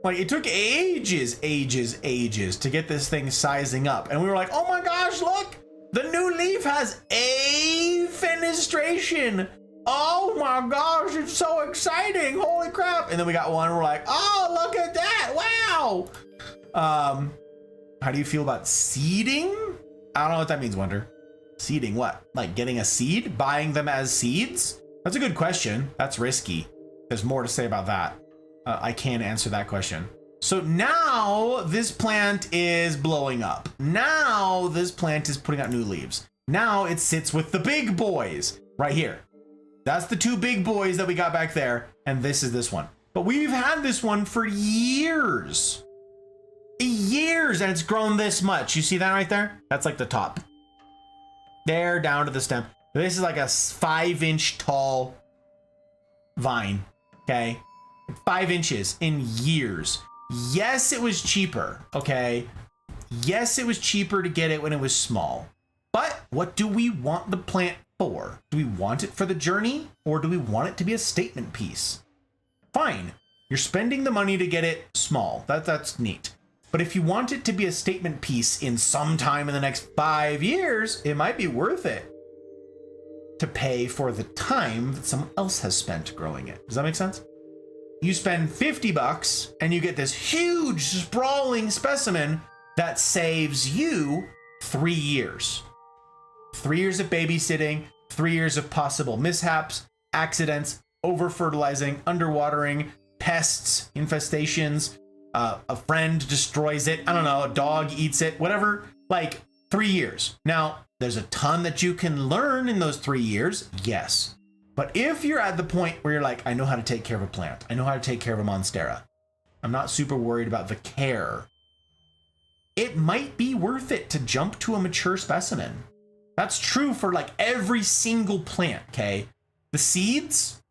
like, it took ages to get this thing sizing up. And we were like, oh my gosh, look, the new leaf has a fenestration. Oh my gosh, it's so exciting. Holy crap. And then we got one, and we're like, oh, look at that. Wow. How do you feel about seeding? I don't know what that means, Wonder. Seeding what? Like getting a seed? Buying them as seeds? That's a good question. That's risky. There's more to say about that. I can't answer that question. So now this plant is blowing up. Now this plant is putting out new leaves. Now it sits with the big boys right here. That's the 2 big boys that we got back there. And this is this one. But we've had this one for years. Years, and it's grown this much. You see that right there? That's like the top. There, down to the stem. This is like a 5-inch tall vine. Okay, 5 inches in years. Yes, it was cheaper. Okay, yes, it was cheaper to get it when it was small. But what do we want the plant for? Do we want it for the journey, or do we want it to be a statement piece? Fine, you're spending the money to get it small. That's neat. But if you want it to be a statement piece in some time in the next 5 years, it might be worth it to pay for the time that someone else has spent growing it. Does that make sense? You spend $50 and you get this huge sprawling specimen that saves you 3 years. 3 years of babysitting, 3 years of possible mishaps, accidents, over-fertilizing, underwatering, pests, infestations, a friend destroys it, I don't know, a dog eats it, whatever, like 3 years. Now, there's a ton that you can learn in those 3 years, yes. But if you're at the point where you're like, I know how to take care of a plant, I know how to take care of a monstera, I'm not super worried about the care, it might be worth it to jump to a mature specimen. That's true for like every single plant, okay? The seeds,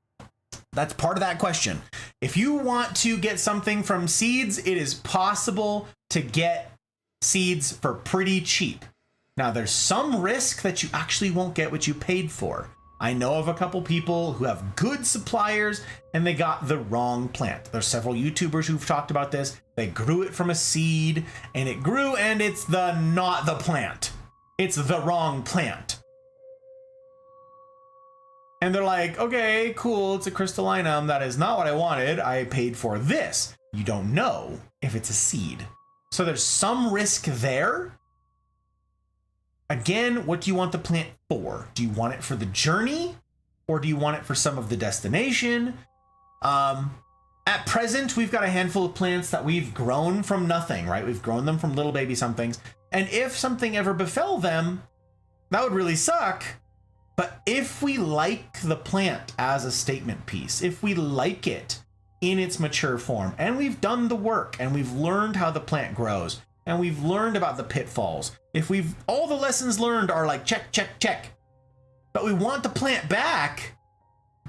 that's part of that question. If you want to get something from seeds, it is possible to get seeds for pretty cheap. Now, there's some risk that you actually won't get what you paid for. I know of a couple people who have good suppliers and they got the wrong plant. There's several YouTubers who've talked about this. They grew it from a seed and it grew and it's not the plant. It's the wrong plant. And they're like, okay, cool, it's a crystallinum. That is not what I wanted. I paid for this. You don't know if it's a seed. So there's some risk there. Again, what do you want the plant for? Do you want it for the journey or do you want it for some of the destination? At present, we've got a handful of plants that we've grown from nothing, right? We've grown them from little baby somethings. And if something ever befell them, that would really suck. But if we like the plant as a statement piece, if we like it in its mature form, and we've done the work and we've learned how the plant grows, and we've learned about the pitfalls, if we've all the lessons learned are like check, check, check, but we want the plant back,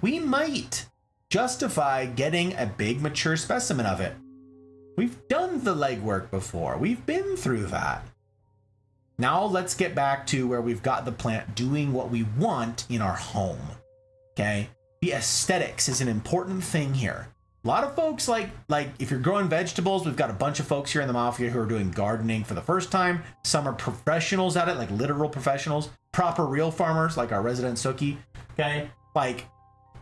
we might justify getting a big mature specimen of it. We've done the legwork before. We've been through that. Now let's get back to where we've got the plant doing what we want in our home. Okay? The aesthetics is an important thing here. A lot of folks like if you're growing vegetables, we've got a bunch of folks here in the Mafia who are doing gardening for the first time. Some are professionals at it, like literal professionals, proper real farmers like our resident Suki. Okay? Like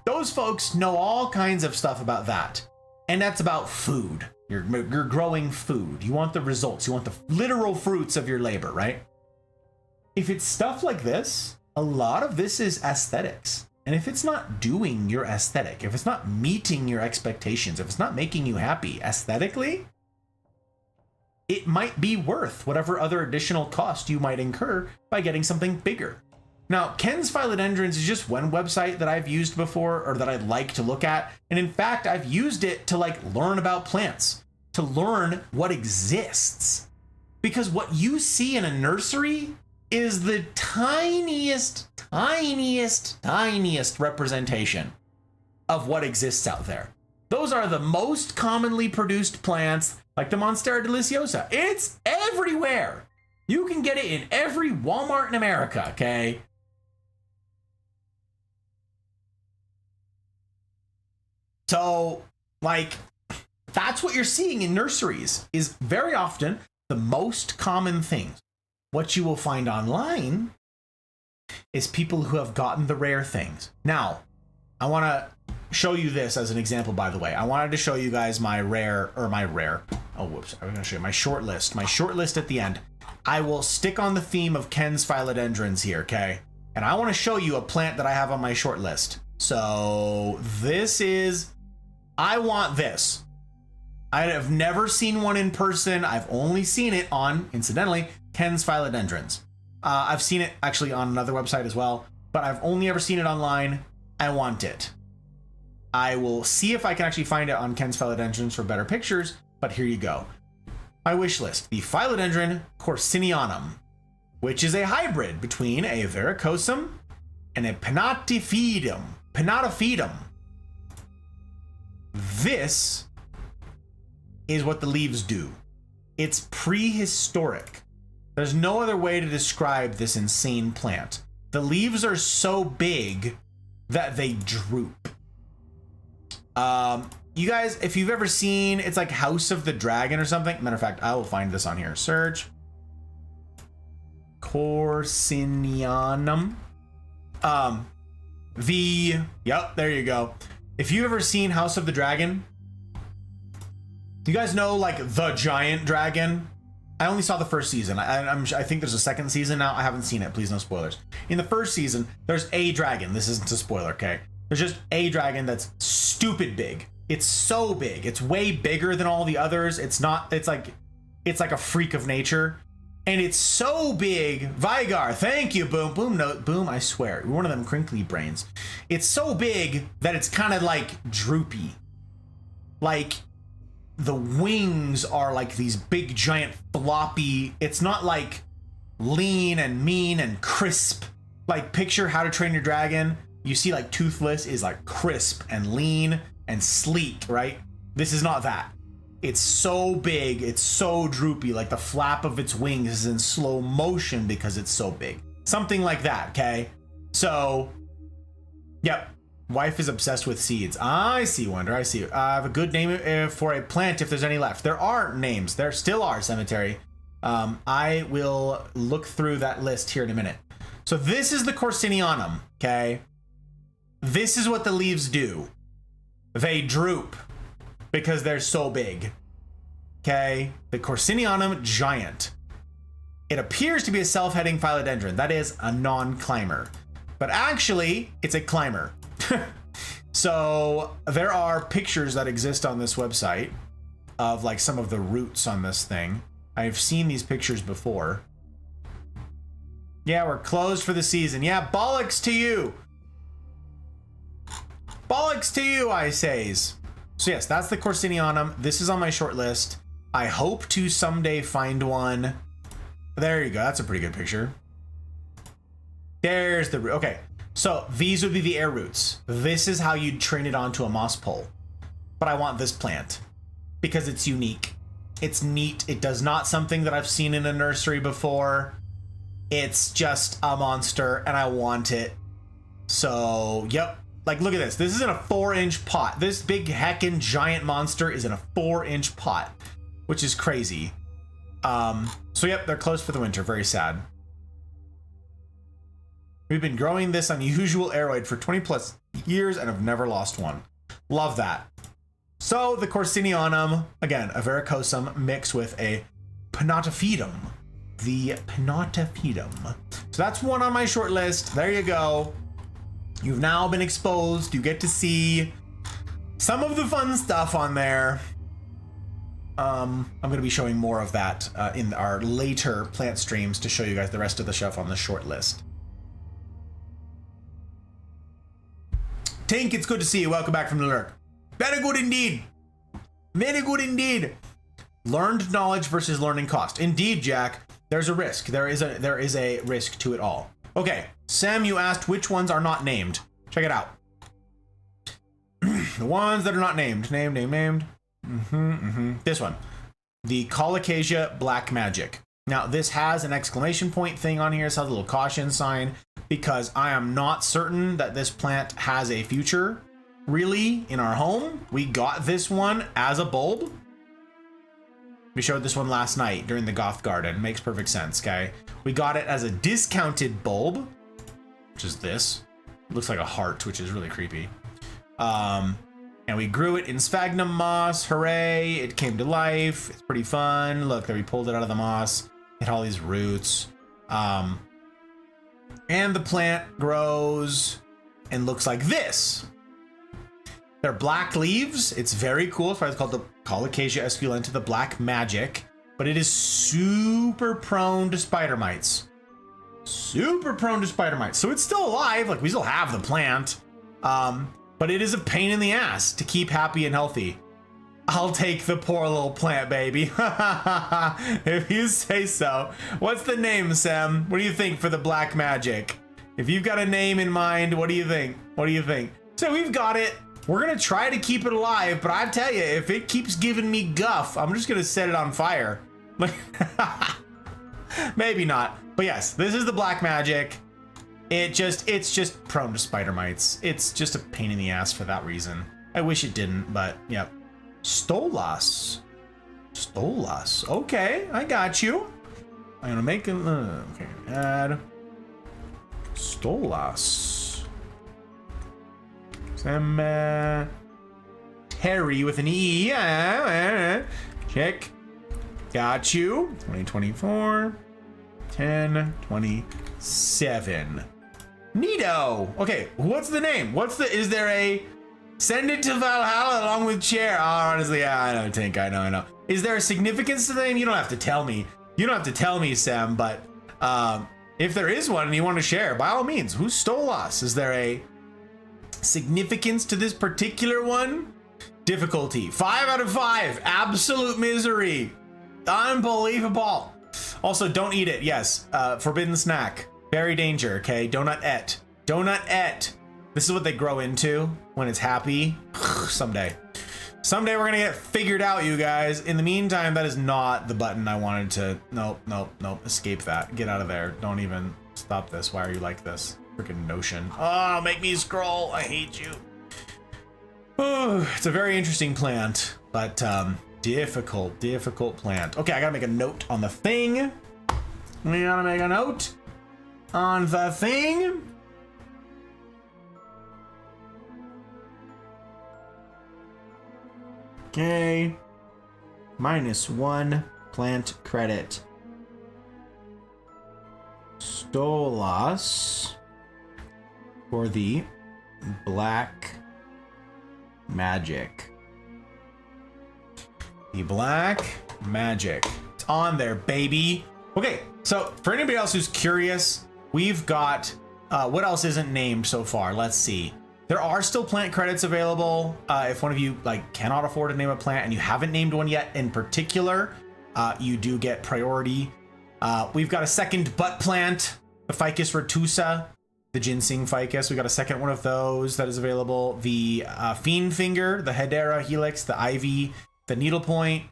those folks know all kinds of stuff about that. And that's about food. You're growing food. You want the results. You want the literal fruits of your labor, right? If it's stuff like this, a lot of this is aesthetics. And if it's not doing your aesthetic, if it's not meeting your expectations, if it's not making you happy aesthetically, it might be worth whatever other additional cost you might incur by getting something bigger. Now, Ken's Philodendrons is just one website that I've used before or that I like to look at. And in fact, I've used it to like learn about plants, to learn what exists. Because what you see in a nursery is the tiniest representation of what exists out there. Those are the most commonly produced plants, like the Monstera deliciosa. It's everywhere. You can get it in every Walmart in America, okay? So, like, that's what you're seeing in nurseries, is very often the most common things. What you will find online is people who have gotten the rare things. Now, I want to show you this as an example, by the way. I wanted to show you guys my rare. I'm going to show you my short list. My short list at the end. I will stick on the theme of Ken's Philodendrons here, okay? And I want to show you a plant that I have on my short list. So this is, I want this. I have never seen one in person. I've only seen it on, incidentally, Ken's Philodendrons. I've seen it actually on another website as well, but I've only ever seen it online. I want it. I will see if I can actually find it on Ken's Philodendrons for better pictures, but here you go. My wish list, the Philodendron Corsinianum, which is a hybrid between a Verrucosum and a Pinnatifidum. This is what the leaves do. It's prehistoric. There's no other way to describe this insane plant. The leaves are so big that they droop. You guys, if you've ever seen, it's like House of the Dragon or something. Matter of fact, I will find this on here. Search Corsinianum. Yep, there you go. If you've ever seen House of the Dragon, you guys know like the giant dragon. I only saw the first season. I think there's a second season now. I haven't seen it. Please, no spoilers. In the first season, there's a dragon. This isn't a spoiler, okay? There's just a dragon that's stupid big. It's so big. It's way bigger than all the others. It's like a freak of nature. And it's so big. Vigar, thank you, Boom. Boom, no, Boom, I swear. One of them crinkly brains. It's so big that it's kind of like droopy. Like, the wings are like these big giant floppy. It's not like lean and mean and crisp. Like picture How to Train Your Dragon. You see like Toothless is like crisp and lean and sleek, right? This is not that. It's so big, it's so droopy, like the flap of its wings is in slow motion because it's so big. Something like that, okay? So, yep. Wife is obsessed with seeds. I see, Wonder, I see. I have a good name for a plant if there's any left. There are names. There still are, Cemetery. I will look through that list here in a minute. So this is the Corsinianum, okay? This is what the leaves do. They droop because they're so big, okay? The Corsinianum giant. It appears to be a self-heading philodendron. That is a non-climber. But actually, it's a climber. So there are pictures that exist on this website of like some of the roots on this thing. I've seen these pictures before. Yeah, we're closed for the season. Yeah, bollocks to you. Bollocks to you, I says. So yes, that's the Corsinianum. This is on my short list. I hope to someday find one. There you go. That's a pretty good picture. There's the root. Okay. So these would be the air roots. This is how you'd train it onto a moss pole. But I want this plant because it's unique. It's neat. It does not something that I've seen in a nursery before. It's just a monster and I want it. So, yep. Like, look at this. This is in a 4-inch pot. This big heckin' giant monster is in a 4-inch pot, which is crazy. So yep, they're closed for the winter. Very sad. We've been growing this unusual aroid for 20 plus years and have never lost one. Love that. So the Corsinianum, again, a verrucosum mixed with a pinnatifidum. The pinnatifidum. So that's one on my short list. There you go. You've now been exposed. You get to see some of the fun stuff on there. I'm going to be showing more of that in our later plant streams to show you guys the rest of the stuff on the short list. Tink, it's good to see you. Welcome back from the lurk. Very good indeed. Very good indeed. Learned knowledge versus learning cost. Indeed, Jack. There's a risk. There is a risk to it all. Okay, Sam, you asked which ones are not named. Check it out. The ones that are not named. Named. This one. The Colocasia Black Magic. Now, this has an exclamation point thing on here. It has a little caution sign because I am not certain that this plant has a future, really, in our home. We got this one as a bulb. We showed this one last night during the Goth Garden. Makes perfect sense, okay? We got it as a discounted bulb, which is this. It looks like a heart, which is really creepy. And we grew it in sphagnum moss. Hooray, it came to life. It's pretty fun. Look, there we pulled it out of the moss. Hit all these roots. And the plant grows and looks like this. They're black leaves. It's very cool. That's why it's called the Colocasia esculenta, the Black Magic. But it is super prone to spider mites. Super prone to spider mites. So it's still alive. Like, we still have the plant. But it is a pain in the ass to keep happy and healthy. I'll take the poor little plant, baby. If you say so. What's the name, Sam? What do you think for the Black Magic? If you've got a name in mind, what do you think? What do you think? So we've got it. We're gonna try to keep it alive, but I tell you, if it keeps giving me guff, I'm just gonna set it on fire. Maybe not. But yes, this is the Black Magic. It's just prone to spider mites. It's just a pain in the ass for that reason. I wish it didn't, but yep. Stolas. Okay, I got you. I'm gonna make it. Okay, add Stolas. Some Harry with an E. Check. Got you. 2024. 1027. Neato. Okay, what's the name? Is there a send it to Valhalla along with chair? Oh, honestly, yeah, I know, Tink. I know. Is there a significance to the name? You don't have to tell me. You don't have to tell me, Sam, but if there is one and you want to share, by all means, who stole us? Is there a significance to this particular one? Difficulty, 5 out of 5. Absolute misery. Unbelievable. Also, don't eat it. Yes, forbidden snack. Very danger, okay? Donut et. Donut et. This is what they grow into when it's happy. Someday. Someday we're gonna get figured out, you guys. In the meantime, that is not the button I wanted to... Nope, nope, nope. Escape that. Get out of there. Don't even stop this. Why are you like this? Freaking notion. Oh, make me scroll. I hate you. Oh, it's a very interesting plant, but difficult plant. Okay, I gotta make a note on the thing. We gotta make a note on the thing. Okay. -1 plant credit. Stolas for the black magic. The black magic. It's on there, baby. Okay, so for anybody else who's curious, we've got what else isn't named so far? Let's see. There are still plant credits available. If one of you like cannot afford to name a plant and you haven't named one yet in particular, you do get priority. We've got a second butt plant, the Ficus retusa, the ginseng ficus. We got a second one of those that is available. The fiend finger, the hedera helix, the ivy, the needlepoint,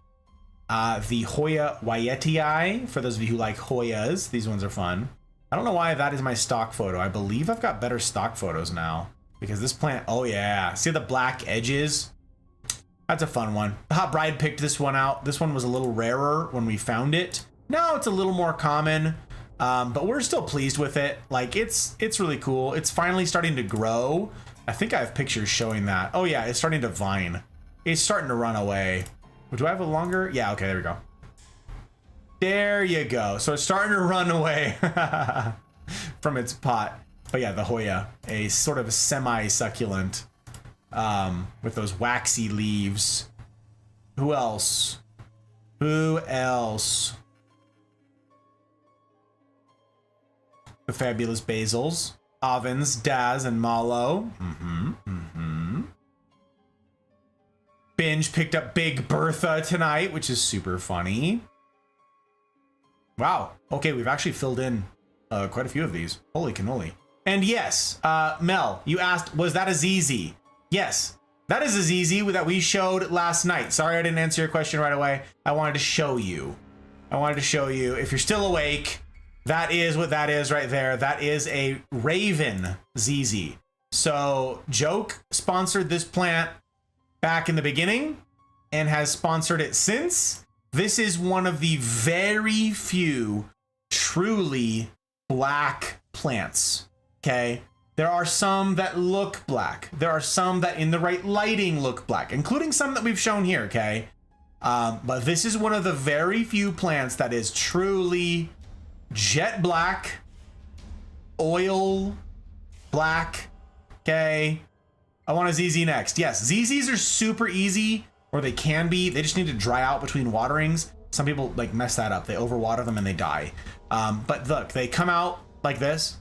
the Hoya Wyetii. For those of you who like Hoyas, these ones are fun. I don't know why that is my stock photo. I believe I've got better stock photos now because this plant, oh yeah. See the black edges? That's a fun one. The Hot Bride picked this one out. This one was a little rarer when we found it. Now it's a little more common, but we're still pleased with it. Like it's really cool. It's finally starting to grow. I think I have pictures showing that. Oh yeah, it's starting to vine. It's starting to run away. Do I have a longer? Yeah, okay, there we go. There you go. So it's starting to run away from its pot. But yeah, the Hoya, a sort of semi-succulent with those waxy leaves. Who else? Who else? The fabulous basils. Avens, Daz, and Malo. Binge picked up Big Bertha tonight, which is super funny. Wow. Okay, we've actually filled in quite a few of these. Holy cannoli. And yes, Mel, you asked, was that a ZZ? Yes, that is a ZZ that we showed last night. Sorry I didn't answer your question right away. I wanted to show you. I wanted to show you. If you're still awake, that is what that is right there. That is a Raven ZZ. So Joke sponsored this plant back in the beginning and has sponsored it since. This is one of the very few truly black plants. Okay, there are some that look black. There are some that in the right lighting look black, including some that we've shown here, okay? But this is one of the very few plants that is truly jet black, oil black, okay? I want a ZZ next. Yes, ZZs are super easy, or they can be. They just need to dry out between waterings. Some people like mess that up. They overwater them and they die. But look, they come out like this.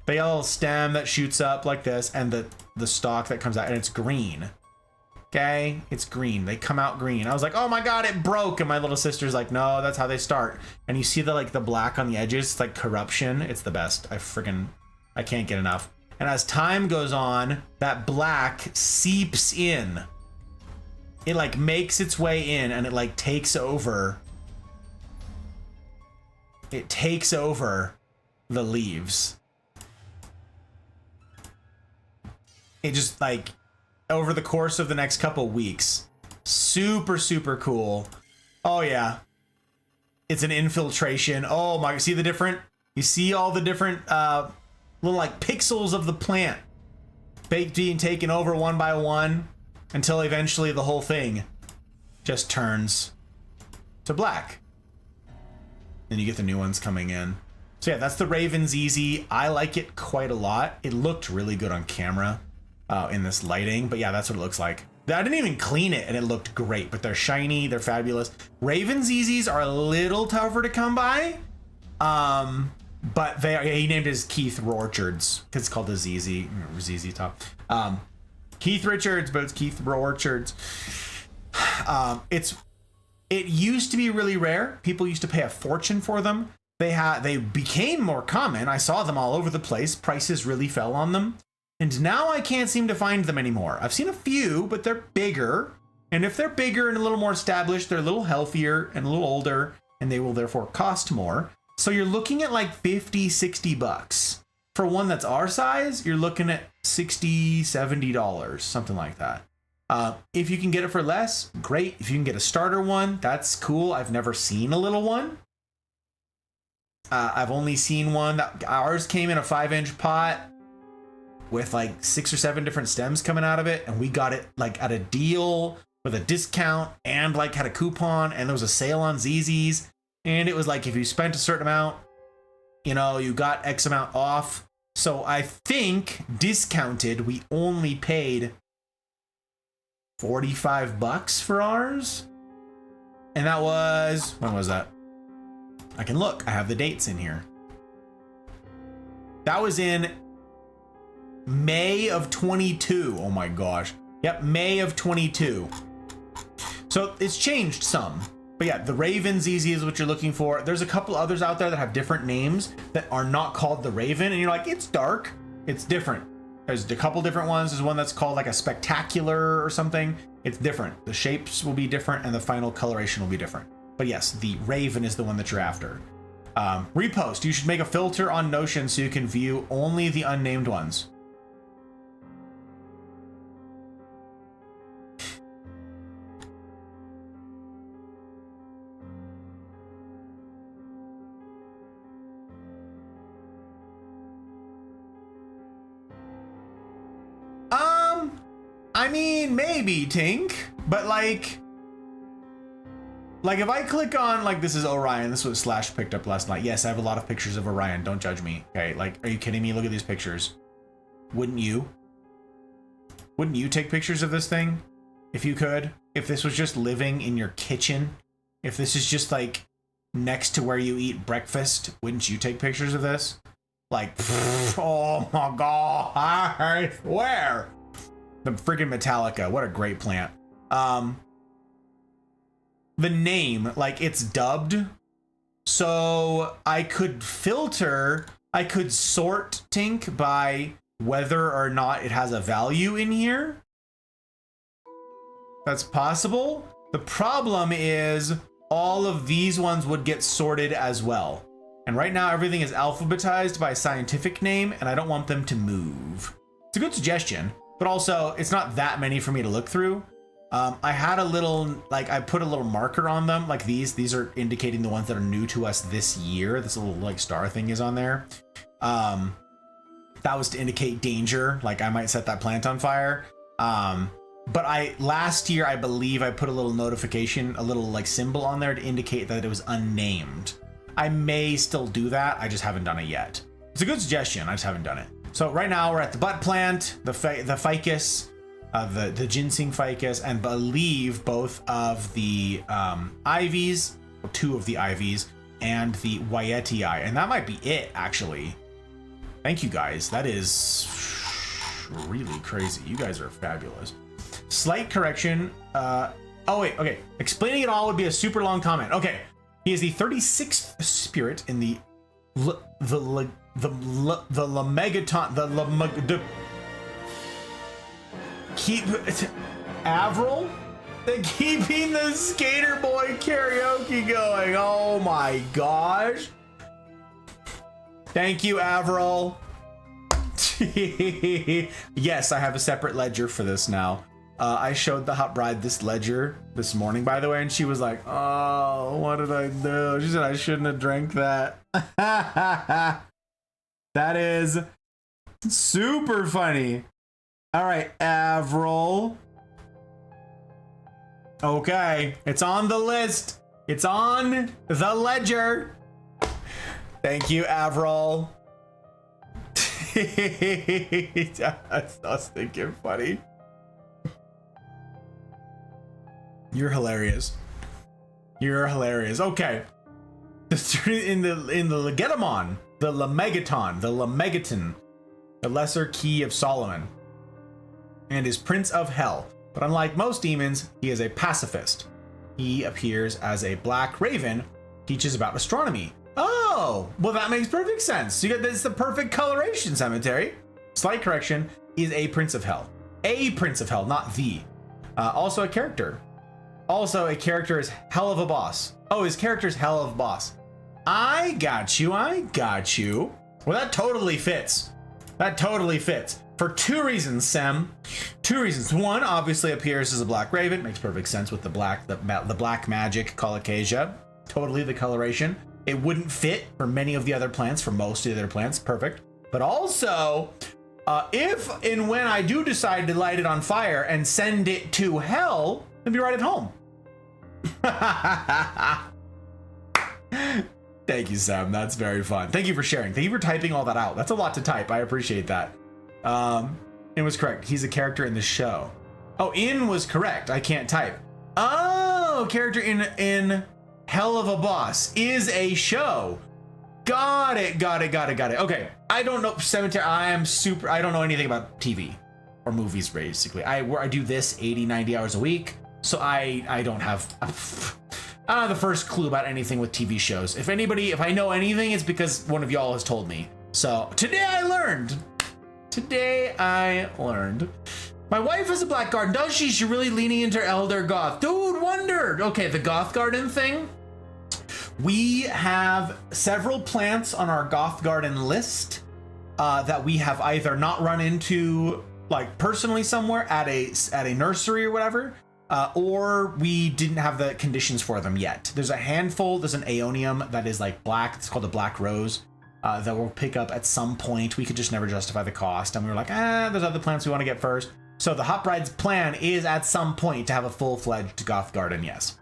They got a little stem that shoots up like this, and the stalk that comes out, and it's green. Okay, it's green. They come out green. I was like, oh my god, it broke. And my little sister's like, no, that's how they start. And you see the black on the edges. It's like corruption. It's the best. I can't get enough. And as time goes on, that black seeps in. It like makes its way in, and it like takes over. It takes over the leaves. It just like over the course of the next couple weeks. Super, super cool. Oh yeah. It's an infiltration. Oh my, see the different, you see all the different little like pixels of the plant being taken over one by one until eventually the whole thing just turns to black. Then you get the new ones coming in. So yeah, that's the Raven ZZ. I like it quite a lot. It looked really good on camera in this lighting, but yeah, that's what it looks like. I didn't even clean it and it looked great, but they're shiny, they're fabulous. Raven ZZs are a little tougher to come by. But he named his Keith Orchards because it's called the ZZ top. Keith Richards, but it's Keith Orchards. It used to be really rare. People used to pay a fortune for them. They became more common. I saw them all over the place. Prices really fell on them. And now I can't seem to find them anymore. I've seen a few, but they're bigger. And if they're bigger and a little more established, they're a little healthier and a little older, and they will therefore cost more. So you're looking at like 50, 60 bucks. For one that's our size, you're looking at $60, $70, something like that. If you can get it for less, great. If you can get a starter one, that's cool. I've never seen a little one. I've only seen one that ours came in a 5-inch pot with like 6 or 7 different stems coming out of it, and we got it like at a deal with a discount and like had a coupon, and there was a sale on ZZ's, and it was like if you spent a certain amount, you know, you got X amount off. So I think discounted, we only paid 45 bucks for ours. And that was, when was that? I can look, I have the dates in here. That was in May of 22. Oh my gosh. Yep, May of 22. So it's changed some. But yeah, the Raven ZZ is what you're looking for. There's a couple others out there that have different names that are not called the Raven. And you're like, it's dark. It's different. There's a couple different ones. There's one that's called like a Spectacular or something. It's different. The shapes will be different and the final coloration will be different. But yes, the Raven is the one that you're after. Repost. You should make a filter on Notion so you can view only the unnamed ones. I mean, maybe, Tink, but like if I click on, like, this is Orion, this was Slash picked up last night. Yes, I have a lot of pictures of Orion, don't judge me. Okay, like, are you kidding me? Look at these pictures. Wouldn't you? Wouldn't you take pictures of this thing? If you could? If this was just living in your kitchen? If this is just, like, next to where you eat breakfast, wouldn't you take pictures of this? Like, oh my god, I swear! The friggin' Metallica, what a great plant. The name, like, it's dubbed, so I could filter, I could sort Tink by whether or not it has a value in here. That's possible. The problem is all of these ones would get sorted as well. And right now everything is alphabetized by scientific name, and I don't want them to move. It's a good suggestion. But also, it's not that many for me to look through. I had a little, like, I put a little marker on them, like these. These are indicating the ones that are new to us this year. This little, like, star thing is on there. That was to indicate danger, like I might set that plant on fire. But last year, I believe I put a little notification, a little, like, symbol on there to indicate that it was unnamed. I may still do that, I just haven't done it yet. It's a good suggestion, I just haven't done it. So right now we're at the butt plant, the ficus, the ginseng ficus, and believe both of the ivies, or 2 of the ivies, and the Wyetii, and that might be it, actually. Thank you guys, that is really crazy. You guys are fabulous. Slight correction. Oh wait, okay. Explaining it all would be a super long comment. Okay, he is the 36th spirit in the Lemegaton, keep Avril? They're keeping the Skater Boy karaoke going. Oh my gosh. Thank you, Avril. Yes, I have a separate ledger for this now. I showed the hot bride this ledger this morning, by the way, and she was like, oh, what did I do? She said I shouldn't have drank that. That is super funny. All right, Avril. Okay, it's on the list. It's on the ledger. Thank you, Avril. That's stinking funny. You're hilarious. You're hilarious. Okay. In the Legetamon, the Lemegaton, the Lemegaton, the Lesser Key of Solomon. and is Prince of Hell. But unlike most demons, he is a pacifist. He appears as a black raven, teaches about astronomy. Oh, well that makes perfect sense. You got this, the perfect coloration, Cemetery. Slight correction, is a Prince of Hell. A Prince of Hell, not the. Also a character. Also a character is hell of a boss. Oh, his character is hell of a boss. I got you. Well, that totally fits. That totally fits. For 2 reasons, Sam. 2 reasons. One, obviously appears as a black raven. Makes perfect sense with the black magic colocasia. Totally the coloration. It wouldn't fit for many of the other plants, for most of the other plants. Perfect. But also, if and when I do decide to light it on fire and send it to hell, it'll be right at home. Thank you, Sam. That's very fun. Thank you for sharing. Thank you for typing all that out. That's a lot to type. I appreciate that. It was correct. He's a character in the show. Oh, in was correct. I can't type. Oh, character in Hell of a Boss is a show. Got it. Okay. I don't know, Cemetery. I don't know anything about TV or movies, basically. I do this 80, 90 hours a week. So I don't have the first clue about anything with TV shows. If I know anything, it's because one of y'all has told me. So today I learned. My wife has a black garden, does she? She's really leaning into Elder Goth. Dude, wondered. Okay, the Goth garden thing. We have several plants on our Goth garden list that we have either not run into like personally somewhere at a nursery or whatever, or we didn't have the conditions for them yet. There's a handful. There's an aeonium that is like black. It's called a black rose. That we'll pick up at some point. We could just never justify the cost. And we were like, there's other plants we want to get first. So the Hot Bride's plan is at some point to have a full-fledged Goth garden, yes.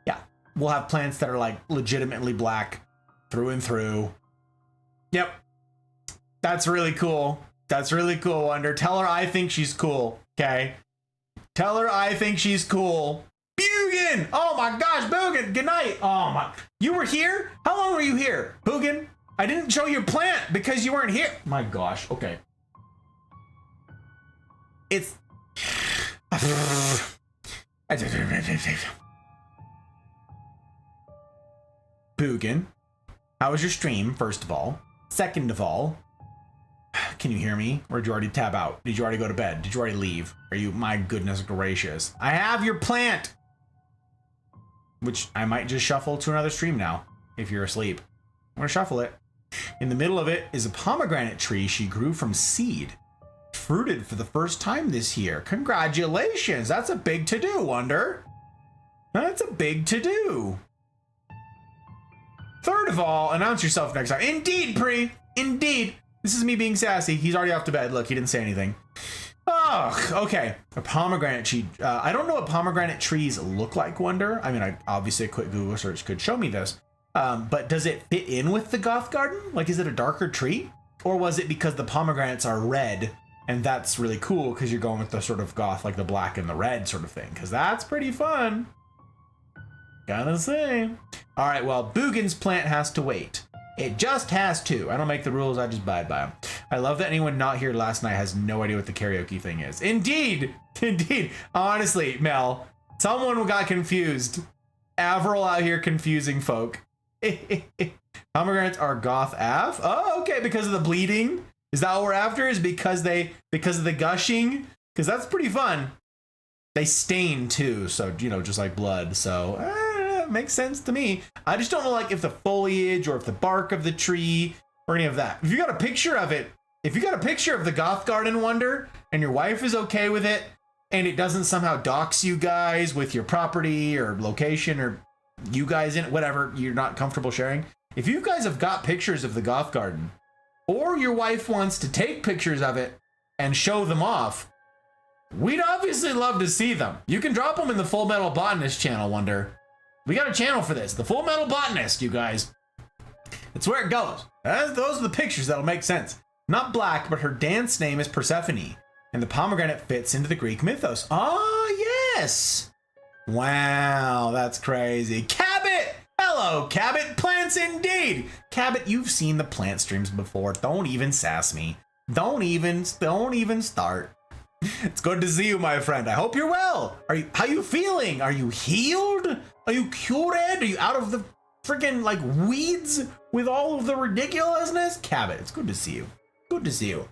Yeah, we'll have plants that are like legitimately black through and through. Yep. That's really cool. Wonder. Tell her I think she's cool, okay? Tell her I think she's cool. Bugin! Oh my gosh, Bugin, good night. Oh my, you were here? How long were you here? Bugin, I didn't show your plant because you weren't here. My gosh, okay. It's... Bugin, how was your stream, first of all? Second of all, can you hear me? Or did you already tab out? Did you already go to bed? Did you already leave? Are you, my goodness gracious. I have your plant! Which I might just shuffle to another stream now, if you're asleep. I'm gonna shuffle it. In the middle of it is a pomegranate tree she grew from seed. Fruited for the first time this year. Congratulations, that's a big to-do, Wonder. That's a big to-do. Third of all, announce yourself next time. Indeed, Pri, indeed. This is me being sassy. He's already off to bed. Look, he didn't say anything. Oh, okay. A pomegranate tree. I don't know what pomegranate trees look like, Wonder. I mean, obviously a quick Google search could show me this. But does it fit in with the Goth garden? Like, is it a darker tree? Or was it because the pomegranates are red and that's really cool because you're going with the sort of Goth, like the black and the red sort of thing? Because that's pretty fun. Gotta say. All right, well, Bugin's plant has to wait. It just has to. I don't make the rules, I just abide by them. I love that anyone not here last night has no idea what the karaoke thing is. Indeed, indeed. Honestly, Mel, someone got confused. Avril out here confusing folk. Pomegranates are Goth Av? Oh, okay, because of the bleeding? Is that what we're after? Is because of the gushing? Because that's pretty fun. They stain too, so, you know, just like blood, so... makes sense to me. I just don't know, like, if the foliage or if the bark of the tree or any of that. If you got a picture of it, if you got a picture of the Goth garden, Wonder, and your wife is okay with it, and it doesn't somehow dox you guys with your property or location or you guys in it, whatever you're not comfortable sharing. If you guys have got pictures of the Goth garden, or your wife wants to take pictures of it and show them off, we'd obviously love to see them. You can drop them in the Full Metal Botanist channel, Wonder. We got a channel for this, the Full Metal Botanist, you guys. It's where it goes. Those are the pictures that'll make sense. Not black, but her dance name is Persephone, and the pomegranate fits into the Greek mythos. Oh, yes. Wow, that's crazy. Cabot! Hello, Cabot. Plants indeed. Cabot, you've seen the plant streams before. Don't even sass me. Don't even start. It's good to see you, my friend. I hope you're well. How you feeling? Are you healed? Are you cured? Are you out of the freaking like weeds with all of the ridiculousness? Cabot, it's good to see you. Good to see you.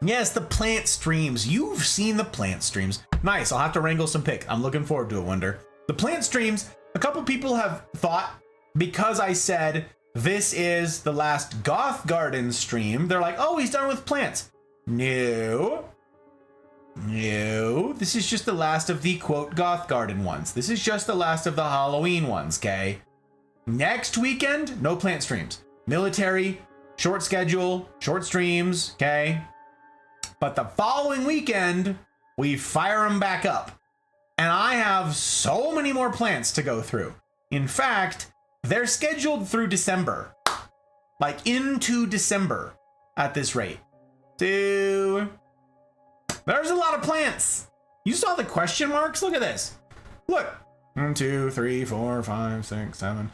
Yes, the plant streams. You've seen the plant streams. Nice. I'll have to wrangle some pics. I'm looking forward to it, Wonder. The plant streams, a couple people have thought, because I said this is the last Goth Garden stream, they're like, oh, he's done with plants. No. No. This is just the last of the, quote, Goth Garden ones. This is just the last of the Halloween ones, okay? Next weekend, no plant streams. Military, short schedule, short streams, okay? But the following weekend, we fire them back up. And I have so many more plants to go through. In fact, they're scheduled through December. Like into December at this rate. So there's a lot of plants. You saw the question marks? Look at this. Look. 1, 2, 3, 4, 5, 6, 7,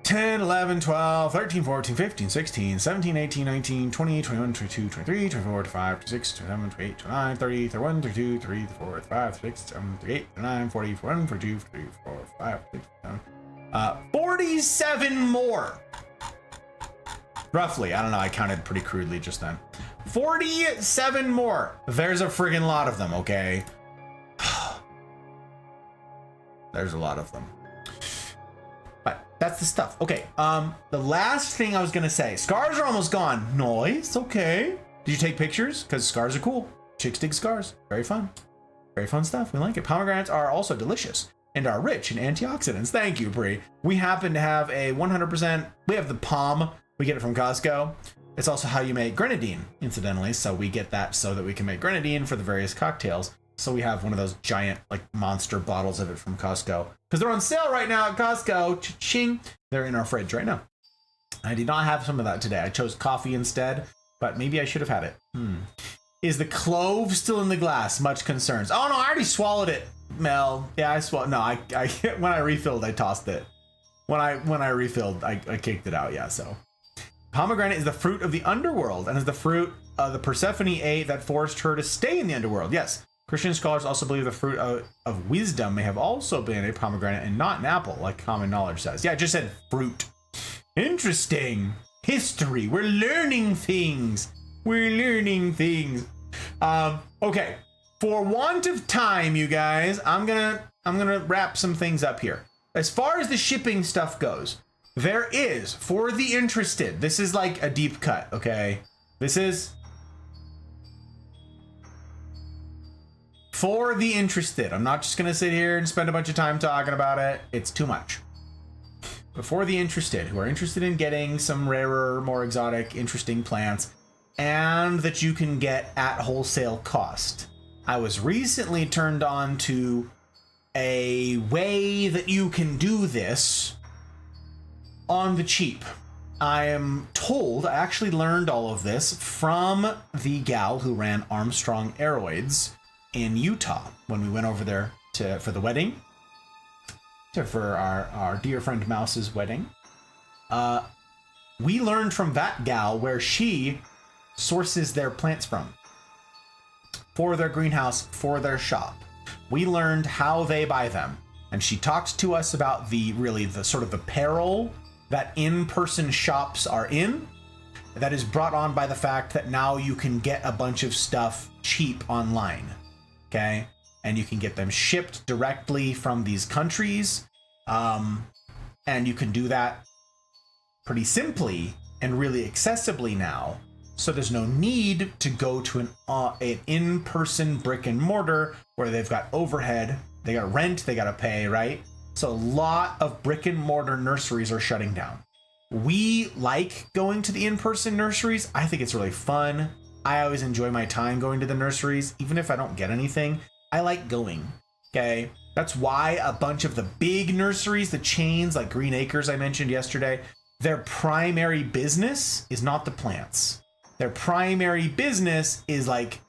10, 11, 12, 13, 14, 15, 16, 17, 18, 19, 20, 21, 22, 23, 24, 25, 26, 27, 28, 29, 30, 31, 32, 33, 34, 35, 36, 37, 38, 39, 40, 41, 42, 43, 44, 45, 47, 47 more. Roughly. I don't know. I counted pretty crudely just then. 47 more. There's a friggin' lot of them, okay? There's a lot of them. But that's the stuff. Okay, the last thing I was gonna say, scars are almost gone. Nice, okay. Did you take pictures? Because scars are cool. Chicks dig scars. Very fun. Very fun stuff. We like it. Pomegranates are also delicious and are rich in antioxidants. Thank you, Brie. We happen to have a 100%, we have the palm. We get it from Costco. It's also how you make grenadine, incidentally. So we get that so that we can make grenadine for the various cocktails. So we have one of those giant, like, monster bottles of it from Costco. Because they're on sale right now at Costco. Cha-ching. They're in our fridge right now. I did not have some of that today. I chose coffee instead, but maybe I should have had it. Is the clove still in the glass? Much concerns. Oh, no, I already swallowed it, Mel. Yeah, I swallowed. No, I when I refilled, I tossed it. When I refilled, I kicked it out. Yeah, so. Pomegranate is the fruit of the underworld and is the fruit the Persephone ate that forced her to stay in the underworld. Yes. Christian scholars also believe the fruit of wisdom may have also been a pomegranate and not an apple, like common knowledge says. Yeah, I just said fruit. Interesting. History. We're learning things. We're learning things. Okay. For want of time, you guys, I'm gonna wrap some things up here. As far as the shipping stuff goes, there is, for the interested, this is like a deep cut, okay? This is for the interested. I'm not just gonna sit here and spend a bunch of time talking about it. It's too much. But for the interested, who are interested in getting some rarer, more exotic, interesting plants, and that you can get at wholesale cost. I was recently turned on to a way that you can do this on the cheap. I am told, I actually learned all of this from the gal who ran Armstrong Aeroids in Utah when we went over there for the wedding, for our dear friend Mouse's wedding. We learned from that gal where she sources their plants from for their greenhouse, for their shop. We learned how they buy them, and she talked to us about the sort of the peril that in-person shops are in, that is brought on by the fact that now you can get a bunch of stuff cheap online, okay? And you can get them shipped directly from these countries, and you can do that pretty simply and really accessibly now. So there's no need to go to an in-person brick and mortar where they've got overhead, they got rent, they got to pay, right? So a lot of brick and mortar nurseries are shutting down. We like going to the in-person nurseries. I think it's really fun. I always enjoy my time going to the nurseries, even if I don't get anything. I like going, okay? That's why a bunch of the big nurseries, the chains like Green Acres I mentioned yesterday, their primary business is not the plants. Their primary business is like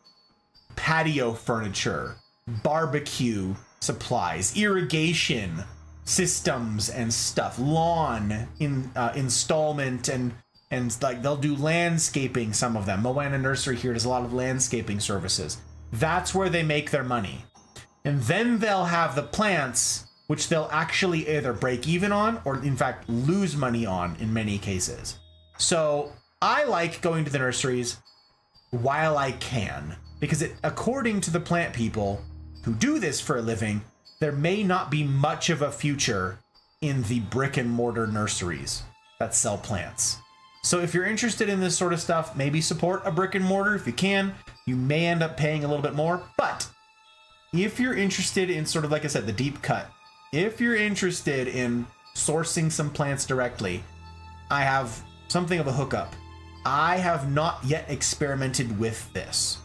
patio furniture, barbecue supplies, irrigation systems and stuff, lawn installment and and like they'll do landscaping. Some of them, Moana Nursery here does a lot of landscaping services. That's where they make their money. And then they'll have the plants, which they'll actually either break even on or in fact lose money on in many cases. So I like going to the nurseries while I can, because according to the plant people who do this for a living, there may not be much of a future in the brick and mortar nurseries that sell plants. So if you're interested in this sort of stuff, maybe support a brick and mortar if you can. You may end up paying a little bit more, but if you're interested in sort of, like I said, the deep cut, if you're interested in sourcing some plants directly, I have something of a hookup. I have not yet experimented with this.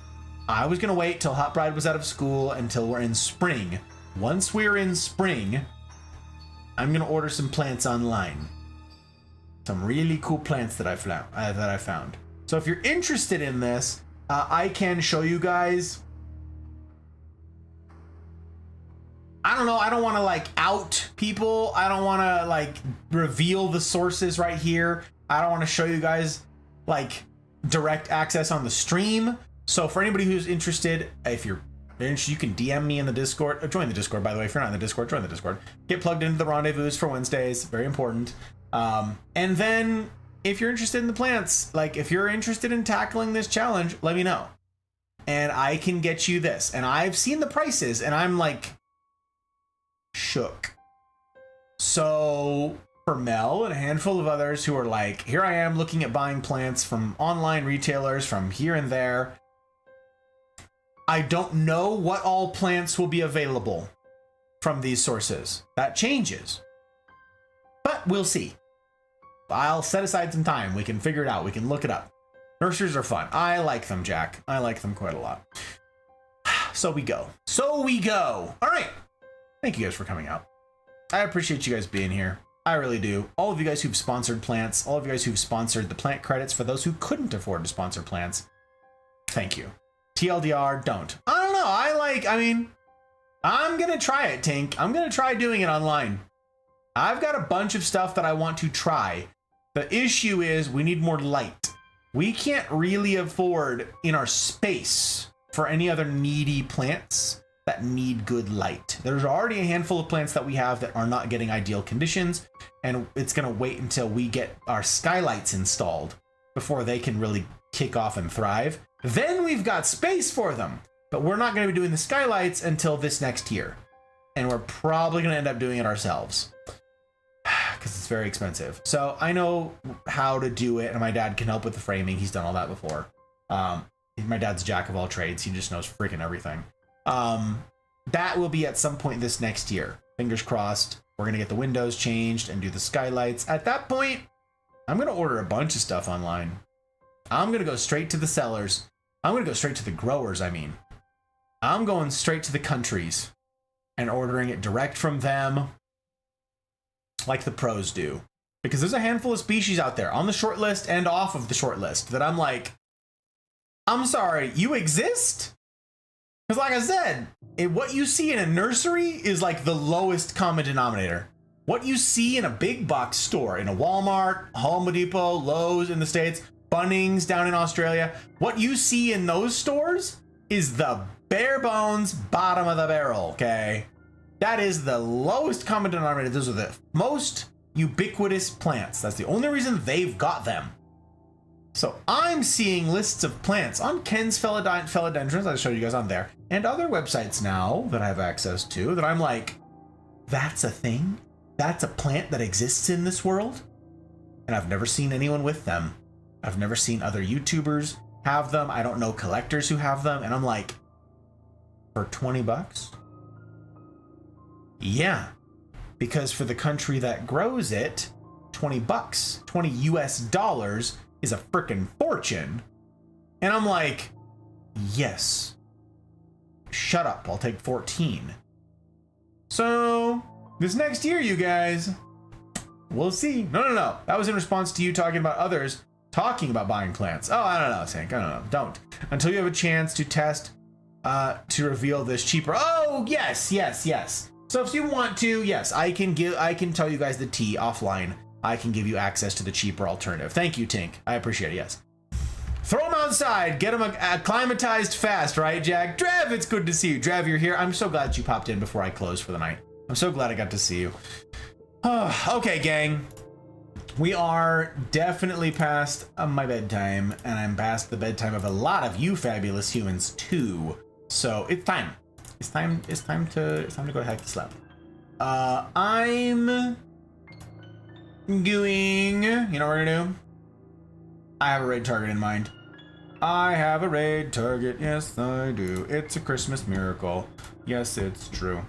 I was gonna wait till Hot Bride was out of school until we're in spring. Once we're in spring, I'm gonna order some plants online. Some really cool plants that I found. So if you're interested in this, I can show you guys. I don't know. I don't want to like out people. I don't want to like reveal the sources right here. I don't want to show you guys like direct access on the stream. So for anybody who's interested, if you're interested, you can DM me in the Discord. Join the Discord, by the way. If you're not in the Discord, join the Discord. Get plugged into the rendezvous for Wednesdays. Very important. And then if you're interested in the plants, like if you're interested in tackling this challenge, let me know. And I can get you this. And I've seen the prices and I'm like shook. So for Mel and a handful of others who are like, here I am looking at buying plants from online retailers from here and there. I don't know what all plants will be available from these sources. That changes. But we'll see. I'll set aside some time. We can figure it out. We can look it up. Nurseries are fun. I like them, Jack. I like them quite a lot. So we go. All right. Thank you guys for coming out. I appreciate you guys being here. I really do. All of you guys who've sponsored plants, all of you guys who've sponsored the plant credits for those who couldn't afford to sponsor plants, thank you. TLDR, don't. I don't know. I'm going to try it, Tink. I'm going to try doing it online. I've got a bunch of stuff that I want to try. The issue is we need more light. We can't really afford in our space for any other needy plants that need good light. There's already a handful of plants that we have that are not getting ideal conditions, and it's going to wait until we get our skylights installed before they can really kick off and thrive. Then we've got space for them, but we're not going to be doing the skylights until this next year, and we're probably going to end up doing it ourselves because it's very expensive. So I know how to do it, and my dad can help with the framing. He's done all that before. My dad's a jack of all trades. He just knows freaking everything. That will be at some point this next year. Fingers crossed. We're going to get the windows changed and do the skylights. At that point, I'm going to order a bunch of stuff online. I'm going to go straight to the sellers. I'm going to go straight to the growers, I'm going straight to the countries and ordering it direct from them like the pros do. Because there's a handful of species out there on the short list and off of the short list that I'm like, I'm sorry, you exist? Because like I said, what you see in a nursery is like the lowest common denominator. What you see in a big box store, in a Walmart, Home Depot, Lowe's in the States, Bunnings down in Australia, what you see in those stores is the bare bones bottom of the barrel, okay? That is the lowest common denominator. Those are the most ubiquitous plants. That's the only reason they've got them. So I'm seeing lists of plants on Ken's Philodendrons, I showed you guys on there, and other websites now that I have access to that I'm like, that's a thing? That's a plant that exists in this world? And I've never seen anyone with them. I've never seen other YouTubers have them. I don't know collectors who have them. And I'm like, for 20 bucks? Yeah, because for the country that grows it, 20 bucks, 20 US dollars is a frickin' fortune. And I'm like, yes, shut up, I'll take 14. So this next year, you guys, we'll see. No. That was in response to you talking about others talking about buying plants. Oh, I don't know, Tank. I don't know. Don't. Until you have a chance to test to reveal this cheaper. Oh, yes. So if you want to, yes, I can tell you guys the tea offline I can give you access to the cheaper alternative. Thank you, Tink. I appreciate it, yes. Throw them outside. Get them acclimatized fast, right, Jack? Drev, it's good to see you. Drev, you're here. I'm so glad you popped in before I closed for the night. I'm so glad I got to see you. Okay, gang. We are definitely past my bedtime, and I'm past the bedtime of a lot of you fabulous humans too. So it's time. It's time to go ahead and sleep. I'm going. You know what we're gonna do? I have a raid target in mind. I have a raid target. Yes, I do. It's a Christmas miracle. Yes, it's true.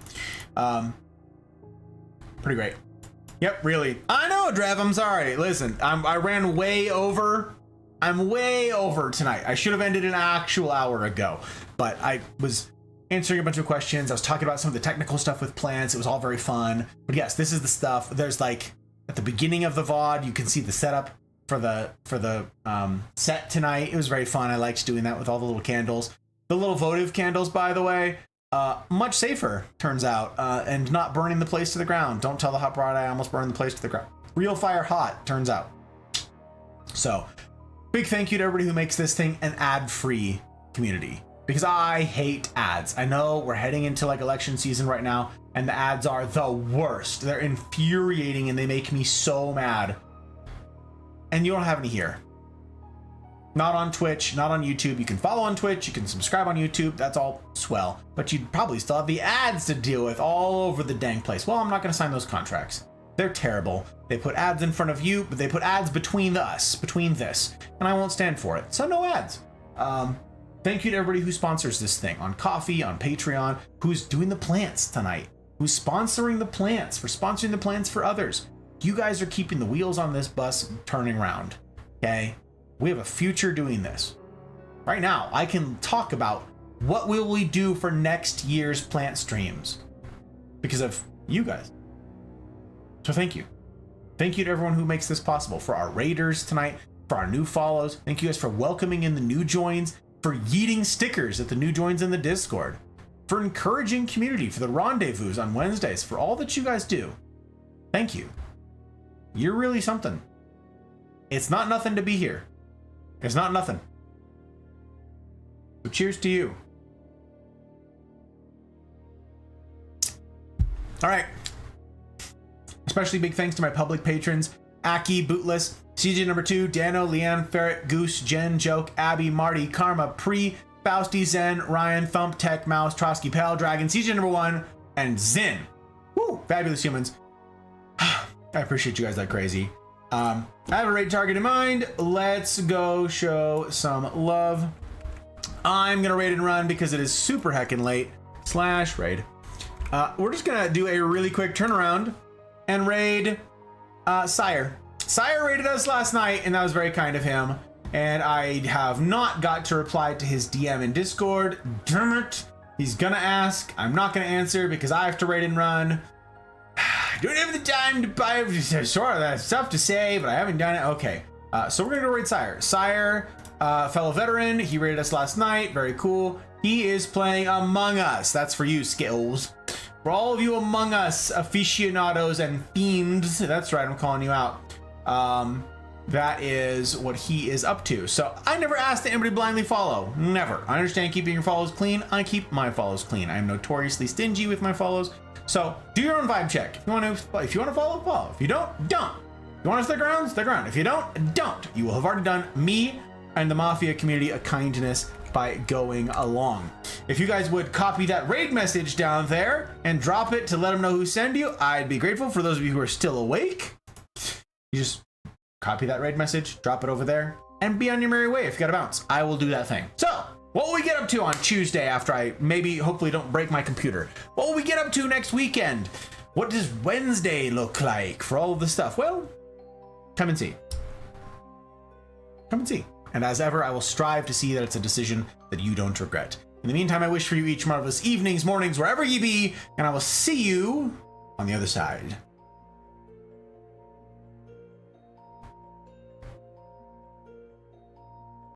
Pretty great. Yep, really. I know, Drev, I'm sorry. Listen, I ran way over. I'm way over tonight. I should have ended an actual hour ago, but I was answering a bunch of questions. I was talking about some of the technical stuff with plants. It was all very fun. But yes, this is the stuff. There's like, at the beginning of the VOD, you can see the setup for the set tonight. It was very fun. I liked doing that with all the little candles. The little votive candles, by the way, much safer, turns out, and not burning the place to the ground. Don't tell the hot bride I almost burned the place to the ground. Real fire hot, turns out. So, big thank you to everybody who makes this thing an ad-free community, because I hate ads. I know we're heading into like election season right now, and the ads are the worst. They're infuriating and they make me so mad. And you don't have any here. Not on Twitch, not on YouTube. You can follow on Twitch, you can subscribe on YouTube, that's all swell. But you'd probably still have the ads to deal with all over the dang place. Well, I'm not gonna sign those contracts. They're terrible. They put ads in front of you, but they put ads between us, between this, and I won't stand for it. So no ads. Thank you to everybody who sponsors this thing on Coffee, on Patreon, who's doing the plants tonight, who's sponsoring the plants, for sponsoring the plants for others. You guys are keeping the wheels on this bus turning around, okay? We have a future doing this. Right now, I can talk about what will we do for next year's plant streams because of you guys. So thank you. Thank you to everyone who makes this possible, for our raiders tonight, for our new follows. Thank you guys for welcoming in the new joins, for yeeting stickers at the new joins in the Discord, for encouraging community, for the rendezvous on Wednesdays, for all that you guys do. Thank you. You're really something. It's not nothing to be here. It's not nothing. So cheers to you. All right. Especially big thanks to my public patrons: Aki, Bootless, CJ number 2, Dano, Leanne, Ferret, Goose, Jen, Joke, Abby, Marty, Karma, Pre, Fausty, Zen, Ryan, Thump, Tech, Mouse, Trotsky, Pal, Dragon, CJ number 1, and Zin. Woo! Fabulous humans. I appreciate you guys like crazy. I have a raid target in mind. Let's go show some love. I'm gonna raid and run because it is super heckin' late. /raid. We're just gonna do a really quick turnaround and raid Sire. Sire raided us last night, and that was very kind of him. And I have not got to reply to his DM in Discord. Damn it. He's gonna ask. I'm not gonna answer because I have to raid and run. I don't have the time to buy. Sure, that's stuff to say, but I haven't done it. Okay, so we're gonna go raid Sire. Sire, fellow veteran, he raided us last night. Very cool. He is playing Among Us. That's for you, Skittles. For all of you Among Us aficionados and fiends, that's right, I'm calling you out. That is what he is up to. So I never asked that anybody blindly follow. Never. I understand keeping your follows clean. I keep my follows clean. I am notoriously stingy with my follows. So do your own vibe check. If you want to follow, follow. If you don't, don't. If you want to stick around, stick around. If you don't, don't. You will have already done me and the Mafia community a kindness by going along. If you guys would copy that raid message down there and drop it to let them know who sent you, I'd be grateful. For those of you who are still awake, you just copy that raid message, drop it over there, and be on your merry way. If you gotta bounce, I will do that thing. So what will we get up to on Tuesday after I hopefully don't break my computer? What will we get up to next weekend? What does Wednesday look like for all of this stuff? Well, come and see. Come and see. And as ever, I will strive to see that it's a decision that you don't regret. In the meantime, I wish for you each marvelous evenings, mornings, wherever ye be, and I will see you on the other side.